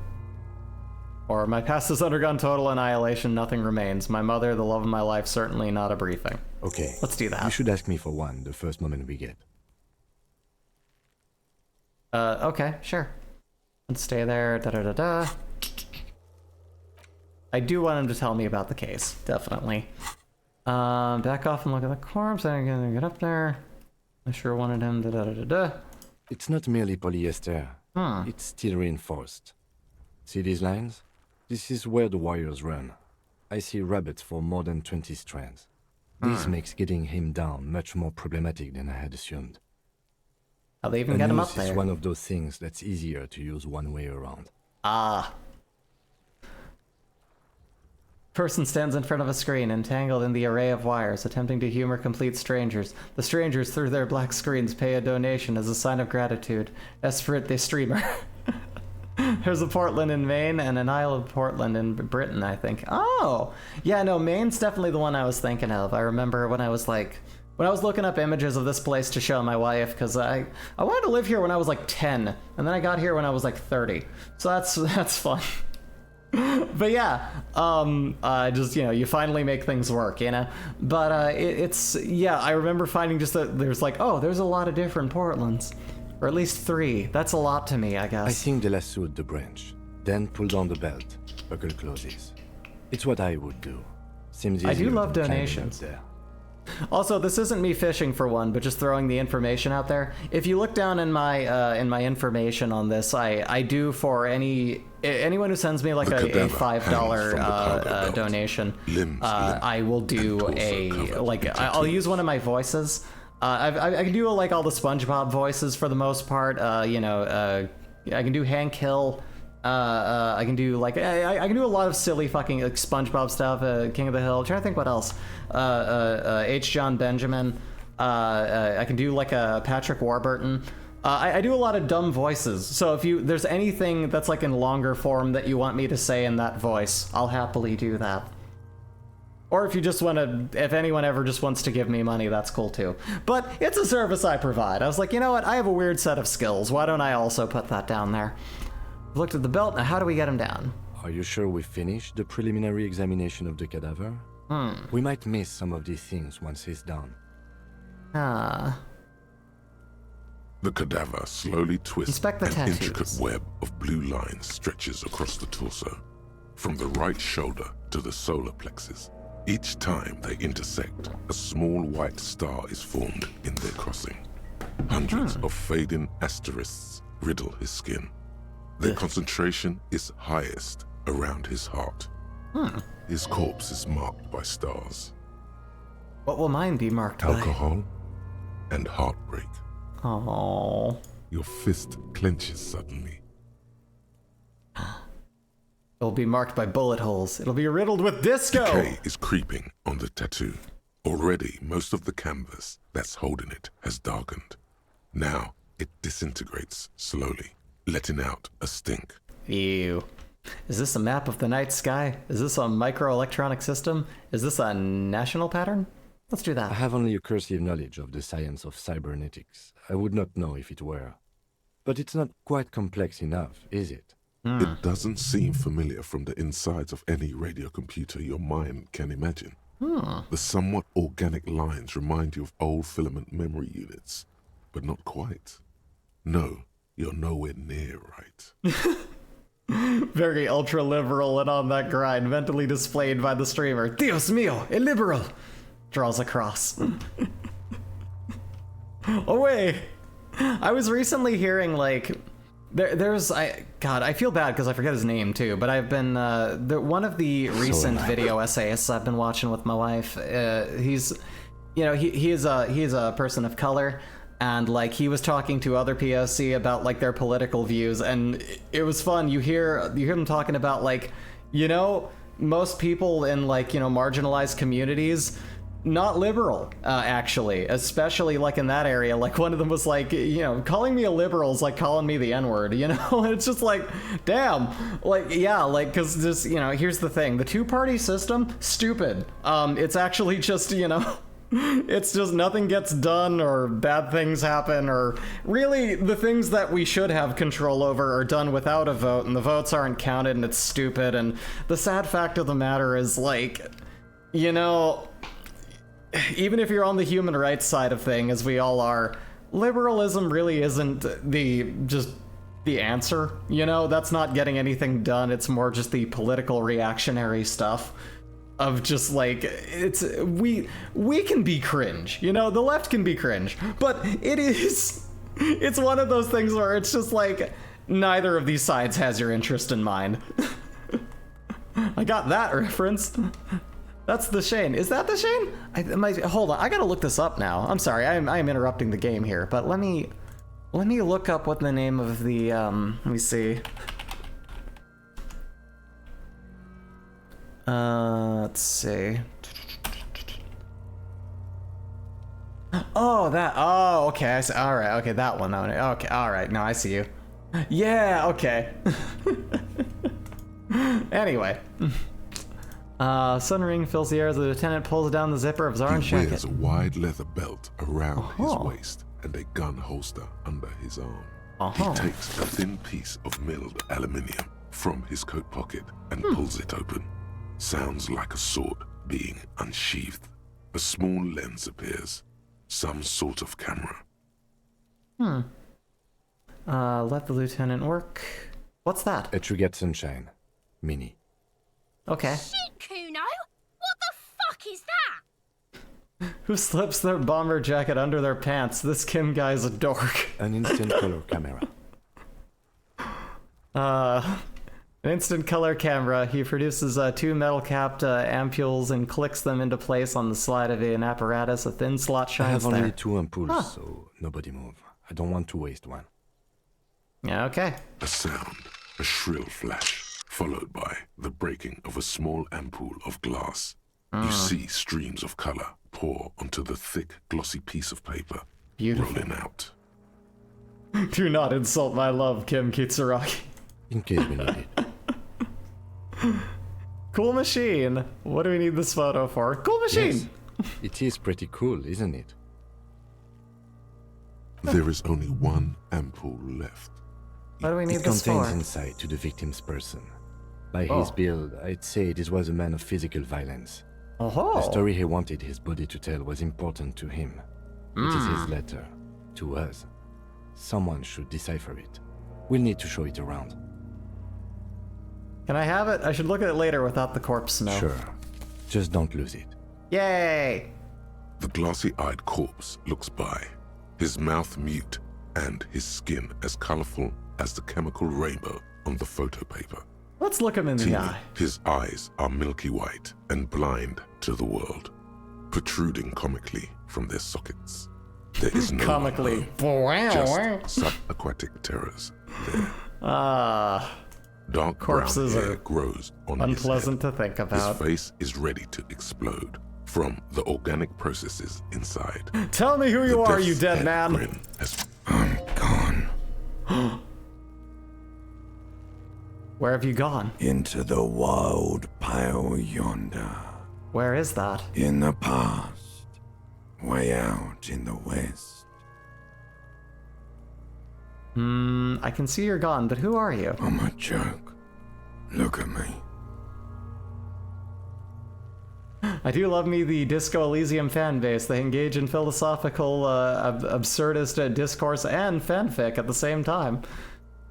Or my past has undergone total annihilation, nothing remains. My mother, the love of my life, certainly not a briefing. Okay. Let's do that. You should ask me for one the first moment we get. Okay, sure. Let's stay there, da-da-da-da. I do want him to tell me about the case, definitely. Back off and look at the corpse, I'm gonna get up there. I sure wanted him, da-da-da-da-da. It's not merely polyester. It's steel reinforced. See these lines? This is where the wires run. I see rabbits for more than 20 strands. This makes getting him down much more problematic than I had assumed. How they even get him up This there? is one of those things that's easier to use one way around. Ah. Person stands in front of a screen, entangled in the array of wires, attempting to humor complete strangers. The strangers, through their black screens, pay a donation as a sign of gratitude. Esprit the streamer. There's a Portland in Maine and an Isle of Portland in Britain, I think. Oh! Yeah, no, Maine's definitely the one I was thinking of. I remember when I was looking up images of this place to show my wife, because I wanted to live here when I was like 10, and then I got here when I was like 30. So that's fun. But yeah, just, you know, you finally make things work, you know? But yeah, I remember finding just that there's like, oh, there's a lot of different Portlands. Or at least 3. That's a lot to me, I guess. I think they lassoed the branch, then pull down the belt, buckle closes. It's what I would do. Seems easier I do love than climbing donations. up there. Also, this isn't me fishing for one, but just throwing the information out there. If you look down in my information on this, I do for anyone who sends me like a $5 donation, I will do I'll use one of my voices. I can do like all the SpongeBob voices for the most part. You know, I can do Hank Hill. I can do like I can do a lot of silly fucking like, SpongeBob stuff. King of the Hill. I'm trying to think what else. H. John Benjamin. I can do like a Patrick Warburton. I do a lot of dumb voices. So if there's anything that's like in longer form that you want me to say in that voice, I'll happily do that. Or if you just want to, if anyone ever just wants to give me money, that's cool too. But it's a service I provide. I was like, you know what? I have a weird set of skills. Why don't I also put that down there? Looked at the belt. Now, how do we get him down? Are you sure we finished the preliminary examination of the cadaver? We might miss some of these things once he's done. The cadaver slowly twists. Inspect the An tattoos. intricate web of blue lines stretches across the torso, from the right shoulder to the solar plexus. Each time they intersect, a small white star is formed in their crossing. Hundreds of fading asterisks riddle his skin. Their concentration is highest around his heart. His corpse is marked by stars. What will mine be marked by? Alcohol and heartbreak. Oh. Your fist clenches suddenly. It'll be marked by bullet holes. It'll be riddled with disco! Decay is creeping on the tattoo. Already, most of the canvas that's holding it has darkened. Now, it disintegrates slowly, letting out a stink. Ew. Is this a map of the night sky? Is this a microelectronic system? Is this a national pattern? Let's do that. I have only a cursive knowledge of the science of cybernetics. I would not know if it were. But it's not quite complex enough, is it? It doesn't seem familiar from the insides of any radio computer your mind can imagine. The somewhat organic lines remind you of old filament memory units, but not quite. No, you're nowhere near right. Very ultra-liberal and on that grind, mentally displayed by the streamer. Dios mío, el liberal! Draws across. Oh wait! I was recently hearing like... God, I feel bad because I forget his name too, but I've been, one of the recent video essayists I've been watching with my wife, he's, you know, he is a person of color, and like he was talking to other POC about like their political views, and it was fun. You hear them talking about like, you know, most people in like, you know, marginalized communities, not liberal, actually, especially like in that area. Like one of them was like, you know, calling me a liberal is like calling me the N-word, you know? It's just like, damn, like, yeah, like, cause just, you know, here's the thing, the two-party system, stupid. It's actually just, you know, It's just nothing gets done, or bad things happen, or really the things that we should have control over are done without a vote, and the votes aren't counted, and it's stupid. And the sad fact of the matter is, like, you know, even if you're on the human rights side of things, as we all are, liberalism really isn't the answer. You know, that's not getting anything done. It's more just the political reactionary stuff of just like, we can be cringe, you know, the left can be cringe, but it's one of those things where it's just like, neither of these sides has your interest in mind. I got that reference. That's the Shane. Is that the Shane? Hold on, I gotta look this up now. I'm sorry, I am interrupting the game here, but let me look up what the name of the, let me see. Let's see. Oh, okay, I see. All right, okay, that one. Okay, all right, now I see you. Yeah, okay. Anyway. Sun ring fills the air as the lieutenant pulls down the zipper of his orange He jacket. wears a wide leather belt around his waist and a gun holster under his arm. He takes a thin piece of milled aluminium from his coat pocket and pulls it open. Sounds like a sword being unsheathed. A small lens appears. Some sort of camera. Let the lieutenant work. What's that? A True Get Sunshine. Mini. Okay. Shit, Kuno! What the fuck is that? Who slips their bomber jacket under their pants? This Kim guy's a dork. An instant color camera. An instant color camera. He produces two metal-capped ampules and clicks them into place on the slide of an apparatus. A thin slot I shines have there. only 2 ampoules, so nobody move. I don't want to waste one. Yeah, okay. A sound, a shrill flash, followed by the breaking of a small ampoule of glass. You see streams of color pour onto the thick, glossy piece of paper, rolling out. Do not insult my love, Kim Kitsuragi. In case we need it. Cool machine. What do we need this photo for? Cool machine. Yes. It is pretty cool, isn't it? There is only one ampoule left. What do we need It this contains for? insight to the victim's person. By his build, I'd say this was a man of physical violence. The story he wanted his body to tell was important to him. It is his letter. To us. Someone should decipher it. We'll need to show it around. Can I have it? I should look at it later without the corpse smell. Sure. Just don't lose it. Yay! The glossy-eyed corpse looks by, his mouth mute and his skin as colorful as the chemical rainbow on the photo paper. Let's look him in the Teeny, eye. his eyes are milky white and blind to the world, protruding comically from their sockets. There is no Comically. just subaquatic terrors there. Dark Corpses brown hair are grows on unpleasant his head. to think about. His face is ready to explode from the organic processes inside. Tell me who you are, you dead man. I'm gone. Where have you gone? Into the wild pale yonder. Where is that? In the past. Way out in the west. I can see you're gone, but who are you? I'm a joke. Look at me. I do love me the Disco Elysium fan base. They engage in philosophical, absurdist discourse and fanfic at the same time.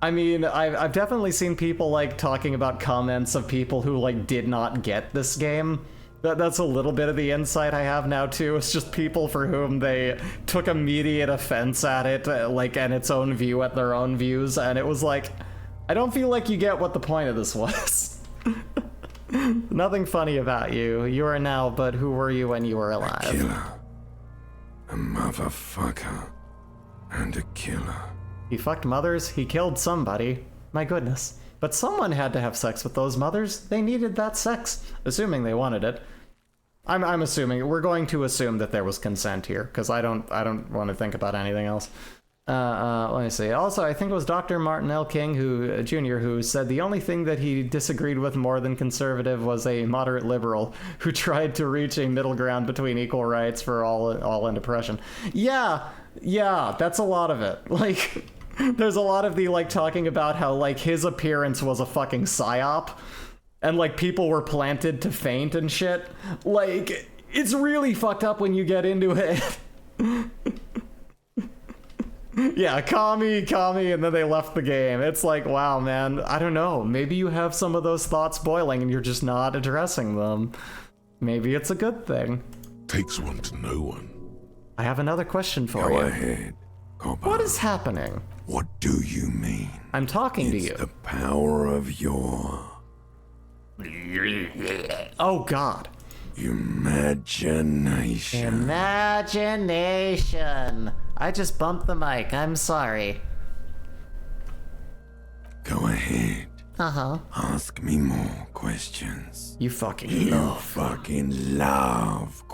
I mean, I've definitely seen people, like, talking about comments of people who, like, did not get this game. That's a little bit of the insight I have now, too. It's just people for whom they took immediate offense at it, like, and its own view at their own views, and it was like, I don't feel like you get what the point of this was. Nothing funny about you. You are now, but who were you when you were alive? A killer. A motherfucker. And a killer. He fucked mothers, he killed somebody. My goodness. But someone had to have sex with those mothers. They needed that sex, assuming they wanted it. I'm assuming. We're going to assume that there was consent here, because I don't want to think about anything else. Let me see. Also, I think it was Dr. Martin L. King, Jr., who said the only thing that he disagreed with more than conservative was a moderate liberal who tried to reach a middle ground between equal rights for all and oppression. Yeah, that's a lot of it. Like, there's a lot of the, like, talking about how, like, his appearance was a fucking psyop, and, like, people were planted to faint and shit. Like, it's really fucked up when you get into it. Yeah, commie, and then they left the game. It's like, wow, man, I don't know. Maybe you have some of those thoughts boiling and you're just not addressing them. Maybe it's a good thing. Takes one to know one. I have another question for you. Go ahead, Copper. What is happening? What do you mean? I'm talking to you. It's the power of your... Oh, God. Imagination. I just bumped the mic. I'm sorry. Go ahead. Uh-huh. Ask me more questions. You fucking love questions.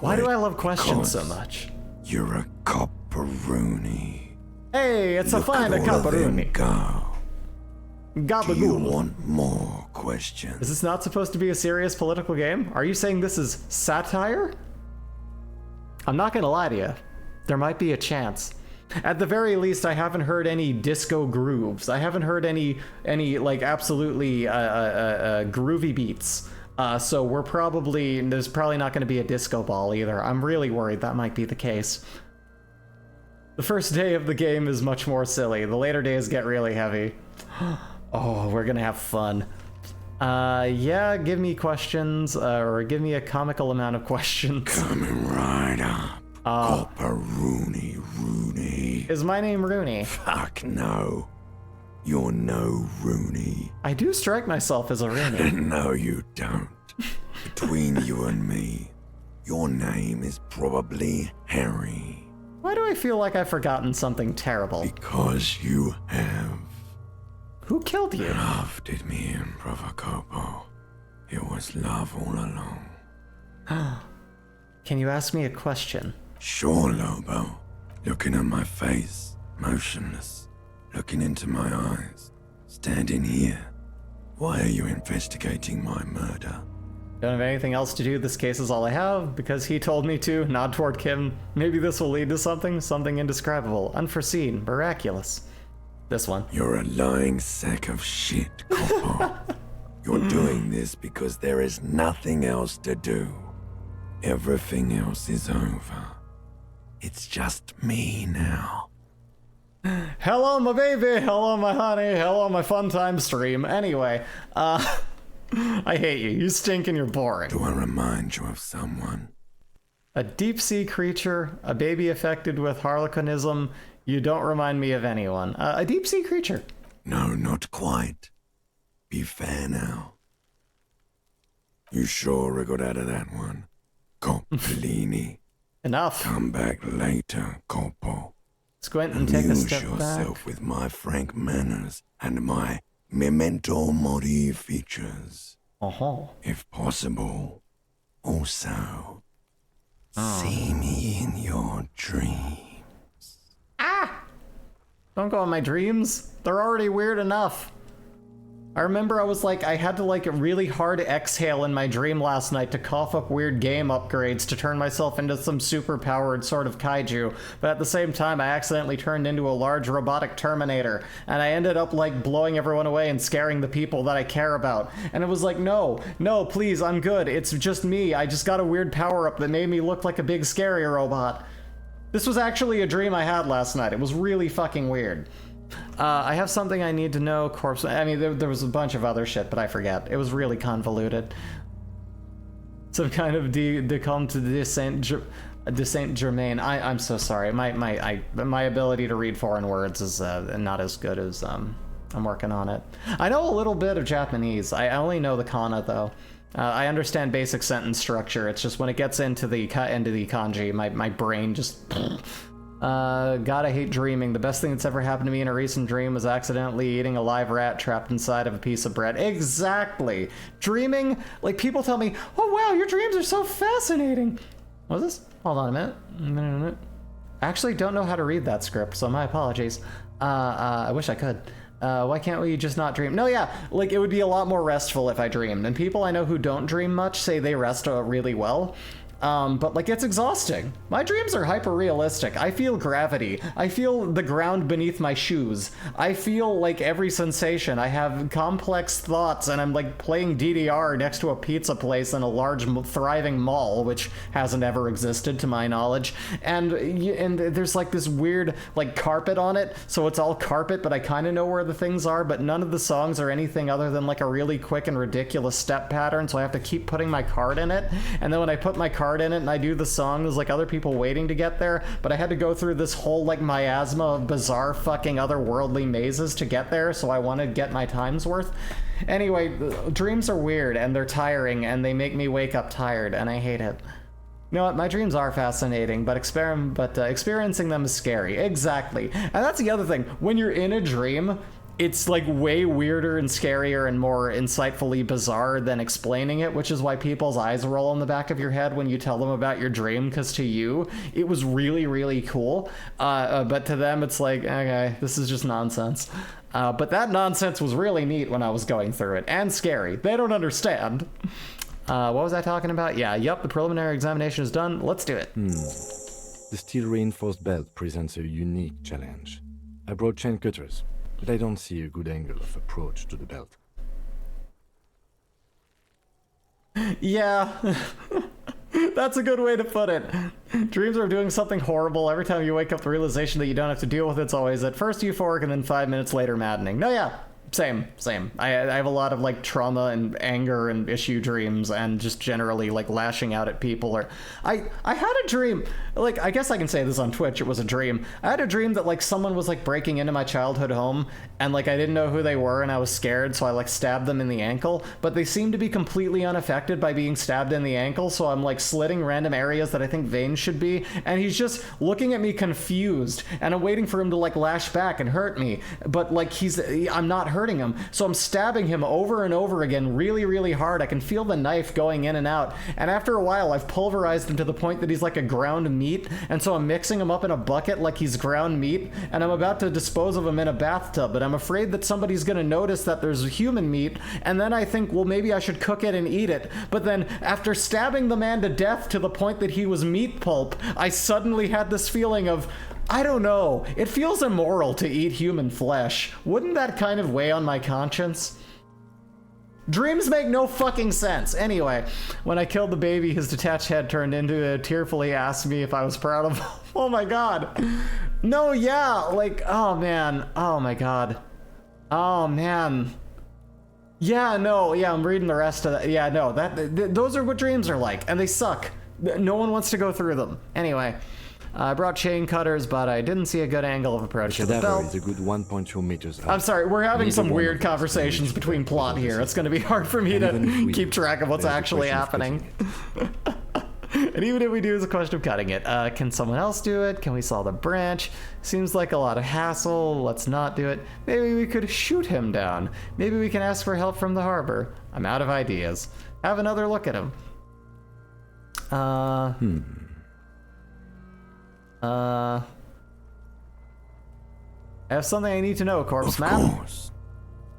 Why do I love questions so much? You're a copperoonie. Hey, it's a fine copperoonie. Go. Gabagool. Do you want more questions? Is this not supposed to be a serious political game? Are you saying this is satire? I'm not gonna lie to you. There might be a chance. At the very least, I haven't heard any disco grooves. I haven't heard any like absolutely groovy beats. So there's probably not going to be a disco ball either. I'm really worried that might be the case. The first day of the game is much more silly. The later days get really heavy. Oh, we're gonna have fun. Yeah, give me questions, or give me a comical amount of questions. Coming right up. Copperoonie Rooney. Is my name Rooney? Fuck no. You're no Rooney. I do strike myself as a Rooney. No, you don't. Between you and me, your name is probably Harry. Why do I feel like I've forgotten something terrible? Because you have. Who killed you? Love did me in, Brother Copo. It was love all along. Can you ask me a question? Sure, Lobo. Looking at my face, motionless. Looking into my eyes. Standing here. Why are you investigating my murder? Don't have anything else to do. This case is all I have, because he told me to. Nod toward Kim. Maybe this will lead to something indescribable, unforeseen, miraculous. This one. You're a lying sack of shit, Coppo. You're doing this because there is nothing else to do. Everything else is over. It's just me now. Hello, my baby. Hello, my honey. Hello, my fun time stream. Anyway, I hate you. You stink and you're boring. Do I remind you of someone? A deep sea creature, a baby affected with harlequinism. You don't remind me of anyone. A deep sea creature. No, not quite. Be fair now. You sure I got out of that one? Coppellini. Enough. Come back later, Coppo. Squint and take a step back. Amuse yourself with my frank manners and my memento mori features. If possible. Also, see me in your dreams. Don't go in my dreams. They're already weird enough. I remember I had to really hard exhale in my dream last night to cough up weird game upgrades to turn myself into some super powered sort of kaiju, but at the same time I accidentally turned into a large robotic Terminator, and I ended up blowing everyone away and scaring the people that I care about. And it was like, no, please, I'm good. It's just me. I just got a weird power up that made me look like a big scary robot. This was actually a dream I had last night. It was really fucking weird. I have something I need to know, corpse. I mean, there was a bunch of other shit, but I forget. It was really convoluted. Some kind of Decomte de Saint Germain. I'm so sorry. My ability to read foreign words is not as good as I'm working on it. I know a little bit of Japanese. I only know the kana though. I understand basic sentence structure. It's just when it gets into the kanji, my brain just. God, I hate dreaming. The best thing that's ever happened to me in a recent dream was accidentally eating a live rat trapped inside of a piece of bread. Exactly. Dreaming, people tell me, oh wow, your dreams are so fascinating. What was this? Hold on a minute. I actually don't know how to read that script, so my apologies. I wish I could. Why can't we just not dream? No, yeah, like it would be a lot more restful if I dreamed. And people I know who don't dream much say they rest really well. But like it's exhausting. My dreams are hyper realistic. I feel gravity. I feel the ground beneath my shoes. I feel like every sensation. I have complex thoughts, and I'm like playing DDR next to a pizza place in a large thriving mall, which hasn't ever existed to my knowledge. And there's like this weird like carpet on it, so it's all carpet, but I kind of know where the things are, but none of the songs are anything other than like a really quick and ridiculous step pattern, so I have to keep putting my card in it. And then when I put my card in it and I do the song, there's like other people waiting to get there, but I had to go through this whole like miasma of bizarre fucking otherworldly mazes to get there, so I want to get my time's worth. Anyway, dreams are weird and they're tiring and they make me wake up tired and I hate it. You know what, my dreams are fascinating, but experiencing them is scary. Exactly. And that's the other thing. When you're in a dream, it's like way weirder and scarier and more insightfully bizarre than explaining it, which is why people's eyes roll on the back of your head when you tell them about your dream, because to you, it was really, really cool. But to them, it's like, okay, this is just nonsense. But that nonsense was really neat when I was going through it, and scary. They don't understand. What was I talking about? Yeah, yep, the preliminary examination is done. Let's do it. The steel reinforced belt presents a unique challenge. I brought chain cutters, but I don't see a good angle of approach to the belt. Yeah, that's a good way to put it. Dreams are doing something horrible. Every time you wake up, the realization that you don't have to deal with it's always at first euphoric and then 5 minutes later maddening. No, yeah. Same. I have a lot of like trauma and anger and issue dreams and just generally like lashing out at people. Or I had a dream, like I guess I can say this on Twitch, it was a dream. I had a dream that like someone was like breaking into my childhood home and like I didn't know who they were and I was scared, so I like stabbed them in the ankle, but they seemed to be completely unaffected by being stabbed in the ankle, so I'm like slitting random areas that I think veins should be, and he's just looking at me confused and I'm waiting for him to like lash back and hurt me, but like I'm not hurting him, so I'm stabbing him over and over again really, really hard. I can feel the knife going in and out, and after a while I've pulverized him to the point that he's like a ground meat, and so I'm mixing him up in a bucket like he's ground meat, and I'm about to dispose of him in a bathtub, but I'm afraid that somebody's gonna notice that there's human meat, and then I think, well, maybe I should cook it and eat it. But then after stabbing the man to death to the point that he was meat pulp, I suddenly had this feeling of, I don't know, it feels immoral to eat human flesh. Wouldn't that kind of weigh on my conscience? Dreams make no fucking sense. Anyway, when I killed the baby, his detached head turned into it, tearfully asked me if I was proud of him. Oh my god. No, yeah, like, oh man. Oh my god. Oh man. Yeah, no, yeah, I'm reading the rest of that. Yeah, no, those are what dreams are like, and they suck. No one wants to go through them. Anyway. I brought chain cutters, but I didn't see a good angle of approach to the belt. Is a good 1.2 meters out. I'm sorry, we're having some weird conversations between plot here. It's going to be hard for me to keep track of what's actually happening. And even if we do, it's a question of cutting it. Can someone else do it? Can we saw the branch? Seems like a lot of hassle. Let's not do it. Maybe we could shoot him down. Maybe we can ask for help from the harbor. I'm out of ideas. Have another look at him. I have something I need to know, Corpse Man. Of course.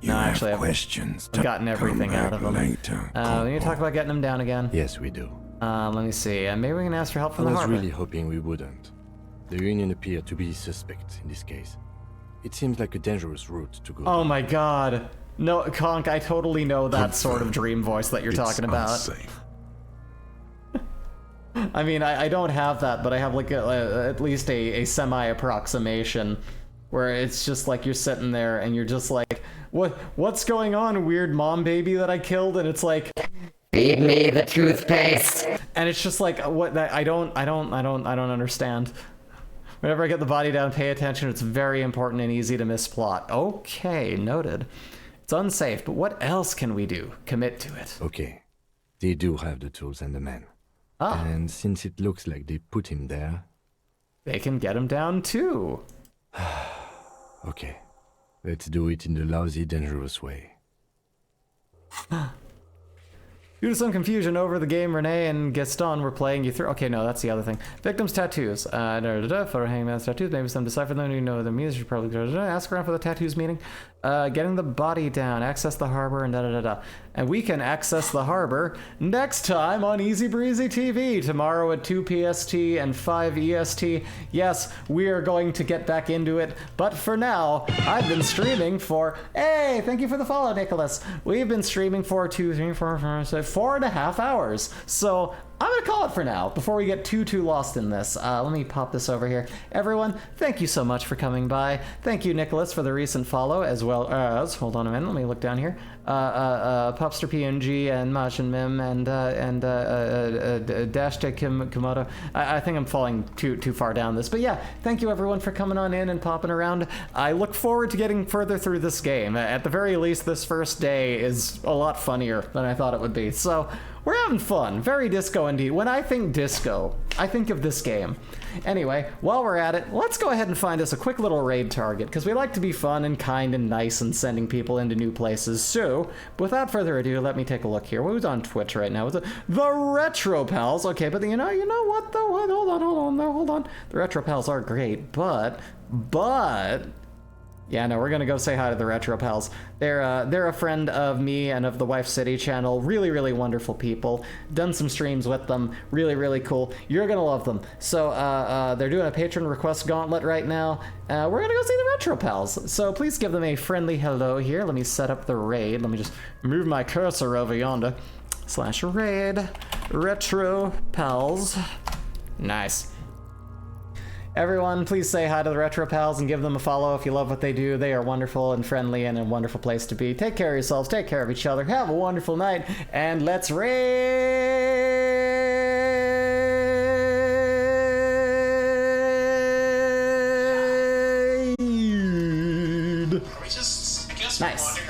You have actually, questions. I've gotten everything out of him. Later, we need to talk about getting him down again. Yes, we do. Let me see. Maybe we can ask for help from the harbor. I was really hoping we wouldn't. The Union appeared to be suspect in this case. It seems like a dangerous route to go. Oh my god. No, Conk, I totally know that sort of dream voice that you're talking about. Unsafe. I mean, I don't have that, but I have like at least a semi-approximation where it's just like you're sitting there and you're just like, what's going on, weird mom baby that I killed? And it's like, feed me the toothpaste. And it's just like, what? I don't understand. Whenever I get the body down, pay attention. It's very important and easy to misplot. Okay, noted. It's unsafe, but what else can we do? Commit to it. Okay, they do have the tools and the men. And since it looks like they put him there, they can get him down too. Okay, let's do it in the lousy, dangerous way. Due to some confusion over the game, Renee and Gaston were playing you through. Okay, no, that's the other thing. Victims' tattoos. Photo hangman's tattoos. Maybe some decipher them. You know what that means. You should probably ask around for the tattoos meaning. Getting the body down. Access the harbor and da-da-da-da. And we can access the harbor next time on Easy Breezy TV. Tomorrow at 2 PST and 5 EST. Yes, we are going to get back into it. But for now, I've been streaming for... Hey, thank you for the follow, Nicholas. We've been streaming for 4.5 hours. So I'm gonna call it for now before we get too lost in this. Let me pop this over here. Everyone, thank you so much for coming by. Thank you, Nicholas, for the recent follow, as well as, hold on a minute, let me look down here. Popster PNG and Mash and Mim and Dash to Komodo. I think I'm falling too far down this, but yeah, thank you everyone for coming on in and popping around. I look forward to getting further through this game. At the very least, this first day is a lot funnier than I thought it would be. So we're having fun. Very disco indeed. When I think disco, I think of this game. Anyway, while we're at it, let's go ahead and find us a quick little raid target, because we like to be fun and kind and nice and sending people into new places. So, without further ado, let me take a look here. Who's on Twitch right now? The Retro Pals. Okay, but you know what though? Hold on. The Retro Pals are great, but... Yeah, no, we're gonna go say hi to the Retro Pals. They're a friend of me and of the Wife City channel. Really wonderful people. Done some streams with them. Really cool. You're gonna love them. So they're doing a patron request gauntlet right now. We're gonna go see the Retro Pals. So please give them a friendly hello here. Let me set up the raid. Let me just move my cursor over yonder. /raid Retro Pals. Nice. Everyone, please say hi to the Retro Pals and give them a follow if you love what they do. They are wonderful and friendly and a wonderful place to be. Take care of yourselves, take care of each other, have a wonderful night, and let's raid! Nice.